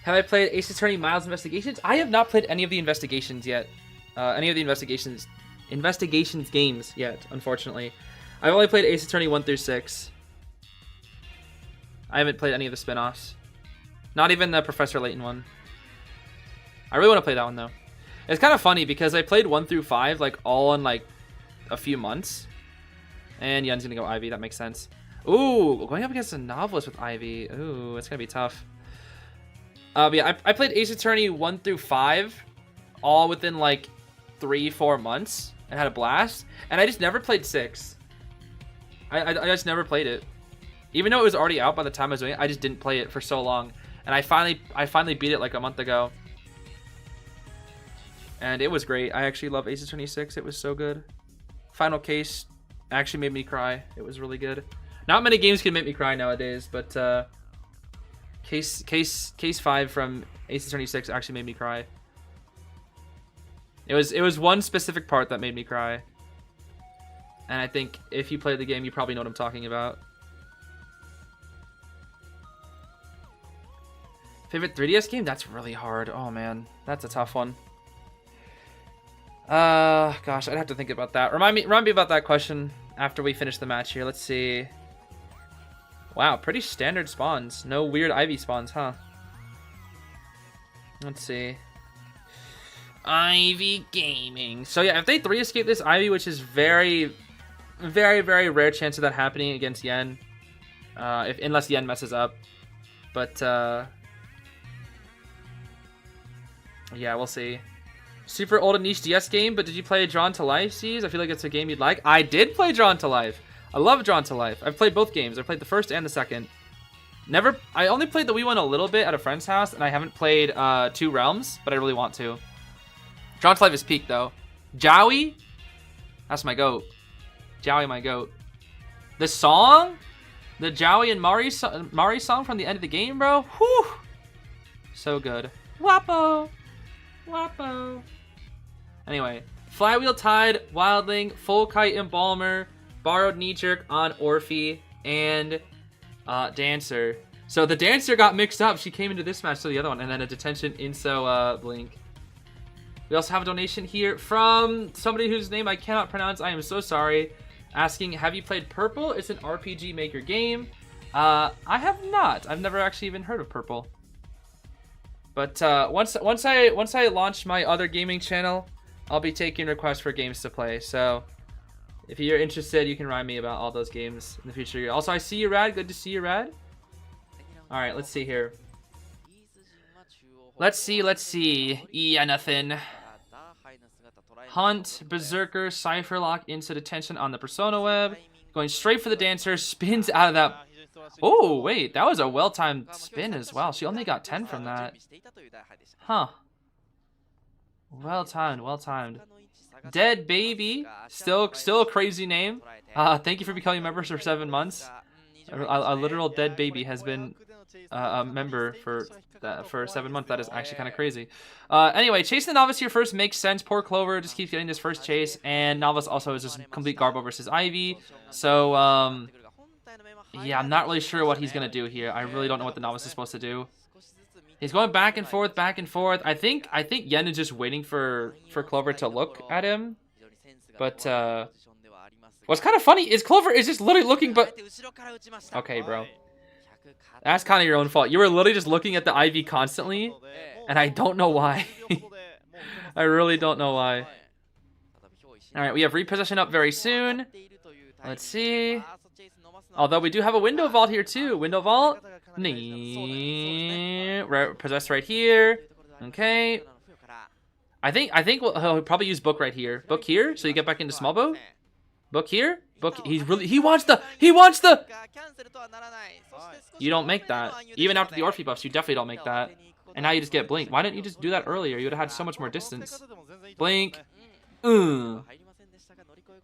Have I played Ace Attorney Miles Investigations? I have not played any of the investigations yet. Any of the investigations games yet, unfortunately. I've only played Ace Attorney 1 through 6. I haven't played any of the spin-offs. Not even the Professor Layton one. I really want to play that one though. It's kind of funny because I played 1 through 5 like all in like a few months. And Yun's gonna go Ivy, that makes sense. Ooh, going up against a novelist with Ivy. Ooh, it's gonna be tough. But yeah, I played Ace Attorney 1 through 5 all within like 3-4 months and had a blast. And I just never played 6. I just never played it. Even though it was already out by the time I was doing it, I just didn't play it for so long. And I finally beat it like a month ago. And it was great. I actually love Ace Attorney 6. It was so good. Final Case actually made me cry. It was really good. Not many games can make me cry nowadays, but Case 5 from Ace Attorney 6 actually made me cry. It was one specific part that made me cry. And I think if you play the game, you probably know what I'm talking about. Favorite 3DS game? That's really hard. Oh man, that's a tough one. Gosh, I'd have to think about that. Remind me about that question after we finish the match here. Let's see. Wow, pretty standard spawns. No weird Ivy spawns, huh? Let's see. Ivy Gaming. So yeah, if they 3-escape this Ivy, which is very, very, very rare chance of that happening against Yen. Unless Yen messes up. But, yeah, we'll see. Super old and niche DS game, but did you play Drawn to Life, Zeez? I feel like it's a game you'd like. I did play Drawn to Life. I love Drawn to Life. I've played both games. I played the first and the second. I only played the Wii one a little bit at a friend's house, and I haven't played Two Realms, but I really want to. Drawn to Life is peak, though. Jowie? That's my goat. Jowie, my goat. The song? The Jowie and Mari song from the end of the game, bro? Whew! So good. Wapo! Wapo! Anyway. Flywheel Tide, Wildling, Full Kite Embalmer, Borrowed Knee Jerk on Orphe, and Dancer. So the Dancer got mixed up. She came into this match to the other one, and then a detention Inso Blink. We also have a donation here from somebody whose name I cannot pronounce. I am so sorry. Asking, have you played Purple? It's an RPG Maker game. I have not. I've never actually even heard of Purple. But once I launch my other gaming channel, I'll be taking requests for games to play. So if you're interested, you can remind me about all those games in the future. Also, I see you, Rad. Good to see you, Rad. All right, let's see here. Let's see. Yeah, nothing. Hunt, Berserker, Cypherlock into detention on the Persona Web. Going straight for the Dancer, spins out of that. Oh, wait, that was a well-timed spin as well. She only got 10 from that. Huh. Well-timed. Dead Baby, still a crazy name. Thank you for becoming members for 7 months. A literal Dead Baby has been a member for 7 months. That is actually kind of crazy. Anyway, chasing the Novice here first makes sense. Poor Clover just keeps getting this first chase, and Novice also is just complete Garbo versus Ivy. So yeah, I'm not really sure what he's gonna do here. I really don't know what the Novice is supposed to do. He's going back and forth. I think Yen is just waiting for Clover to look at him. But what's kind of funny is Clover is just literally looking, but okay, bro. That's kind of your own fault. You were literally just looking at the Ivy constantly, and I don't know why. I really don't know why. All right, we have repossession up very soon. Let's see. Although we do have a window vault here too. Window vault. Possessed right here. Okay. I think he'll probably use book right here. Book here, so you get back into small boat. Book here. Book. He wants the. You don't make that. Even after the Orphe buffs, you definitely don't make that. And now you just get Blink. Why didn't you just do that earlier? You would have had so much more distance. Blink.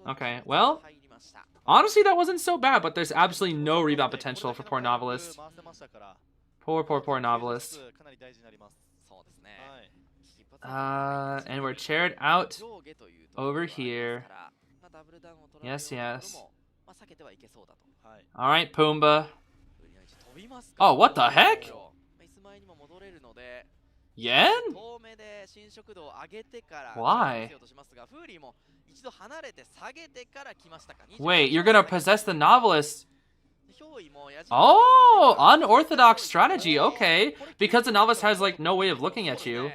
Okay, well, honestly, that wasn't so bad, but there's absolutely no rebound potential for poor Novelist. Poor Novelist. And we're chaired out over here. Yes. Alright, Pumbaa. Oh, what the heck? Yen? Why? Wait, you're gonna possess the Novelist. Oh, unorthodox strategy. Okay, because the Novelist has like no way of looking at you.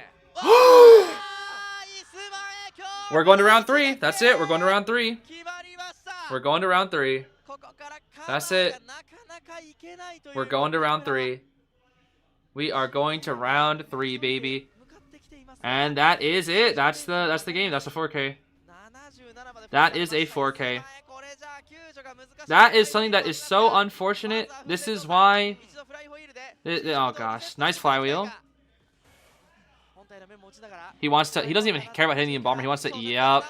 We're going to round 3. That's it. We're going to round 3. That's it. We're going to round 3. We are going to round 3, baby. And that is it. That's the game. That's a 4K. That is a 4K. That is something that is so unfortunate. This is why. Oh gosh, nice flywheel. He wants to. He doesn't even care about hitting the Embalmer. He wants to. Yep.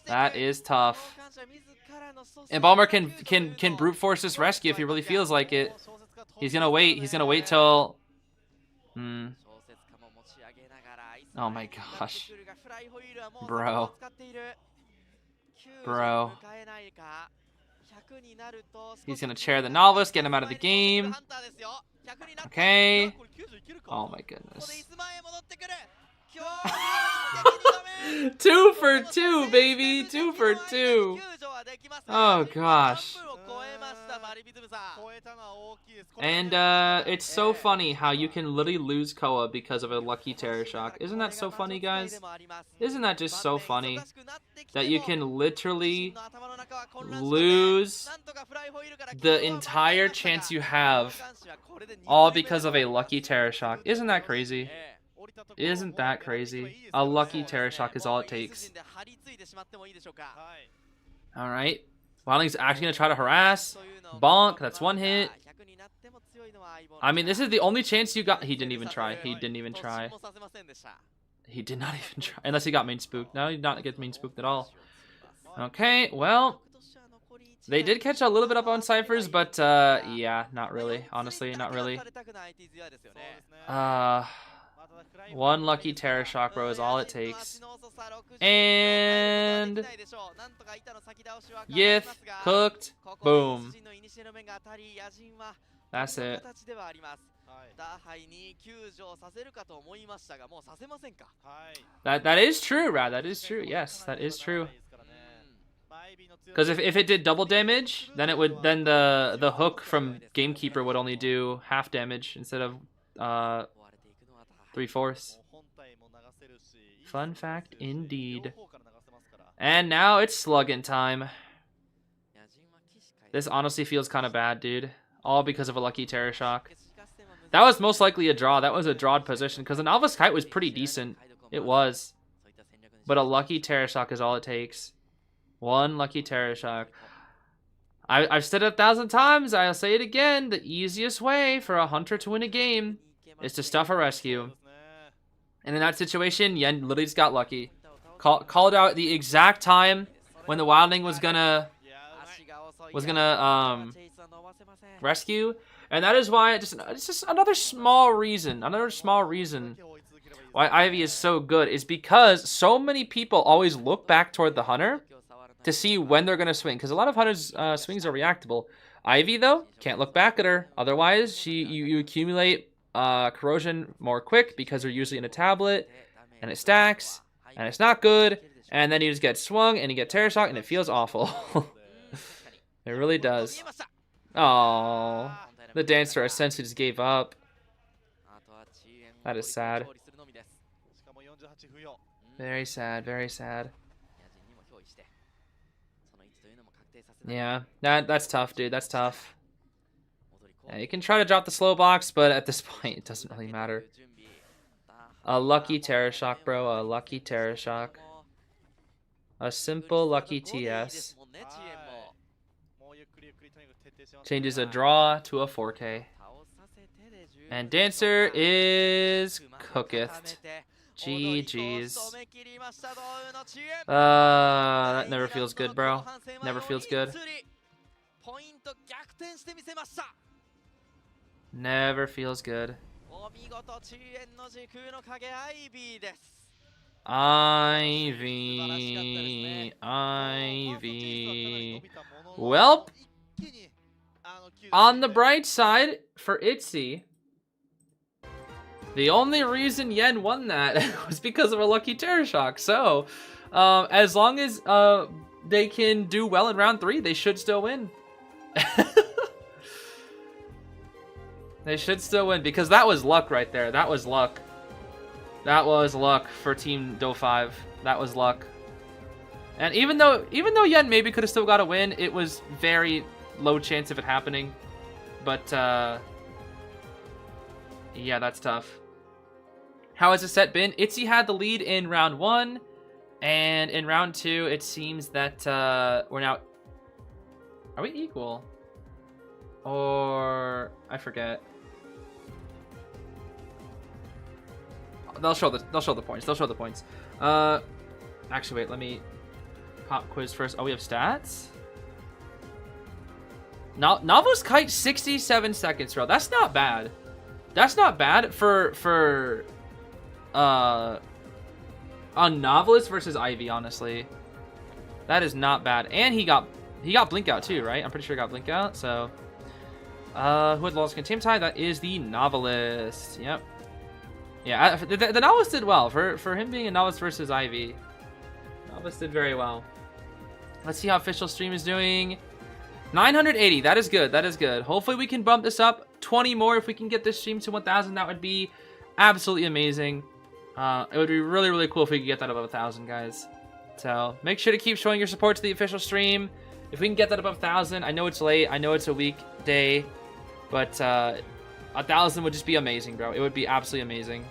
That is tough. And Balmer can brute force this rescue if he really feels like it. He's gonna wait. He's gonna wait till. Oh my gosh, bro. Bro. He's gonna chair the novice, get him out of the game. Okay. Oh my goodness. 2 for 2, baby. 2 for 2. Oh gosh. And it's so funny how you can literally lose Koa because of a lucky Terror Shock. Isn't that so funny, guys? Isn't that just so funny? That you can literally lose the entire chance you have all because of a lucky Terror Shock. Isn't that crazy? Isn't that crazy? A lucky Terror Shock is all it takes. Alright. Wildling's actually going to try to harass. Bonk. That's 1 hit. I mean, this is the only chance you got. He didn't even try. He didn't even try. He did not even try. Unless he got main spooked. No, he did not get main spooked at all. Okay, well. They did catch a little bit up on Cyphers, but yeah, not really. Honestly, not really. 1 lucky Terror Shock, bro, is all it takes. And Yith cooked. Boom. That's it. That is true, Rad. That is true. Yes, that is true. Because if it did double damage, then it would the hook from Gamekeeper would only do half damage instead of 3/4. Fun fact indeed. And now it's slugging time. This honestly feels kind of bad, dude. All because of a lucky Terror Shock. That was most likely a draw. That was a drawed position because the Novice Kite was pretty decent. It was. But a lucky Terror Shock is all it takes. 1 lucky Terror Shock. I've said it 1,000 times. I'll say it again. The easiest way for a hunter to win a game is to stuff a rescue. And in that situation, Yen literally just got lucky. Called out the exact time when the Wildling was gonna rescue, and that is why it's just another small reason why Ivy is so good is because so many people always look back toward the hunter to see when they're gonna swing, because a lot of hunters swings are reactable. Ivy though can't look back at her, otherwise you accumulate corrosion more quick because they're usually in a tablet and it stacks and it's not good, and then you just get swung and you get Terror Shock and it feels awful. It really does. Oh, the dancer essentially just gave up. That is sad. Very sad, very sad. Yeah, that's tough, dude. That's tough. Yeah, you can try to drop the slow box, but at this point, it doesn't really matter. A lucky Terror Shock, bro. A lucky Terror Shock. A simple lucky TS. Changes a draw to a 4K. And Dancer is cooketh. GG's. That never feels good, bro. Never feels good. Never feels good. Ivy. Welp. On the bright side, for ITZY, the only reason Yen won that was because of a lucky Terror Shock. So, as long as they can do well in round 3, they should still win. They should still win, because that was luck right there. That was luck. That was luck for Team Do 5. That was luck. And even though Yen maybe could have still got a win, it was very low chance of it happening. But yeah, that's tough. How has the set been? ITZY had the lead in round 1, and in round 2, it seems that we're now. Are we equal? Or I forget. They'll show the points. They'll show the points. I Actually, wait, let me pop quiz first. Oh, we have stats? Novel's kite 67 seconds, bro. That's not bad. That's not bad for on Novelist versus Ivy, honestly. That is not bad. And he got blink out too, right? I'm pretty sure he got blink out. So who had the lowest team tie? That is the Novelist. Yep. Yeah, the Novelist did well for him being a Novelist versus Ivy. Novelist did very well. Let's see how official stream is doing. 980. That is good. That is good. Hopefully we can bump this up 20 more. If we can get this stream to 1,000, that would be absolutely amazing. It would be really, really cool if we could get that above 1,000, guys. So make sure to keep showing your support to the official stream. If we can get that above 1,000, I know it's late. I know it's a weekday, but 1,000 would just be amazing, bro. It would be absolutely amazing.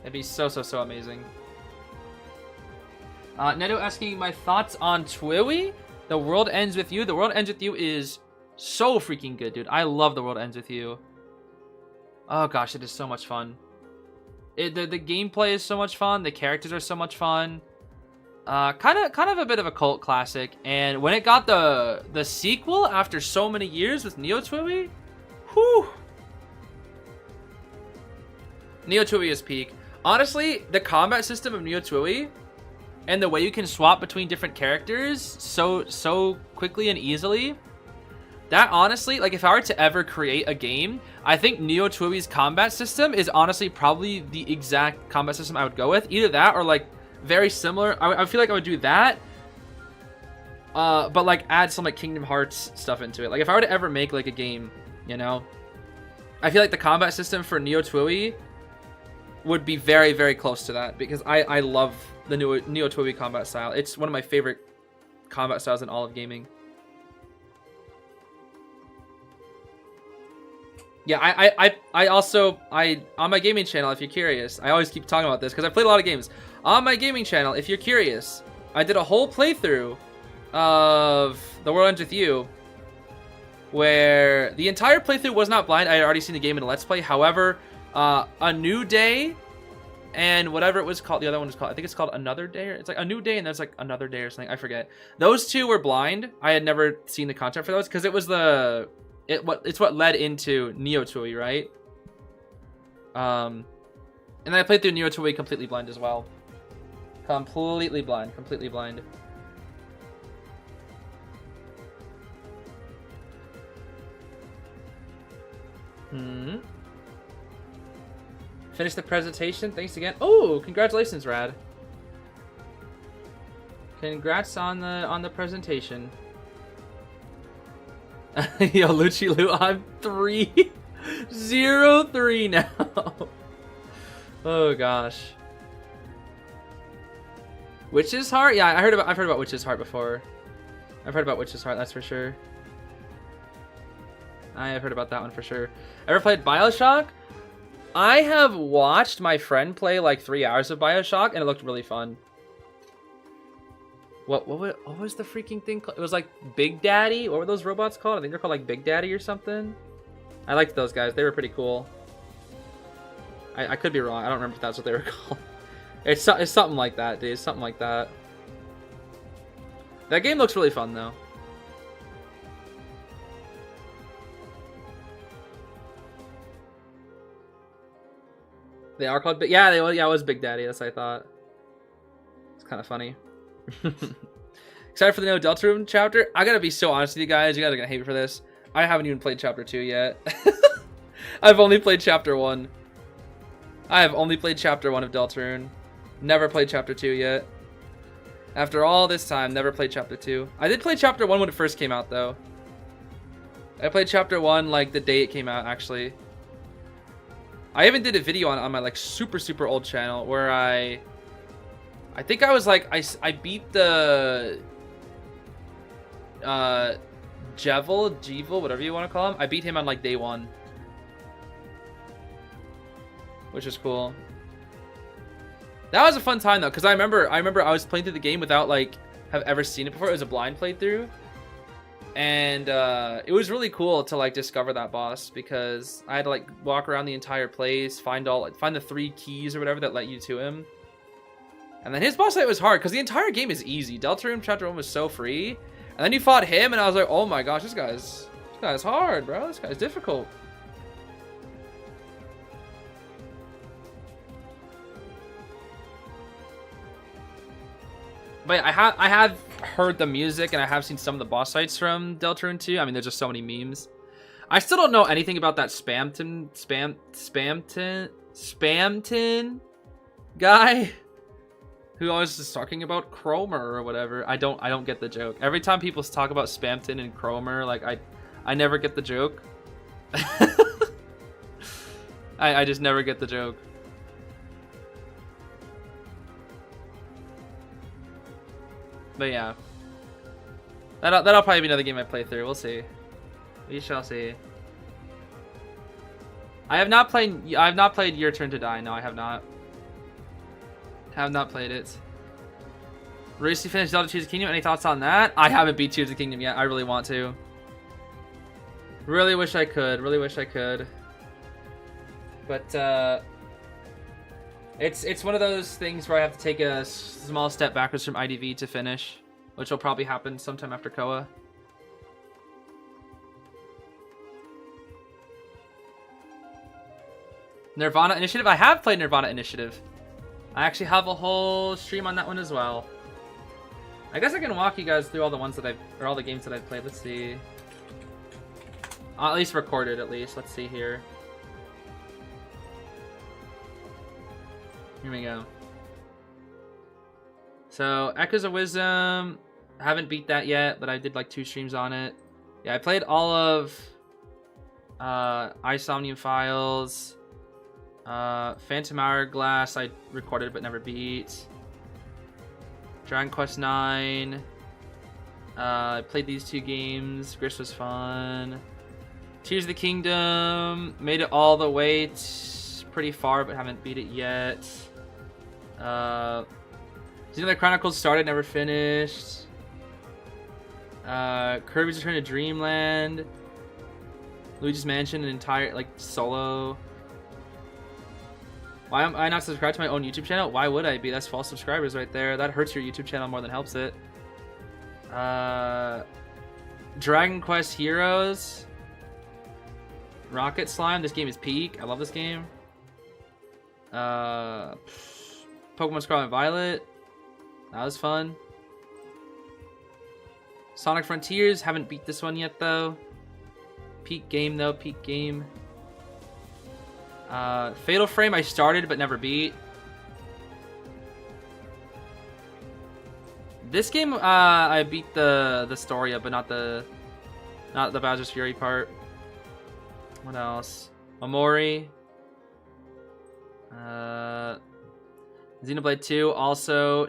It'd be so amazing. Neto asking my thoughts on Twiwi. The World Ends With You. The World Ends With You is so freaking good, dude. I love The World Ends With You. Oh gosh, it is so much fun. The gameplay is so much fun. The characters are so much fun. Kind of a bit of a cult classic. And when it got the sequel after so many years with Neo Twiwi, whew. Neo Twiwi is peak. Honestly, the combat system of Neo Twiwi and the way you can swap between different characters so quickly and easily, that honestly, like if I were to ever create a game, I think Neo Twiwi's combat system is honestly probably the exact combat system I would go with. Either that or like very similar. I feel like I would do that, but like add some like Kingdom Hearts stuff into it. Like if I were to ever make like a game, you know, I feel like the combat system for Neo Twiwi would be very, very close to that, because I love the Neo Twiwi combat style. It's one of my favorite combat styles in all of gaming. Yeah, I also on my gaming channel, if you're curious, I always keep talking about this because I played a lot of games. On my gaming channel, if you're curious, I did a whole playthrough of The World Ends With You, where the entire playthrough was not blind. I had already seen the game in a Let's Play. However, A New Day and whatever it was called, the other one is called, I think it's called Another Day, or it's like A New Day and there's like Another Day or something, I forget. Those two were blind. I had never seen the content for those because it was it's what led into Neo Twiwi, right? And then I played through Neo Twiwi completely blind as well. Completely blind. Finish the presentation. Thanks again. Oh, congratulations, Rad. Congrats on the presentation. Yo, Luchi Lu, I'm 3-0-3 now. Oh gosh. Witch's Heart? Yeah, I've heard about Witch's Heart before. I've heard about Witch's Heart, that's for sure. I have heard about that one for sure. Ever played BioShock? I have watched my friend play like 3 hours of BioShock and it looked really fun. What was the freaking thing called? It was like Big Daddy. What were those robots called? I think they're called like Big Daddy or something. I liked those guys. They were pretty cool. I could be wrong. I don't remember if that's what they were called. It's something like that, dude. It's something like that. That game looks really fun though. They are called, but yeah, it was Big Daddy. That's what I thought. It's kind of funny. Excited for the No Deltarune chapter. I gotta be so honest with you guys. You guys are gonna hate me for this. I haven't even played chapter 2 yet. I've only played chapter 1. I have only played chapter 1 of Deltarune. Never played chapter 2 yet. After all this time, never played chapter 2. I did play chapter 1 when it first came out though. I played chapter 1 like the day it came out actually. I even did a video on my like super old channel where I think I was like I beat the Jevel, whatever you want to call him. I beat him on like day 1, which is cool. That was a fun time though, because I remember I was playing through the game without like have ever seen it before. It was a blind playthrough, and it was really cool to like discover that boss because I had to like walk around the entire place, find the 3 keys or whatever that let you to him. And then his boss fight was hard because the entire game is easy. Deltarune Chapter 1 was so free. And then you fought him and I was like, oh my gosh, this guy's hard, bro. This guy's difficult. But I have heard the music and I have seen some of the boss fights from Deltarune 2. I mean, there's just so many memes. I still don't know anything about that Spamton guy who always is talking about Cromer or whatever. I don't get the joke. Every time people talk about Spamton and Cromer, like I never get the joke. I just never get the joke. But yeah, that'll probably be another game I play through. We'll see. We shall see. I have not played Your Turn to Die. No, I have not. Have not played it. Recently finished Zelda Tears of the Kingdom. Any thoughts on that? I haven't beat Tears of the Kingdom yet. I really want to. Really wish I could. Really wish I could. But it's one of those things where I have to take a small step backwards from IDV to finish, which will probably happen sometime after Koa. Nirvana Initiative. I have played Nirvana Initiative. I actually have a whole stream on that one as well. I guess I can walk you guys through all the ones that all the games that I've played. Let's see. At least recorded, at least. Let's see here. Here we go. So, Echoes of Wisdom. I haven't beat that yet, but I did like 2 streams on it. Yeah, I played all of Isomnium Files. Phantom Hourglass I recorded but never beat. Dragon Quest 9. I played these 2 games. Gris was fun. Tears of the Kingdom. Made it all the way pretty far but haven't beat it yet. Xenoblade Chronicles started, never finished. Kirby's Return to Dreamland. Luigi's Mansion, an entire solo. Why am I not subscribed to my own YouTube channel? Why would I be? That's false subscribers right there. That hurts your YouTube channel more than helps it. Dragon Quest Heroes. Rocket Slime. This game is peak. I love this game. Pokemon Scarlet and Violet. That was fun. Sonic Frontiers. Haven't beat this one yet though. Peak game though. Peak game. Fatal Frame I started but never beat. This game I beat the story of, but not the Bowser's Fury part. What else? Omori. Xenoblade 2 also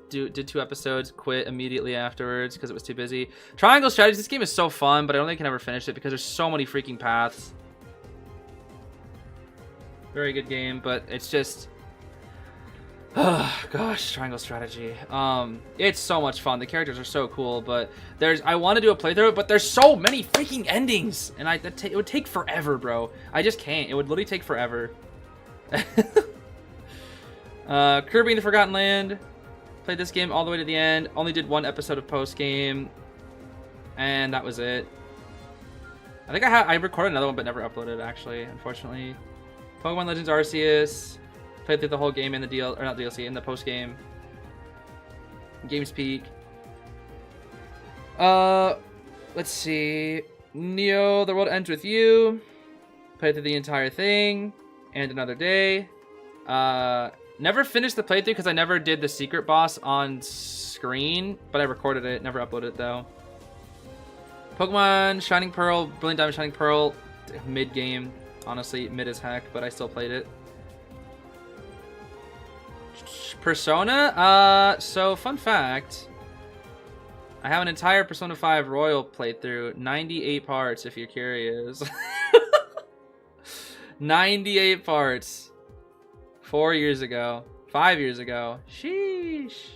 did 2 episodes, quit immediately afterwards because it was too busy. Triangle Strategy. This game is so fun, but I don't think I can ever finish it because there's so many freaking paths. Very good game, but it's just, oh gosh, Triangle Strategy. It's so much fun. The characters are so cool, but I want to do a playthrough, but there's so many freaking endings, and it would take forever, bro. I just can't. It would literally take forever. Kirby and the Forgotten Land. Played this game all the way to the end. Only did 1 episode of post game, and that was it. I think I recorded another one, but never uploaded actually, unfortunately. Pokemon Legends Arceus. Played through the whole game in the not DLC, in the post game. Games Peak. Let's see. Neo, The World Ends With You. Played through the entire thing. And Another Day. Never finished the playthrough because I never did the secret boss on screen, but I recorded it, never uploaded it though. Pokemon Shining Pearl, Brilliant Diamond Shining Pearl, mid-game. Honestly, mid as heck, but I still played it. Persona? So, fun fact. I have an entire Persona 5 Royal playthrough. 98 parts, if you're curious. 98 parts. 4 years ago. 5 years ago. Sheesh.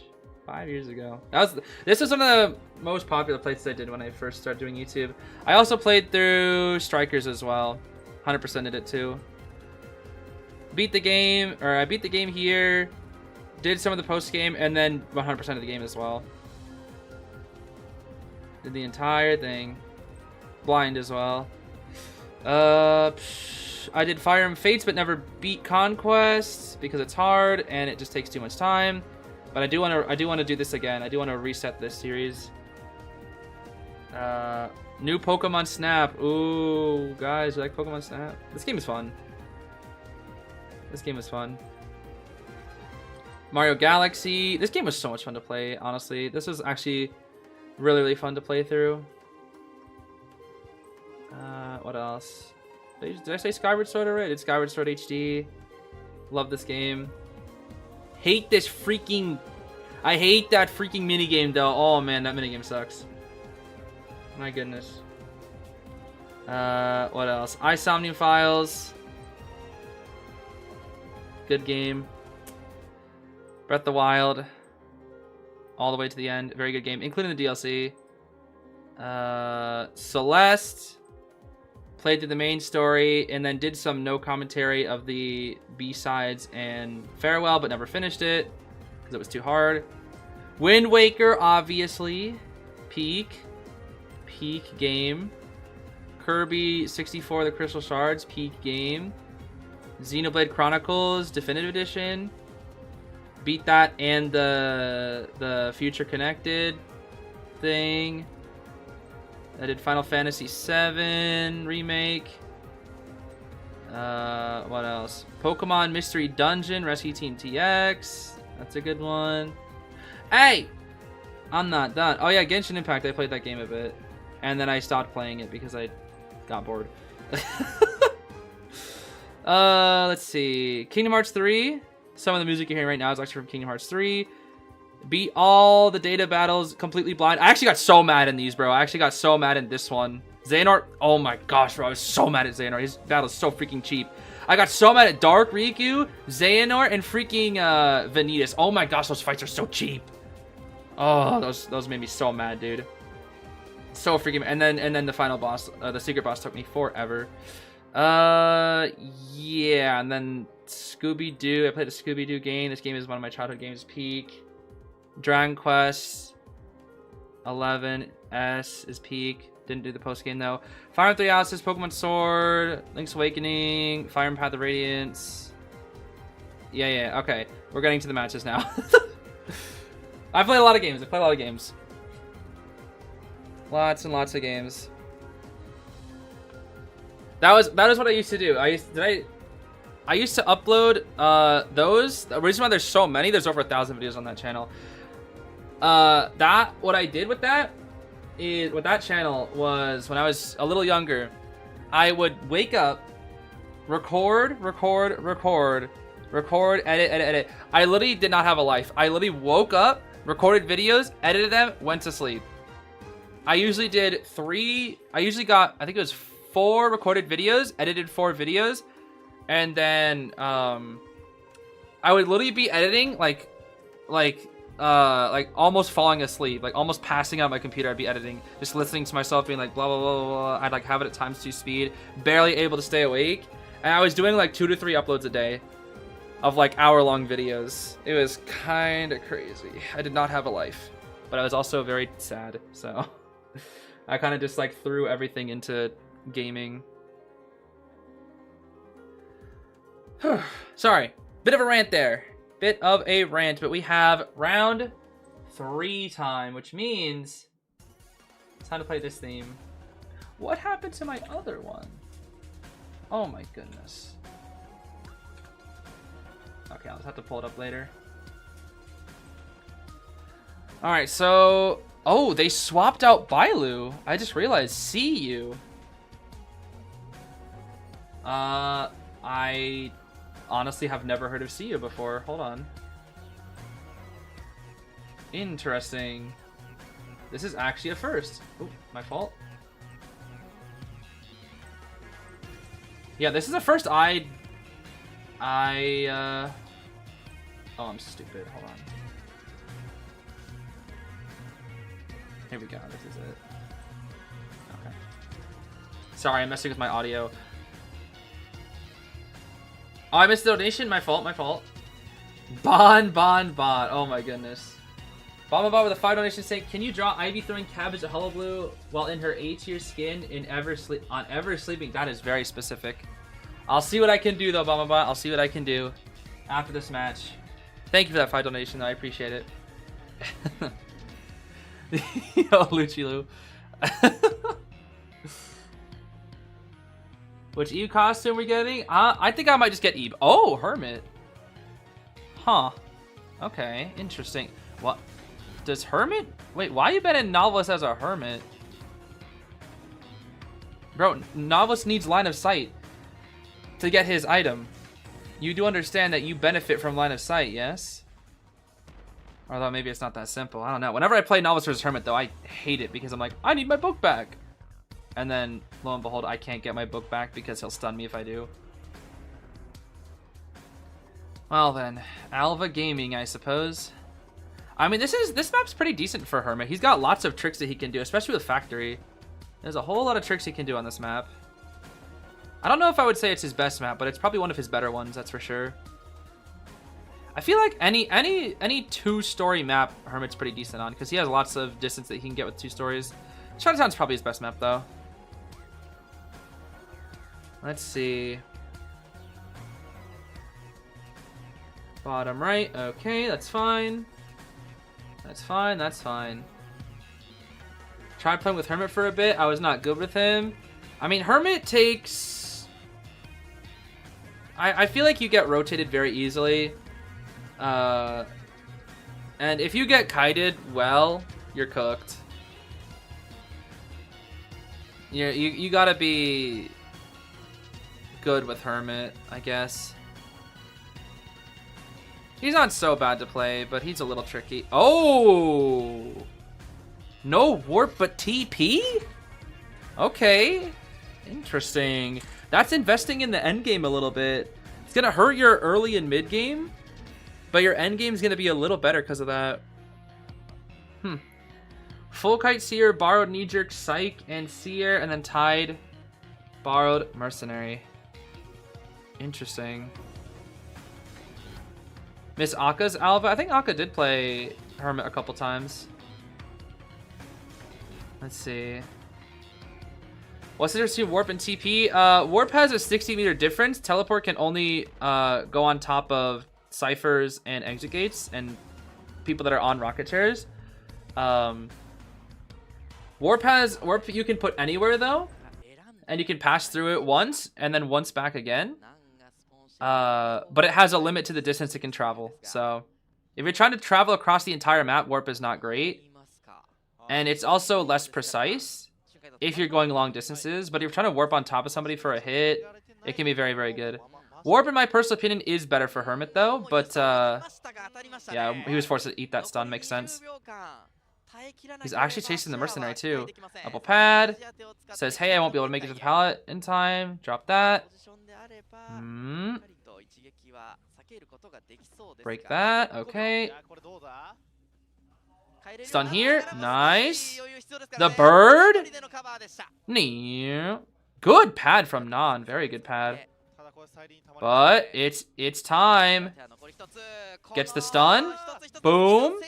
5 years ago. This was one of the most popular playthroughs I did when I first started doing YouTube. I also played through Strikers as well. 100%ed it too. I beat the game here. Did some of the post game and then 100% of the game as well. Did the entire thing. Blind as well. I did Fire Emblem Fates, but never beat Conquest because it's hard and it just takes too much time. But I do want to do this again. I do want to reset this series. New Pokemon Snap. Ooh, guys, you like Pokemon Snap? This game is fun. This game is fun. Mario Galaxy. This game was so much fun to play, honestly. This was actually really, really fun to play through. What else? Did I say Skyward Sword already? I did Skyward Sword HD. Love this game. Hate this freaking... I hate that freaking minigame, though. Oh, man, that minigame sucks. My goodness. What else? iSomnium Files. Good game. Breath of the Wild. All the way to the end. Very good game, including the DLC. Celeste. Played through the main story, and then did some no commentary of the B-sides and Farewell, but never finished it, because it was too hard. Wind Waker, obviously. Peak game. Kirby 64, The Crystal Shards, peak game. Xenoblade Chronicles, Definitive Edition. Beat that and the Future Connected thing. I did Final Fantasy VII Remake. What else? Pokemon Mystery Dungeon, Rescue Team TX. That's a good one. Hey! I'm not done. Oh yeah, Genshin Impact. I played that game a bit. And then I stopped playing it because I got bored. Let's see. Kingdom Hearts 3. Some of the music you're hearing right now is actually from Kingdom Hearts 3. Beat all the data battles completely blind. I actually got so mad in these, bro. I actually got so mad in this one. Xehanort. Oh my gosh, bro. I was so mad at Xehanort. His battle is so freaking cheap. I got so mad at Dark Riku, Xehanort, and freaking Vanitas. Oh my gosh, those fights are so cheap. Oh, those made me so mad, dude. So freaking. And then the final boss, the secret boss, took me forever. Yeah, and then Scooby-Doo. I played a Scooby-Doo game. This game is one of my childhood games. Peak. Dragon Quest 11S is peak. Didn't do the post game though. Fire Emblem Three Houses, Pokemon Sword, Link's Awakening, Fire Emblem Path of Radiance. Yeah. Okay, we're getting to the matches now. I play a lot of games. Lots and lots of games. That was what I used to do. I used to upload those. The reason why there's so many, there's over 1,000 videos on that channel. What I did with that channel was, when I was a little younger, I would wake up, record, edit. I literally did not have a life. I literally woke up, recorded videos, edited them, went to sleep. I usually did 3, I think it was 4 recorded videos, edited 4 videos, and then I would literally be editing like almost falling asleep, like almost passing out my computer. I'd be editing, just listening to myself being like blah blah blah blah. I'd like have it at times 2 speed, barely able to stay awake, and I was doing like 2 to 3 uploads a day of like hour-long videos. It was kind of crazy. I did not have a life, but I was also very sad, so I kind of just like threw everything into gaming. Sorry, bit of a rant there. But we have round 3 time, which means it's time to play this theme. What happened to my other one? Oh my goodness. Okay, I'll just have to pull it up later. Alright, so... Oh, they swapped out Bailu. I just realized. See you. I honestly have never heard of See You before. Hold on. Interesting. This is actually a first. Oh, my fault. Yeah, this is a first. Oh, I'm stupid. Hold on. Here we go. This is it. Okay. Sorry, I'm messing with my audio. Oh, I missed the donation. My fault. Bon. Oh my goodness. Bomba with a 5 donation saying, can you draw Ivy throwing cabbage at Hullabaloo while in her A-tier skin in Ever Sleeping? That is very specific. I'll see what I can do though, Bomba. I'll see what I can do after this match. Thank you for that 5 donation though. I appreciate it. Yo, Luchilu. Which Eve costume we getting? I think I might just get Eve. Oh, Hermit. Huh. Okay, interesting. What? Does Hermit? Wait, why you been in Novelist as a Hermit? Bro, Novelist needs line of sight to get his item. You do understand that you benefit from line of sight, yes? Although maybe it's not that simple. I don't know. Whenever I play Novelist versus Hermit, though, I hate it because I'm like, I need my book back. And then, lo and behold, I can't get my book back because he'll stun me if I do. Well then, Alva Gaming, I suppose. I mean, this map's pretty decent for Hermit. He's got lots of tricks that he can do, especially with Factory. There's a whole lot of tricks he can do on this map. I don't know if I would say it's his best map, but it's probably one of his better ones, that's for sure. I feel like any 2-story map Hermit's pretty decent on because he has lots of distance that he can get with 2 stories. Chinatown's probably his best map though. Let's see. Bottom right. Okay, that's fine. That's fine. Tried playing with Hermit for a bit. I was not good with him. I mean, Hermit takes... I feel like you get rotated very easily. And if you get kited, well, you're cooked. You gotta be good with Hermit, I guess. He's not so bad to play, but he's a little tricky. Oh! No warp but TP? Okay. Interesting. That's investing in the end game a little bit. It's gonna hurt your early and mid game, but your end game's gonna be a little better because of that. Full Kite Seer, borrowed Knee Jerk Psych and Seer, and then tied borrowed Mercenary. Interesting. Miss Aka's Alva. I think Aka did play Hermit a couple times. Let's see. What's the difference between Warp and TP? Warp has a 60-meter difference. Teleport can only go on top of ciphers and exit gates and people that are on rocket chairs. Warp you can put anywhere though, and you can pass through it once and then once back again. But it has a limit to the distance it can travel. So if you're trying to travel across the entire map, Warp is not great. And it's also less precise if you're going long distances. But if you're trying to warp on top of somebody for a hit, it can be very, very good. Warp, in my personal opinion, is better for Hermit though. But yeah, he was forced to eat that stun. Makes sense. He's actually chasing the Mercenary too. Double pad. Says, hey, I won't be able to make it to the pallet in time. Drop that. Break that. Okay. Stun here. Nice. The bird. Good pad from Nan. Very good pad. But it's time. Gets the stun. Boom.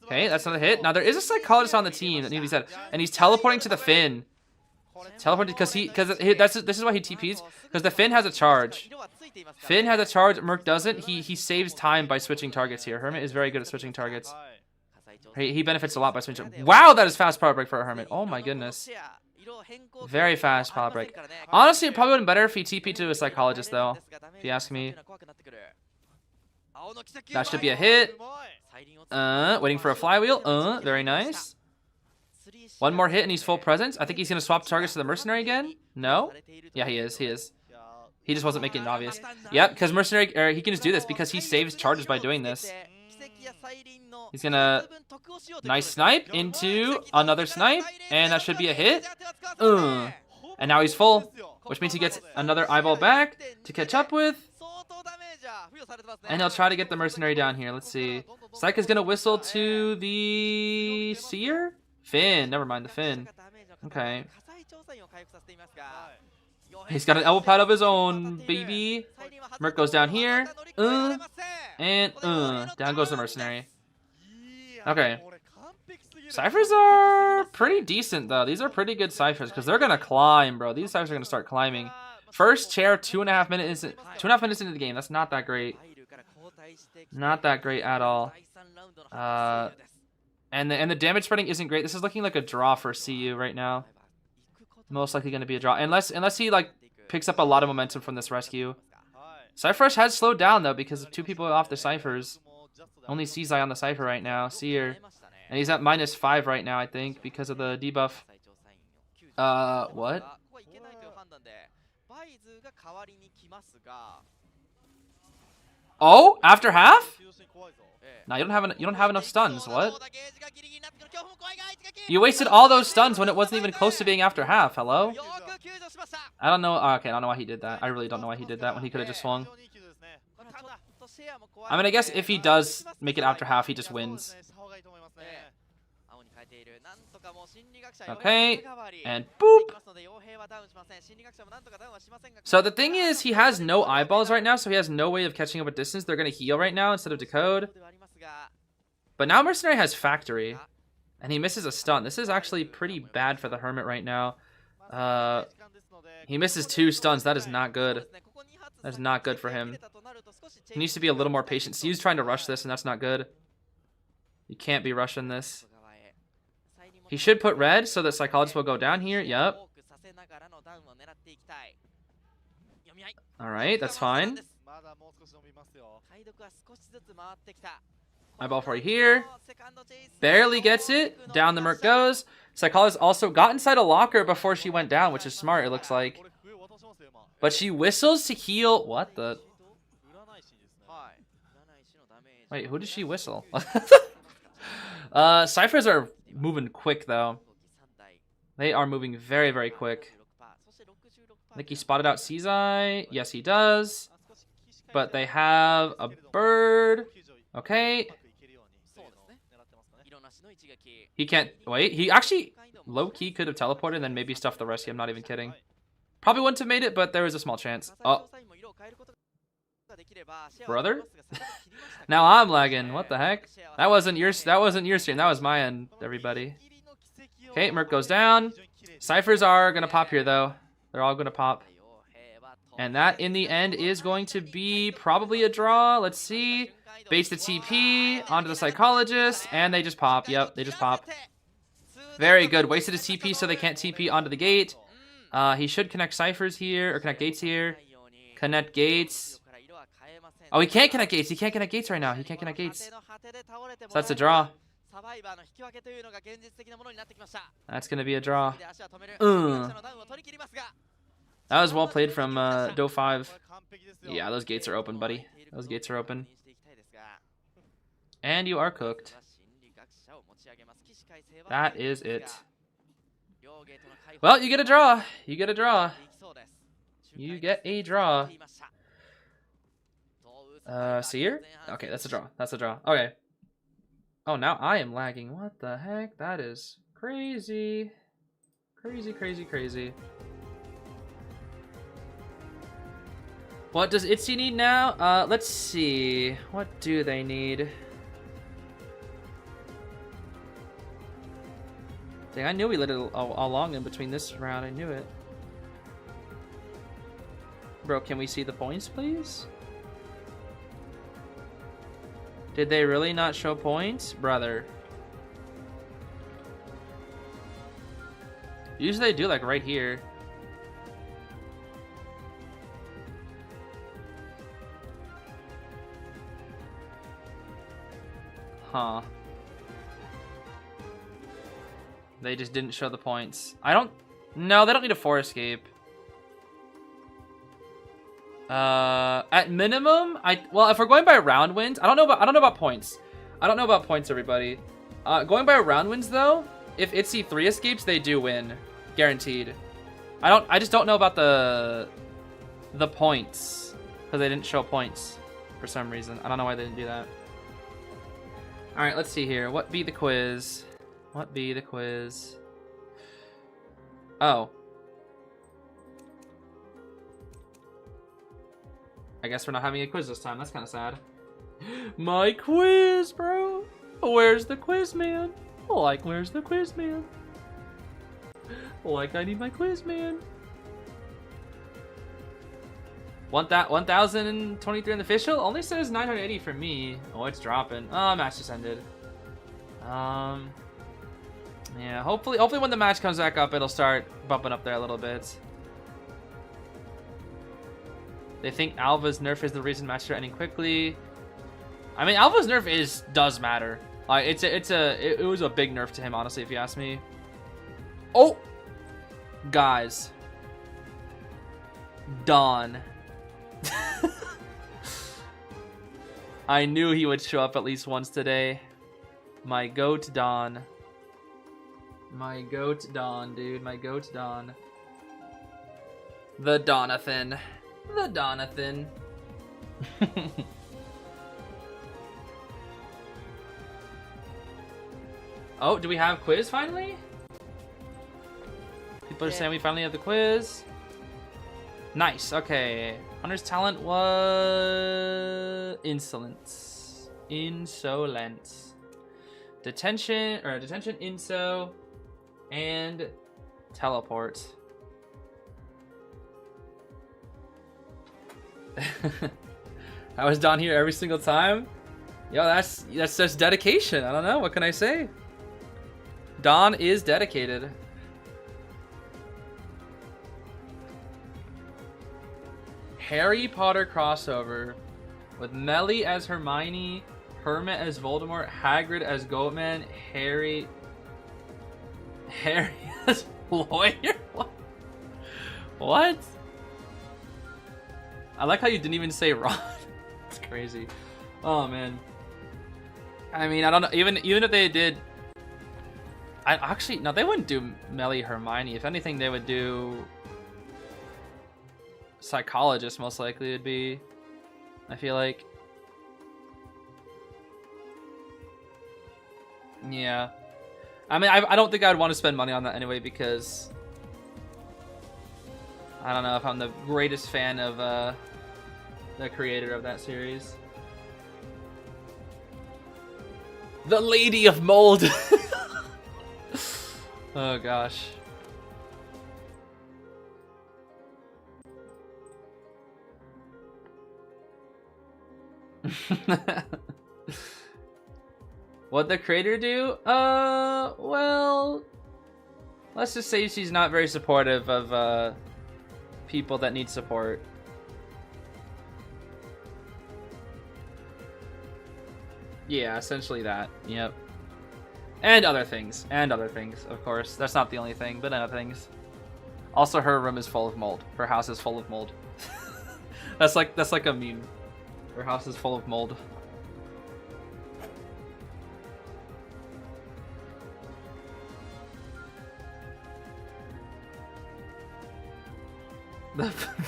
Okay, that's not a hit. Now there is a psychologist on the team that needs to be said, and he's teleporting to the Finn. Teleporting because this is why he TPs, because the Finn has a charge. Finn has a charge. Merc doesn't. He saves time by switching targets here. Hermit is very good at switching targets. He benefits a lot by switching. Wow, that is fast power break for a Hermit. Oh my goodness. Very fast power break. Honestly, it probably would have been better if he TP'd to a psychologist though, if you ask me. That should be a hit. Waiting for a flywheel. Very nice. One more hit and he's full presence. I think he's gonna swap targets to the Mercenary again. No? Yeah, he is. He just wasn't making it obvious. Yep, because Mercenary, he can just do this because he saves charges by doing this. He's gonna nice snipe into another snipe, and that should be a hit. And now he's full, which means he gets another eyeball back to catch up with. And he'll try to get the Mercenary down here. Let's see. Psych is gonna whistle to the Seer? Finn. Never mind, the Finn. Okay. He's got an elbow pad of his own, baby. Merc goes down here. And down goes the mercenary. Okay. Ciphers are pretty decent, though. These are pretty good ciphers, because they're going to climb, bro. These ciphers are going to start climbing. First chair, 2.5 minutes into the game. That's not that great. Not that great at all. And the damage spreading isn't great. This is looking like a draw for CU right now. Most likely going to be a draw. Unless he, like, picks up a lot of momentum from this rescue. Cypher Rush has slowed down, though, because of 2 people off the ciphers. Only ITZY on the cipher right now. Seer. And he's at -5 right now, I think, because of the debuff. What? Oh, after half? No, you don't have enough stuns. What? You wasted all those stuns when it wasn't even close to being after half. Hello? I don't know. Okay, I don't know why he did that. I really don't know why he did that when he could have just swung. I mean, I guess if he does make it after half, he just wins. Okay, and boop. So the thing is, he has no eyeballs right now, so he has no way of catching up with distance. They're going to heal right now instead of decode. But now Mercenary has Factory, and he misses a stun. This is actually pretty bad for the Hermit right now. He misses 2 stuns. That is not good. That's not good for him. He needs to be a little more patient. Zeez trying to rush this, and that's not good. You can't be rushing this. He should put red so that Psychologist will go down here. Yep. Alright, that's fine. Eyeball for you here. Barely gets it. Down the Merc goes. Psychologist also got inside a locker before she went down, which is smart, it looks like. But she whistles to heal. What the? Wait, who did she whistle? Ciphers are moving quick, though. They are moving very, very quick. I think he spotted out ITZY. Yes, he does. But they have a bird. Okay. He can't... Wait, he actually low-key could have teleported and then maybe stuffed the rescue. I'm not even kidding. Probably wouldn't have made it, but there was a small chance. Oh. Brother? Now I'm lagging. What the heck? That wasn't your stream. That was my end, everybody. Okay, Merc goes down. Ciphers are going to pop here, though. They're all going to pop. And that, in the end, is going to be probably a draw. Let's see. Baits the TP onto the Psychologist, and they just pop. Yep, they just pop. Very good. Wasted his TP so they can't TP onto the gate. He should connect ciphers here, or connect gates here. Connect gates. Oh, he can't connect gates. He can't connect gates right now. He can't connect gates. So that's a draw. That's going to be a draw. That was well played from Do5. Yeah, those gates are open, buddy. Those gates are open. And you are cooked. That is it. Well, you get a draw. You get a draw. You get a draw. Seer? Okay, that's a draw. That's a draw. Okay. Oh, now I am lagging. What the heck? That is crazy. Crazy, crazy, crazy. What does ITZY need now? Let's see. What do they need? Dang, I knew we let it all long in between this round. I knew it. Bro, can we see the points, please? Did they really not show points? Brother. Usually they do, like, right here. Huh. They just didn't show the points. No, they don't need a 4 escape. At minimum, well, if we're going by round wins, I don't know about points. I don't know about points, everybody. Going by round wins though, if ITZY 3 escapes, they do win, guaranteed. I just don't know about the points because they didn't show points for some reason. I don't know why they didn't do that. All right, let's see here. What be the quiz? What be the quiz? Oh. I guess we're not having a quiz this time. That's kind of sad. My quiz, bro. Where's the quiz man? Like, where's the quiz man? Like, I need my quiz man. 1,023 unofficial. Only says 980 for me. Oh, it's dropping. Oh, match just ended. Yeah. Hopefully when the match comes back up, it'll start bumping up there a little bit. They think Alva's nerf is the reason matches are ending quickly. I mean, Alva's nerf does matter. Like, it was a big nerf to him, honestly, if you ask me. Oh, guys, Dawn. I knew he would show up at least once today. My goat Dawn. My goat Dawn, dude. My goat Dawn. The Donathan. The Donathan. Oh, do we have quiz finally? People are saying we finally have the quiz. Nice, okay. Hunter's talent was insolence. Insolence. Detention, inso, and teleport. I was down here every single time. Yo, that's just dedication. I don't know, what can I say? Dawn is dedicated. Harry Potter crossover with Melly as Hermione, Hermit as Voldemort, Hagrid as Goatman, Harry as lawyer? What? I like how you didn't even say Ron. It's crazy. Oh man. I mean, I don't know. Even if they did, no, they wouldn't do Melly Hermione. If anything, they would do psychologist. Most likely would be. I feel like. Yeah. I mean, I don't think I'd want to spend money on that anyway because I don't know if I'm the greatest fan of the creator of that series. The Lady of Mold. Oh gosh. What'd the creator do? Well, let's just say she's not very supportive of people that need support. Yeah, essentially that. Yep. And other things, of course. That's not the only thing, but other things. Also, her room is full of mold. Her house is full of mold. that's like a meme. Her house is full of mold.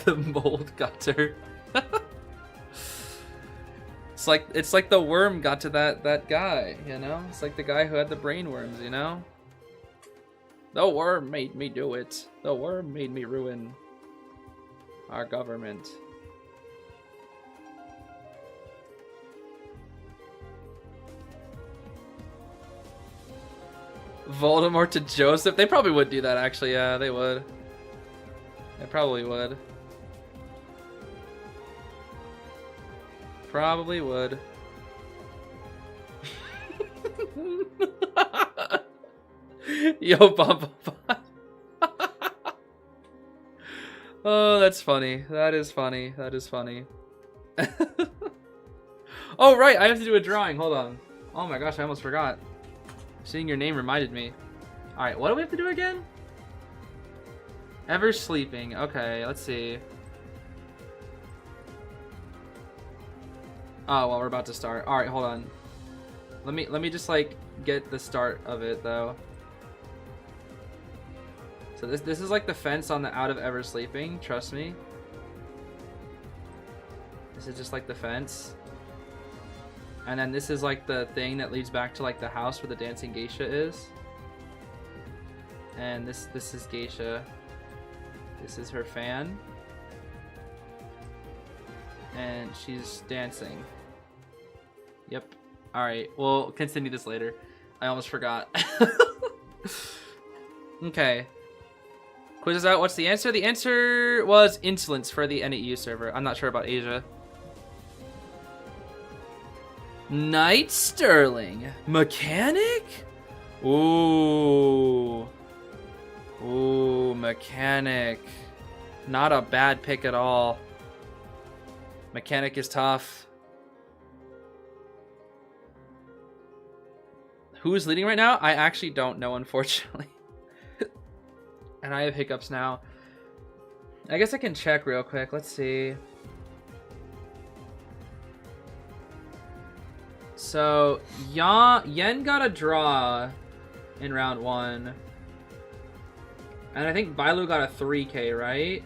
The mold got to her. It's like the worm got to that guy, you know? It's like the guy who had the brain worms, you know? The worm made me do it. The worm made me ruin our government. Voldemort to Joseph? They probably would do that, actually. Yeah, they would. They probably would. Probably would. Yo, Bumblebot. Oh, that's funny. That is funny. That is funny. Oh, right. I have to do a drawing. Hold on. Oh my gosh, I almost forgot. Seeing your name reminded me. Alright, what do we have to do again? Ever sleeping. Okay, let's see. Oh, well, we're about to start. Alright, hold on. Let me just, like, get the start of it, though. So this is, like, the fence on the out of Ever Sleeping. Trust me. This is just, like, the fence. And then this is, like, the thing that leads back to, like, the house where the dancing geisha is. And this is Geisha. This is her fan. And she's dancing. Yep. Alright, we'll continue this later. I almost forgot. Okay. Quiz is out. What's the answer? The answer was insolence for the NEU server. I'm not sure about Asia. Knight Sterling. Mechanic? Ooh. Ooh, Mechanic. Not a bad pick at all. Mechanic is tough. Who is leading right now? I actually don't know, unfortunately. And I have hiccups now. I guess I can check real quick. Let's see. So, Yen got a draw in round 1. And I think Bailu got a 3K, right?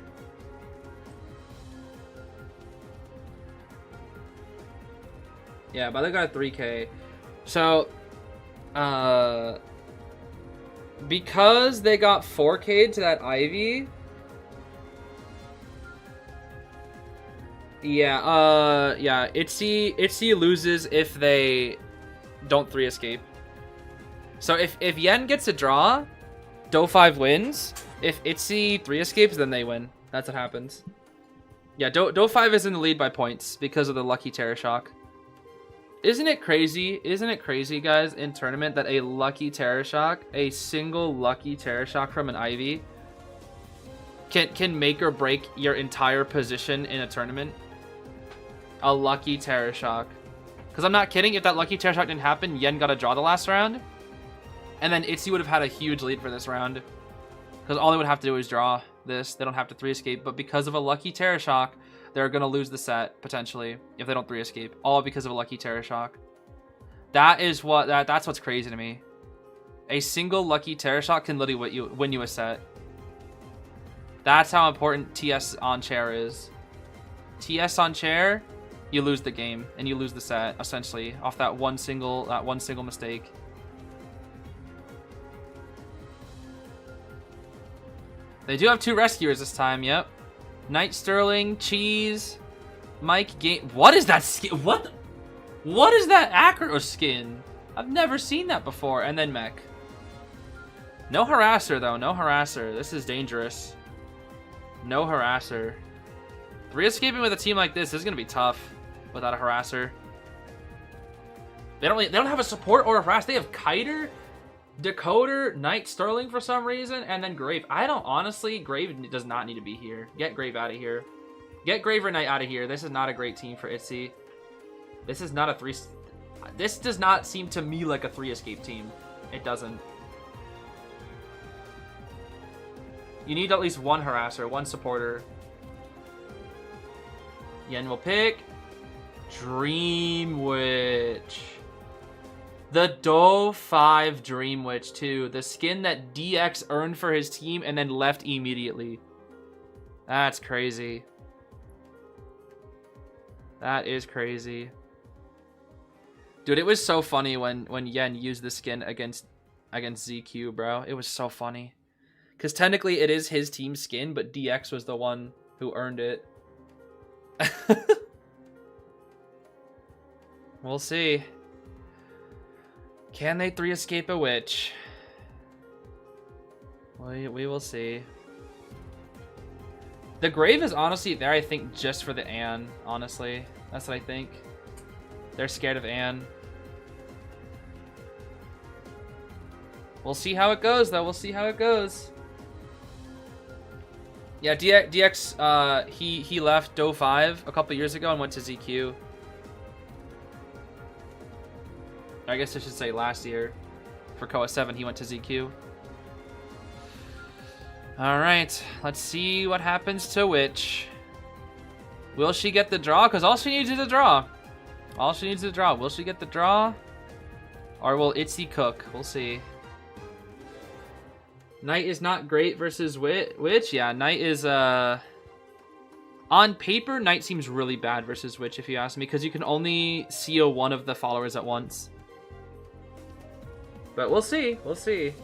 Yeah, Bailu got a 3K. So, because they got 4K'd to that Ivy. Yeah, yeah, ITZY loses if they don't 3 escape. So if Yen gets a draw, Do5 wins. If ITZY 3 escapes, then they win. That's what happens. Yeah, Do5 is in the lead by points because of the lucky Terror Shock. Isn't it crazy? Isn't it crazy, guys, in tournament that a lucky Terror Shock, a single lucky Terror Shock from an Ivy, can make or break your entire position in a tournament? A lucky Terror Shock. Because I'm not kidding, if that lucky Terror Shock didn't happen, Yen got a draw the last round. And then ITZY would have had a huge lead for this round. Because all they would have to do is draw this. They don't have to 3 escape. But because of a lucky Terror Shock, they're going to lose the set, potentially, if they don't 3 escape. All because of a lucky Terror Shock. That's what's crazy to me. A single lucky Terror Shock can literally win you a set. That's how important TS on chair is. TS on chair, you lose the game. And you lose the set, essentially, off that one single mistake. They do have 2 rescuers this time, yep. Knight Sterling, Cheese, Mike Game. What is that skin? What is that acro skin? I've never seen that before. And then Mech. No harasser though. No harasser. This is dangerous. No harasser. 3 escaping with a team like this is gonna be tough without a harasser. They don't have a support or a harass. They have Kiter, Decoder, Knight Sterling for some reason, and then Grave. Honestly, Grave does not need to be here. Get Grave out of here. Get Grave or Knight out of here. This is not a great team for ITZY. This is not a 3... This does not seem to me like a 3 escape team. It doesn't. You need at least 1 harasser, 1 supporter. Yen will pick Dream Witch. The Do5 Dream Witch, too. The skin that DX earned for his team and then left immediately. That's crazy. That is crazy. Dude, it was so funny when Yen used the skin against ZQ, bro. It was so funny. Because technically it is his team skin, but DX was the one who earned it. We'll see. Can they 3 escape a witch? We will see. The Grave is honestly there, I think, just for the Anne, honestly. That's what I think. They're scared of Anne. We'll see how it goes, though. We'll see how it goes. Yeah, DX, he left Do5 a couple years ago and went to ZQ. I guess I should say last year. For Koa 7, he went to ZQ. Alright, let's see what happens to Witch. Will she get the draw? Because all she needs is a draw. All she needs is a draw. Will she get the draw? Or will ITZY cook? We'll see. Knight is not great versus Witch. Yeah, Knight is, on paper, Knight seems really bad versus Witch, if you ask me. Because you can only CO one of the followers at once. But we'll see. We'll see.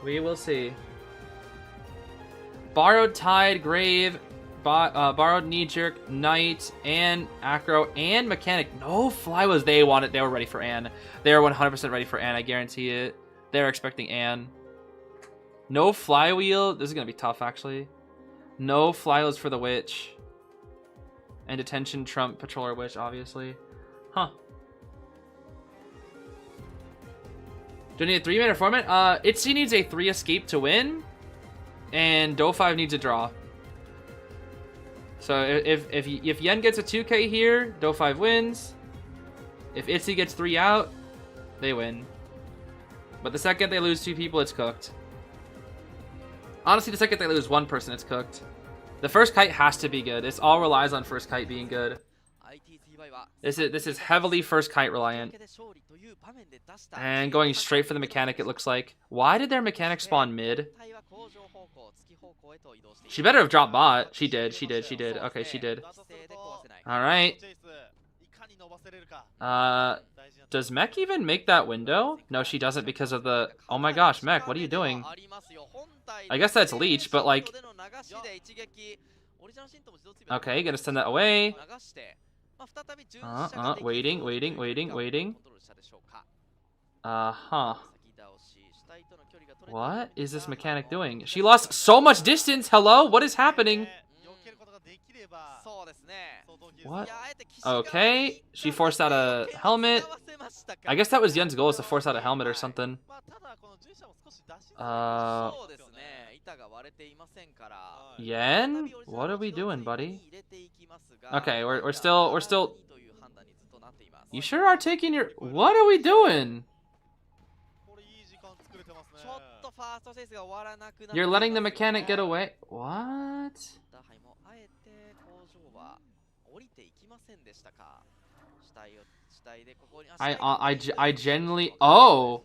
We will see. Borrowed Tide, Grave, borrowed knee jerk, knight, and acro, and mechanic. No fly was they wanted. They were ready for Anne. They were 100% ready for Anne. I guarantee it. They were expecting Anne. No flywheel. This is gonna be tough, actually. No flywheels for the witch. And detention, trump, patroller, witch, obviously. Huh. Do you need a 3-man or 4-man? ITZY needs a 3 escape to win, and Do5 needs a draw. So if Yen gets a 2k here, Do5 wins. If ITZY gets 3 out, they win. But the second they lose 2 people, it's cooked. Honestly, the second they lose 1 person, it's cooked. The first kite has to be good. This all relies on first kite being good. This is heavily first kite reliant. And going straight for the mechanic, it looks like. Why did their mechanic spawn mid? She better have dropped bot. She did. Okay, she did. Alright. Does Mech even make that window? No, she doesn't because of the... Oh my gosh, Mech, what are you doing? I guess that's leech, but like... Okay, gonna send that away. Waiting. Huh. What is this mechanic doing? She lost so much distance. Hello? What is happening? What? Okay. She forced out a helmet. I guess that was Yen's goal, is to force out a helmet or something. Yen? What are we doing, buddy? Okay, we're still... You sure are taking your... What are we doing? You're letting the mechanic get away? What? I genuinely... Oh!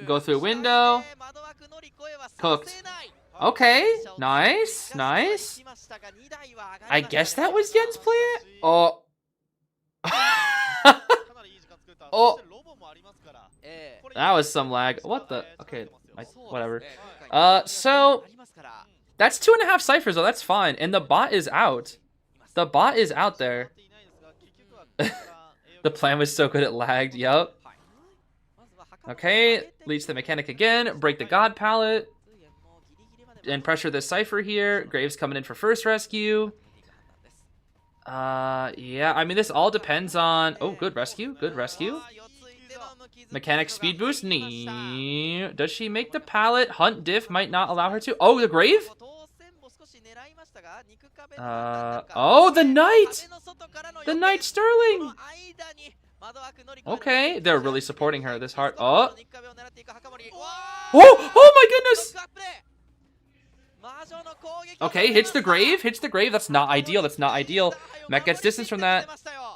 Go through window. Cooked. Okay, nice. I guess that was Yen's plan? Oh. Oh. That was some lag. What the? Okay, whatever. So... That's 2.5 ciphers, though. That's fine. And the bot is out. The bot is out there. The plan was so good it lagged. Yup. Okay, leads the mechanic again. Break the god pallet. And pressure this cipher here. Graves coming in for first rescue. Yeah, I mean, this all depends on... Oh, good rescue. Mechanic speed boost. Nee. Does she make the pallet? Hunt diff might not allow her to. Oh, the grave? Oh, the knight! The knight Sterling! Okay, they're really supporting her this hard. Oh! Oh my goodness! Okay, hits the grave. That's not ideal. Mech gets distance from that.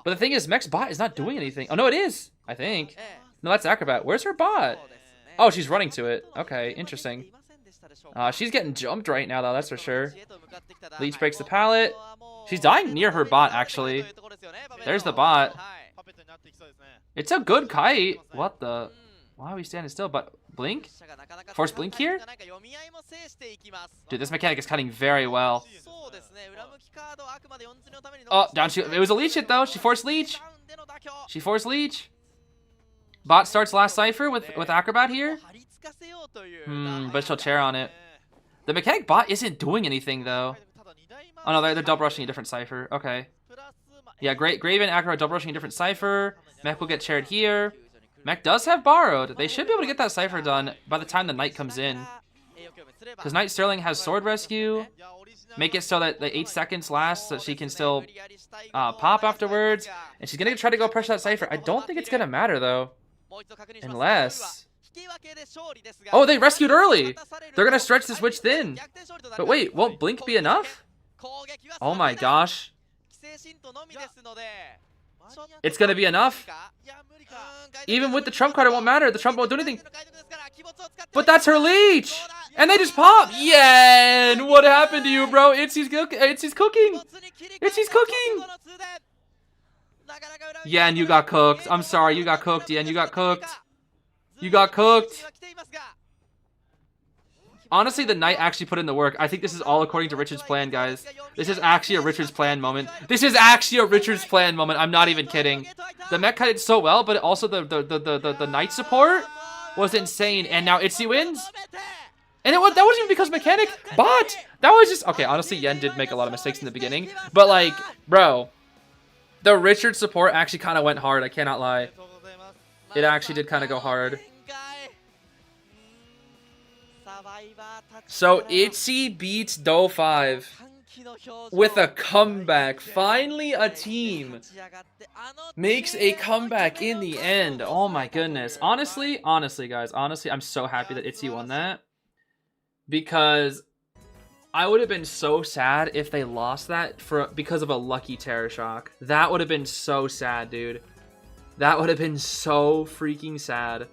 But the thing is, Mech's bot is not doing anything. Oh, no, it is, I think. No, that's Acrobat. Where's her bot? Oh, she's running to it. Okay, interesting. She's getting jumped right now, though, that's for sure. Leech breaks the pallet. She's dying near her bot, actually. There's the bot. It's a good kite. What the? Why are we standing still? But blink? Force blink here? Dude, this mechanic is cutting very well. Oh, down she... It was a leech hit, though. She forced leech. Bot starts last cipher with Acrobat here. But she'll chair on it. The mechanic bot isn't doing anything, though. Oh, no, they're double rushing a different cipher. Okay. Yeah, Grave and Acrobat double rushing a different cipher. Mech will get chaired here. Mech does have borrowed. They should be able to get that cipher done by the time the knight comes in. Because Knight Sterling has sword rescue. Make it so that the 8 seconds lasts so that she can still pop afterwards. And she's going to try to go pressure that cipher. I don't think it's going to matter, though. Unless... Oh, they rescued early! They're going to stretch this witch thin. But wait, won't blink be enough? Oh my gosh. It's going to be enough? Even with the trump card, it won't matter. The trump won't do anything. But that's her leech! And they just pop! Yeah! And what happened to you, bro? ITZY's cooking! Yeah, and you got cooked. I'm sorry, you got cooked, Yen. You got cooked. Honestly, the knight actually put in the work. I think this is all according to Richard's plan, guys. This is actually a Richard's plan moment. This is actually a Richard's plan moment. I'm not even kidding. The mech cut it so well, but also the knight support was insane. And now ITZY wins. And that wasn't even because of mechanic, but that was just okay. Honestly, Yen did make a lot of mistakes in the beginning, but like, bro, the Richard support actually kind of went hard. I cannot lie. It actually did kind of go hard. So ITZY beats Do 5 with a comeback. Finally, a team makes a comeback in the end. Oh my goodness. Honestly, guys, I'm so happy that ITZY won that. Because I would have been so sad if they lost that because of a lucky Terror Shock. That would have been so sad, dude. That would have been so freaking sad.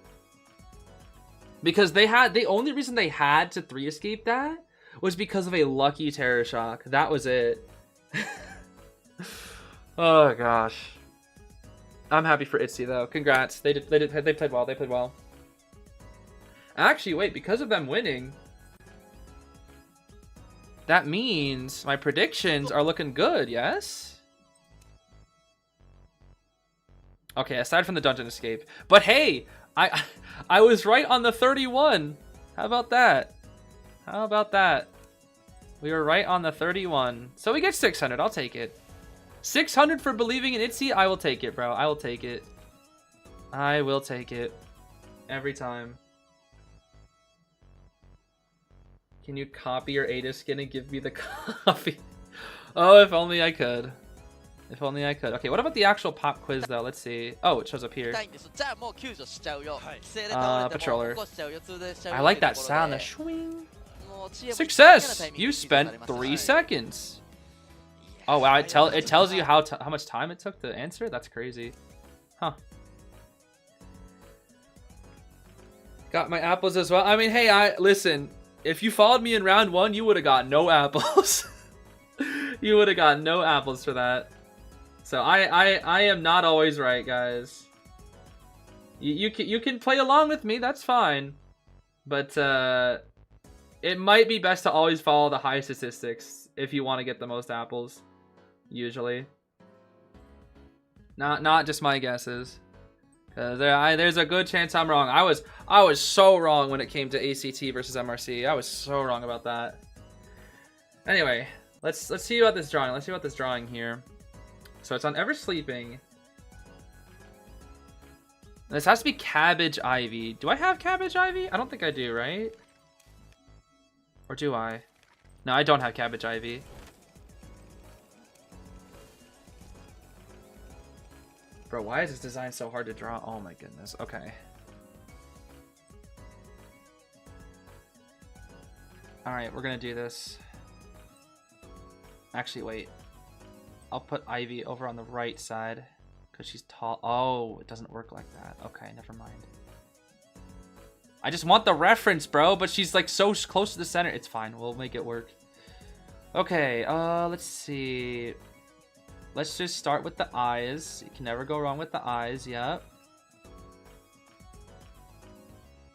Because the only reason they had to 3 escape that was because of a lucky Terror Shock. That was it. Oh gosh. I'm happy for ITZY though. Congrats. They played well. They played well. Actually, wait, because of them winning, that means my predictions are looking good, yes? Okay, aside from the dungeon escape. But hey, I was right on the 31. How about that? How about that? We were right on the 31. So we get 600. I'll take it. 600 for believing in ITZY. I will take it, bro. I will take it. I will take it. Every time. Can you copy your Ada skin and give me the copy? Oh, if only I could. If only I could. Okay, what about the actual pop quiz though? Let's see. Oh, it shows up here. Patroller. I like that sound. The swing. Success! You spent 3 seconds. Oh wow, it tells you how much time it took to answer? That's crazy. Huh. Got my apples as well. I mean, hey, listen. If you followed me in round 1, you would have got no apples. You would have got no apples for that. So I am not always right, guys. You can play along with me, that's fine. But it might be best to always follow the high statistics if you want to get the most apples. Usually. Not just my guesses. There's a good chance I'm wrong. I was so wrong when it came to ACT versus MRC. I was so wrong about that. Anyway, let's see about this drawing. Let's see about this drawing here. So it's on Ever Sleeping. This has to be Cabbage Ivy. Do I have Cabbage Ivy? I don't think I do, right? Or do I? No, I don't have Cabbage Ivy. Bro, why is this design so hard to draw? Oh my goodness. Okay. Alright, we're gonna do this. Actually, wait. I'll put Ivy over on the right side because she's tall. Oh, it doesn't work like that. Okay, never mind. I just want the reference, bro, but she's like so close to the center. It's fine. We'll make it work. Okay, let's see. Let's just start with the eyes. You can never go wrong with the eyes. Yep.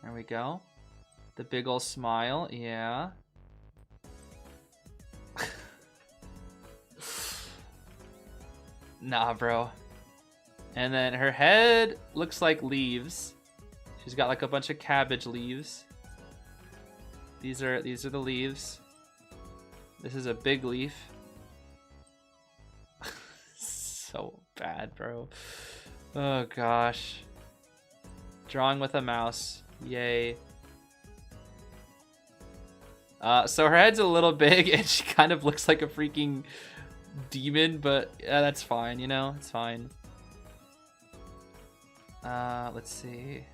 There we go. The big ol' smile. Yeah. Nah, bro. And then her head looks like leaves. She's got like a bunch of cabbage leaves. These are the leaves. This is a big leaf. So bad, bro. Oh gosh. Drawing with a mouse. Yay. So her head's a little big and she kind of looks like a freaking demon, but yeah, that's fine, you know? It's fine. Let's see.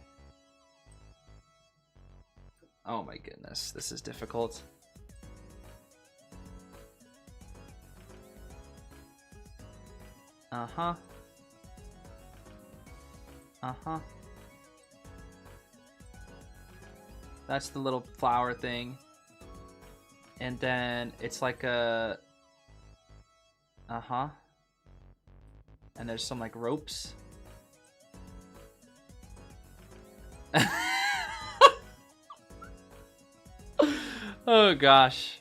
Oh my goodness, this is difficult. Uh-huh. Uh-huh. That's the little flower thing. And then it's like a... Uh-huh. And there's some like ropes. Oh gosh.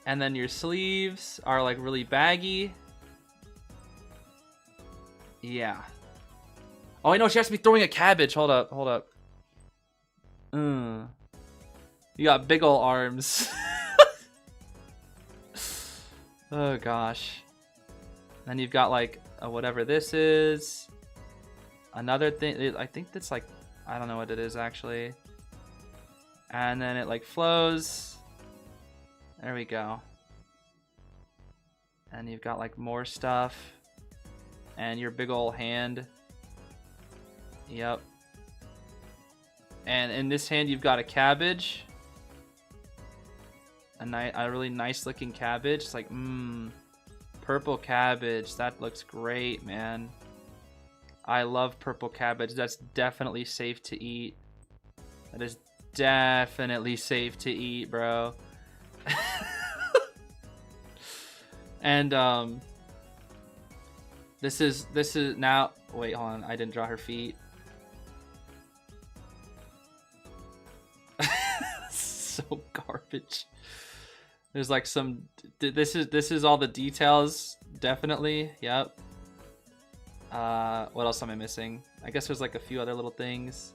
And then your sleeves are like really baggy. Yeah. Oh, I know she has to be throwing a cabbage. Hold up, hold up. You got big ol' arms. Oh gosh. Then you've got like whatever this is. Another thing. I think that's like, I don't know what it is actually. And then it like flows. There we go. And you've got like more stuff. And your big ol' hand. Yep. And in this hand you've got a cabbage. A really nice looking cabbage. It's like, purple cabbage. That looks great, man. I love purple cabbage. That's definitely safe to eat. That is definitely safe to eat, bro. And this is now, wait, hold on, I didn't draw her feet. So garbage. There's like some, this is all the details, definitely. Yep. What else am I missing? I guess there's like a few other little things.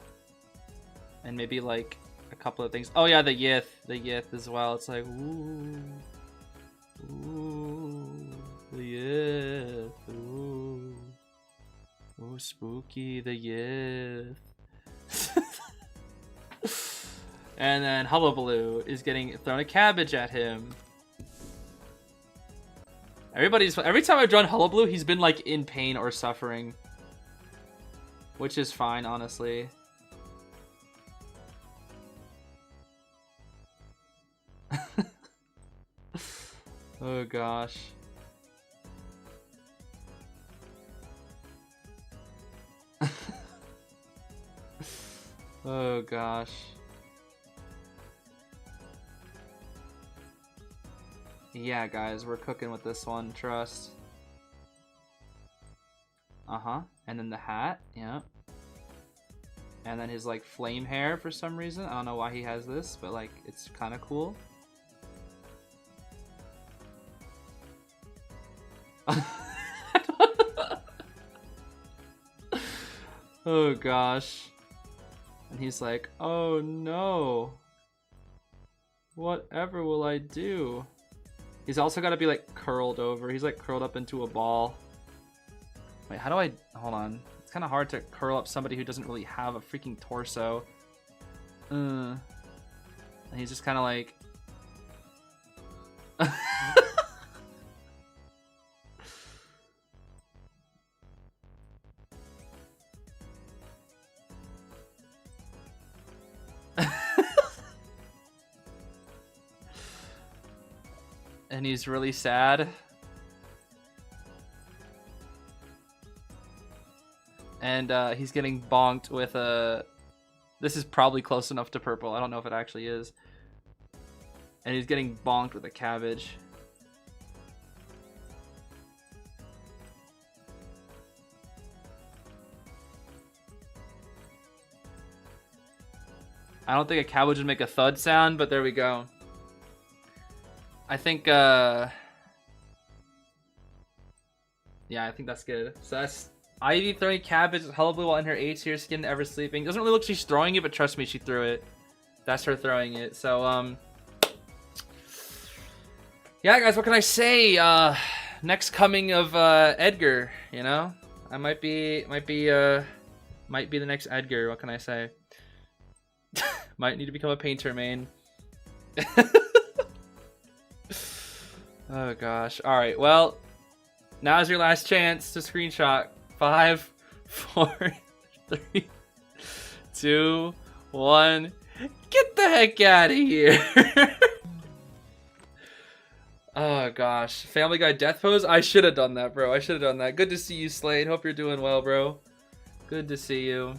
And maybe like a couple of things. Oh yeah, the yith as well. It's like, ooh, the yith, ooh, spooky, the yith. And then Hullabaloo is getting thrown a cabbage at him. Every time I've drawn Hullabaloo, he's been like in pain or suffering. Which is fine, honestly. Oh gosh. Oh gosh. Yeah, guys, we're cooking with this one, trust. And then the hat, yeah. And then his like flame hair for some reason. I don't know why he has this, but like it's kind of cool. Oh gosh. And he's like, oh no. Whatever will I do? He's also got to be like curled over. He's like curled up into a ball. Wait, how do I... Hold on. It's kind of hard to curl up somebody who doesn't really have a freaking torso. And he's just kind of like... And he's really sad. And he's getting bonked with a... This is probably close enough to purple. I don't know if it actually is. And he's getting bonked with a cabbage. I don't think a cabbage would make a thud sound, but there we go. I think, yeah, I think that's good. So that's Ivy throwing cabbage, Hullabaloo while in her A tier skin, ever sleeping. Doesn't really look like she's throwing it, but trust me, she threw it. That's her throwing it. So, yeah, guys, what can I say? Next coming of Edgar, you know? I might be the next Edgar. What can I say? Might need to become a painter, man. Oh gosh. All right. Well, now's your last chance to screenshot. 5, 4, 3, 2, 1. Get the heck out of here. Oh gosh. Family Guy death pose. I should have done that, bro. I should have done that. Good to see you, Slade. Hope you're doing well, bro. Good to see you.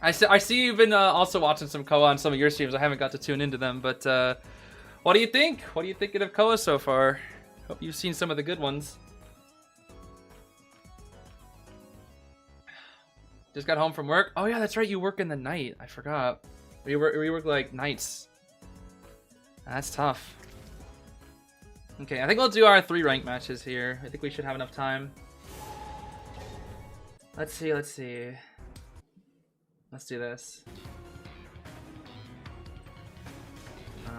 I see you've been also watching some Koa on some of your streams. I haven't got to tune into them, but what do you think? What are you thinking of Koa so far? Hope you've seen some of the good ones. Just got home from work. Oh yeah, that's right. You work in the night. I forgot. We work like nights. That's tough. Okay, I think we'll do our 3 rank matches here. I think we should have enough time. Let's see. Let's do this.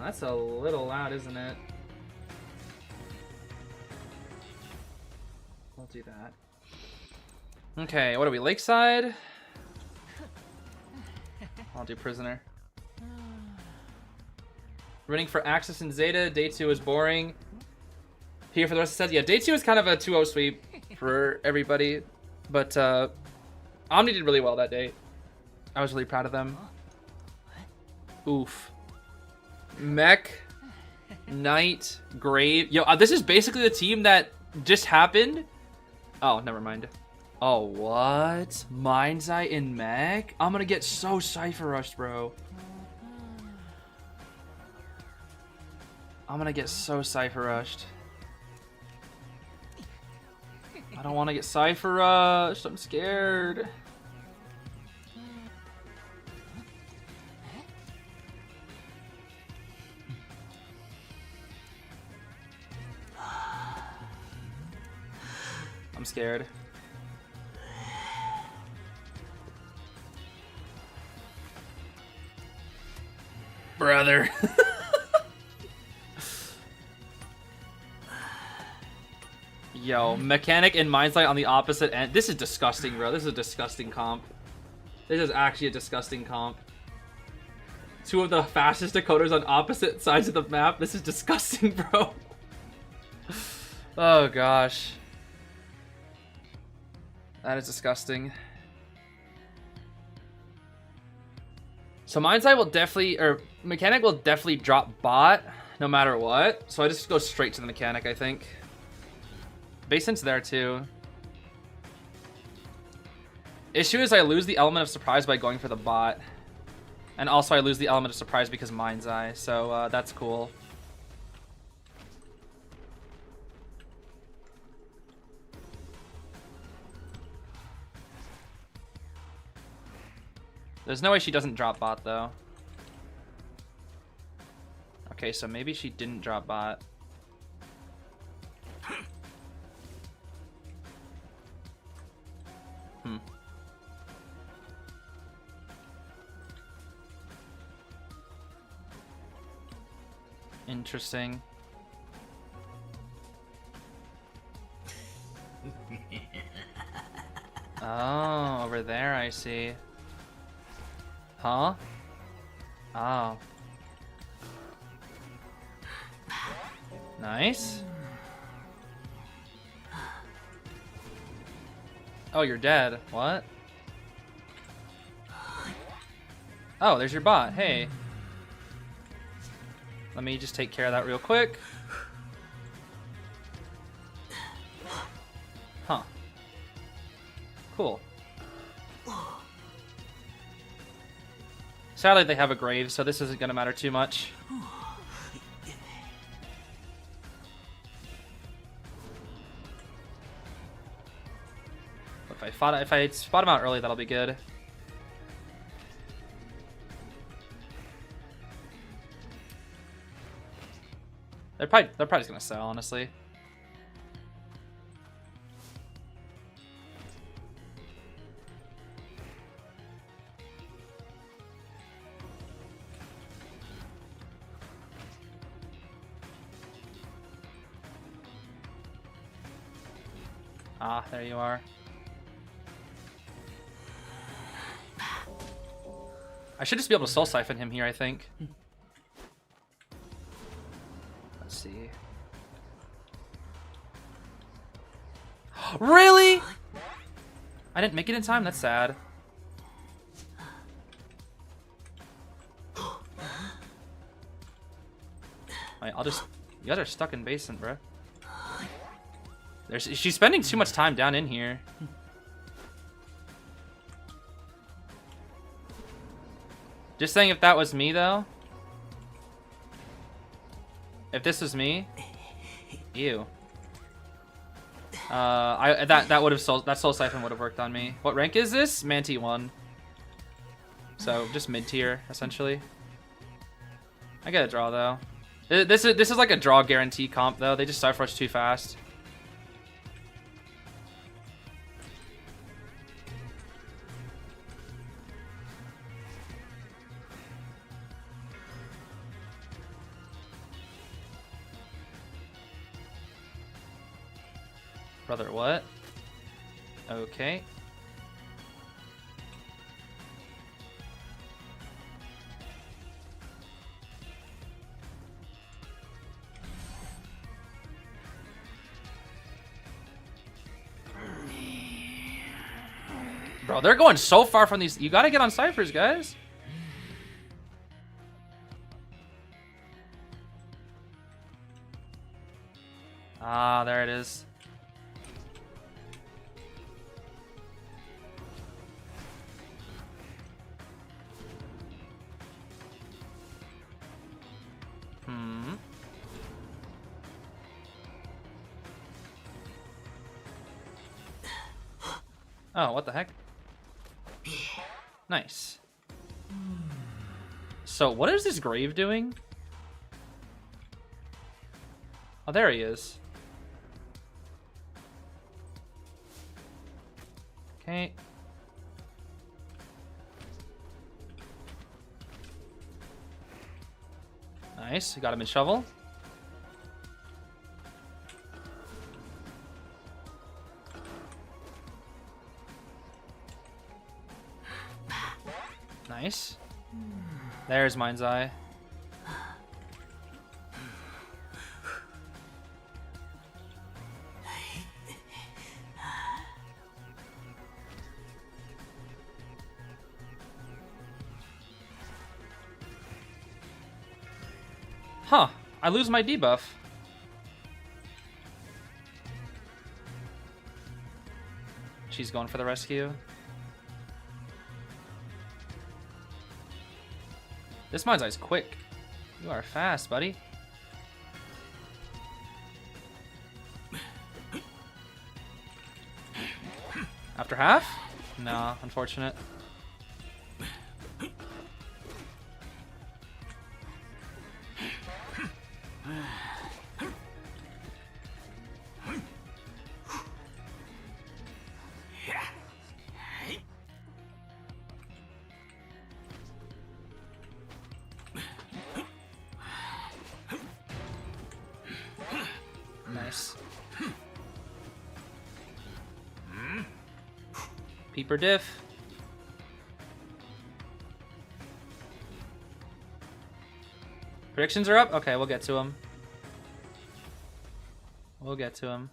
That's a little loud, isn't it? We'll do that. Okay, what are we? Lakeside? I'll do Prisoner. Running for Axis and Zeta. Day 2 is boring. Here for the rest of the sets. Yeah, day 2 is kind of a 2-0 sweep for everybody. But Omni did really well that day. I was really proud of them. Oof. Mech, Knight, Grave. Yo, this is basically the team that just happened. Oh, never mind. Oh, what? Mind's Eye in Mech? I'm gonna get so Cypher Rushed, bro. I'm gonna get so Cypher Rushed. I don't want to get Cypher Rushed. I'm scared. I'm scared. Brother. Yo, Mechanic and Mind's Eye on the opposite end. This is disgusting, bro. This is a disgusting comp. This is actually a disgusting comp. 2 of the fastest decoders on opposite sides of the map. This is disgusting, bro. Oh, gosh. That is disgusting. So Mind's Eye will definitely, or Mechanic will definitely drop bot no matter what. So I just go straight to the Mechanic, I think. Basin's there too. Issue is I lose the element of surprise by going for the bot. And also I lose the element of surprise because Mind's Eye. So that's cool. There's no way she doesn't drop bot though. Okay, so maybe she didn't drop bot. Interesting. Oh, over there I see. Huh? Oh. Nice. Oh, you're dead. What? Oh, there's your bot. Hey. Let me just take care of that real quick. Huh. Cool. Sadly, they have a grave, so this isn't going to matter too much. If I spot him out early, that'll be good. They're probably just gonna sell, honestly. Ah, there you are. I should just be able to soul siphon him here, I think. Let's see. Really? I didn't make it in time? That's sad. Alright, I'll just... You guys are stuck in basement, bro. She's spending too much time down in here. Just saying, if that was me, though. If this was me, ew. That would have that soul siphon would have worked on me. What rank is this? Manti 1. So just mid tier, essentially. I get a draw though. This is like a draw guarantee comp though. They just side rush too fast. Brother, what? Okay. Bro, they're going so far from these. You gotta get on ciphers, guys. Ah, there it is. Oh, what the heck? Nice. So, what is this grave doing? Oh, there he is. Okay. Nice, got him in shovel. Nice. There's Mind's Eye. Huh, I lose my debuff. She's going for the rescue. This Mind's Eye's quick. You are fast, buddy. After half? No, unfortunate. Nice. Peeper diff. Predictions are up? Okay, we'll get to them. We'll get to them.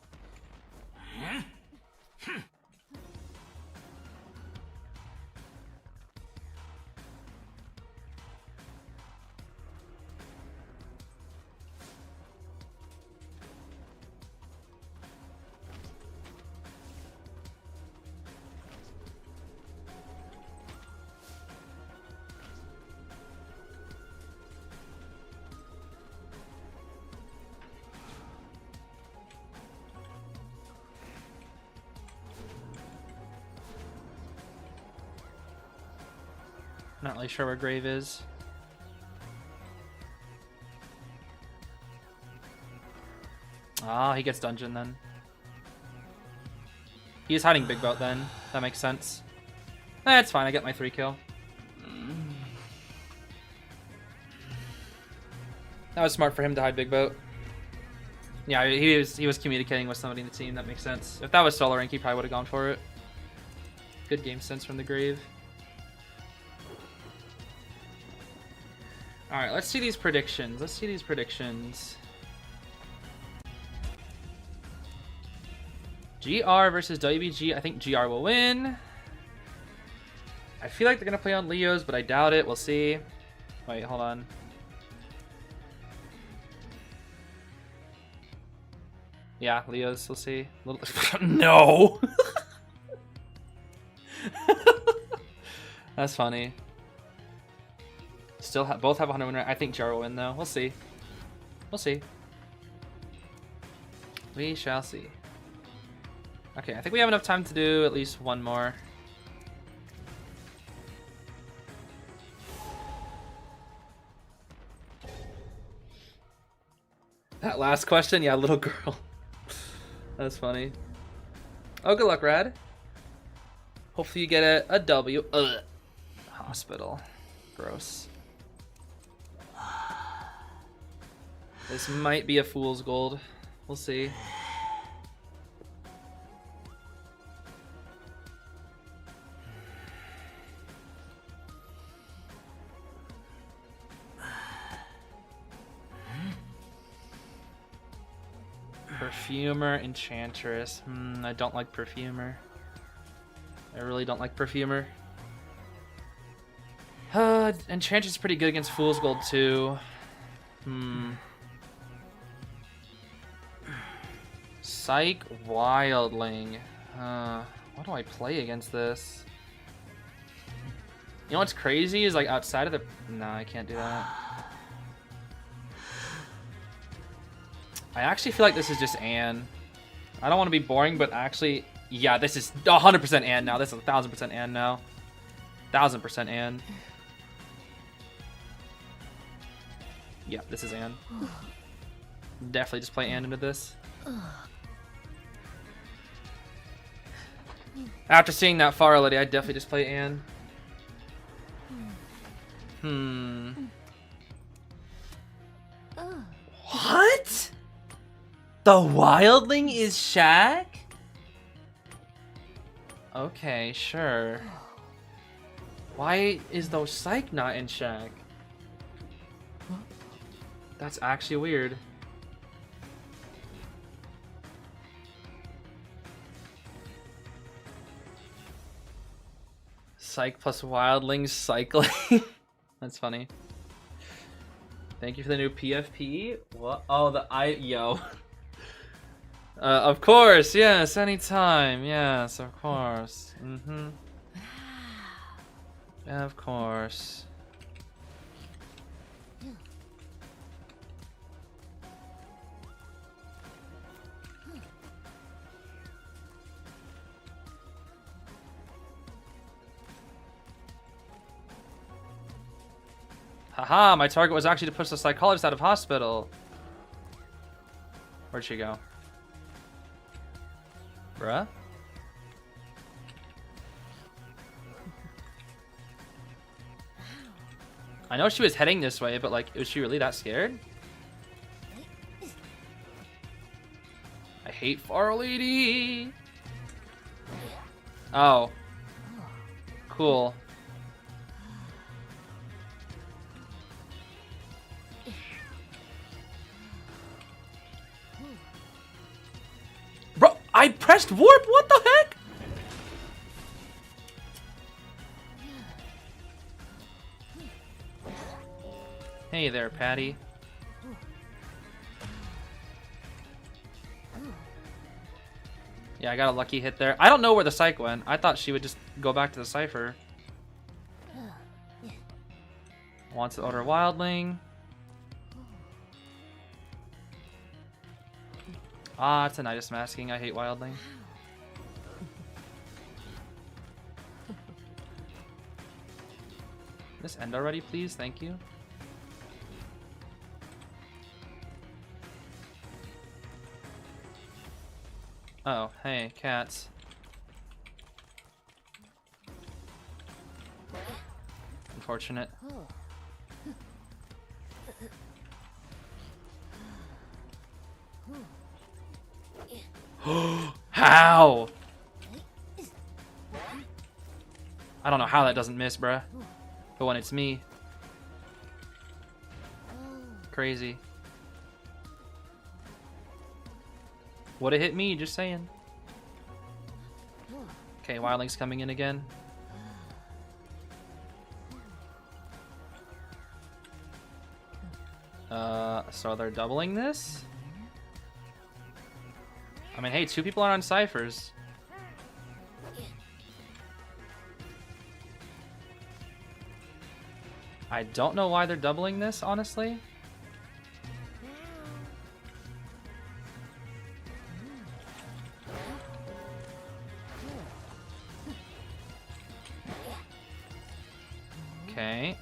Not really sure where Grave is. Ah, he gets dungeon then. He's hiding Big Boat then. That makes sense. That's fine, I get my 3 kill. That was smart for him to hide Big Boat. Yeah, he was communicating with somebody in the team, that makes sense. If that was solo rank, he probably would have gone for it. Good game sense from the Grave. Alright, let's see these predictions. Let's see these predictions. GR versus WBG. I think GR will win. I feel like they're going to play on Leos, but I doubt it. We'll see. Wait, hold on. Yeah, Leos. We'll see. No! That's funny. Still both have 100 win rate. I think GR will win, though. We'll see. We'll see. We shall see. Okay, I think we have enough time to do at least one more. That last question, yeah, little girl. That's funny. Oh, good luck, Rad. Hopefully you get a W. Ugh. Hospital. Gross. This might be a fool's gold. We'll see. Perfumer, Enchantress. I don't like Perfumer. I really don't like Perfumer. Enchantress is pretty good against Fool's Gold too. Psych Wildling. What do I play against this? You know what's crazy is like outside of the... No, I can't do that. I actually feel like this is just Anne. I don't want to be boring, but actually, yeah, this is 100% Anne now. This is 1000% Anne now. 1000% Anne. Yeah, this is Anne. Definitely just play Anne into this. After seeing that far already, I'd definitely just play Anne. What? The Wildling is Shaq? Okay, sure. Why is the Psych not in Shaq? That's actually weird. Psych plus Wildling cycling. That's funny. Thank you for the new PFP. What? Oh, yo. Of course, yes, anytime, yes, of course. Of course. Haha, my target was actually to push the psychologist out of hospital. Where'd she go? Bruh? I know she was heading this way, but like, was she really that scared? I hate Far Lady. Oh. Cool. Bro, I pressed warp? What the heck? Hey there, Patty. Yeah, I got a lucky hit there. I don't know where the psych went. I thought she would just go back to the cipher. Wants to order Wildling. Ah, it's a Nidus masking. I hate Wildling. This end already, please. Thank you. Oh, hey, cats. Unfortunate. How? I don't know how that doesn't miss, bruh. But when it's me. Crazy. Would've hit me, just saying. Okay, Wildling's coming in again. So they're doubling this? I mean, hey, 2 people are on ciphers. I don't know why they're doubling this, honestly. Okay.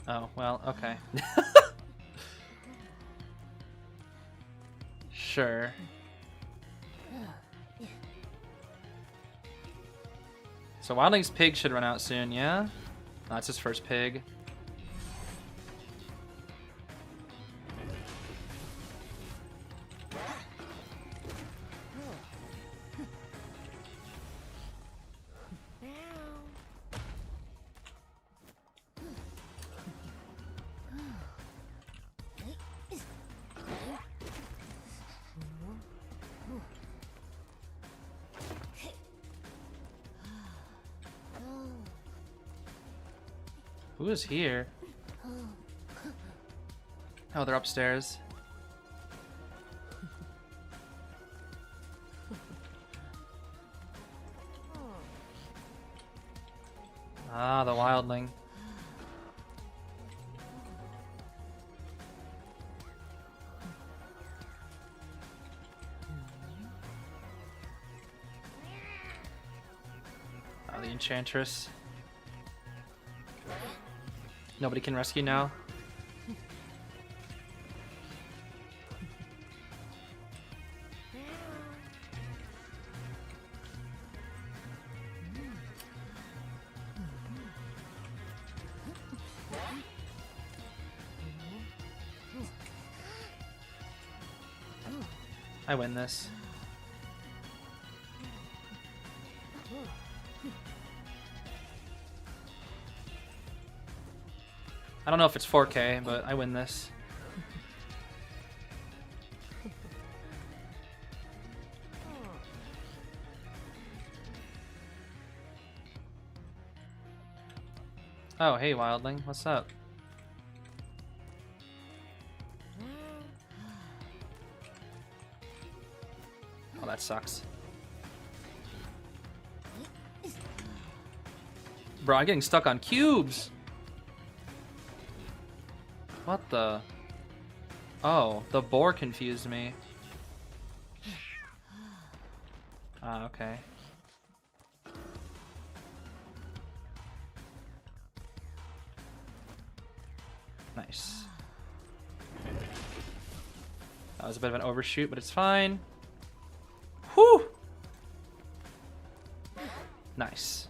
Oh, well, okay. Sure. So Wildling's pig should run out soon, yeah? Oh, that's his first pig. Who is here? Oh, they're upstairs. Ah, the wildling. Oh, the enchantress. Nobody can rescue now. I win this. I don't know if it's 4K, but I win this. Oh, hey, Wildling. What's up? Oh, that sucks. Bro, I'm getting stuck on cubes! What the? Oh, the boar confused me. Ah, okay. Nice. That was a bit of an overshoot, but it's fine. Whew! Nice.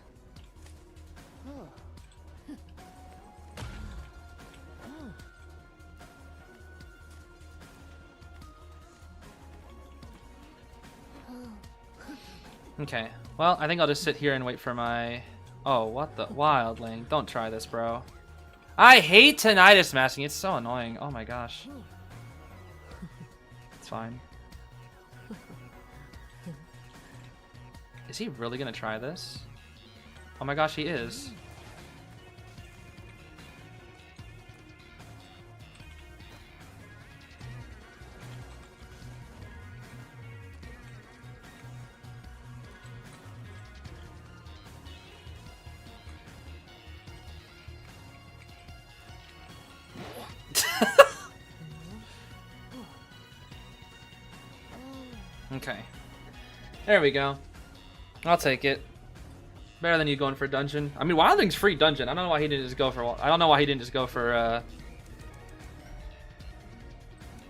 Okay, well, I think I'll just sit here and wait for my... Oh, what the... Wildling. Don't try this, bro. I hate tinnitus masking. It's so annoying. Oh my gosh. It's fine. Is he really gonna try this? Oh my gosh, he is. Okay. There we go. I'll take it. Better than you going for a dungeon. I mean, Wildling's free dungeon. I don't know why he didn't just go for... I don't know why he didn't just go for...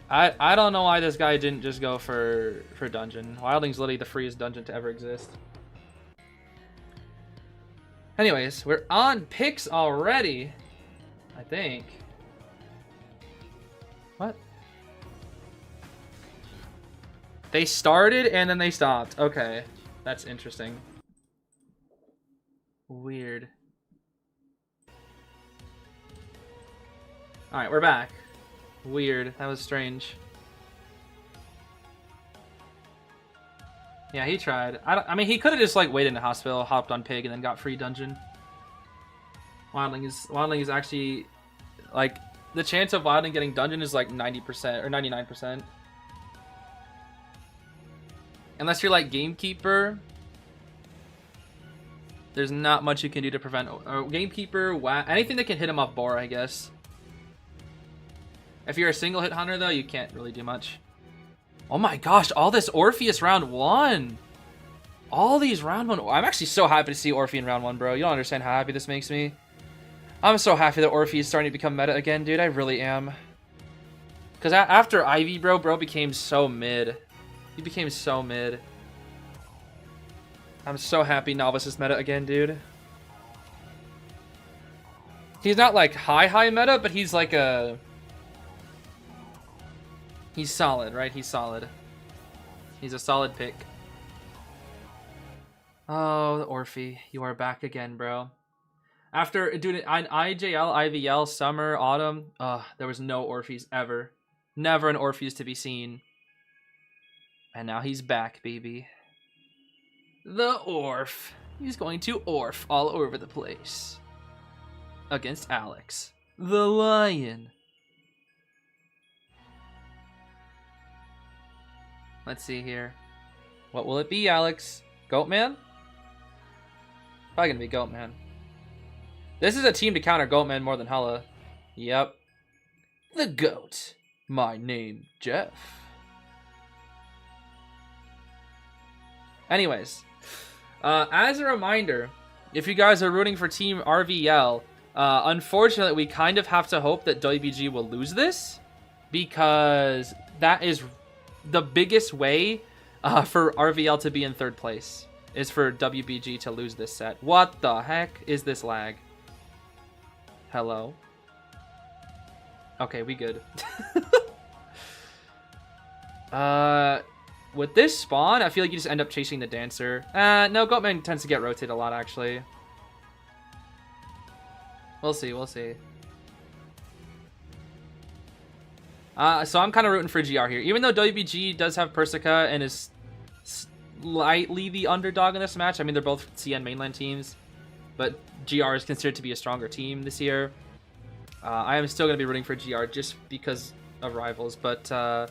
I don't know why this guy didn't just go for dungeon. Wildling's literally the freest dungeon to ever exist. Anyways, we're on picks already. I think. What? They started and then they stopped. Okay. That's interesting. Weird. Alright, we're back. Weird. That was strange. Yeah, he tried. I mean, he could have just like waited in the hospital, hopped on pig, and then got free dungeon. Wildling is actually like the chance of Wildling getting dungeon is like 90% or 99%. Unless you're like Gamekeeper, there's not much you can do to prevent Gamekeeper, anything that can hit him off boar, I guess. If you're a single hit hunter though, you can't really do much. Oh my gosh, all this Orpheus round 1. All these round 1. I'm actually so happy to see Orpheus in round 1, bro. You don't understand how happy this makes me. I'm so happy that Orphe is starting to become meta again, dude. I really am. Because after Ivy, bro became so mid. He became so mid. I'm so happy Novice is meta again, dude. He's not like high meta, but he's like a... He's solid, right? He's solid. He's a solid pick. Oh, Orphe, you are back again, bro. After doing an IJL, IVL, summer, autumn, there was no Orphes ever. Never an Orpheus to be seen. And now he's back, baby. The Orf. He's going to Orf all over the place. Against Alex. The Lion. Let's see here. What will it be, Alex? Goatman? Probably gonna be Goatman. This is a team to counter Goatman more than Hulla. Yep. The Goat. My name, Jeff. Anyways, as a reminder, if you guys are rooting for Team RVL, unfortunately, we kind of have to hope that WBG will lose this, because that is the biggest way for RVL to be in third place, is for WBG to lose this set. What the heck is this lag? Hello? Okay, we good. With this spawn, I feel like you just end up chasing the Dancer. No, Goatman tends to get rotated a lot, actually. We'll see, we'll see. So I'm kind of rooting for GR here. Even though WBG does have Persica and is slightly the underdog in this match. I mean, they're both CN mainland teams. But GR is considered to be a stronger team this year. I am still going to be rooting for GR just because of rivals. But it's going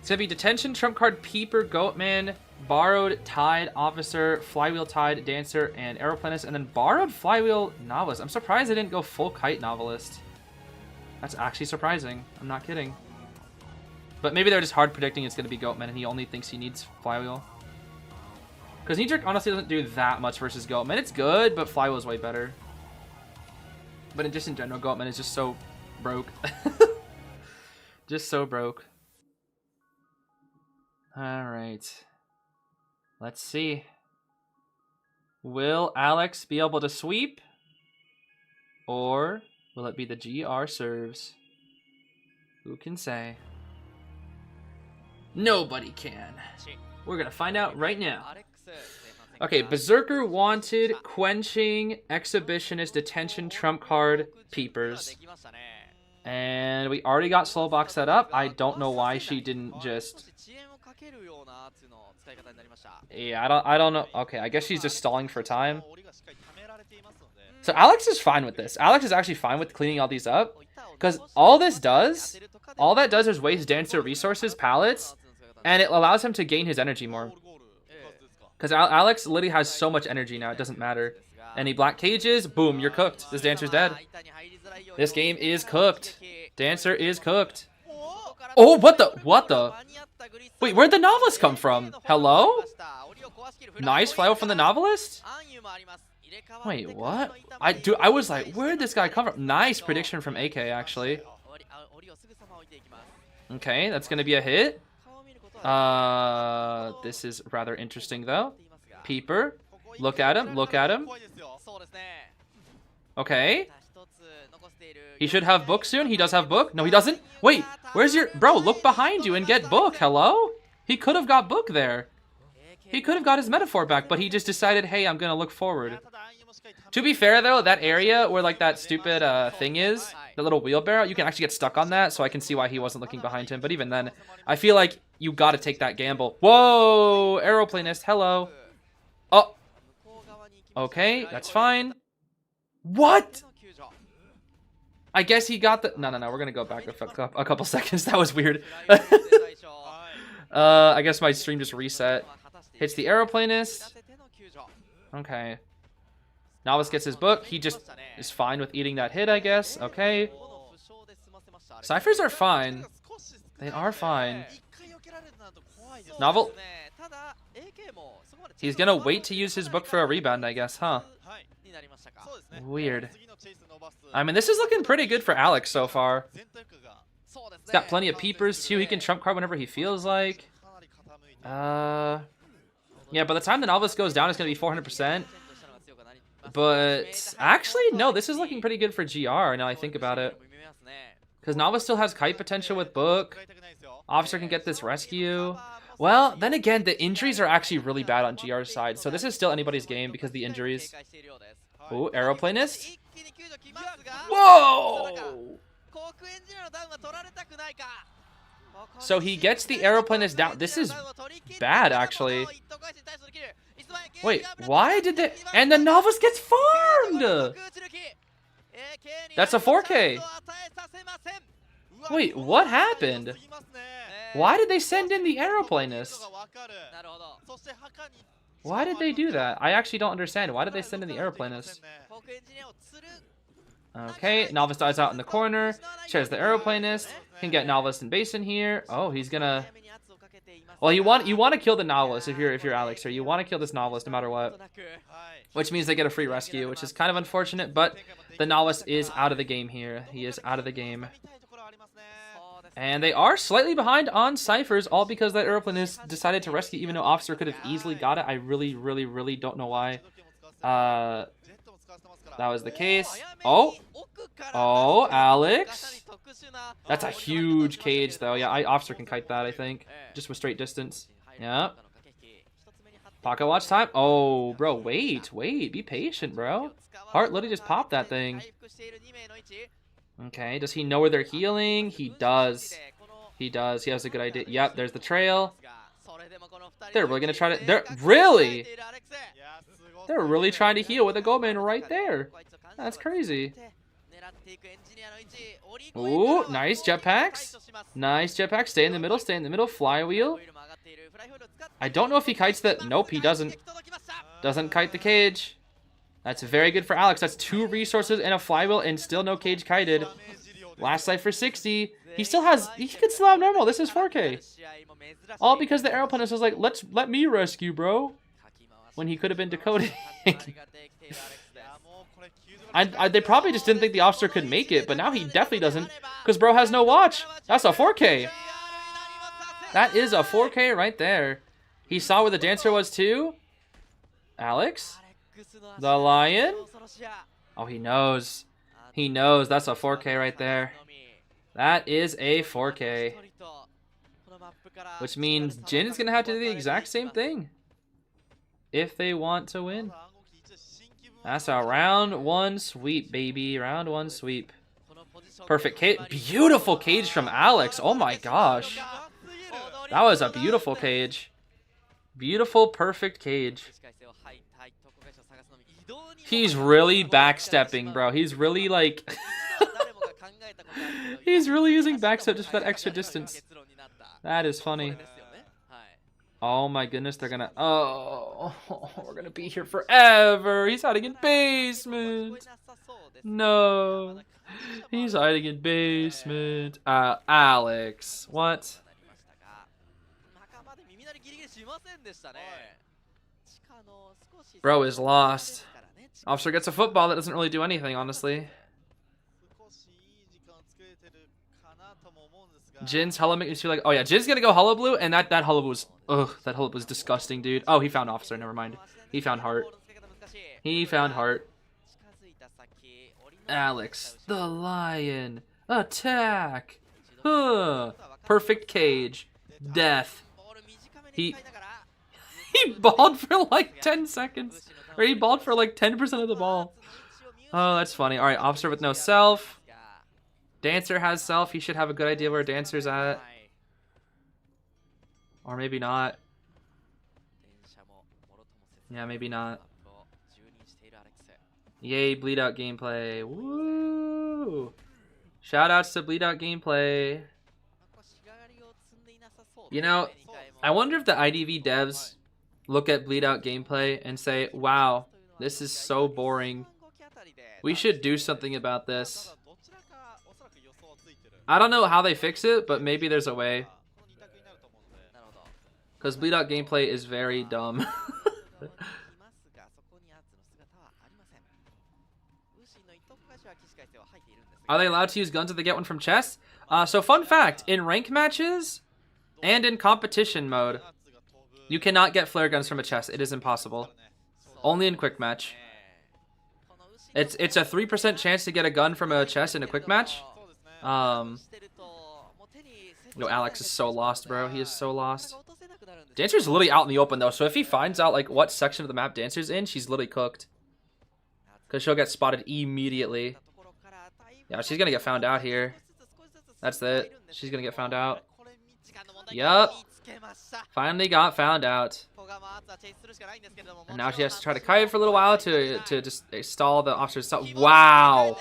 to be Detention, Trump Card, Peeper, Goatman, Borrowed, Tide, Officer, Flywheel, Tide, Dancer, and Aeroplanist. And then Borrowed, Flywheel, Novelist. I'm surprised I didn't go full Kite Novelist. That's actually surprising. I'm not kidding. But maybe they're just hard predicting it's going to be Goatman and he only thinks he needs Flywheel. Because Knee-Jerk honestly doesn't do that much versus Goatman. It's good, but Flywheel is way better. But just in general, Goatman is just so broke. Just so broke. Alright. Let's see. Will Alex be able to sweep? Or will it be the GR serves? Who can say? Nobody can. We're gonna find out right now. Okay, Berserker Wanted, Quenching, Exhibitionist, Detention, Trump Card, Peepers. And we already got Slowbox set up. I don't know why she didn't just... Yeah, I don't know. Okay, I guess she's just stalling for time. So Alex is fine with this. Alex is actually fine with cleaning all these up. Because all that does is waste Dancer resources, pallets, and it allows him to gain his energy more. Because Alex literally has so much energy now, it doesn't matter. Any black cages, boom, you're cooked. This Dancer's dead. This game is cooked. Dancer is cooked. Oh, what the? Wait, where'd the Novelist come from? Hello? Nice flyout from the Novelist? Wait, what? I was like, where'd this guy come from? Nice prediction from AK, actually. Okay, that's gonna be a hit. This is rather interesting, though. Peeper. Look at him, look at him. Okay. He should have book soon. He does have book. No, he doesn't. Wait, where's your... Bro, look behind you and get book. Hello? He could have got book there. He could have got his metaphor back, but he just decided, hey, I'm gonna look forward. To be fair, though, that area where, like, that stupid thing is, the little wheelbarrow, you can actually get stuck on that, so I can see why he wasn't looking behind him. But even then, I feel like you gotta take that gamble. Whoa! Aeroplanist, hello. Oh. Okay, that's fine. What? I guess he got the... No, we're gonna go back a couple seconds. That was weird. I guess my stream just reset. Hits the Aeroplanist. Okay. Novice gets his book. He just is fine with eating that hit, I guess. Okay. Ciphers are fine. They are fine. Novel. He's gonna wait to use his book for a rebound, I guess, huh? Weird. I mean, this is looking pretty good for Alex so far. He's got plenty of peepers, too. He can trump card whenever he feels like. Yeah, by the time the novelist goes down, it's going to be 400%. But actually, no, this is looking pretty good for GR now I think about it. Because novelist still has kite potential with book. Officer can get this rescue. Well, then again, the injuries are actually really bad on GR's side. So this is still anybody's game because of the injuries. Ooh, aeroplanist. Whoa! So he gets the aeroplanist down. This is bad, actually. Wait, why did they... And the novice gets farmed! That's a 4K. Wait, what happened? Why did they send in the aeroplanist? Why did they do that? I actually don't understand. Why did they send in the aeroplanist? Okay, novice dies out in the corner. Shares the aeroplanist. Can get novice and base in here. Oh, he's gonna... Well, you want to kill the novelist if you're Alex, or you want to kill this novelist no matter what. Which means they get a free rescue, which is kind of unfortunate, but the novelist is out of the game here. He is out of the game. And they are slightly behind on ciphers, all because that aeroplanist decided to rescue, even though officer could have easily got it. I really, really, really don't know why. That was the case. Oh, Alex. That's a huge cage, though. Yeah, officer can kite that, I think, just with straight distance. Yeah. Pocket watch time. Oh, bro, wait. Be patient, bro. Heart literally just popped that thing. Okay, does he know where they're healing? He does. He does. He has a good idea. Yep, there's the trail. They're really going to try to... They're really trying to heal with a Goatman right there. That's crazy. Ooh, nice jetpacks. Nice jetpacks. Stay in the middle. Stay in the middle. Flywheel. I don't know if he kites that. Nope, he doesn't. Doesn't kite the cage. That's very good for Alex. That's 2 resources and a flywheel and still no cage kited. Last life for 60. He still has... He could still have normal. This is 4K. All because the aeroplanist was like, let me rescue, bro. When he could have been decoding. They probably just didn't think the officer could make it, but now he definitely doesn't, because bro has no watch. That's a 4K. That is a 4K right there. He saw where the dancer was too. Alex? The lion? Oh, he knows. He knows. That's a 4K right there. That is a 4K. Which means Jin is going to have to do the exact same thing if they want to win. That's a round 1 sweep, baby. Round 1 sweep. Perfect cage. Beautiful cage from Alex. Oh my gosh. That was a beautiful cage. Beautiful, perfect cage. He's really backstepping, bro. He's really like... He's really using backstep just for that extra distance. That is funny. Oh my goodness, they're gonna... Oh, we're gonna be here forever. He's hiding in basement. No. He's hiding in basement. Alex. What? Bro is lost. Officer gets a football. That doesn't really do anything, honestly. Jin's Hullabaloo makes you like, oh yeah, Jin's gonna go Hullabaloo, and that Hullabaloo was, ugh, that Hullabaloo was disgusting, dude. Oh, he found officer, never mind. He found heart. He found heart. Alex, the lion, attack. Huh. Perfect cage. Death. He balled for like 10 seconds. Or he balled for like 10% of the ball. Oh, that's funny. Alright, officer with no self. Dancer has self. He should have a good idea where Dancer's at. Or maybe not. Yeah, maybe not. Yay, bleed out gameplay. Woo! Shoutouts to bleed out gameplay. You know, I wonder if the IDV devs look at bleed out gameplay and say, wow, this is so boring. We should do something about this. I don't know how they fix it, but maybe there's a way. Because bleed out gameplay is very dumb. Are they allowed to use guns if they get one from chess? So fun fact, in rank matches and in competition mode, you cannot get flare guns from a chest. It is impossible. Only in quick match. It's a 3% chance to get a gun from a chest in a quick match. No, Alex is so lost, bro. He is so lost. Dancer's literally out in the open though, so if he finds out like what section of the map Dancer's in, she's literally cooked. Because she'll get spotted immediately. Yeah, she's gonna get found out here. That's it. She's gonna get found out. Yup. Finally got found out. And now she has to try to kite for a little while to just stall the officer's stuff. Wow.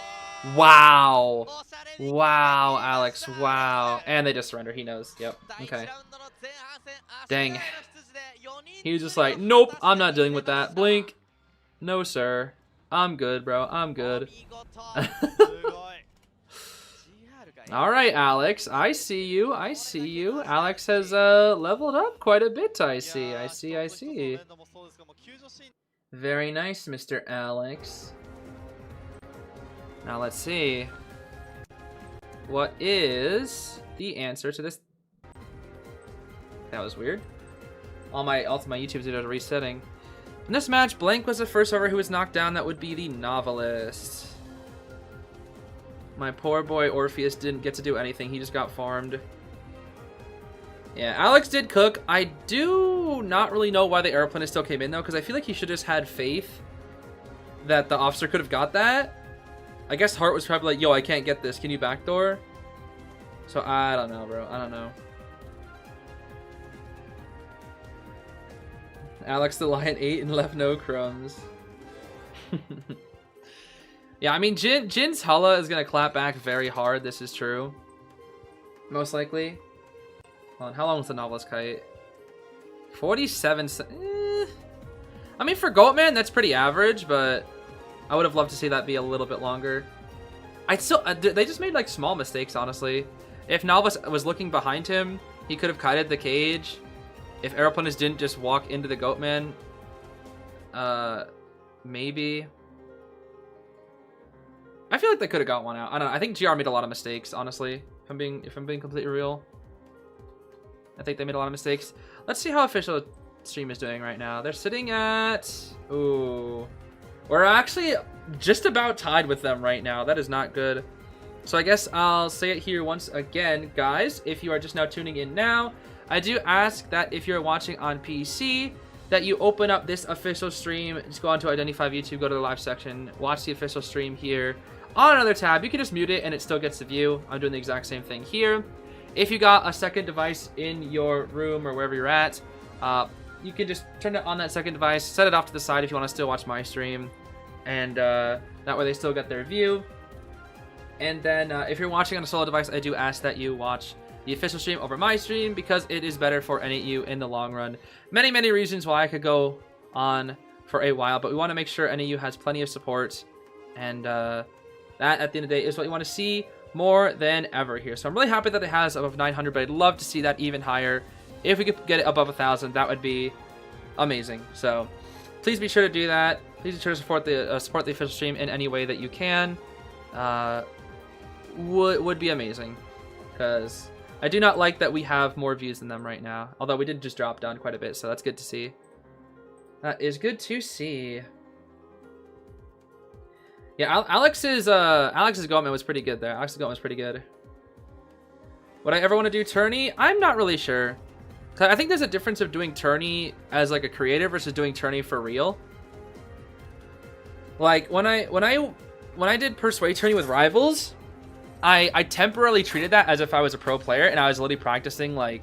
Wow. Wow, Alex. Wow. And they just surrender. He knows. Yep. Okay. Dang. He was just like, nope, I'm not dealing with that. Blink. No, sir. I'm good, bro. I'm good. Alright, Alex. I see you. I see you. Alex has leveled up quite a bit, I see. I see, I see. Very nice, Mr. Alex. Now let's see. What is the answer to this? That was weird. All my YouTube videos are resetting. In this match, Blank was the first server who was knocked down. That would be the Novelist. My poor boy Orpheus didn't get to do anything. He just got farmed. Yeah, Alex did cook. I do not really know why the airplane still came in though, because I feel like he should have just had faith that the officer could have got that. I guess Hart was probably like, yo, I can't get this. Can you backdoor? So I don't know, bro. I don't know. Alex the Lion ate and left no crumbs. Yeah, I mean, Jin's Hulla is going to clap back very hard. This is true. Most likely. Hold on, how long was the Novelist kite? 47 I mean, for Goatman, that's pretty average, but I would have loved to see that be a little bit longer. They just made, like, small mistakes, honestly. If Novelist was looking behind him, he could have kited the cage. If Aeroplanus didn't just walk into the Goatman, maybe. I feel like they could have got one out. I don't know. I think GR made a lot of mistakes, honestly. If I'm being completely real. I think they made a lot of mistakes. Let's see how official stream is doing right now. They're sitting at... Ooh. We're actually just about tied with them right now. That is not good. So I guess I'll say it here once again, guys. If you are just now tuning in now, I do ask that if you're watching on PC, that you open up this official stream. Just go on to Identify YouTube, go to the live section, watch the official stream here. On another tab, you can just mute it and it still gets the view. I'm doing the exact same thing here. If you got a second device in your room or wherever you're at, you can just turn it on that second device, set it off to the side if you want to still watch my stream, and that way they still get their view. And then if you're watching on a solo device, I do ask that you watch the official stream over my stream because it is better for any of you in the long run. Many, many reasons why I could go on for a while, but we want to make sure any of you has plenty of support, and that, at the end of the day, is what you want to see more than ever here. So I'm really happy that it has above 900, but I'd love to see that even higher. If we could get it above 1,000, that would be amazing. So please be sure to do that. Please be sure to support the official stream in any way that you can. Would be amazing, because I do not like that we have more views than them right now. Although we did just drop down quite a bit, so that's good to see. That is good to see. Yeah, Alex's Goatman was pretty good there. Alex's Goatman was pretty good. Would I ever want to do tourney? I'm not really sure. I think there's a difference of doing tourney as like a creator versus doing tourney for real. Like when I did Persuade tourney with Rivals, I temporarily treated that as if I was a pro player, and I was literally practicing like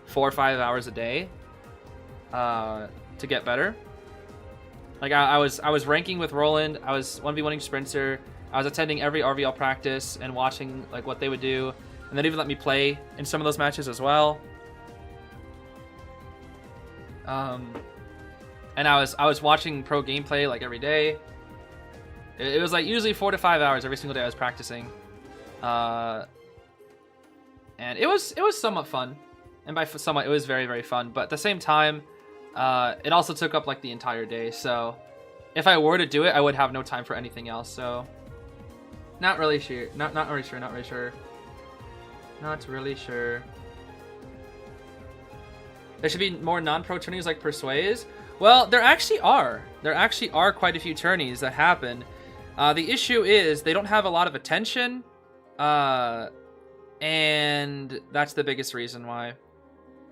4 or 5 hours a day to get better. Like I was ranking with Roland, I was 1v1ing Sprinter, I was attending every RVL practice and watching like what they would do, and they'd even let me play in some of those matches as well. And I was watching pro gameplay like every day. It was like usually 4 to 5 hours every single day I was practicing. And it was somewhat fun. and by somewhat, it was very, very fun. But at the same time, it also took up like the entire day. So if I were to do it, I would have no time for anything else. So not really sure. Not really sure. Not really sure. Not really sure. There should be more non-pro tourneys like Persuades. Well, there actually are. There actually are quite a few tourneys that happen. The issue is they don't have a lot of attention. And that's the biggest reason why.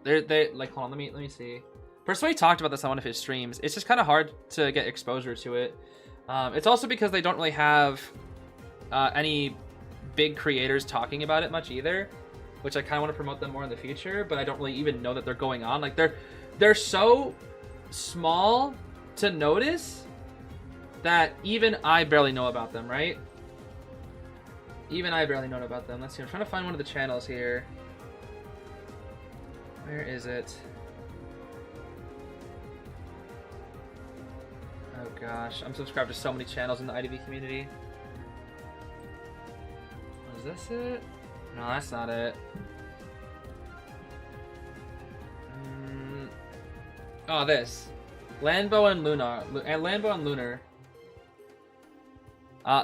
They like, hold on, let me see. Persuade talked about this on one of his streams. It's just kind of hard to get exposure to it. It's also because they don't really have any big creators talking about it much either, which I kind of want to promote them more in the future, but I don't really even know that they're going on. Like they're so small to notice that even I barely know about them, right? Even I barely know about them. Let's see, I'm trying to find one of the channels here. Where is it? Oh gosh, I'm subscribed to so many channels in the ITV community. Is this it? No, that's not it. Oh, this. Landbow and Lunar. Landbow and Lunar.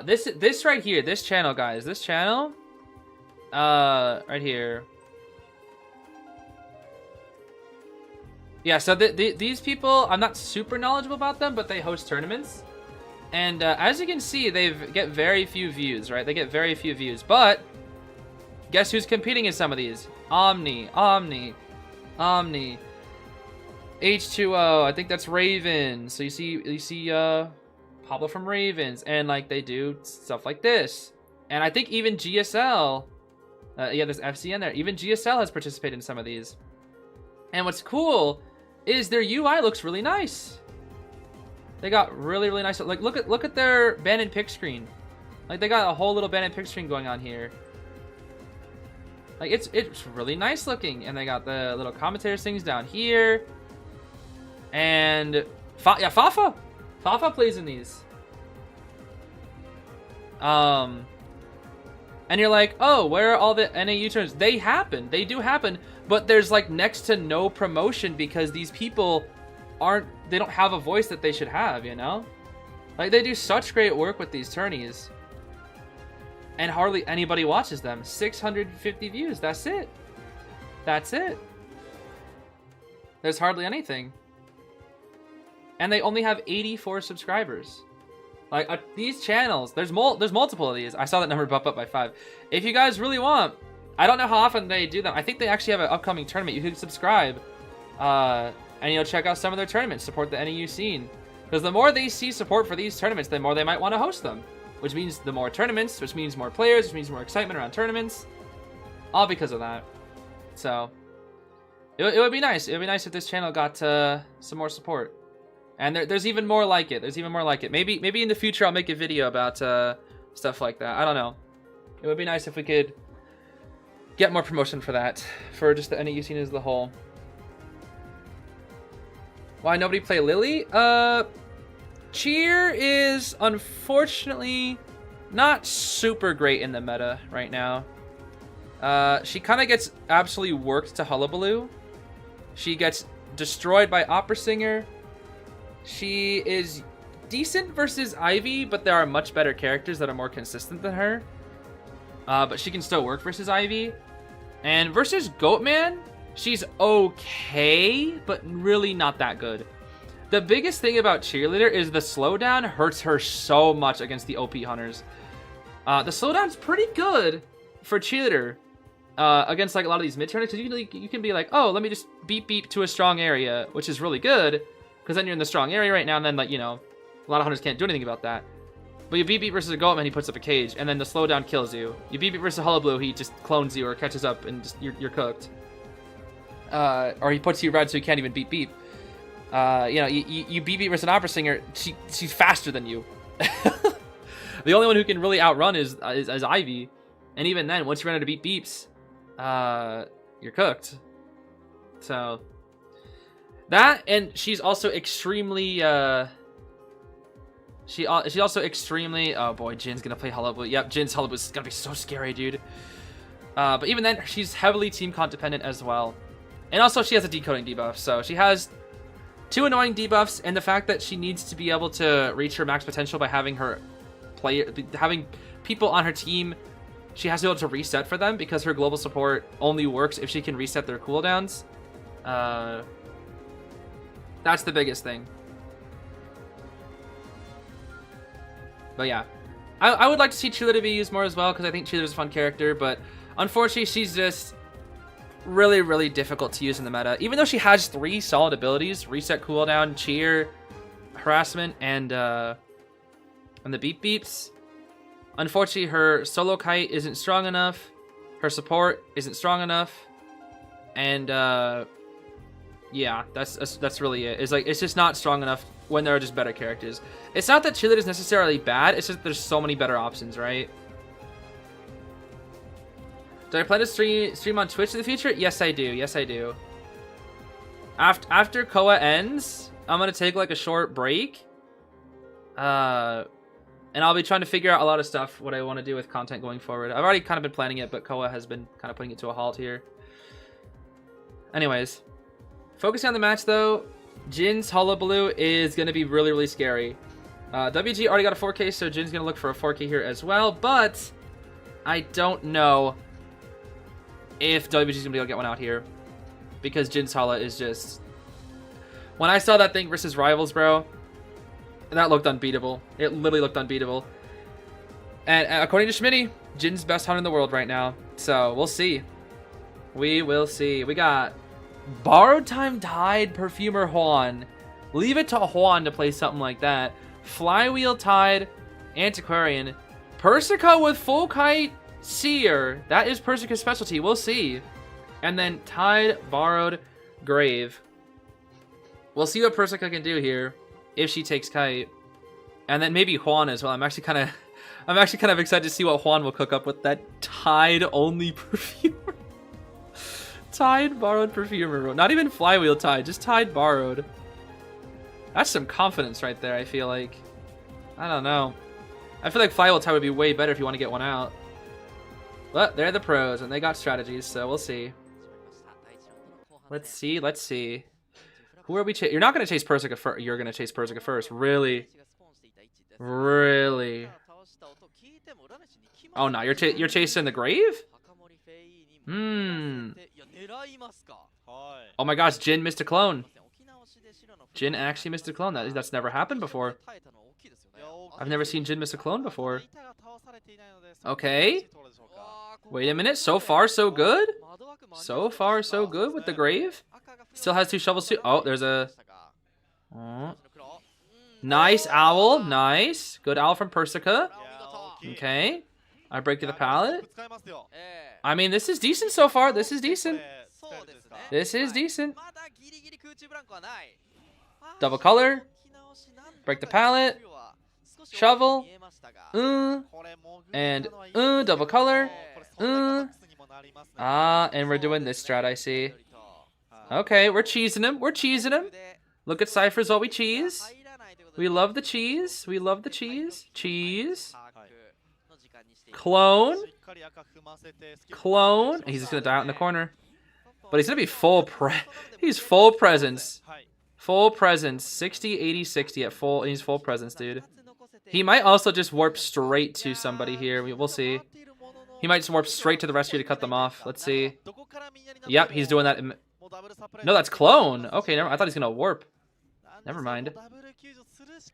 This right here, this channel, guys, this channel, right here. Yeah, so these people, I'm not super knowledgeable about them, but they host tournaments. And as you can see, they get very few views, right? They get very few views, but guess who's competing in some of these? Omni. H2O, I think that's Raven. So you see Pablo from Ravens, and like they do stuff like this. And I think even GSL, yeah, there's FCN there. Even GSL has participated in some of these. And what's cool is their UI looks really nice. They got really, really nice. Like look at their ban and pick screen. Like they got a whole little ban and pick screen going on here. Like it's really nice looking, and they got the little commentators things down here. And Fafa plays in these. And you're like, oh, where are all the NAU tournaments? They happen. They do happen. But there's like next to no promotion because these people they don't have a voice that they should have, you know? Like they do such great work with these tourneys. And hardly anybody watches them. 650 views. That's it. That's it. There's hardly anything. And they only have 84 subscribers. Like these channels, there's multiple of these. I saw that number bump up by 5. If you guys really want, I don't know how often they do them. I think they actually have an upcoming tournament. You can subscribe, and check out some of their tournaments. Support the NAU scene, because the more they see support for these tournaments, the more they might want to host them. Which means the more tournaments, which means more players, which means more excitement around tournaments. All because of that. So it would be nice. It would be nice if this channel got some more support. And there's even more like it. There's even more like it. Maybe in the future I'll make a video about stuff like that. I don't know. It would be nice if we could get more promotion for that, for just the NAU scene as a whole. Why nobody play Lily? Cheer is unfortunately not super great in the meta right now. She kind of gets absolutely worked to Hullabaloo. She gets destroyed by Opera Singer. She is decent versus Ivy, but there are much better characters that are more consistent than her. But she can still work versus Ivy. And versus Goatman, she's okay, but really not that good. The biggest thing about Cheerleader is the slowdown hurts her so much against the OP hunters. The slowdown's pretty good for Cheerleader against like a lot of these mid-turners, because you can be like, oh, let me just beep to a strong area, which is really good. Because then you're in the strong area right now, and then, like, a lot of hunters can't do anything about that. But you beep versus a Goatman, he puts up a cage, and then the slowdown kills you. You beep versus a Hullabaloo, he just clones you or catches up, and just you're cooked. Or he puts you red so you can't even beep. You beep versus an Opera Singer, she's faster than you. The only one who can really outrun is Ivy. And even then, once you run out of beeps, you're cooked. So that, and she's also extremely she also extremely, oh boy, Jin's gonna play Hullabaloo. Yep, Jin's Hullabaloo is gonna be so scary, dude. But even then, she's heavily team comp dependent as well. And also she has a decoding debuff, so she has 2 annoying debuffs, and the fact that she needs to be able to reach her max potential by having having people on her team, she has to be able to reset for them because her global support only works if she can reset their cooldowns. That's the biggest thing. But yeah, I would like to see Cheerleader be used more as well because I think Cheerleader's a fun character, but unfortunately she's just really, really difficult to use in the meta. Even though she has 3 solid abilities, reset cooldown, cheer, harassment, and the beep beeps. Unfortunately, her solo kite isn't strong enough. Her support isn't strong enough. And yeah, that's really it. It's just not strong enough when there are just better characters. It's not that Cheerleader is necessarily bad, it's just there's so many better options, right? Do I plan to stream on Twitch in the future? Yes, I do. Yes, I do. After Koa ends, I'm gonna take like a short break. And I'll be trying to figure out a lot of stuff, what I want to do with content going forward. I've already kind of been planning it, but Koa has been kind of putting it to a halt here. Anyways, focusing on the match though, Jin's Hullabaloo is going to be really, really scary. WG already got a 4K, so Jin's going to look for a 4K here as well, but I don't know if WG's going to be able to get one out here because Jin's Hulla is just... When I saw that thing versus Rivals, bro, that looked unbeatable. It literally looked unbeatable. And according to Schmitty, Jin's best hunter in the world right now. So we'll see. We will see. We got Borrowed Time Tide Perfumer Juan. Leave it to Juan to play something like that. Flywheel Tide Antiquarian. Persica with Full Kite Seer. That is Persica's specialty. We'll see. And then Tide Borrowed Grave. We'll see what Persica can do here if she takes kite. And then maybe Juan as well. I'm actually kind of excited to see what Juan will cook up with that Tide only perfumer. Tide borrowed perfumer. Not even Flywheel Tide, just Tide borrowed. That's some confidence right there, I feel like. I don't know. I feel like Flywheel Tide would be way better if you want to get one out. But they're the pros and they got strategies, so we'll see. Let's see. Who are we chasing? You're not going to chase Persica first. You're going to chase Persica first. Really? Really? Oh, no. You're chasing the grave? Oh my gosh. Jin missed a clone. Jin actually missed a clone. That's never happened before. I've never seen Jin miss a clone before. Okay. Wait a minute. So far, so good? So far, so good with the grave? Still has 2 shovels too. Oh, there's a... Oh. Nice owl. Nice. Good owl from Persica. Okay. I break to the pallet. I mean, this is decent so far. This is decent. This is decent. Double color. Break the pallet. Shovel. And double color. And we're doing this strat, I see. Okay, we're cheesing him. We're cheesing him. Look at Cypher's while we cheese. We love the cheese. We love the cheese. Cheese. Clone. Clone. He's just going to die out in the corner. But he's going to be he's full presence. Full presence. 60, 80, 60 at full. He's full presence, dude. He might also just warp straight to somebody here. We'll see. He might just warp straight to the rescue to cut them off. Let's see. Yep, he's doing that. No, that's clone. Okay, I thought he's gonna warp. Never mind.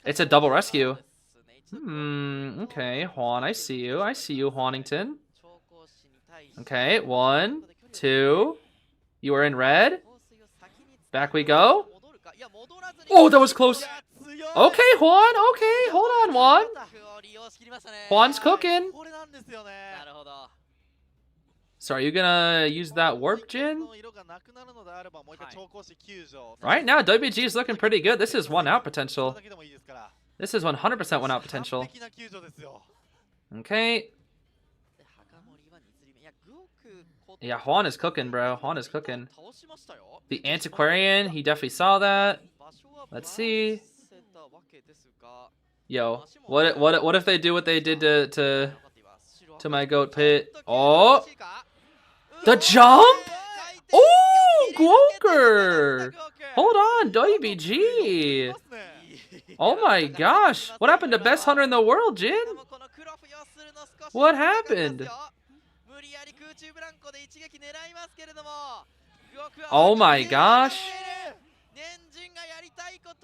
It's a double rescue. Okay, Juan, I see you. I see you, Juanington. Okay, 1, 2. You are in red. Back we go. Oh, that was close. Okay, Juan. Okay, hold on, Juan. Juan's cooking. So are you gonna use that warp, Jin? Right now, WG is looking pretty good. This is 1 out potential. This is 100% 1 out potential. Okay. Yeah, Juan is cooking, bro. Juan is cooking. The Antiquarian, he definitely saw that. Let's see. Yo, what if they do what they did to my goat pit? Oh, the jump! Oh, Gwoker! Hold on, WBG! Oh my gosh! What happened to best hunter in the world, Jin? What happened? Oh my gosh!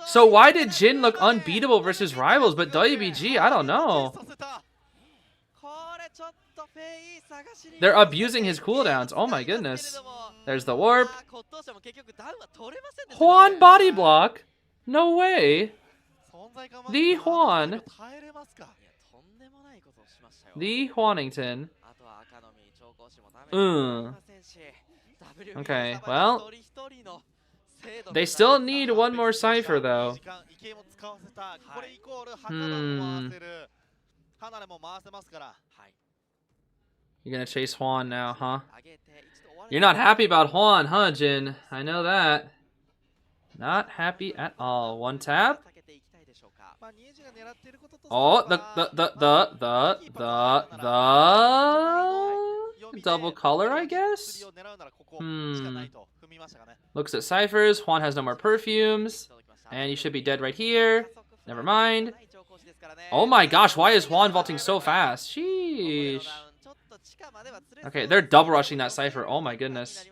So why did Jin look unbeatable versus rivals, but WBG, I don't know. They're abusing his cooldowns. Oh my goodness. There's the warp. Juan body block? No way. The Juan. The Juanington. Okay, well. They still need one more cipher though. You're gonna chase Juan now, huh? You're not happy about Juan, huh, Jin? I know that. Not happy at all. One tap. Oh, the double color, I guess? Looks at ciphers. Juan has no more perfumes. And you should be dead right here. Never mind. Oh my gosh, why is Juan vaulting so fast? Sheesh. Okay, they're double rushing that cipher. Oh my goodness.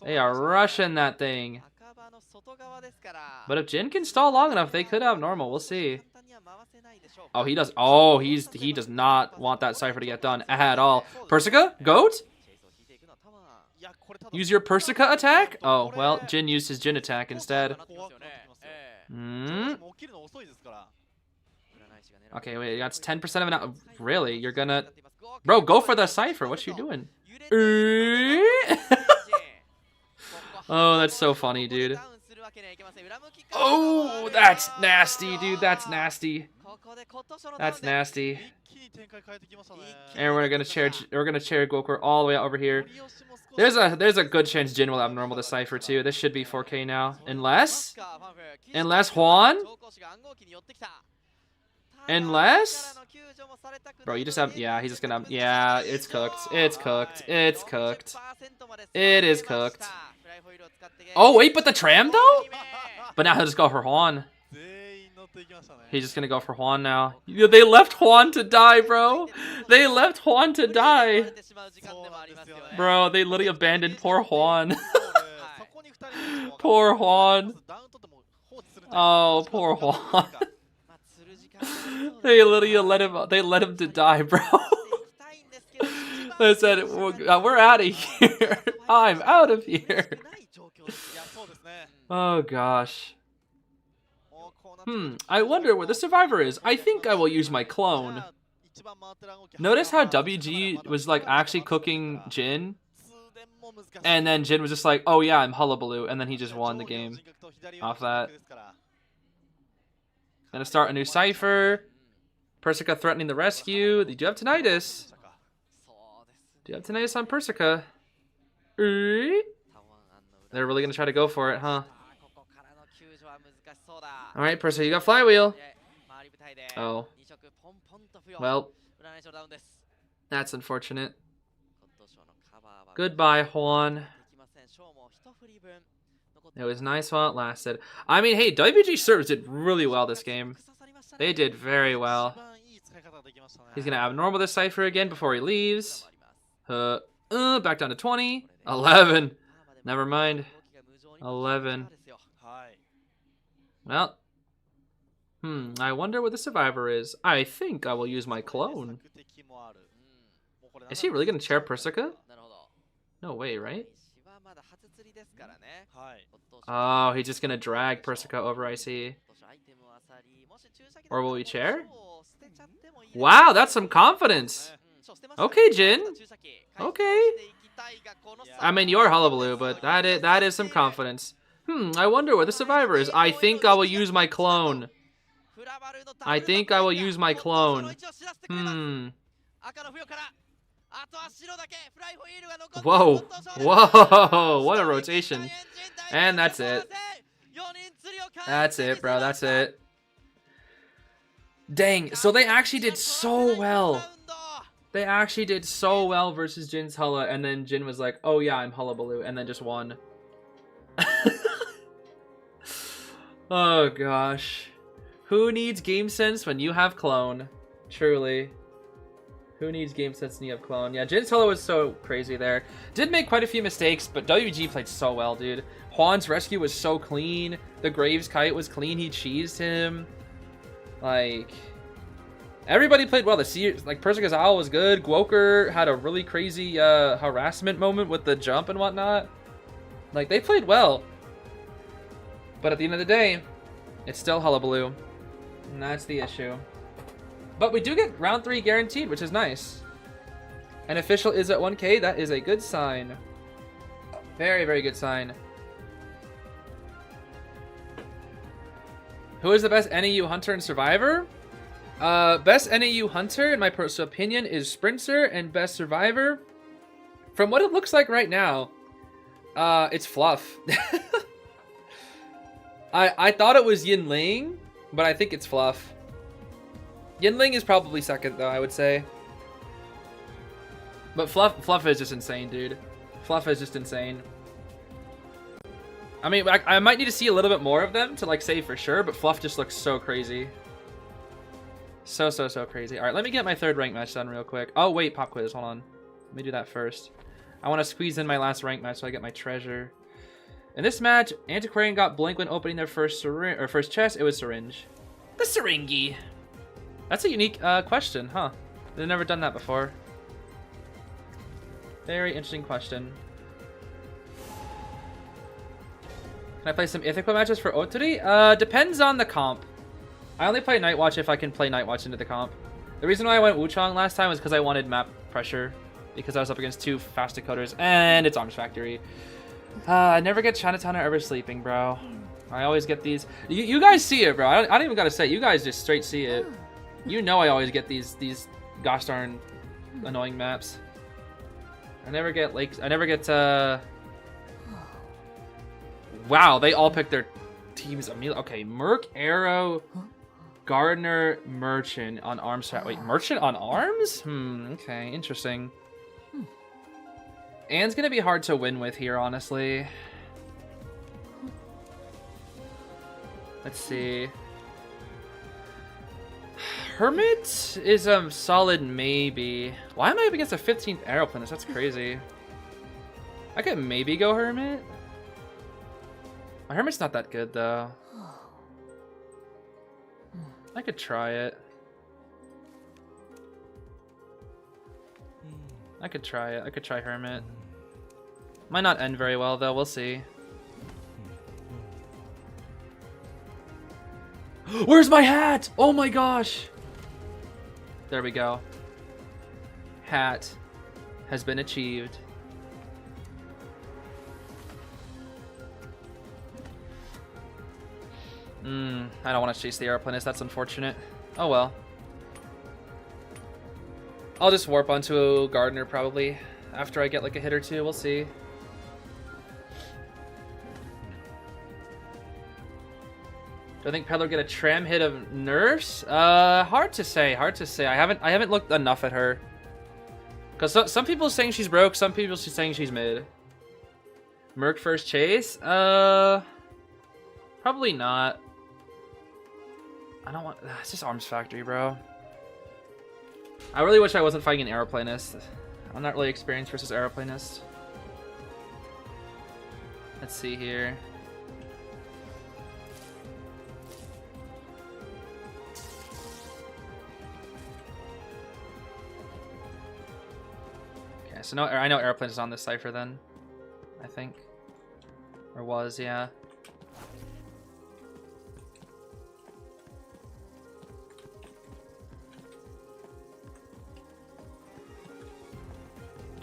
They are rushing that thing. But if Jin can stall long enough, they could have normal. We'll see. Oh, he does. Oh, he does not want that cipher to get done at all. Persica? Goat? Use your Persica attack? Oh, well, Jin used his Jin attack instead. Okay, wait, that's 10% of an... Really? You're gonna... Bro, go for the cipher. What you doing? Oh, that's so funny, dude. Oh, that's nasty, dude. That's nasty. That's nasty. And we're gonna chair Gwoker all the way out over here. There's a good chance Jin will have normal the cipher too. This should be 4K now, unless Juan. Bro, you just have, yeah, he's just gonna, yeah, it's cooked. It's cooked. It's cooked. It is cooked. Oh, wait, but the tram, though? But now he'll just go for Juan. He's just gonna go for Juan now. They left Juan to die, bro. They left Juan to die. Bro, they literally abandoned poor Juan. Poor Juan. Oh, poor Juan. They literally let him to die, bro. They said, we're out of here. I'm out of here. Oh, gosh. I wonder where the survivor is. I think I will use my clone. Notice how WG was like actually cooking Jin? And then Jin was just like, oh yeah, I'm Hullabaloo. And then he just won the game off that. Gonna start a new cipher. Persica threatening the rescue. They do have tinnitus. Do you have tinnitus on Persica? They're really gonna try to go for it, huh? Alright, Persica, you got flywheel. Oh. Well. That's unfortunate. Goodbye, Juan. It was nice while it lasted. I mean, hey, WBG servers did really well this game. They did very well. He's gonna abnormal this cipher again before he leaves. Back down to 20. 11. Never mind. 11. Well. I wonder what the survivor is. I think I will use my clone. Is he really gonna chair Persica? No way, right? Oh, he's just gonna drag Persica over, I see. Or will we chair? Wow, that's some confidence. Okay, Jin. Okay. I mean, you're Hullabaloo, but that is some confidence. I wonder where the survivor is. I think I will use my clone. I think I will use my clone. Whoa. Whoa. What a rotation. And that's it. That's it, bro. That's it. Dang. So they actually did so well. They actually did so well versus Jin's Hulla, and then Jin was like, oh yeah, I'm Hullabaloo, and then just won. Oh gosh. Who needs game sense when you have clone? Truly. Who needs game sense when you have clone? Yeah, Jin's Hulla was so crazy there. Did make quite a few mistakes, but WG played so well, dude. Juan's rescue was so clean. The Graves kite was clean. He cheesed him. Like... everybody played well. Like, Persica's Owl was good. Gwoker had a really crazy harassment moment with the jump and whatnot. Like, they played well. But at the end of the day, it's still Hullabaloo. And that's the issue. But we do get round 3 guaranteed, which is nice. An official is at 1k. That is a good sign. Very, very good sign. Who is the best NAU hunter and survivor? Best NAU hunter, in my personal opinion, is Sprinter, and best survivor, from what it looks like right now, it's Fluff. I thought it was Yinling, but I think it's Fluff. Yinling is probably second, though, I would say. But Fluff is just insane, dude. Fluff is just insane. I mean, I might need to see a little bit more of them to, like, say for sure, but Fluff just looks so crazy. So crazy. Alright, let me get my 3rd rank match done real quick. Oh, wait, pop quiz. Hold on. Let me do that first. I want to squeeze in my last rank match so I get my treasure. In this match, Antiquarian got Blink when opening their first chest. It was Syringe. The Syringy. That's a unique question, huh? They've never done that before. Very interesting question. Can I play some Ithaca matches for Otori? Depends on the comp. I only play Nightwatch if I can play Nightwatch into the comp. The reason why I went Wuchang last time was because I wanted map pressure. Because I was up against 2 fast decoders and it's Arms Factory. I never get Chinatown or Ever Sleeping, bro. I always get these. You guys see it, bro. I don't even gotta say it. You guys just straight see it. You know I always get these gosh darn annoying maps. I never get Lakes. I never get Wow, they all picked their teams immediately. Okay, Merc, Arrow, Gardner, Merchant on Arms. Wait, Merchant on Arms? Okay, interesting. Anne's gonna be hard to win with here, honestly. Let's see. Hermit is a solid maybe. Why am I up against a 15th Aeroplanist? That's crazy. I could maybe go Hermit. My Hermit's not that good, though. I could try it. I could try it. I could try Hermit. Might not end very well, though. We'll see. Where's my hat? Oh my gosh! There we go. Hat has been achieved. I don't want to chase the Aeroplanist. That's unfortunate. Oh well. I'll just warp onto Gardner probably after I get like a hit or two. We'll see. Do I think Peddler get a tram hit of Nurse? Hard to say. Hard to say. I haven't looked enough at her. Cause some people are saying she's broke. Some people are saying she's mid. Merc first chase? Probably not. I don't want. It's just Arms Factory, bro. I really wish I wasn't fighting an Aeroplanist. I'm not really experienced versus Aeroplanist. Let's see here. Okay, so no, I know Aeroplanist is on this cipher then. I think. Or was, yeah.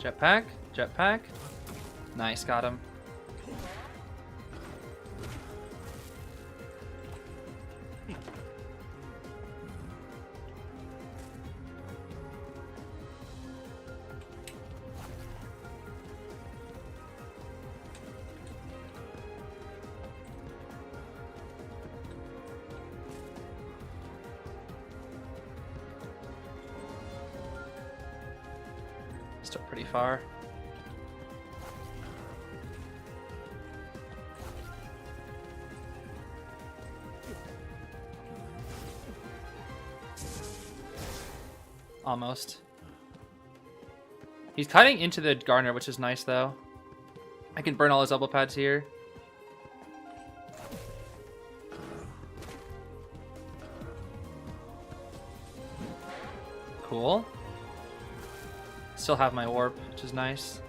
Jetpack, jetpack. Nice, got him. Still pretty far. Almost. He's cutting into the Gardener, which is nice, though. I can burn all his elbow pads here. Cool. Still have my warp, which is nice.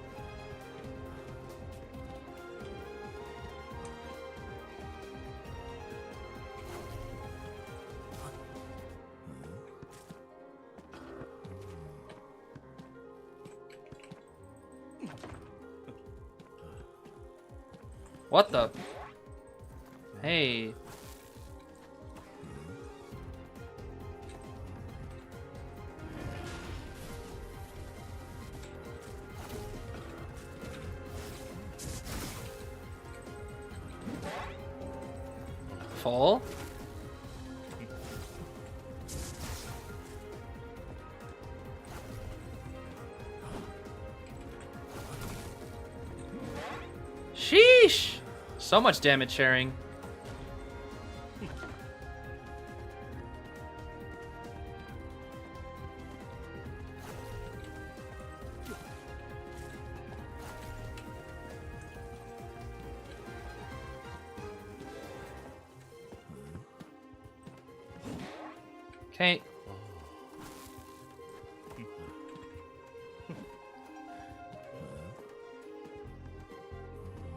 What the? Hey. Full. Sheesh! So much damage sharing. Okay.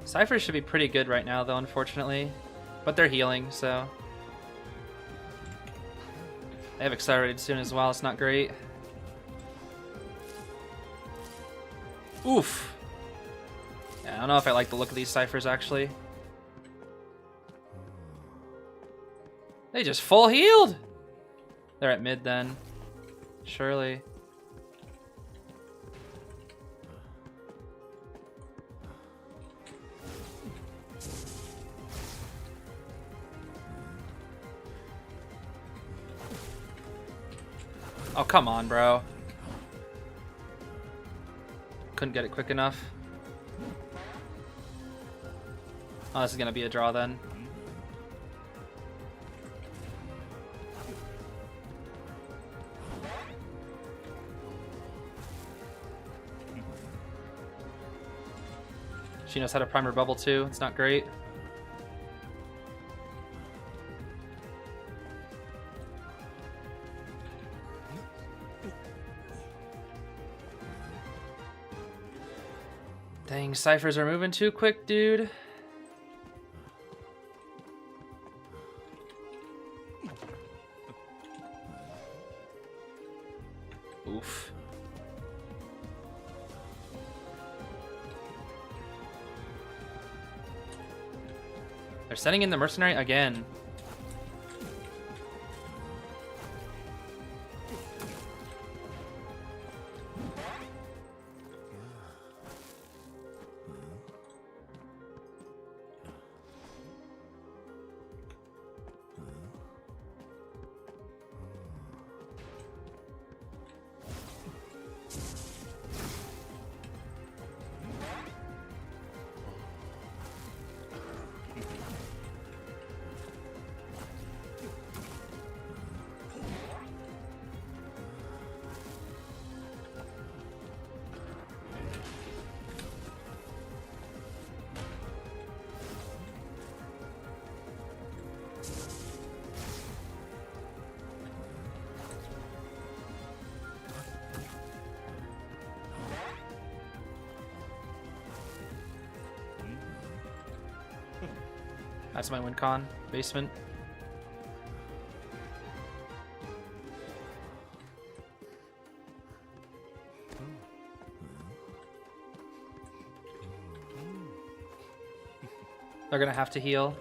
Ciphers should be pretty good right now, though, unfortunately. But they're healing, so... They have accelerated soon as well, it's not great. Oof! Yeah, I don't know if I like the look of these Ciphers, actually. They just full healed! They're at mid, then. Surely. Oh, come on, bro. Couldn't get it quick enough. Oh, this is gonna be a draw then. She knows how to prime her bubble too. It's not great. Dang, Ciphers are moving too quick, dude. Oof. They're sending in the mercenary again. That's my win con. Basement. They're gonna have to heal.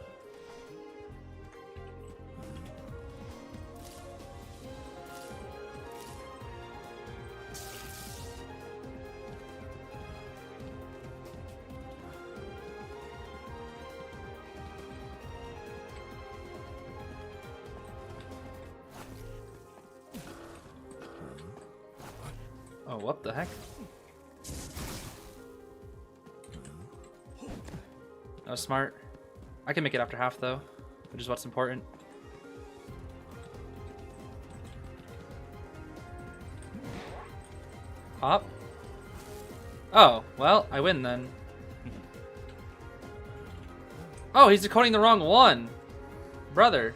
Oh, what the heck? was smart. I can make it after half though, which is what's important. Pop. Oh, well, I win then. Oh, he's decoding the wrong one. Brother.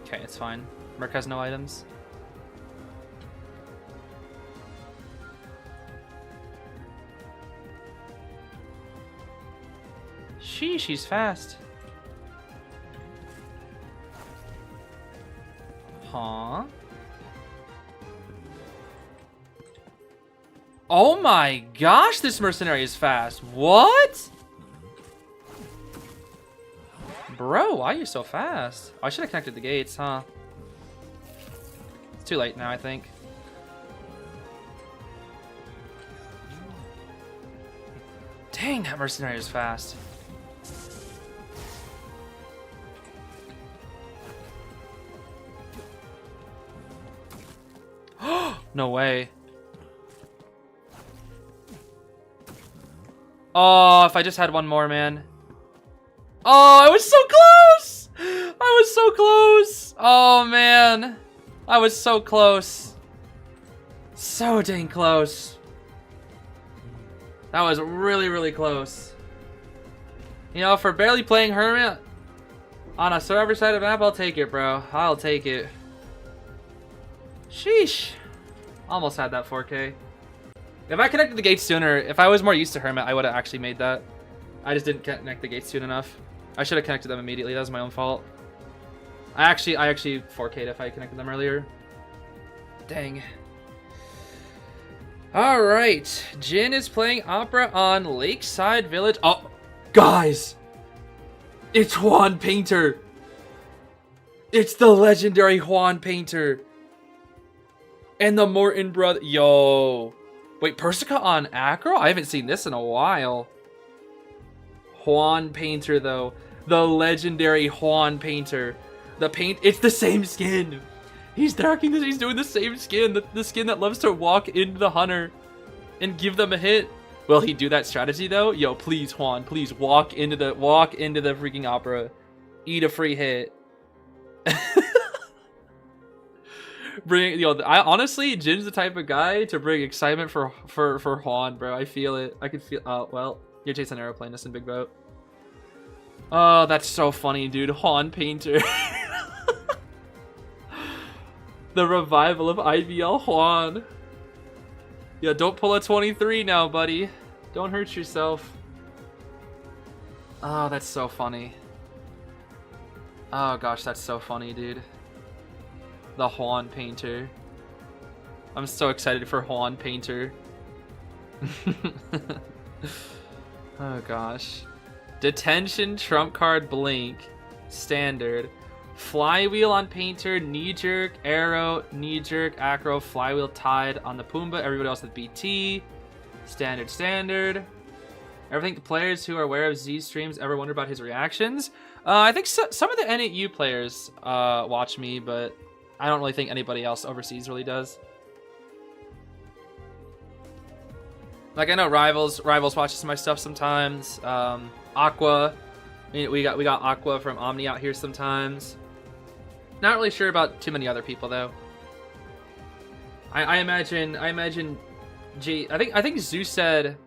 Okay, it's fine. Merc has no items. Sheesh, he's fast. Huh? Oh my gosh, this mercenary is fast. What? Bro, why are you so fast? Oh, I should have connected the gates, huh? It's too late now, I think. Dang, that mercenary is fast. No way. Oh, if I just had one more, man. Oh, I was so close! I was so close! Oh, man. I was so close. So dang close. That was really, really close. You know, for barely playing Hermit on a server side of map, I'll take it, bro. I'll take it. Sheesh. Almost had that 4K. If I connected the gates sooner, if I was more used to Hermit, I would have actually made that. I just didn't connect the gates soon enough. I should have connected them immediately. That was my own fault. I actually 4K'd if I connected them earlier. Dang. Alright. Jin is playing Opera on Lakeside Village. Oh, guys! It's Juan Painter! It's the legendary Juan Painter! And the Morton brother. Yo. Wait, Persica on Acro? I haven't seen this in a while. Juan Painter, though. The legendary Juan Painter. It's the same skin. He's darking this. He's doing the same skin. The skin that loves to walk into the hunter and give them a hit. Will he do that strategy though? Yo, please, Juan. Please walk into the freaking Opera. Eat a free hit. Honestly, Jin's the type of guy to bring excitement for Juan, bro. I feel it. I can feel. Oh well, you're chasing an aeroplane. That's in big boat. Oh, that's so funny, dude. Juan Painter. The revival of IVL Juan. Yeah, don't pull a 23 now, buddy. Don't hurt yourself. Oh, that's so funny. Oh gosh, that's so funny, dude. The Juan Painter. I'm so excited for Juan Painter. Oh gosh. Detention, trump card, blink. Standard. Flywheel on Painter, knee jerk, arrow, knee jerk, acro, flywheel tied on the Pumbaa. Everybody else with BT. Standard. Everything the players who are aware of Zeez streams ever wonder about his reactions? I think some of the NAU players watch me, but I don't really think anybody else overseas really does. Like I know Rivals watches my stuff sometimes. Aqua, we got Aqua from Omni out here sometimes. Not really sure about too many other people though. I imagine I think Zeus said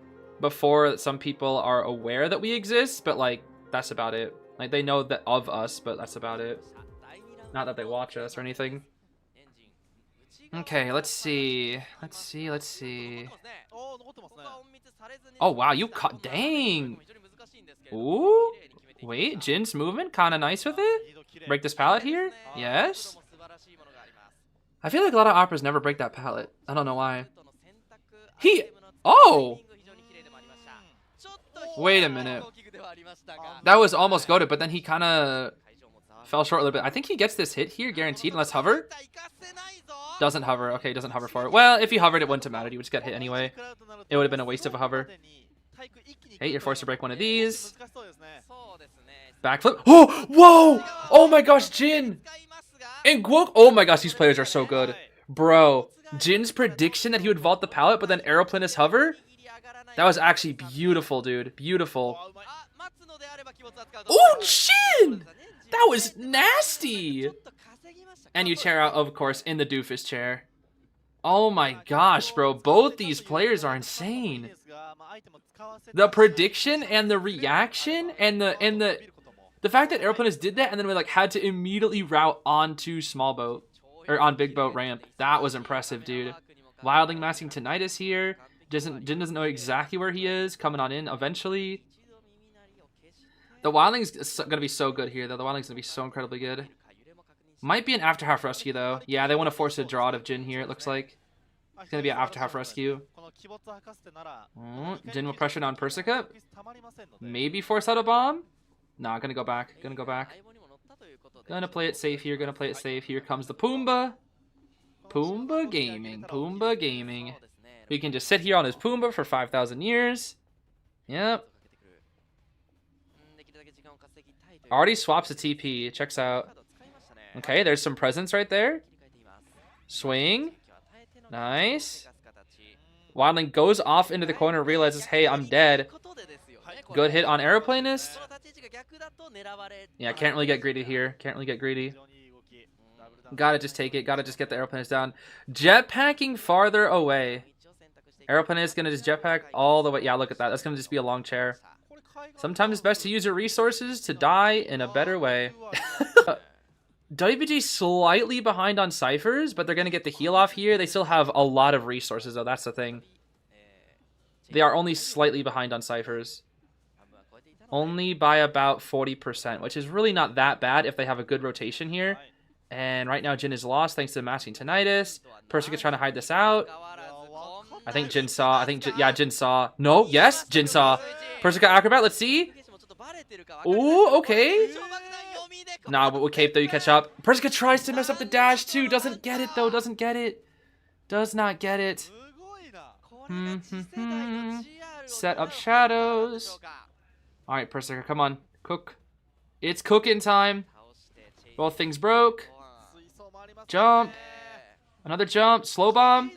before that some people are aware that we exist, but like that's about it. Like they know that of us, but that's about it. Not that they watch us or anything. Okay, let's see. Oh wow, you caught. Dang. Ooh. Wait, Jin's movement kind of nice with it. Break this pallet here. Yes. I feel like a lot of operas never break that pallet. I don't know why. Oh. Wait a minute. That was almost goated, but then he kind of fell short a little bit. I think he gets this hit here, guaranteed, unless hover. Doesn't hover. Okay, doesn't hover for it. Well, if he hovered, it wouldn't have mattered. He would just get hit anyway. It would have been a waste of a hover. Hey, you're forced to break one of these. Backflip. Oh, whoa! Oh my gosh, Jin! And Guok. Oh my gosh, these players are so good. Bro, Jin's prediction that he would vault the pallet, but then Aeroplanist hover? That was actually beautiful, dude. Beautiful. Oh, Jin! That was nasty! And you chair out, of course, in the doofus chair. Oh my gosh, bro. Both these players are insane. The prediction and the reaction and the fact that Aeroplanist did that and then we like had to immediately route onto small boat or on big boat ramp. That was impressive, dude. Wildling masking Tinnitus here. Jin doesn't know exactly where he is. Coming on in eventually. The Wildling's gonna be so good here, though. The Wildling's gonna be so incredibly good. Might be an after half rescue, though. Yeah, they want to force a draw out of Jin here, it looks like. It's gonna be an after half rescue. Jin will pressure down Persica. Maybe force out a bomb? Nah, gonna go back. Gonna go back. Gonna play it safe here. Gonna play it safe. Here comes the Pumbaa. Pumbaa Gaming. Pumbaa Gaming. He can just sit here on his Pumbaa for 5,000 years. Yep. Already swaps a TP. Checks out. Okay, there's some presence right there. Swing. Nice. Wildling goes off into the corner, realizes, hey, I'm dead. Good hit on Aeroplanist. Yeah, can't really get greedy here. Can't really get greedy. Gotta just take it. Gotta just get the Aeroplanist down. Jetpacking farther away. Aeroplanist gonna just jetpack all the way. Yeah, look at that. That's gonna just be a long chair. Sometimes it's best to use your resources to die in a better way. WBG slightly behind on ciphers, but they're going to get the heal off here. They still have a lot of resources, though. That's the thing. They are only slightly behind on ciphers. Only by about 40%, which is really not that bad if they have a good rotation here. And right now, Jin is lost thanks to masking Tinnitus. Persica's trying to hide this out. I think Jin saw. Yeah, Jin saw. No, yes, Jin saw. Persica Acrobat, let's see. Ooh, okay. Nah, but with Cape, though, you catch up. Persica tries to mess up the dash, too. Doesn't get it, though. Doesn't get it. Does not get it. Set up shadows. Alright, Persica, come on. Cook. It's cooking time. Both things broke. Jump. Another jump. Slow bomb.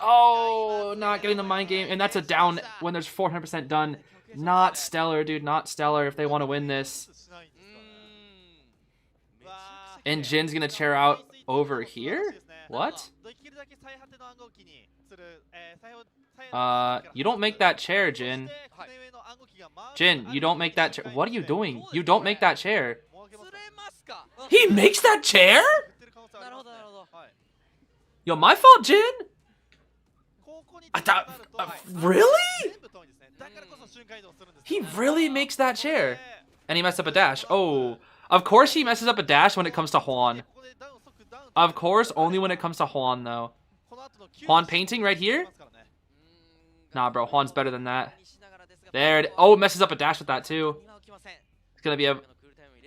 Oh, not getting the mind game. And that's a down when there's 400% done. Not stellar, dude. Not stellar if they want to win this. And Jin's going to chair out over here? What? You don't make that chair, Jin. Jin, you don't make that chair. What are you doing? You don't make that chair. He makes that chair? Yo, my fault, Jin? I thought, really? He really makes that chair. And he messed up a dash. Oh, of course he messes up a dash when it comes to Juan. Of course, only when it comes to Juan, though. Juan painting right here? Nah, bro, Juan's better than that. There it. Oh, it messes up a dash with that, too. It's gonna be a...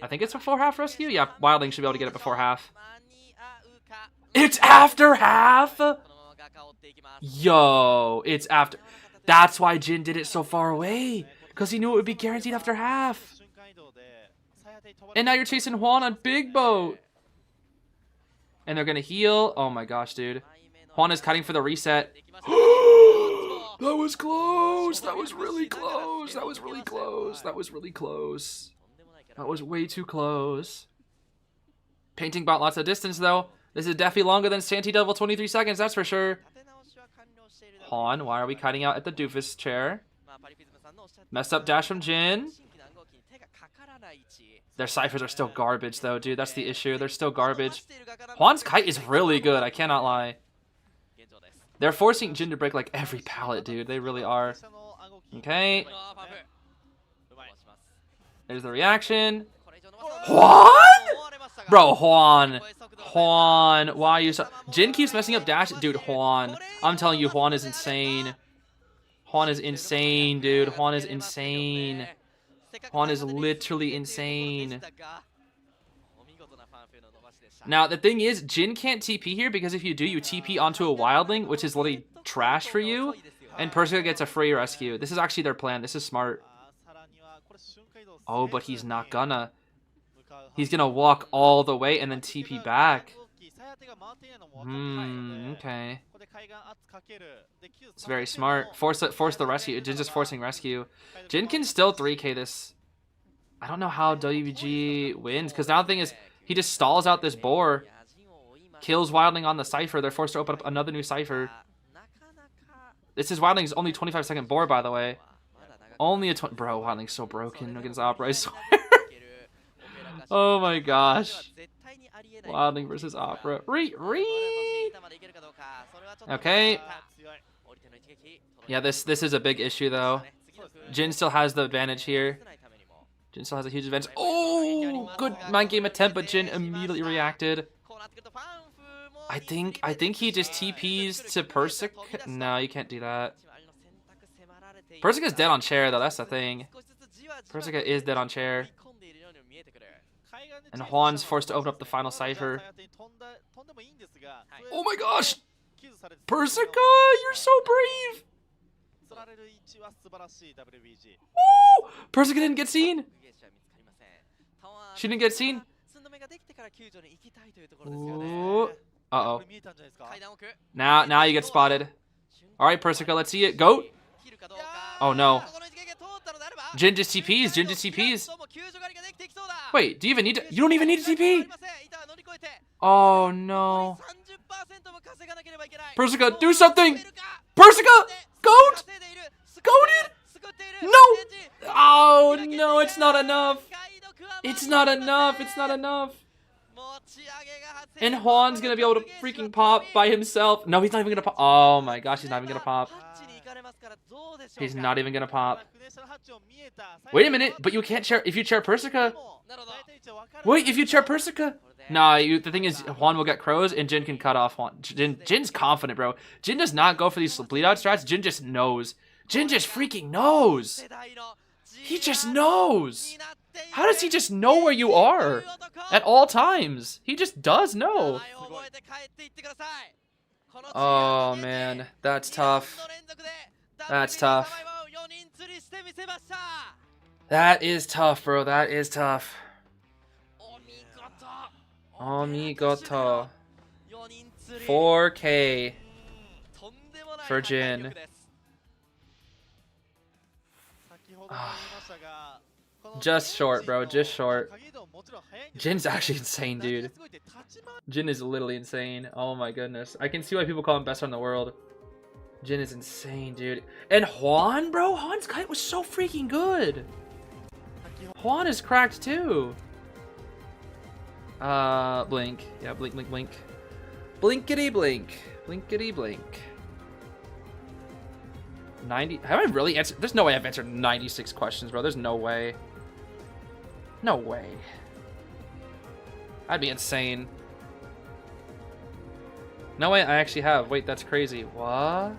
I think it's before half rescue? Yeah, Wildling should be able to get it before half. It's after half? Yo, it's after... That's why Jin did it so far away. Because he knew it would be guaranteed after half. And now you're chasing Juan on Big Boat. And they're going to heal. Oh my gosh, dude. Juan is cutting for the reset. That was close. That was really close. That was really close. That was really close. That was way too close. Painting bought lots of distance, though. This is definitely longer than Santi Devil 23 seconds, that's for sure. Juan, why are we cutting out at the doofus chair? Messed up dash from Jin. Their ciphers are still garbage, though, dude. That's the issue. They're still garbage. Juan's kite is really good. I cannot lie. They're forcing Jin to break, like, every pallet, dude. They really are. Okay. There's the reaction. Juan? Bro, Juan. Juan. Why are you so... Jin keeps messing up dash. Dude, Juan. I'm telling you, Juan is insane. Juan is insane, dude. Juan is insane. Juan is literally insane. Now, the thing is, Jin can't TP here because if you do, you TP onto a Wildling, which is literally trash for you, and Persica gets a free rescue. This is actually their plan. This is smart. Oh, but he's not gonna. He's gonna walk all the way and then TP back. Okay. It's very smart. Force the rescue. Jin's just forcing rescue. Jin can still 3k this. I don't know how WBG wins, because now the thing is, he just stalls out this boar, kills Wildling on the Cypher. They're forced to open up another new Cypher. This is Wildling's only 25-second boar, by the way. Only a bro, Wildling's so broken against Opera, I swear. Oh my gosh. Wildling versus Opera. Okay. Yeah, this is a big issue though. Jin still has the advantage here. Jin still has a huge advantage. Oh, good mind game attempt, but Jin immediately reacted. I think he just TPs to Persic. No, you can't do that. Persic is dead on chair though. That's the thing. Persic is dead on chair. And Juan's forced to open up the final cipher. Oh my gosh! Persica, you're so brave! Woo! Persica didn't get seen! She didn't get seen? Ooh. Uh-oh. Now you get spotted. Alright, Persica, let's see it. Goat? Oh no. Jin just TPs. Jin just TPs. Wait, do you even need to? You don't even need to TP. Oh no. Persica, do something. Persica, Goat. Goated. No. Oh no, it's not enough. It's not enough. It's not enough. And Juan's gonna be able to freaking pop by himself. No, he's not even gonna pop. Oh my gosh, he's not even gonna pop. He's not even gonna pop. Wait a minute, but you can't chair if you chair Persica. Wait, if you chair Persica. Nah, the thing is, Juan will get crows and Jin can cut off Juan. Jin's confident, bro. Jin does not go for these bleed out strats. Jin just knows. Jin just freaking knows. He just knows. How does he just know where you are at all times? He just does know. Oh man, that's tough. That's tough. That is tough, bro. That is tough. Omigoto. 4K for Jin. Just short, bro. Just short. Jin's actually insane, dude. Jin is literally insane. Oh my goodness. I can see why people call him best in the world. Jin is insane, dude. And Juan, bro? Juan's kite was so freaking good. Juan is cracked too. Blink. Yeah, blink, blink, blink. Blinkity blink. Blinkity blink. 90. Have I really answered? There's no way I've answered 96 questions, bro. There's no way. No way. That'd be insane. No way I actually have. Wait, that's crazy. What?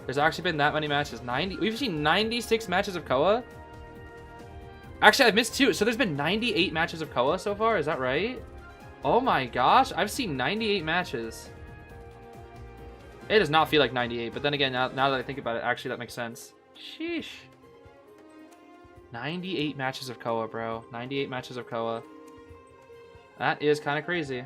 There's actually been that many matches. 90. We've seen 96 matches of Koa. Actually, I've missed 2. So there's been 98 matches of Koa so far. Is that right? Oh my gosh. I've seen 98 matches. It does not feel like 98, but then again, now that I think about it, actually that makes sense. Sheesh. 98 matches of Koa, bro. 98 matches of Koa. That is kind of crazy.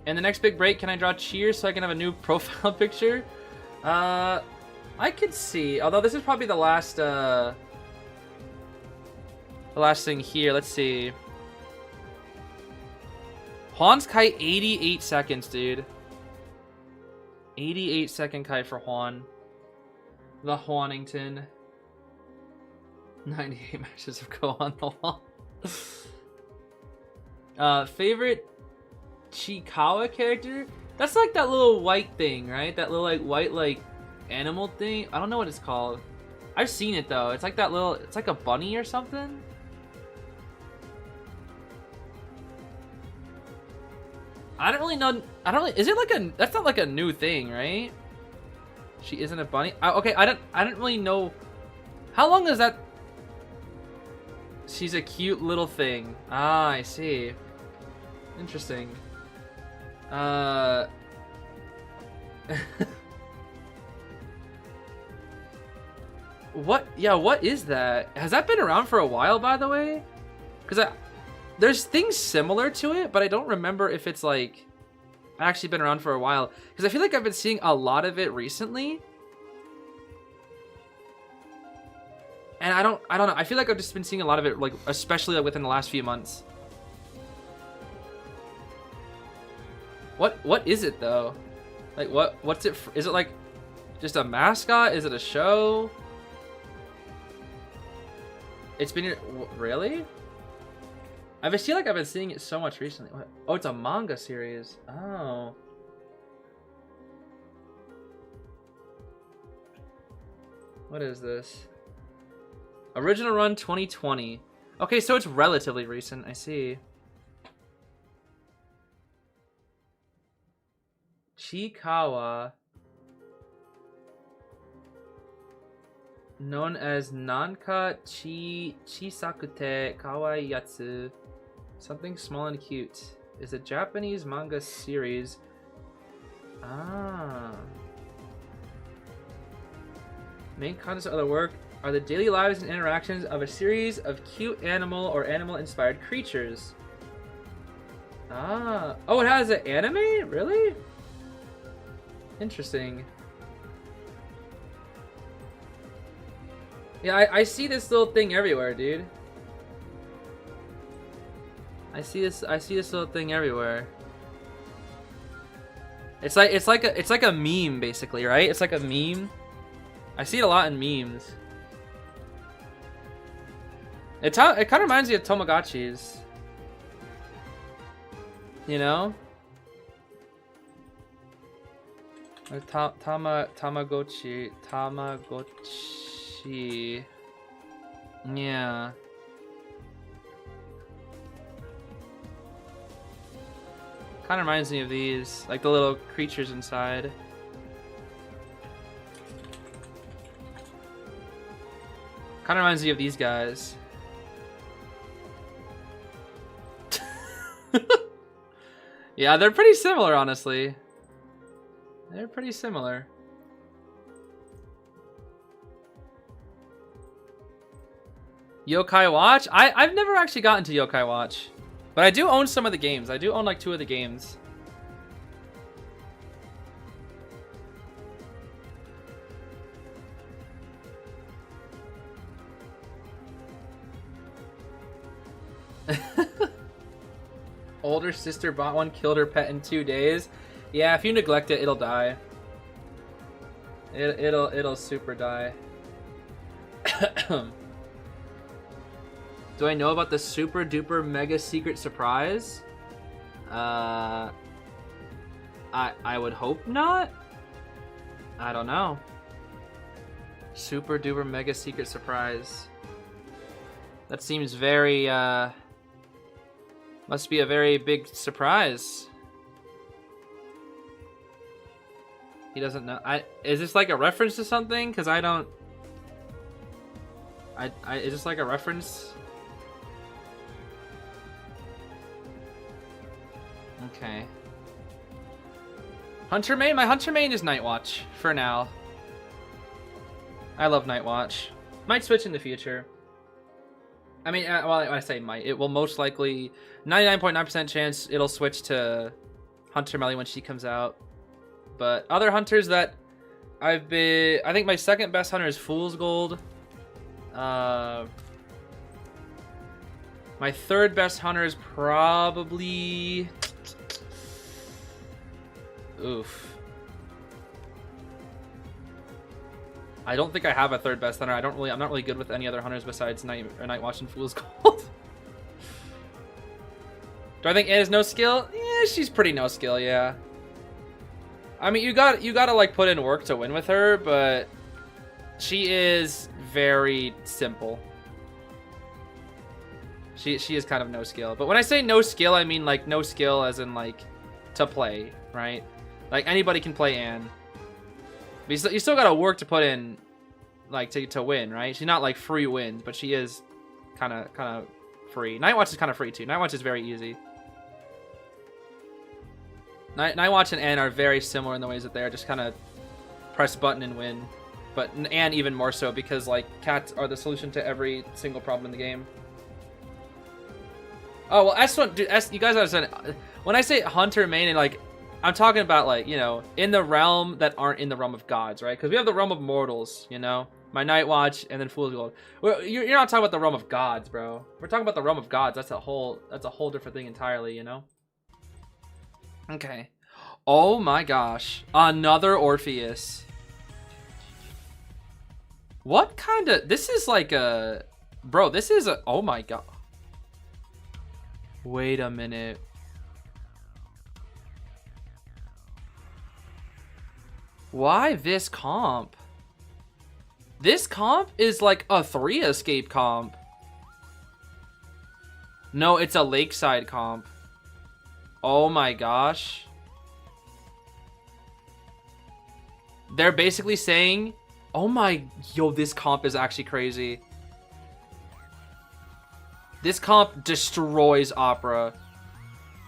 And the next big break, can I draw cheers so I can have a new profile picture? I could see. Although this is probably the last thing here. Let's see. Juan's kite, 88 seconds, dude. 88-second kite for Juan. The Juanington. 98 matches of Koa on the wall. Favorite Chikawa character? That's like that little white thing, right? That little like white like animal thing. I don't know what it's called. I've seen it though. It's like that little, it's like a bunny or something. I don't really know. I don't really, is it like a, that's not like a new thing, right? She isn't a bunny. Okay, I don't really know. How long is that? She's a cute little thing. Ah, I see. Interesting. What? Yeah, what is that? Has that been around for a while, by the way? Because there's things similar to it, but I don't remember if it's like actually been around for a while, because I feel like I've been seeing a lot of it recently. And I don't know. I feel like I've just been seeing a lot of it, like especially like within the last few months. What is it though? Like what's it? Is it like just a mascot? Is it a show? It's been really? I feel like I've been seeing it so much recently. What? Oh, it's a manga series. Oh. What is this? Original run 2020. Okay, so it's relatively recent. I see. Chikawa, known as Nanka Chisakute Kawaii Yatsu, something small and cute, is a Japanese manga series. Ah. Main contents of the work are the daily lives and interactions of a series of cute animal or animal-inspired creatures. Ah. Oh, it has an anime? Really? Interesting. Yeah, I see this little thing everywhere, dude. I see this little thing everywhere. It's like a meme basically, right? It's like a meme. I see it a lot in memes. It kind of reminds me of Tamagotchis. You know? Tamagotchi. Yeah. Kind of reminds me of these, like the little creatures inside. Kind of reminds me of these guys. Yeah, they're pretty similar, honestly. They're pretty similar. Yokai Watch? I've never actually gotten to Yokai Watch. But I do own some of the games. I do own like 2 of the games. Older sister bought one, killed her pet in 2 days. Yeah, if you neglect it, it'll die. It'll super die. Do I know about the super duper mega secret surprise? I would hope not. I don't know. Super duper mega secret surprise. That seems very must be a very big surprise. He doesn't know. Is this like a reference to something? Cause I don't. Is this like a reference? Okay. Hunter main? My Hunter main is Nightwatch for now. I love Nightwatch. Might switch in the future. I mean, well, I say might. It will most likely, 99.9% chance it'll switch to Hunter Melly when she comes out. But other hunters that I think my second best hunter is Fool's Gold. My third best hunter is probably... Oof. I don't think I have a third best hunter. I'm not really good with any other hunters besides Nightwatch and Fool's Gold. Do I think Anna's no skill? Yeah, she's pretty no skill, yeah. I mean, you gotta like put in work to win with her, but she is very simple. She is kind of no skill. But when I say no skill, I mean like no skill as in like to play, right? Like anybody can play Anne. But you still gotta work to put in, like, to win, right? She's not, like, free wins, but she is kind of free. Nightwatch is kind of free, too. Nightwatch is very easy. Nightwatch and Anne are very similar in the ways that they are just kind of press button and win. But Anne even more so, because, like, cats are the solution to every single problem in the game. Oh, well, S1, dude, you guys understand. When I say hunter main, and like, I'm talking about, like, you know, in the realm that aren't in the realm of gods, right? Because we have the realm of mortals, you know? My Night Watch, and then Fool's Gold. Well, you're not talking about the realm of gods, bro. We're talking about the realm of gods. That's a whole different thing entirely, you know? Okay. Oh my gosh. Another Orpheus. What kind of... This is like a... Bro, this is a... Oh my god. Wait a minute. Why this comp? This comp is like a 3 escape comp. No, it's a lakeside comp. Oh my gosh. They're basically saying, oh my, yo, this comp is actually crazy. This comp destroys Opera.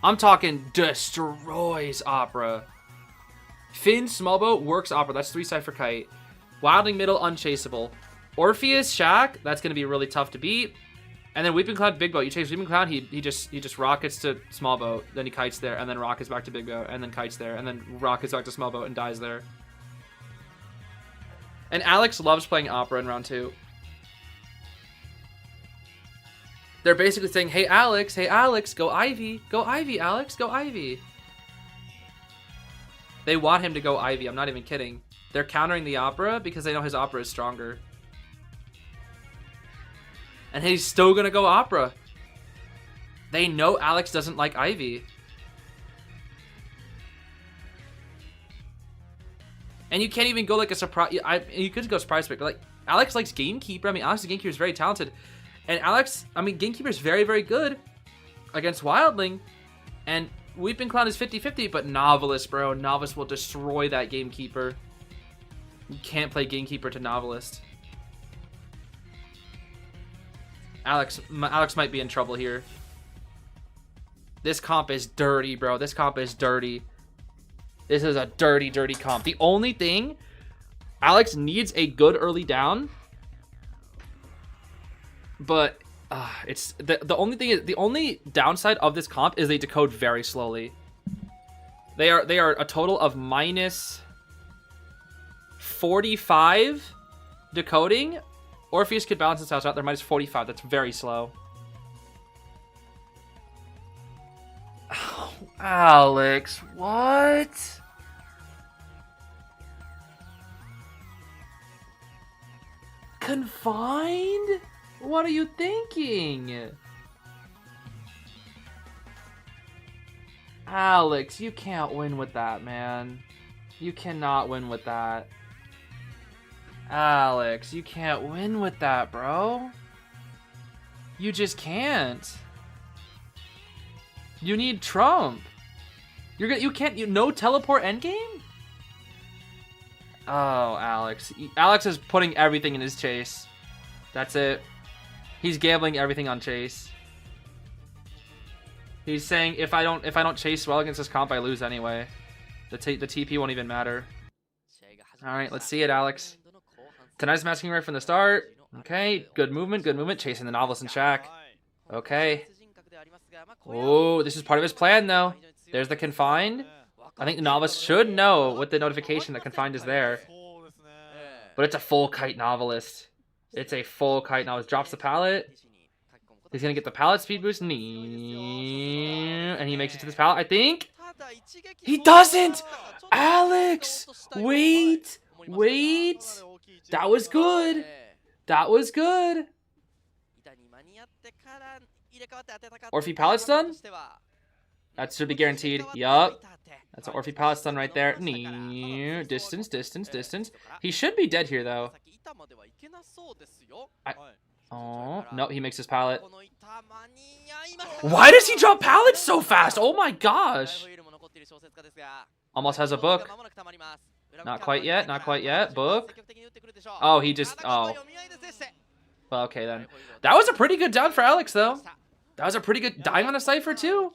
I'm talking destroys Opera. Finn, Smallboat, works Opera. That's 3-side for Kite. Wildling middle, unchaseable. Orpheus, Shack, that's gonna be really tough to beat. And then Weeping Cloud, Big Boat. You chase Weeping Cloud, he just rockets to Small Boat, then he kites there, and then rockets back to Big Boat, and then kites there, and then rockets back to Small Boat and dies there. And Alex loves playing Opera in round 2. They're basically saying, hey Alex, go Ivy, Alex, go Ivy. They want him to go Ivy, I'm not even kidding. They're countering the Opera because they know his Opera is stronger. And he's still gonna go Opera. They know Alex doesn't like Ivy. And you can't even go like a surprise. You could go surprise pick, but like Alex likes Gamekeeper. I mean, Alex's Gamekeeper is very talented. And Alex, I mean, Gamekeeper is very, very good against Wildling. And Weeping Cloud is 50-50, but Novelist, bro. Novice will destroy that Gamekeeper. You can't play Gamekeeper to Novelist. Alex might be in trouble here. This comp is dirty, bro. This comp is dirty. This is a dirty, dirty comp. The only thing, Alex needs a good early down. But it's the only thing is the only downside of this comp is they decode very slowly. They are a total of minus 45 decoding. Orpheus could balance this out. They're minus 45. That's very slow. Oh, Alex, what? Confined? What are you thinking? Alex, you can't win with that, man. You cannot win with that. Alex, you can't win with that, bro. You just can't. You need Trump. You can't no teleport endgame? Oh, Alex. Alex is putting everything in his chase. That's it. He's gambling everything on chase. He's saying if I don't chase well against this comp, I lose anyway. The TP won't even matter. All right, let's see it, Alex. Tonight's matching right from the start. Okay, good movement, good movement. Chasing the Novelist and Shack. Okay. Oh, this is part of his plan, though. There's the Confined. I think the Novelist should know with the notification that Confined is there. But it's a full Kite Novelist. It's a full Kite Novelist. Drops the pallet. He's going to get the pallet speed boost. And he makes it to this pallet, I think. He doesn't! Alex! Wait! Wait! That was good! That was good! Orphe pallet's done? That should be guaranteed. Yup. That's an Orphe pallet's done right there. Distance, distance, distance. He should be dead here, though. Oh, no, he makes his pallet. Why does he drop pallets so fast? Oh my gosh. Almost has a book. Not quite yet, not quite yet. Book. Oh, he just, oh. Well, okay then. That was a pretty good down for Alex, though. That was a pretty good dying on a Cypher, too.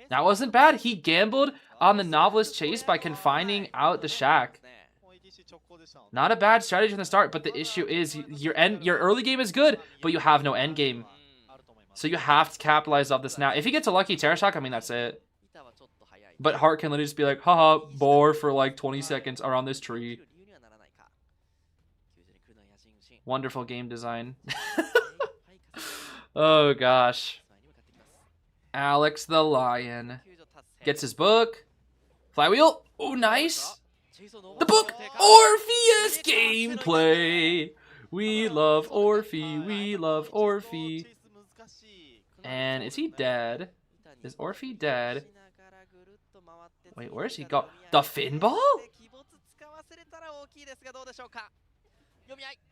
That wasn't bad. He gambled on the Novelist chase by confining out the Shack. Not a bad strategy from the start, but the issue is your early game is good, but you have no end game. So you have to capitalize off this now. If he gets a lucky Terra Shock, I mean, that's it. But Hart can literally just be like, haha, bore for like 20 seconds around this tree. Wonderful game design. Oh, gosh. Alex the Lion gets his book. Flywheel. Oh, nice. The book. Orpheus gameplay. We love Orphe. We love Orphe. And is he dead? Is Orphe dead? Wait, where's he go? The fin ball?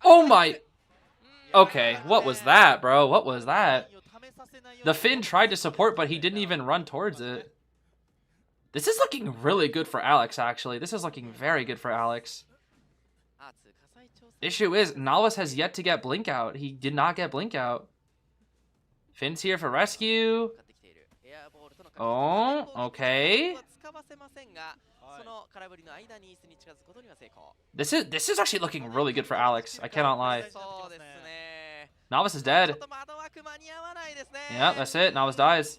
Oh my. Okay, what was that, bro? What was that? The fin tried to support, but he didn't even run towards it. This is looking really good for Alex, actually. This is looking very good for Alex. Issue is, Novice has yet to get Blink out. He did not get Blink out. Finn's here for rescue. Oh, okay. This is actually looking really good for Alex. I cannot lie. Novice is dead. Yeah, that's it. Novice dies.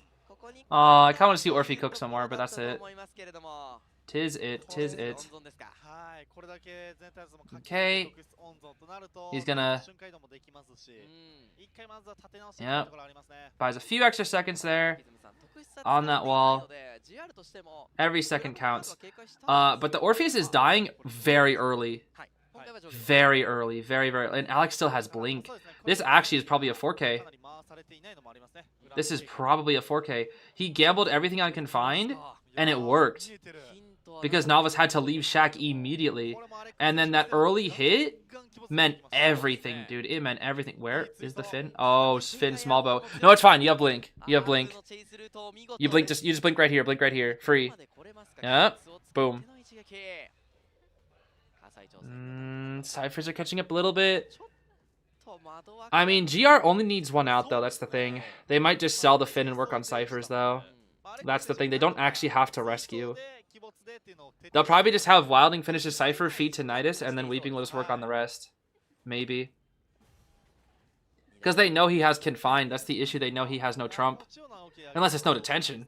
I kind of want to see Orphe cook some more, but that's it. Tis it. Tis it. Okay. He's gonna... Yeah. Buys a few extra seconds there. On that wall. Every second counts. But the Orpheus is dying very early. Very early. Very, very... And Alex still has Blink. This actually is probably a 4K. This is probably a 4K. He gambled everything on Confined, and it worked. Because Novice had to leave Shack immediately. And then that early hit meant everything, dude. It meant everything. Where is the Finn? Oh, Finn small bow. No, it's fine. You have Blink. You have Blink. You just blink right here. Blink right here. Free. Yep. Boom. Cyphers are catching up a little bit. I mean, GR only needs one out, though. That's the thing. They might just sell the Finn and work on Cyphers, though. That's the thing. They don't actually have to rescue. They'll probably just have Wilding finish his Cypher, feed Tinnitus, and then Weeping will just work on the rest. Maybe. Because they know he has Confined. That's the issue. They know he has no Trump. Unless it's no detention.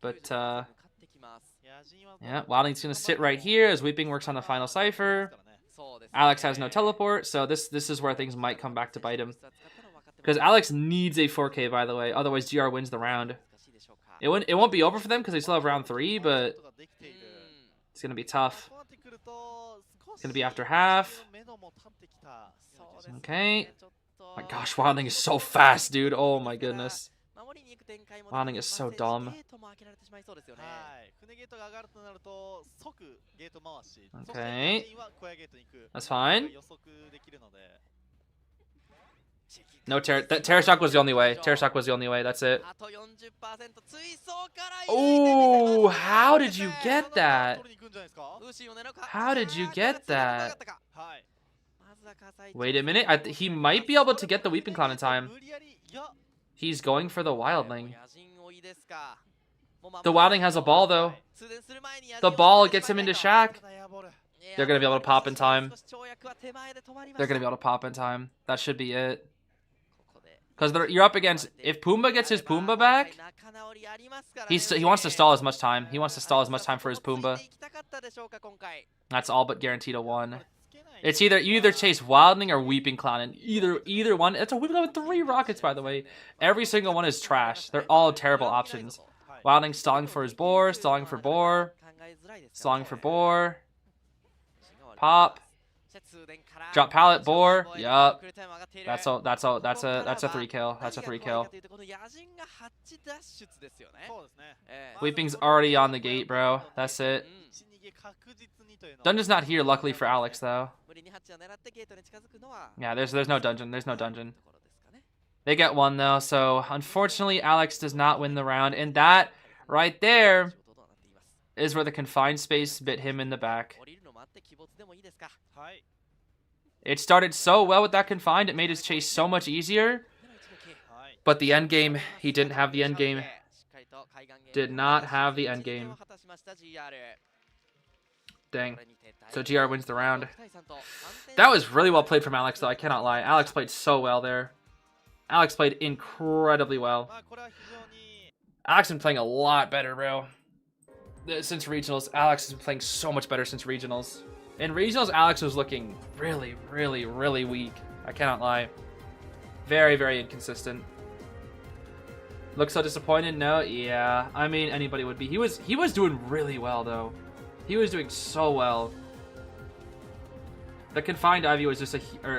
But, yeah, Wilding's going to sit right here as Weeping works on the final Cypher. Alex has no teleport, so this is where things might come back to bite him. Because Alex needs a 4K, by the way. Otherwise, GR wins the round. It won't be over for them because they still have round 3, but it's going to be tough. It's going to be after half. Okay. Oh my gosh, Wilding is so fast, dude. Oh my goodness. Wilding is so dumb. Okay. That's fine. No, Terra Shock was the only way. Terra Shock was the only way. That's it. Oh, how did you get that? How did you get that? Wait a minute. He might be able to get the Weeping Clown in time. He's going for the Wildling. The Wildling has a ball, though. The ball gets him into Shack. They're going to be able to pop in time. They're going to be able to pop in time. That should be it. Because you're up against... If Pumbaa gets his Pumbaa back, he wants to stall as much time. He wants to stall as much time for his Pumbaa. That's all but guaranteed a 1. It's you either chase Wildling or Weeping Clown, and either one... It's a Weeping Clown with 3 rockets, by the way. Every single one is trash. They're all terrible options. Wildling stalling for his boar, stalling for boar, stalling for boar. Pop. Drop pallet, boar. Yup. That's a 3 kill. That's a 3 kill. Weeping's already on the gate, bro. That's it. Dungeon's not here, luckily for Alex, though. Yeah, there's no dungeon. There's no dungeon. They get 1, though, so unfortunately, Alex does not win the round. And that, right there, is where the confined space bit him in the back. It started so well with that confined, it made his chase so much easier. But the end game, he didn't have the end game. Did not have the end game. Dang. So GR wins the round. That was really well played from Alex, though. I cannot lie. Alex played so well there. Alex played incredibly well. Alex has been playing a lot better, bro. Since regionals, Alex has been playing so much better since regionals. In regionals, Alex was looking really, really, really weak. I cannot lie. Very, very inconsistent. Looks so disappointed? No, yeah. I mean, anybody would be. He was doing really well though. He was doing so well. The confined Ivy was just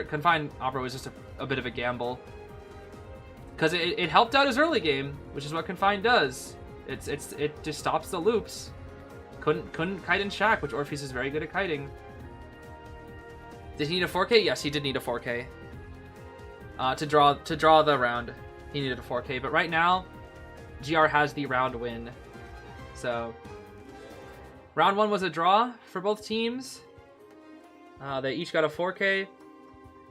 confined Opera was just a bit of a gamble. Because it helped out his early game, which is what confined does. It just stops the loops. Couldn't kite in Shack, which Orpheus is very good at kiting. Did he need a 4K? Yes, he did need a 4K. To draw the round, he needed a 4K. But right now, GR has the round win. So round 1 was a draw for both teams. They each got a 4K.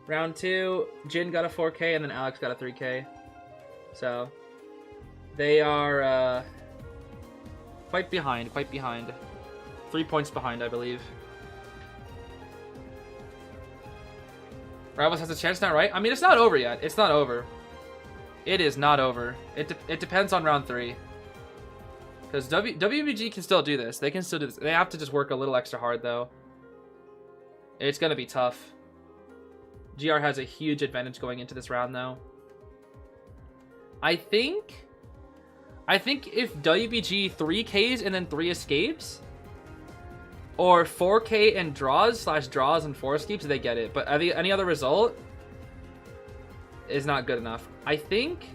Round 2, Jin got a 4K, and then Alex got a 3K. So they are quite behind. 3 points behind, I believe. Rivals has a chance now, right? I mean, it's not over yet. It's not over. It is not over. It depends on round 3. Because WBG can still do this. They can still do this. They have to just work a little extra hard, though. It's going to be tough. GR has a huge advantage going into this round, though. I think if WBG 3Ks and then 3 escapes, or 4K and draws and 4 escapes, they get it. But any other result is not good enough. I think...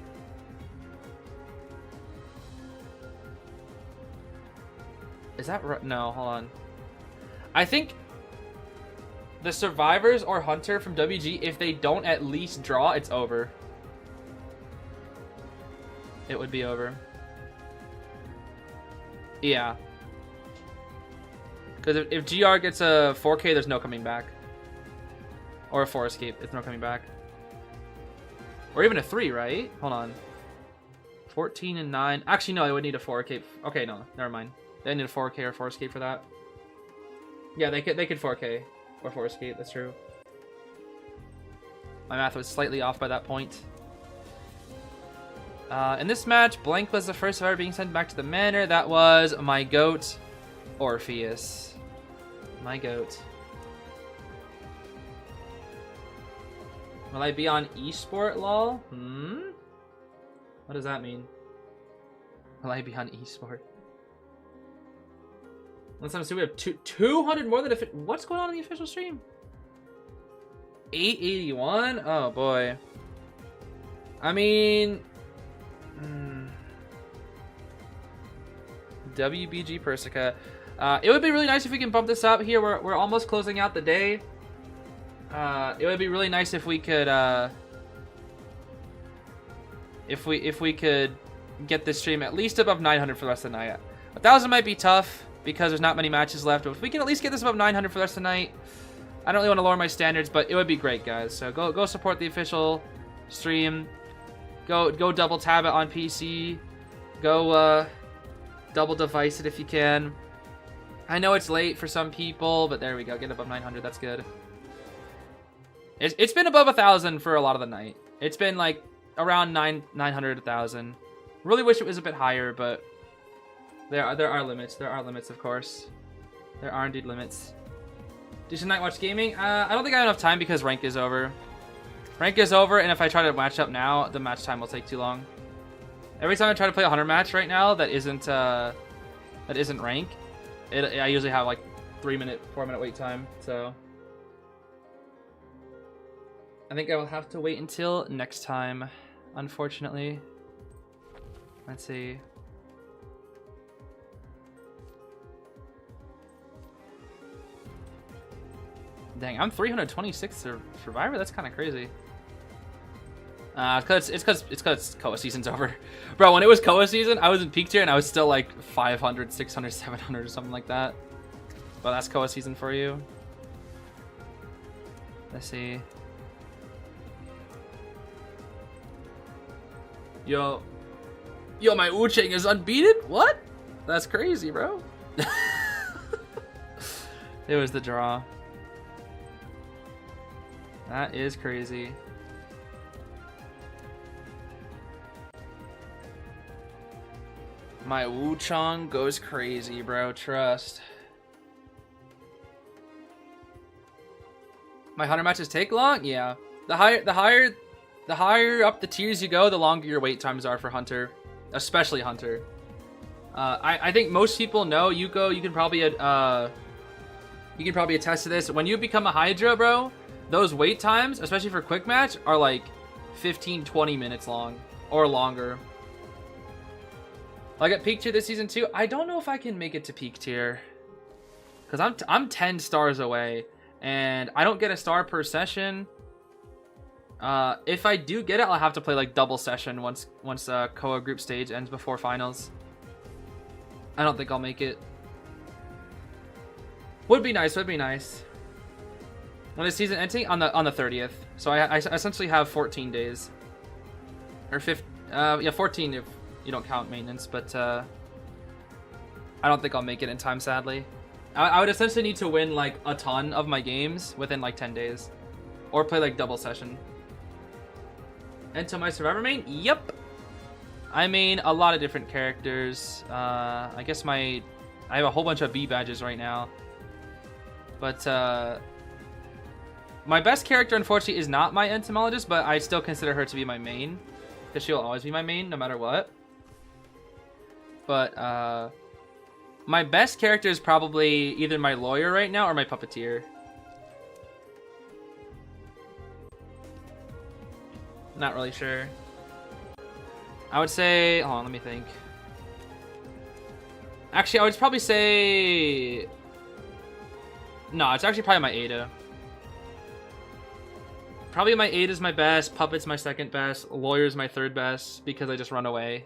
Is that right? No, hold on. I think the survivors or hunter from WG, if they don't at least draw, it's over. It would be over. Yeah. Because if GR gets a 4K, there's no coming back. Or a 4 escape, it's no coming back. Or even a 3, right? Hold on. 14 and 9. Actually, no, they would need a 4K. Okay, no, never mind. They need a 4K or 4 escape for that. Yeah, they could 4K or 4 escape, that's true. My math was slightly off by that point. In this match, Blank was the first survivor being sent back to the manor. That was my goat, Orpheus. My goat. Will I be on esport, lol? What does that mean? Will I be on esport? Last time I see we have 200 more than if it. What's going on in the official stream? 881? Oh boy. I mean, WBG Persica. It would be really nice if we can bump this up here. We're almost closing out the day. It would be really nice if we could if we could get this stream at least above 900 for the rest of the night. 1,000 might be tough because there's not many matches left, but if we can at least get this above 900 for the rest of the night, I don't really want to lower my standards, but it would be great, guys. So go support the official stream. Go double tab it on PC. Go double device it if you can. I know it's late for some people, but there we go. Get above 900. That's good. It's been above 1,000 for a lot of the night. It's been like around 900, 1,000. Really wish it was a bit higher, but there are limits. There are limits, of course. There are indeed limits. Do you tonight watch gaming? I don't think I have enough time because rank is over. Rank is over, and if I try to match up now, the match time will take too long. Every time I try to play a 100 match right now that isn't rank, I usually have like 4 minute wait time. So I think I will have to wait until next time, unfortunately. Let's see. Dang, I'm 326th survivor. That's kind of crazy. It's because Koa season's over. Bro, when it was Koa season, I was in peak tier and I was still like 500, 600, 700 or something like that. But that's Koa season for you. Let's see. Yo, my Wu-Chang is unbeaten? What? That's crazy, bro. It was the draw. That is crazy. My Wu-Chang goes crazy, bro. Trust. My Hunter matches take long? Yeah. The higher up the tiers you go, the longer your wait times are for Hunter. Especially Hunter. I think most people know, you can probably attest to this. When you become a Hydra, bro, those wait times, especially for quick match, are like 15-20 minutes long or longer. Like at peak tier this season too, I don't know if I can make it to peak tier because I'm 10 stars away and I don't get a star per session. If I do get it, I'll have to play like double session once Koa group stage ends before finals. I don't think I'll make it. Would be nice. When the season ending on the 30th, so I essentially have 14 days, or 14 if you don't count maintenance. But I don't think I'll make it in time, sadly. I would essentially need to win like a ton of my games within like 10 days, or play like double session. Until my Survivor main, yep. I main a lot of different characters. I guess I have a whole bunch of B badges right now. But my best character, unfortunately, is not my entomologist, but I still consider her to be my main, because she'll always be my main, no matter what. But my best character is probably either my lawyer right now or my puppeteer. Not really sure. I would say, hold on, let me think. Actually, I would probably say, no, it's actually probably my Ada. Probably my Ada's my best, Puppet's my second best, Lawyer's my third best because I just run away.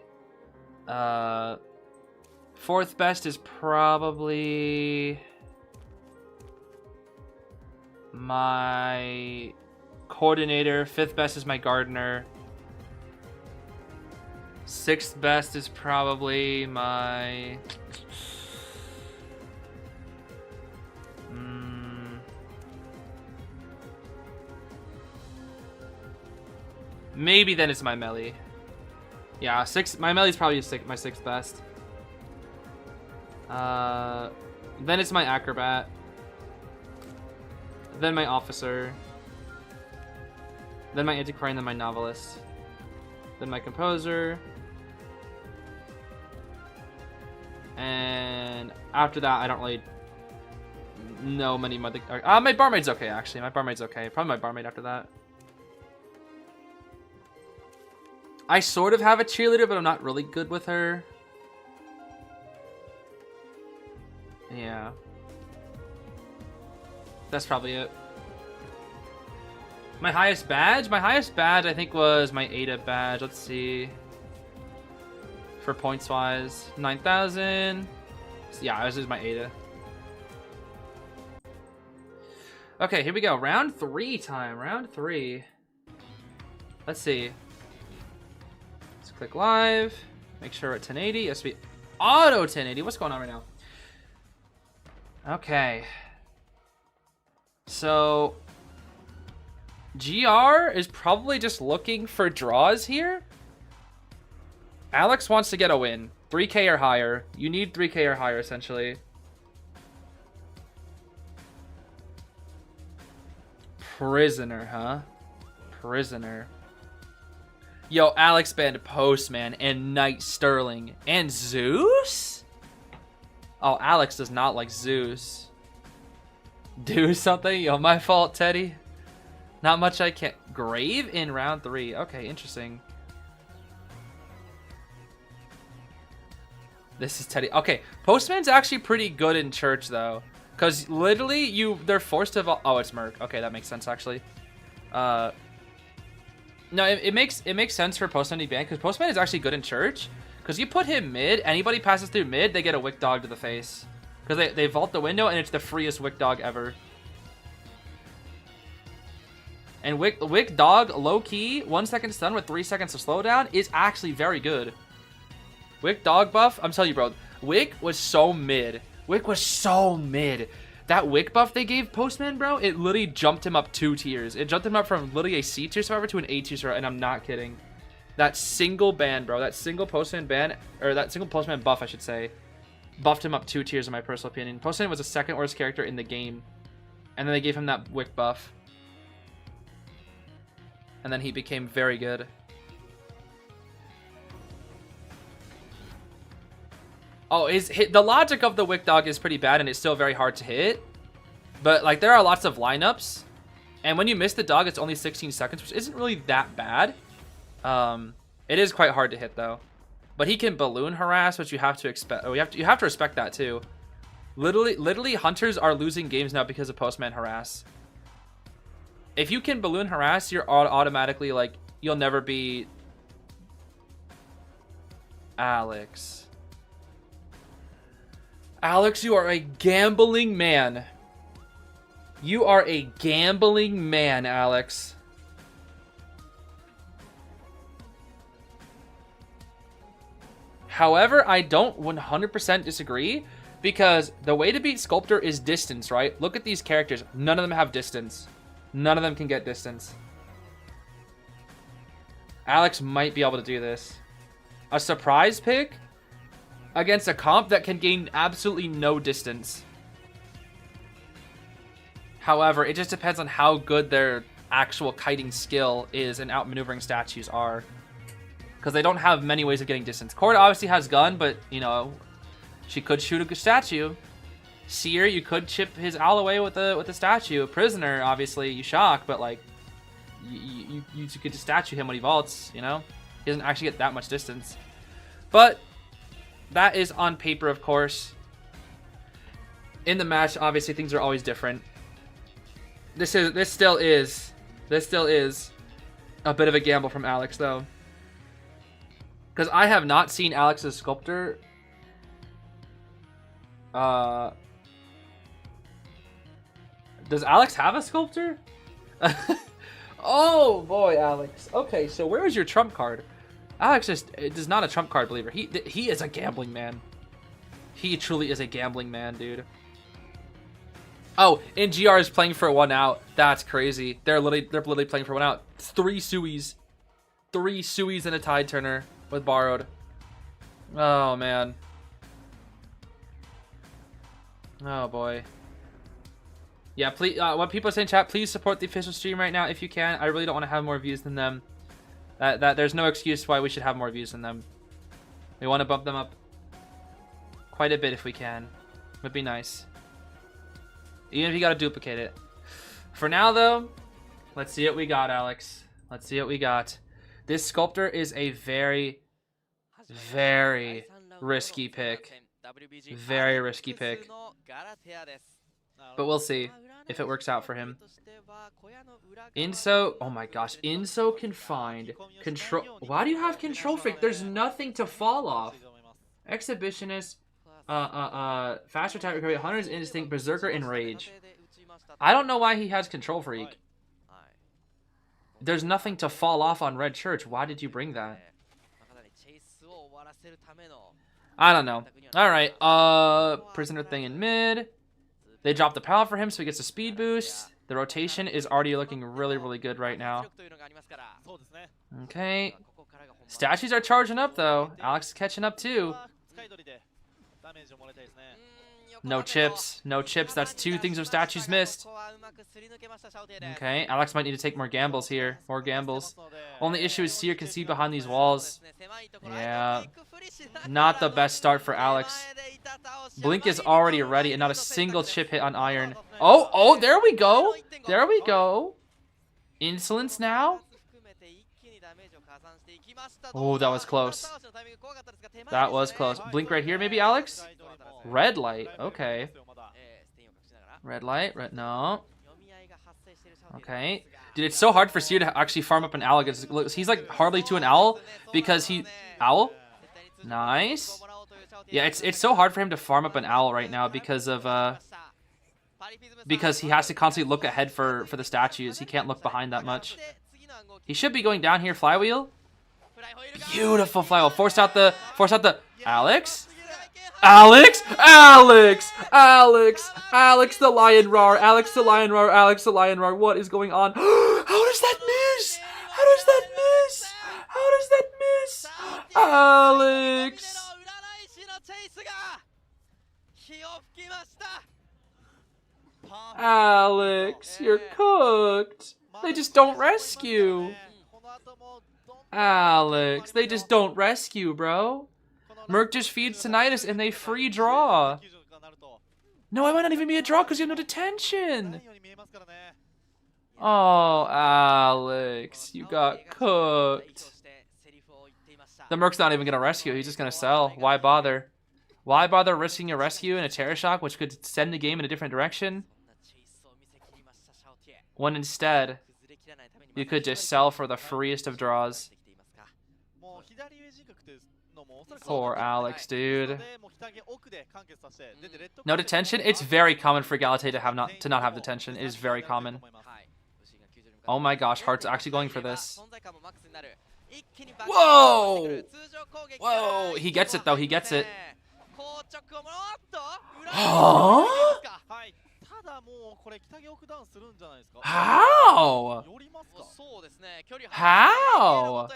Fourth best is probably my Coordinator. Fifth best is my Gardener. Sixth best is probably my maybe then it's my melee. Yeah, my melee is probably my sixth best. Then it's my acrobat. Then my officer. Then my antiquarian, then my novelist. Then my composer. And after that, I don't really know many other. My barmaid's okay, actually. My barmaid's okay. Probably my barmaid after that. I sort of have a cheerleader, but I'm not really good with her. Yeah. That's probably it. My highest badge? My highest badge, I think, was my Ada badge. Let's see. For points-wise. 9,000. Yeah, this is my Ada. Okay, here we go. Round 3 time. Round 3. Let's see. Let's click live. Make sure we're at 1080. Yes, we auto 1080. What's going on right now? Okay. So GR is probably just looking for draws here. Alex wants to get a win. 3K or higher. You need 3K or higher, essentially. Prisoner, huh? Prisoner. Yo, Alex banned Postman and Knight Sterling. And Zeus? Oh, Alex does not like Zeus. Do something? Yo, my fault, Teddy. Not much I can't. Grave in round 3. Okay, interesting. This is Teddy. Okay, Postman's actually pretty good in church, though. Because literally, they're forced to... Oh, it's Merc. Okay, that makes sense, actually. No, it makes sense for Postman to be banned, because Postman is actually good in church. Because you put him mid, anybody passes through mid, they get a Wick Dog to the face. Because they vault the window, and it's the freest Wick Dog ever. And Wick Dog, low-key, 1 second stun with 3 seconds of slowdown is actually very good. Wick Dog buff, I'm telling you, bro. Wick was so mid. Wick was so mid. That Wick buff they gave Postman, bro, it literally jumped him up 2 tiers. It jumped him up from literally a C tier survivor to an A tier survivor, and I'm not kidding. that single ban, bro. That single postman ban, or that single postman buff, I should say, buffed him up 2 tiers in my personal opinion. Postman was the second worst character in the game. And then they gave him that wick buff. And then he became very good. Oh, the logic of the wick dog is pretty bad, and it's still very hard to hit. But like, there are lots of lineups, and when you miss the dog, it's only 16 seconds, which isn't really that bad. It is quite hard to hit though. But he can balloon harass, which you have to expect. Oh, you have to respect that too. Literally, hunters are losing games now because of postman harass. If you can balloon harass, you're automatically like, you'll never be Alex. Alex, you are a gambling man. You are a gambling man, Alex. However, I don't 100% disagree, because the way to beat Sculptor is distance, right? Look at these characters. None of them have distance. None of them can get distance. Alex might be able to do this. A surprise pick against a comp that can gain absolutely no distance. However, it just depends on how good their actual kiting skill is and outmaneuvering statues are. Because they don't have many ways of getting distance. Cord obviously has gun, but, you know, she could shoot a statue. Seer, you could chip his owl away with the statue. Prisoner, obviously, you shock, but, like, you could just statue him when he vaults, you know? He doesn't actually get that much distance. But that is on paper, of course. In the match, obviously, things are always different. This still is a bit of a gamble from Alex, though. Because I have not seen Alex's Sculptor. Does Alex have a Sculptor? Oh boy, Alex. Okay, so where is your trump card? Alex is not a trump card believer. He is a gambling man. He truly is a gambling man, dude. Oh, and GR is playing for 1 out. That's crazy. They're literally playing for 1 out. 3 Suies. 3 Suies and a Tide Turner with borrowed. Oh man. Oh boy. Yeah, please. What people say in chat, please support the official stream right now if you can. I really don't want to have more views than them. There's no excuse why we should have more views than them. We want to bump them up quite a bit if we can. Would be nice. Even if you got to duplicate it. For now, though, let's see what we got, Alex. Let's see what we got. This Sculptor is a very, very risky pick. Very risky pick. But we'll see if it works out for him. Inso, oh my gosh, Inso confined. Control. Why do you have Control Freak? There's nothing to fall off. Exhibitionist, Fast Attack Recovery, Hunter's Instinct, Berserker, and Rage. I don't know why he has Control Freak. There's nothing to fall off on Red Church. Why did you bring that? I don't know. Alright, Prisoner thing in mid. They dropped the power for him, so he gets a speed boost. The rotation is already looking really, really good right now. Okay. Statues are charging up, though. Alex is catching up, too. No chips. No chips. That's 2 things of statues missed. Okay. Alex might need to take more gambles here. More gambles. Only issue is Seer can see behind these walls. Yeah. Not the best start for Alex. Blink is already ready and not a single chip hit on Iron. Oh, there we go. There we go. Insolence now. Oh, that was close. That was close. Blink right here, maybe, Alex? Red light. Okay. Red light. No. Okay. Dude, it's so hard for Seer to actually farm up an owl. He's like hardly to an owl because he... Owl? Nice. Yeah, it's so hard for him to farm up an owl right now because of... because he has to constantly look ahead for the statues. He can't look behind that much. He should be going down here. Flywheel. Beautiful flywheel. Force out the Alex? Alex the lion roar. Alex the lion roar. What is going on? How does that miss? How does that miss? How does that Alex! Alex, you're cooked. They just don't rescue. Alex, they just don't rescue, bro. Merc just feeds Tinnitus and they free draw. No, it might not even be a draw because you have no detention. Oh, Alex, you got cooked. The Merc's not even going to rescue. He's just going to sell. Why bother? Why bother risking a rescue and a Terror Shock, which could send the game in a different direction? When instead, you could just sell for the freest of draws. Poor Alex, dude. No detention? It's very common for Galate to not have detention. It is very common. Oh my gosh, Heart's actually going for this. Whoa! Whoa! He gets it though, he gets it. Huh? How? How?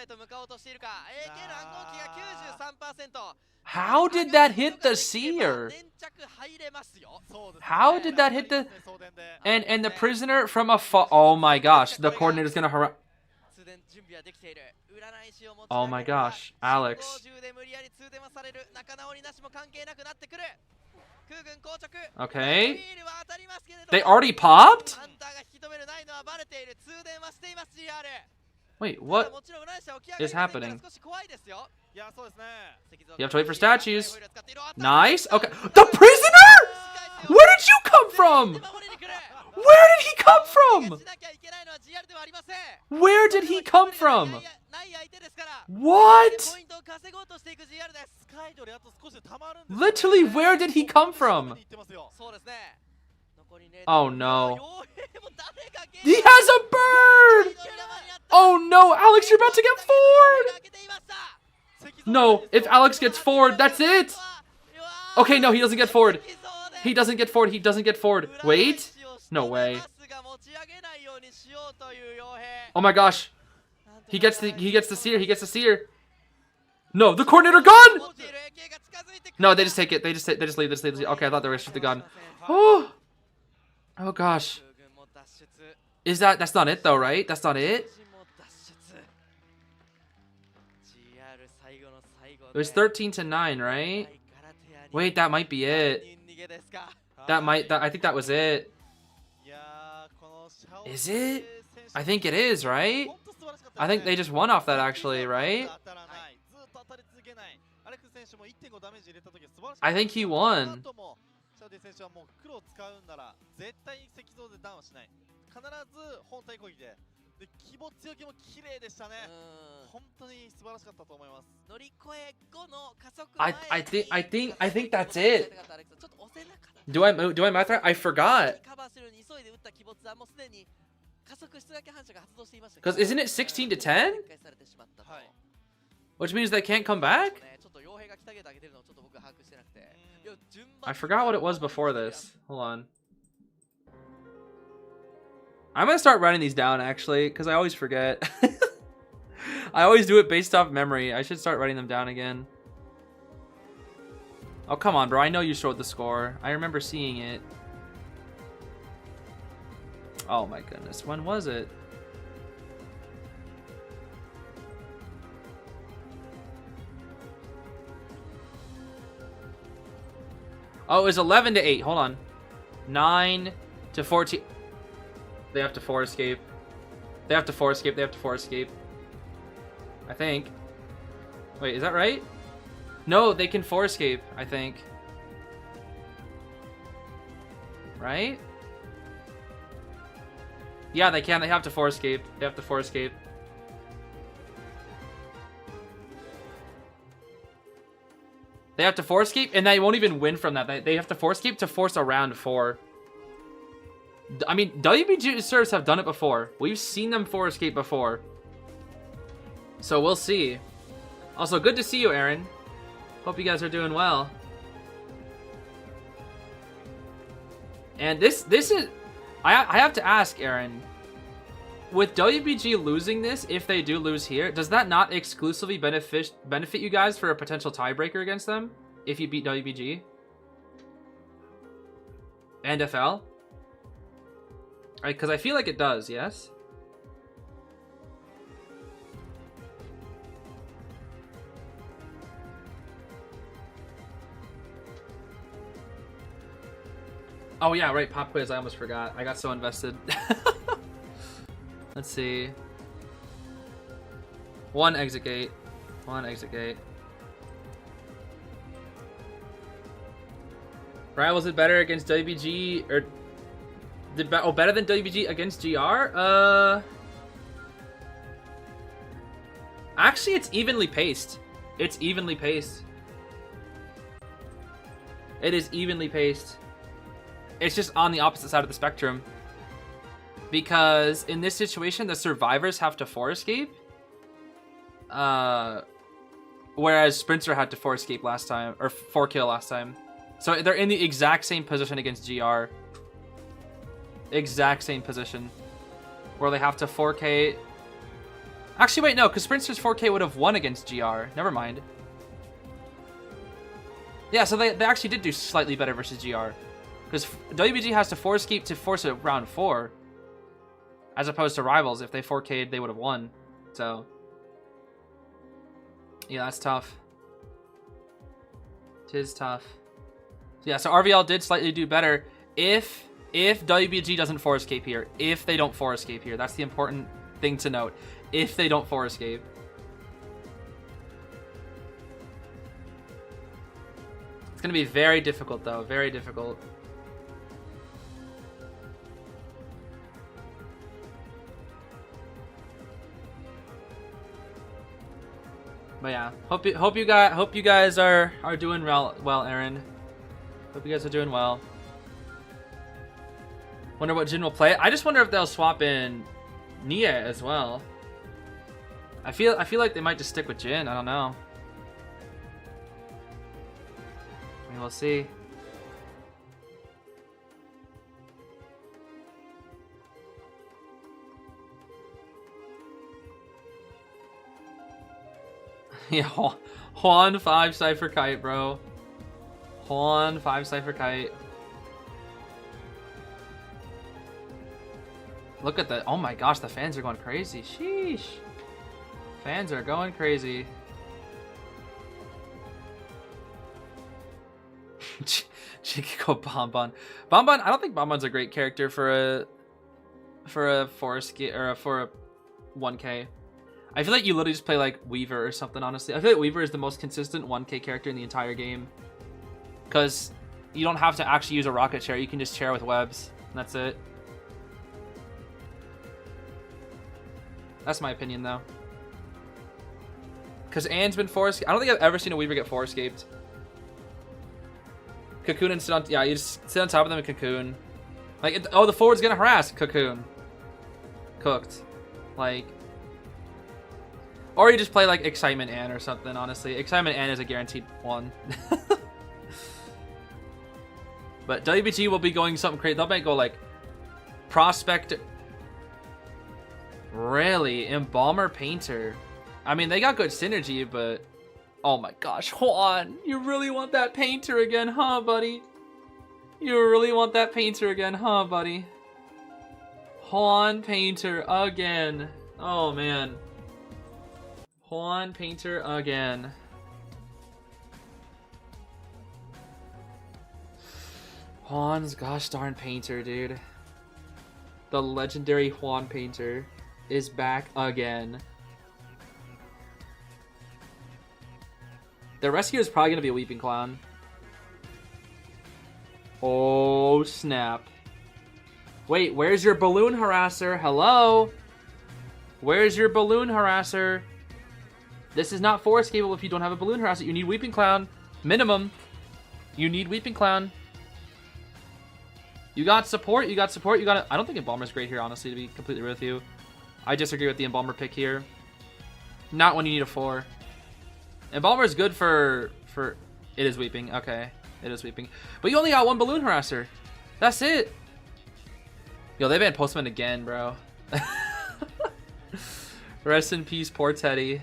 How did that hit the seer? How did that hit the... And the prisoner from afar... Oh my gosh, the coordinator's gonna harass... Oh my gosh, Alex. Okay. They already popped? Wait, what is happening? You have to wait for statues. Nice. Okay. The prisoner? Where did you come from? Where did he come from? Where did he come from? What? Literally, where did he come from? Oh no. He has a bird! Oh no, Alex, you're about to get forward! No, if Alex gets forward, that's it! Okay, no, he doesn't get forward. He doesn't get forward, he doesn't get forward. Wait. No way. Oh my gosh. He gets the seer, he gets the seer. No, the coordinator gun! No, they just take it. They just leave. Okay, I thought they were shoot the gun. Oh. Oh gosh. Is that's not it though, right? That's not it? It was 13-9, right? Wait, that might be it. I think that was it. Is it? I think it is, right? I think they just won off that actually, right? I think he won. I think that's it. Do I math right? I forgot. Because isn't it 16-10? Which means they can't come back? I forgot what it was before this. Hold on. I'm gonna start writing these down actually, because I always forget. I always do it based off memory. I should start writing them down again. Oh, come on, bro. I know you showed the score. I remember seeing it. Oh my goodness. When was it? Oh, it was 11-8. Hold on. 9-14. They have to 4 escape. They have to 4 escape. They have to 4 escape. I think. Wait, is that right? No, they can 4 escape, I think. Right? Yeah, they can. They have to 4 escape. They have to 4 escape. They have to 4 escape, and they won't even win from that. They have to 4 escape to force a round 4. I mean, WBG servers have done it before. We've seen them 4 escape before. So we'll see. Also, good to see you, Aaron. Hope you guys are doing well. And this is... I have to ask, Aaron. with WBG losing this, if they do lose here, does that not exclusively benefit you guys for a potential tiebreaker against them if you beat WBG and FL? Right, because I feel like it does. Yes. Oh yeah, right, pop quiz, I almost forgot. I got so invested. Let's see. One exit gate. Right, was it better against WBG or better than WBG against GR? Actually, it's evenly paced. It is evenly paced. It's just on the opposite side of the spectrum. Because in this situation, the survivors have to 4-escape. Whereas Sprinter had to 4-escape last time, or 4-kill last time. So they're in the exact same position against GR. Exact same position. Where they have to 4K. Actually, wait, no, because Sprinter's 4K would have won against GR. Never mind. Yeah, so they actually did do slightly better versus GR. Because WBG has to 4-escape to force a round 4. As opposed to Rivals. If they 4K'd, they would have won. So. Yeah, that's tough. Tis tough. Yeah, so RVL did slightly do better if WBG doesn't 4-escape here. If they don't 4-escape here. That's the important thing to note. If they don't 4-escape. It's going to be very difficult, though. Very difficult. But yeah, hope you guys are doing well, Aaron. Hope you guys are doing well. Wonder what Jin will play. I just wonder if they'll swap in Nia as well. I feel like they might just stick with Jin. I don't know. I mean, we'll see. Yeah, Juan 5 Cypher Kite, bro. Juan 5 Cypher Kite. Look at the, oh my gosh, the fans are going crazy. Sheesh. Fans are going crazy. Chico Bonbon. Bonbon, I don't think Bonbon's a great character for a forest or for a 1K. I feel like you literally just play like Weaver or something, honestly. I feel like Weaver is the most consistent 1K character in the entire game. Because you don't have to actually use a rocket chair. You can just chair with webs. And that's it. That's my opinion, though. Because Anne's been 4-escaped. I don't think I've ever seen a Weaver get 4-escaped. Cocoon and sit on... Yeah, you just sit on top of them and Cocoon. Like, oh, the forward's gonna harass Cocoon. Cooked. Like... Or you just play like Excitement Ann or something, honestly. Excitement Ann is a guaranteed one. But WBG will be going something crazy. They might go like Prospector. Really? Embalmer Painter. I mean, they got good synergy, but... Oh my gosh, Juan. You really want that Painter again, huh, buddy? You really want that Painter again, huh, buddy? Juan Painter again. Oh, man. Juan Painter again. Juan's gosh darn Painter, dude. The legendary Juan Painter is back again. The rescue is probably going to be a Weeping Clown. Oh, snap. Wait, where's your Balloon Harasser? Hello? Where's your Balloon Harasser? This is not 4-escapable if you don't have a Balloon Harasser. You need Weeping Clown. Minimum. You need Weeping Clown. You got support. You got support. You got... I don't think Embalmer's great here, honestly, to be completely real with you. I disagree with the Embalmer pick here. Not when you need a 4. Embalmer is good for... It is Weeping. Okay. It is Weeping. But you only got one Balloon Harasser. That's it. Yo, they banned Postman again, bro. Rest in peace, poor Teddy.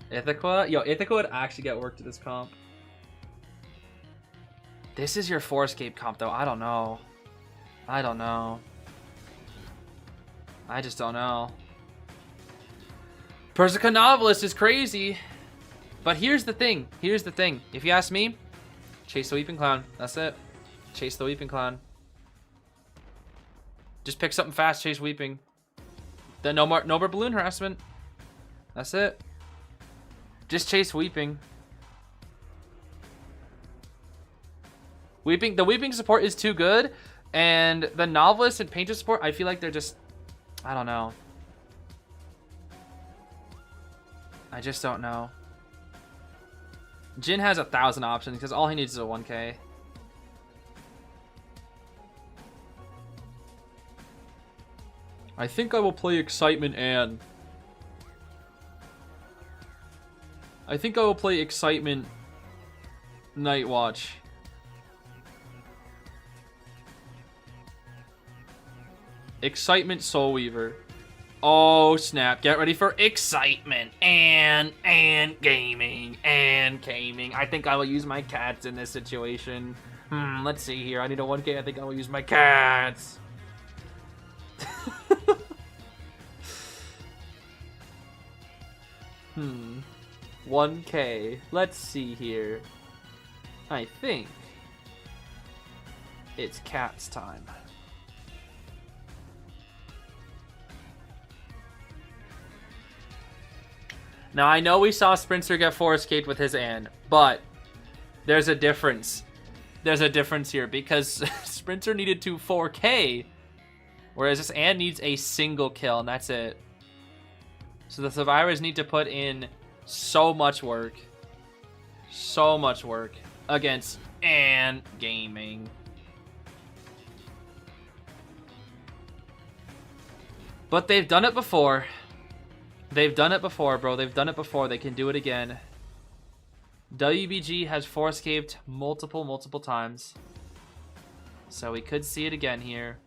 Ithaca? Yo, Ithaca would actually get work to this comp. This is your Forescape comp, though. I don't know. I don't know. I just don't know. Persica Novelist is crazy. But here's the thing. Here's the thing. If you ask me, chase the Weeping Clown. That's it. Chase the Weeping Clown. Just pick something fast, chase Weeping. Then no more balloon harassment. That's it. Just chase Weeping. The Weeping support is too good, and the Novelist and Painter support, I feel like they're just, I don't know. I just don't know. Jin has 1,000 options because all he needs is a 1K. I think I will play Excitement and... I think I will play Excitement Night Watch. Excitement Soul Weaver. Oh snap, get ready for excitement and gaming. I think I will use my cats in this situation. Let's see here. I need a 1K. I think I will use my cats. 1K. Let's see here. I think it's cats time. Now, I know we saw Sprinter get Forescaped with his Ann, but there's a difference. There's a difference here because Sprinter needed to 4K, whereas this Ann needs a single kill, and that's it. So the survivors need to put in so much work. So much work against Ann Gaming. But they've done it before. They've done it before, bro. They've done it before. They can do it again. WBG has Forescaped multiple times. So we could see it again here.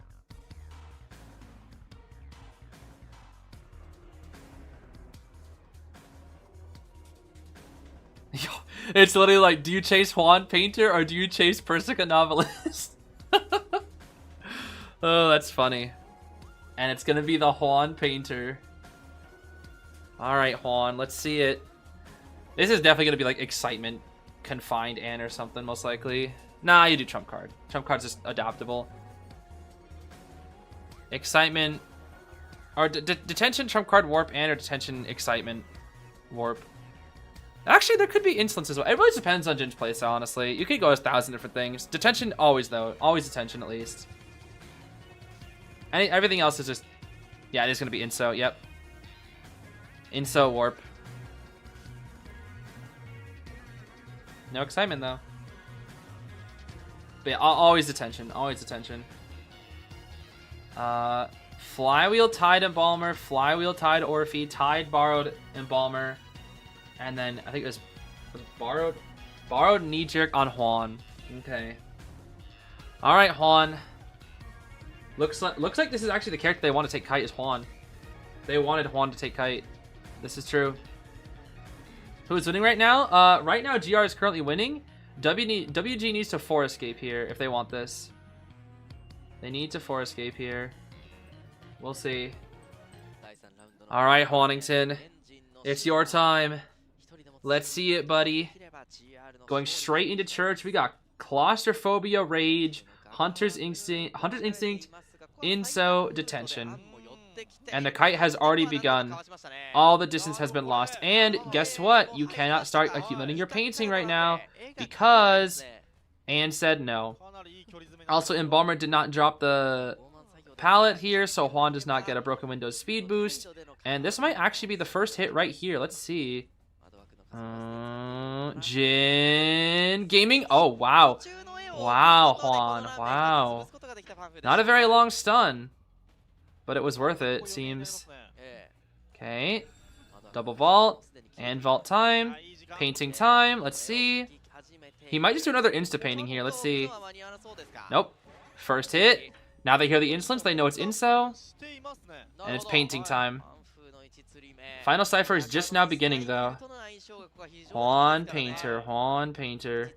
Yo, it's literally like, do you chase Juan Painter or do you chase Persica Novelist? Oh, that's funny. And it's gonna be the Juan Painter. Alright, Juan, let's see it. This is definitely gonna be like Excitement, Confined Ann or something, most likely. Nah, you do Trump Card. Trump Card's just adaptable. Excitement. Or Detention, Trump Card, Warp, Ann, or Detention, Excitement, Warp. Actually, there could be Insolence as well. It really depends on Jin's playstyle, honestly. You could go as 1,000 different things. Detention, always, though. Always Detention, at least. Everything else is just... Yeah, it is gonna be Inso, yep. Inso Warp. No Excitement though. But yeah, always Detention. Always Detention. Flywheel, Tide, Embalmer. Flywheel, Tide, Orphe. Tide, Borrowed, Embalmer. And then I think it was Borrowed Knee Jerk on Juan. Okay. Alright, Juan. Looks like this is actually the character they want to take Kite is Juan. They wanted Juan to take Kite. This is true. Who's winning right now? Right now, GR is currently winning. WG needs to Forescape here if they want this. They need to Forescape here. We'll see. Alright, Juanington. It's your time. Let's see it, buddy. Going straight into church. We got Claustrophobia, Rage, Hunter's Instinct, Inso, Detention. And the Kite has already begun. All the distance has been lost. And guess what? You cannot start accumulating your painting right now because Anne said no. Also, Embalmer did not drop the palette here, so Juan does not get a Broken Windows speed boost. And this might actually be the first hit right here. Let's see. Jin Gaming. Oh, wow. Wow, Juan. Wow. Not a very long stun. But it was worth it, it seems. Okay. Double vault. And vault time. Painting time. Let's see. He might just do another insta painting here. Let's see. Nope. First hit. Now they hear the insolence, they know it's incel, and it's painting time. Final cipher is just now beginning though. Juan Painter, Juan Painter.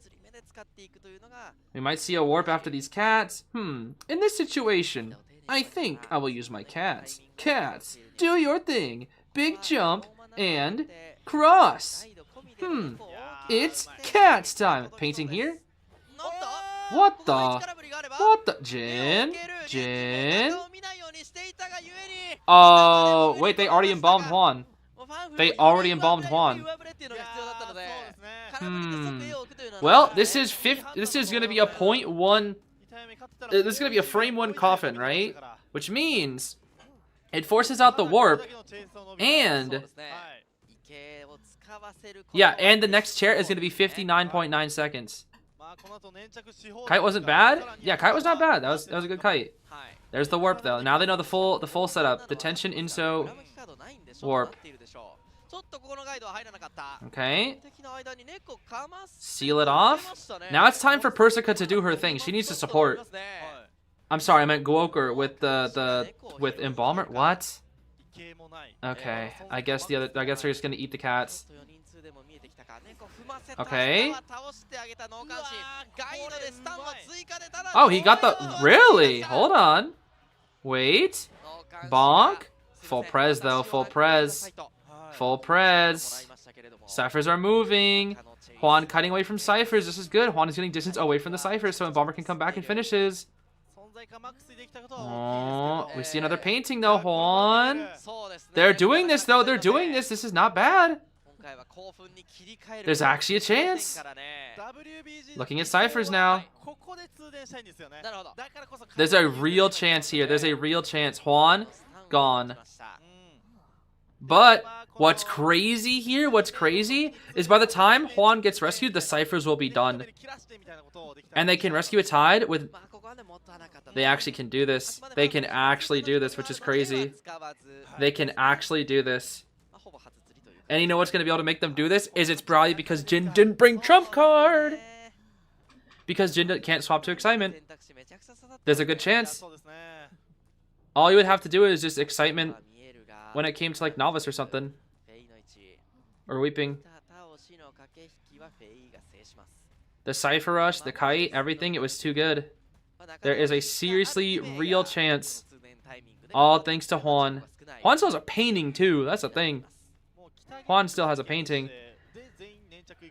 We might see a warp after these cats. In this situation, I think I will use my cats. Cats, do your thing. Big jump and cross. It's cats time. Painting here. What the? Jin? Oh, wait, they already embalmed Juan. They already embalmed Juan. Well, this is gonna be a .1. This is gonna be a frame 1 coffin, right? Which means it forces out the warp, and yeah, and the next chair is gonna be 59.9 seconds. Kite wasn't bad. Yeah, kite was not bad. That was a good kite. There's the warp though. Now they know the full setup. Detention, inso, warp. Okay. Seal it off. Now it's time for Persica to do her thing. She needs to support. I'm sorry, I meant Guoker with with Embalmer. What? Okay. I guess they're just gonna eat the cats. Okay. Oh, he got the... Really? Hold on. Wait. Bonk. Full prez, though. Full prez. Full prez. Ciphers are moving. Juan cutting away from ciphers. This is good. Juan is getting distance away from the ciphers so Embalmer can come back and finishes. Oh, we see another painting, though, Juan. They're doing this, though. They're doing this. This is not bad. There's actually a chance. Looking at ciphers now. There's a real chance here. There's a real chance. Juan, gone. But what's crazy here, is by the time Juan gets rescued, the ciphers will be done. And they can rescue a tide with... They actually can do this. They can actually do this, which is crazy. They can actually do this. And you know what's going to be able to make them do this? It's probably because Jin didn't bring trump card. Because Jin can't swap to excitement. There's a good chance. All you would have to do is just excitement when it came to like novice or something. Or weeping. The cipher rush, the kite, everything, it was too good. There is a seriously real chance. All thanks to Juan. Juan still has a painting too, that's the thing. Juan still has a painting.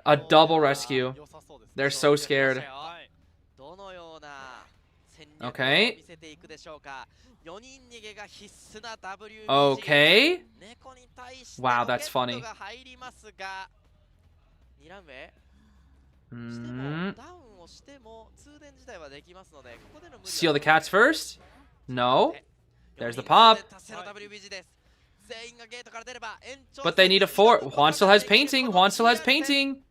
A double rescue. They're so scared. Okay. Okay. Wow, that's funny. Seal the cats first? No. There's the pop. But they need a 4. Juan still has painting. Juan still has painting.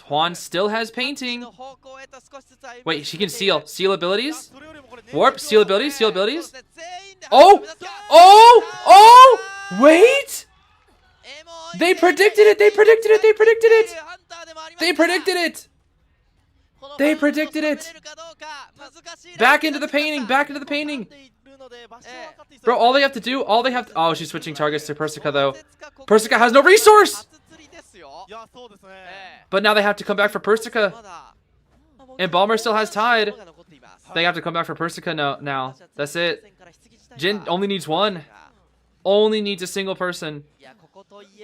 Juan still has painting. Wait, she can seal. Seal abilities? Warp, seal abilities, seal abilities. Oh! Oh! Oh! Wait! They predicted it! They predicted it! They predicted it! They predicted it! They predicted it! Back into the painting! Back into the painting! Bro, all they have to do, oh, she's switching targets to Persica, though. Persica has no resource! But now they have to come back for Persica. Embalmer still has Tide. They have to come back for Persica now. That's it. Jin only needs one. Only needs a single person.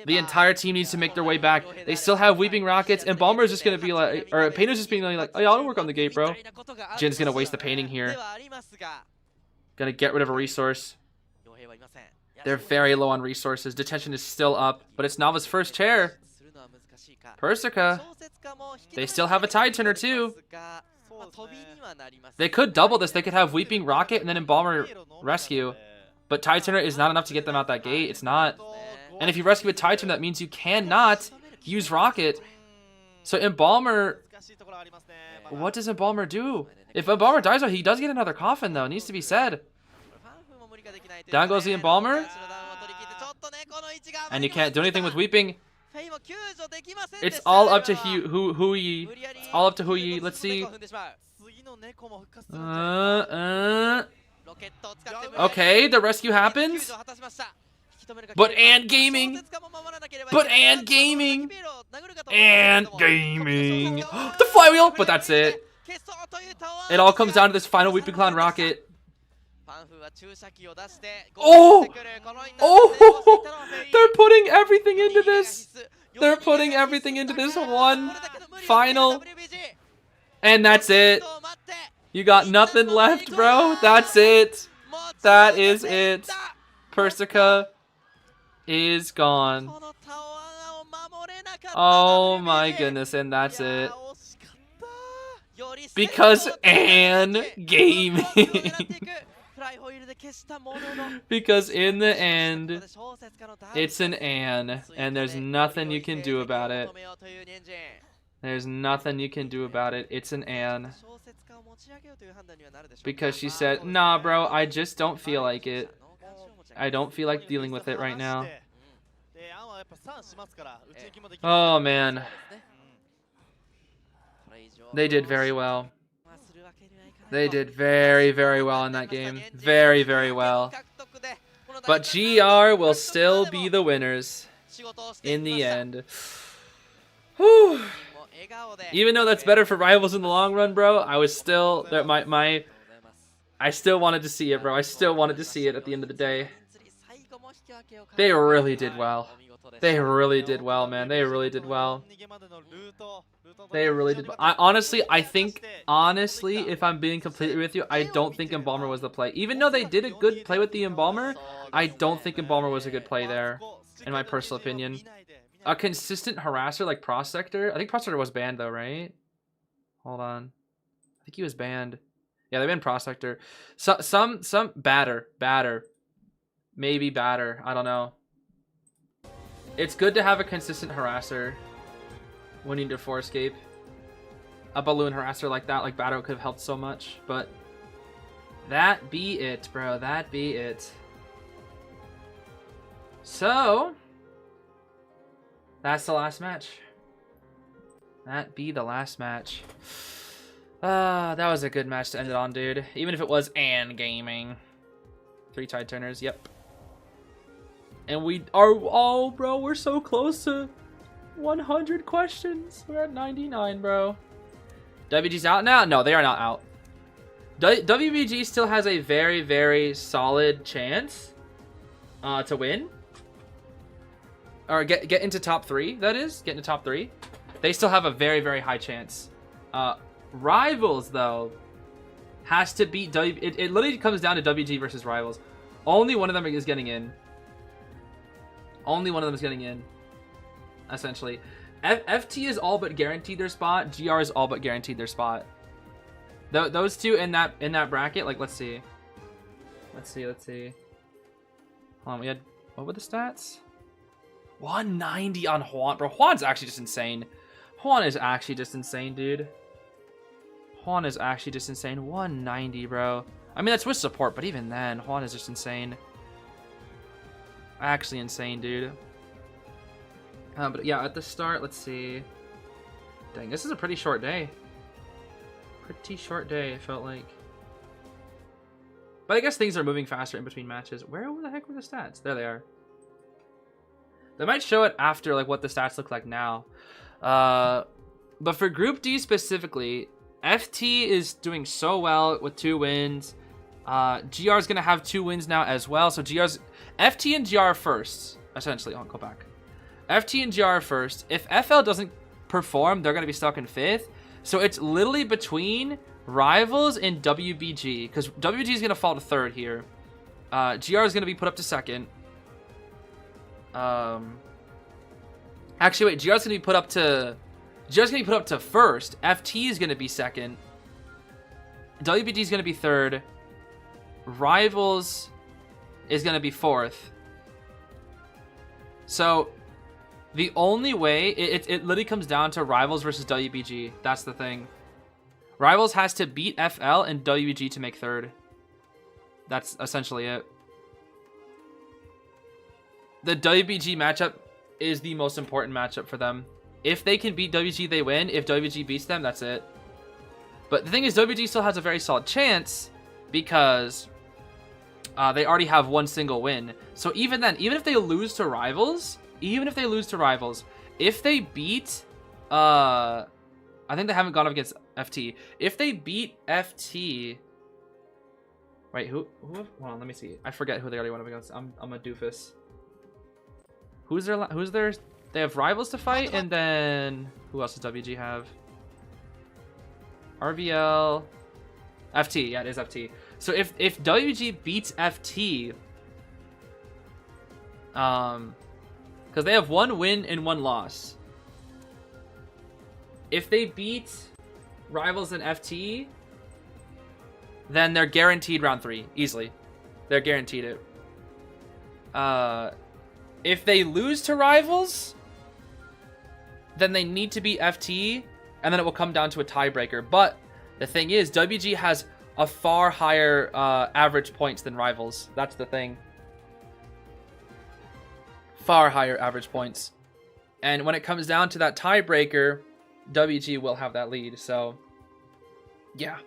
The entire team needs to make their way back. They still have Weeping Rockets. Embalmer is just going to be like, or Painter's just being like, oh, yeah, I'll work on the gate, bro. Jin's going to waste the painting here. Gonna get rid of a resource. They're very low on resources. Detention is still up, but it's Nava's first chair. Persica. They still have a Tide Turner too. They could double this. They could have Weeping Rocket and then Embalmer rescue. But Tide Turner is not enough to get them out that gate. It's not. And if you rescue a Tide Turner, that means you cannot use Rocket. So Embalmer... What does Embalmer do? If Embalmer dies, though, he does get another coffin, though. It needs to be said. Down goes the Embalmer. And you can't do anything with Weeping. It's all up to Hui. It's all up to Hui. Let's see. Okay, the rescue happens. But and gaming. But and gaming. And gaming. The flywheel, but that's it. It all comes down to this final Weeping Clown rocket. Oh! Oh! They're putting everything into this. They're putting everything into this one final. And that's it. You got nothing left, bro. That's it. That is it. Persica is gone. Oh my goodness, and that's it. Because Anne Gaming. Because in the end, it's an Anne, and there's nothing you can do about it. There's nothing you can do about it. It's an Anne. Because she said, nah, bro, I just don't feel like it. I don't feel like dealing with it right now. Oh, man. They did very well. They did very, very well in that game. Very, very well. But GR will still be the winners in the end. Whew. Even though that's better for Rivals in the long run, bro, I was still I still wanted to see it, bro. I still wanted to see it at the end of the day. They really did well. They really did well, man. They really did well. They really did well. Honestly, if I'm being completely with you, I don't think Embalmer was the play. Even though they did a good play with the Embalmer, I don't think Embalmer was a good play there, in my personal opinion. A consistent harasser like Prosector. I think Prosector was banned though, right? Hold on. I think he was banned. Yeah, they banned Prosector. Some batter. Maybe batter. I don't know. It's good to have a consistent harasser when you need to 4-escape. A balloon harasser like that, like batter, could have helped so much. But that be it, bro. That be it. So that's the last match. That be the last match. That was a good match to end it on, dude. Even if it was Anne Gaming. 3 tide turners, yep. And we are, oh, bro, we're so close to 100 questions. We're at 99, bro. WG's out now? No, they are not out. WBG still has a very, very solid chance to win. Or get into top 3, that is. Get into top 3. They still have a very, very high chance. Rivals, though, has to beat it literally comes down to WG versus Rivals. Only one of them is getting in. Only one of them is getting in, essentially. FT is all but guaranteed their spot. GR is all but guaranteed their spot. Those two in that bracket, like, let's see. Hold on, we had, what were the stats? 190 on Juan. Bro, Juan's actually just insane. Juan is actually just insane, dude. Juan is actually just insane. 190, bro. I mean, that's with support, but even then, Juan is just insane. Actually insane, dude. But yeah, at the start, let's see. Dang, this is a pretty short day. Pretty short day, it felt like. But I guess things are moving faster in between matches. Where the heck were the stats? There they are. They might show it after, like, what the stats look like now. But for Group D specifically, FT is doing so well with 2 wins. GR is going to have 2 wins now as well. So GR's FT and GR first, essentially. I'll go back. FT and GR first. If FL doesn't perform, they're going to be stuck in 5th. So it's literally between Rivals and WBG, because WBG is going to fall to 3rd here. GR is going to be put up to 2nd. Actually, wait. GR is going to be put up to 1st. FT is going to be 2nd. WBG is going to be 3rd. Rivals is going to be 4th. So the only way, it literally comes down to Rivals versus WBG. That's the thing. Rivals has to beat FL and WBG to make 3rd. That's essentially it. The WBG matchup is the most important matchup for them. If they can beat WBG, they win. If WBG beats them, that's it. But the thing is, WG still has a very solid chance because they already have one single win. So even then, even if they lose to rivals, if they beat, I think they haven't gone up against FT. If they beat FT, wait, who? Hold on, let me see. I forget who they already went up against. I'm a doofus. Who's their? They have rivals to fight, and then who else does WG have? RVL, FT. Yeah, it is FT. So if WG beats FT, because they have one win and one loss. If they beat rivals and FT, then they're guaranteed round 3 easily. They're guaranteed it. If they lose to rivals, then they need to beat FT, and then it will come down to a tiebreaker. But the thing is, WG has a far higher average points than rivals. That's the thing. Far higher average points. And when it comes down to that tiebreaker, WG will have that lead. So, yeah.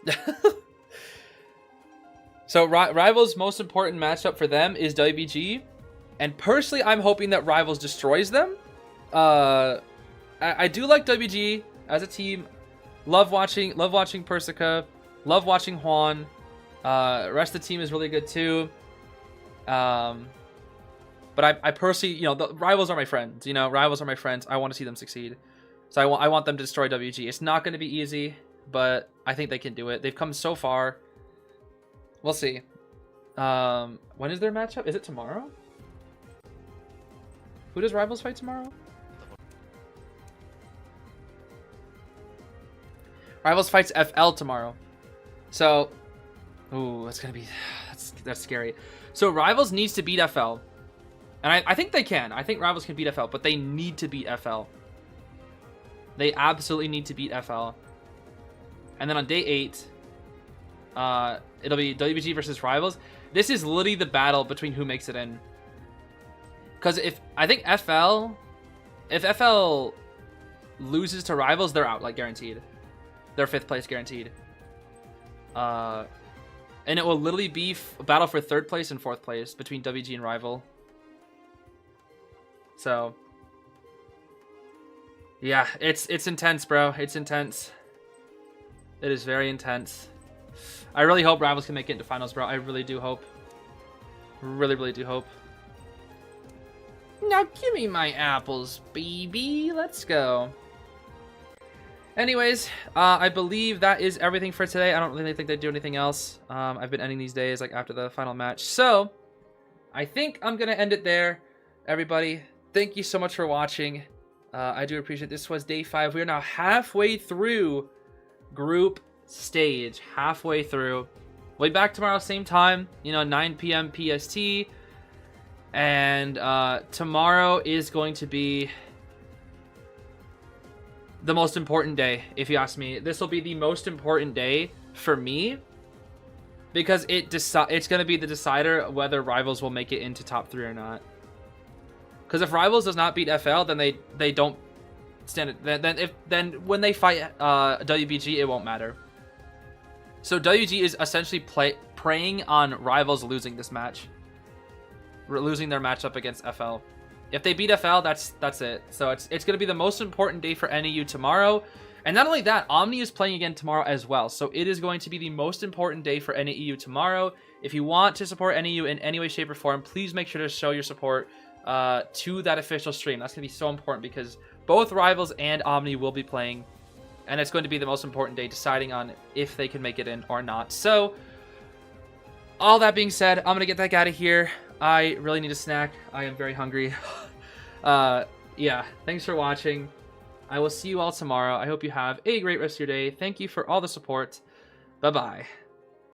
So, rivals' most important matchup for them is WG. And personally, I'm hoping that rivals destroys them. I do like WG as a team. Love watching Persica. Love watching Juan. Rest of the team is really good too. But I personally, the rivals are my friends. Rivals are my friends. I want to see them succeed. So I want them to destroy WG. It's not going to be easy, but I think they can do it. They've come so far. We'll see. When is their matchup? Is it tomorrow? Who does rivals fight tomorrow? Rivals fights FL tomorrow. So, ooh, that's gonna be that's scary. So rivals needs to beat FL, and I think they can. I think rivals can beat FL, but they need to beat FL. They absolutely need to beat FL. And then on day 8, it'll be WBG versus rivals. This is literally the battle between who makes it in. Because if FL loses to rivals, they're out, like guaranteed. They're 5th place guaranteed. And it will literally be a battle for 3rd place and 4th place between WG and rival. So, yeah, it's intense, bro. It's intense. It is very intense. I really hope rivals can make it into finals, bro. I really do hope. Really, really do hope. Now give me my apples, baby. Let's go. Anyways, I believe that is everything for today. I don't really think they do anything else. I've been ending these days like after the final match. So, I think I'm going to end it there. Everybody, thank you so much for watching. I do appreciate it. This was day 5. We are now halfway through group stage. Halfway through. We'll be back tomorrow, same time. 9 p.m. PST. And tomorrow is going to be the most important day, if you ask me. This will be the most important day for me because it's going to be the decider whether rivals will make it into top 3 or not. Because if rivals does not beat FL, then they don't stand it. Then when they fight WBG, it won't matter. So WG is essentially preying on rivals losing this match, losing their matchup against FL. If they beat FL, that's it. So it's going to be the most important day for NEU tomorrow. And not only that, Omni is playing again tomorrow as well. So it is going to be the most important day for NEU tomorrow. If you want to support NEU in any way, shape, or form, please make sure to show your support to that official stream. That's going to be so important because both rivals and Omni will be playing. And it's going to be the most important day deciding on if they can make it in or not. So, all that being said, I'm going to get that guy out of here. I really need a snack. I am very hungry. Yeah, thanks for watching. I will see you all tomorrow. I hope you have a great rest of your day. Thank you for all the support. Bye-bye.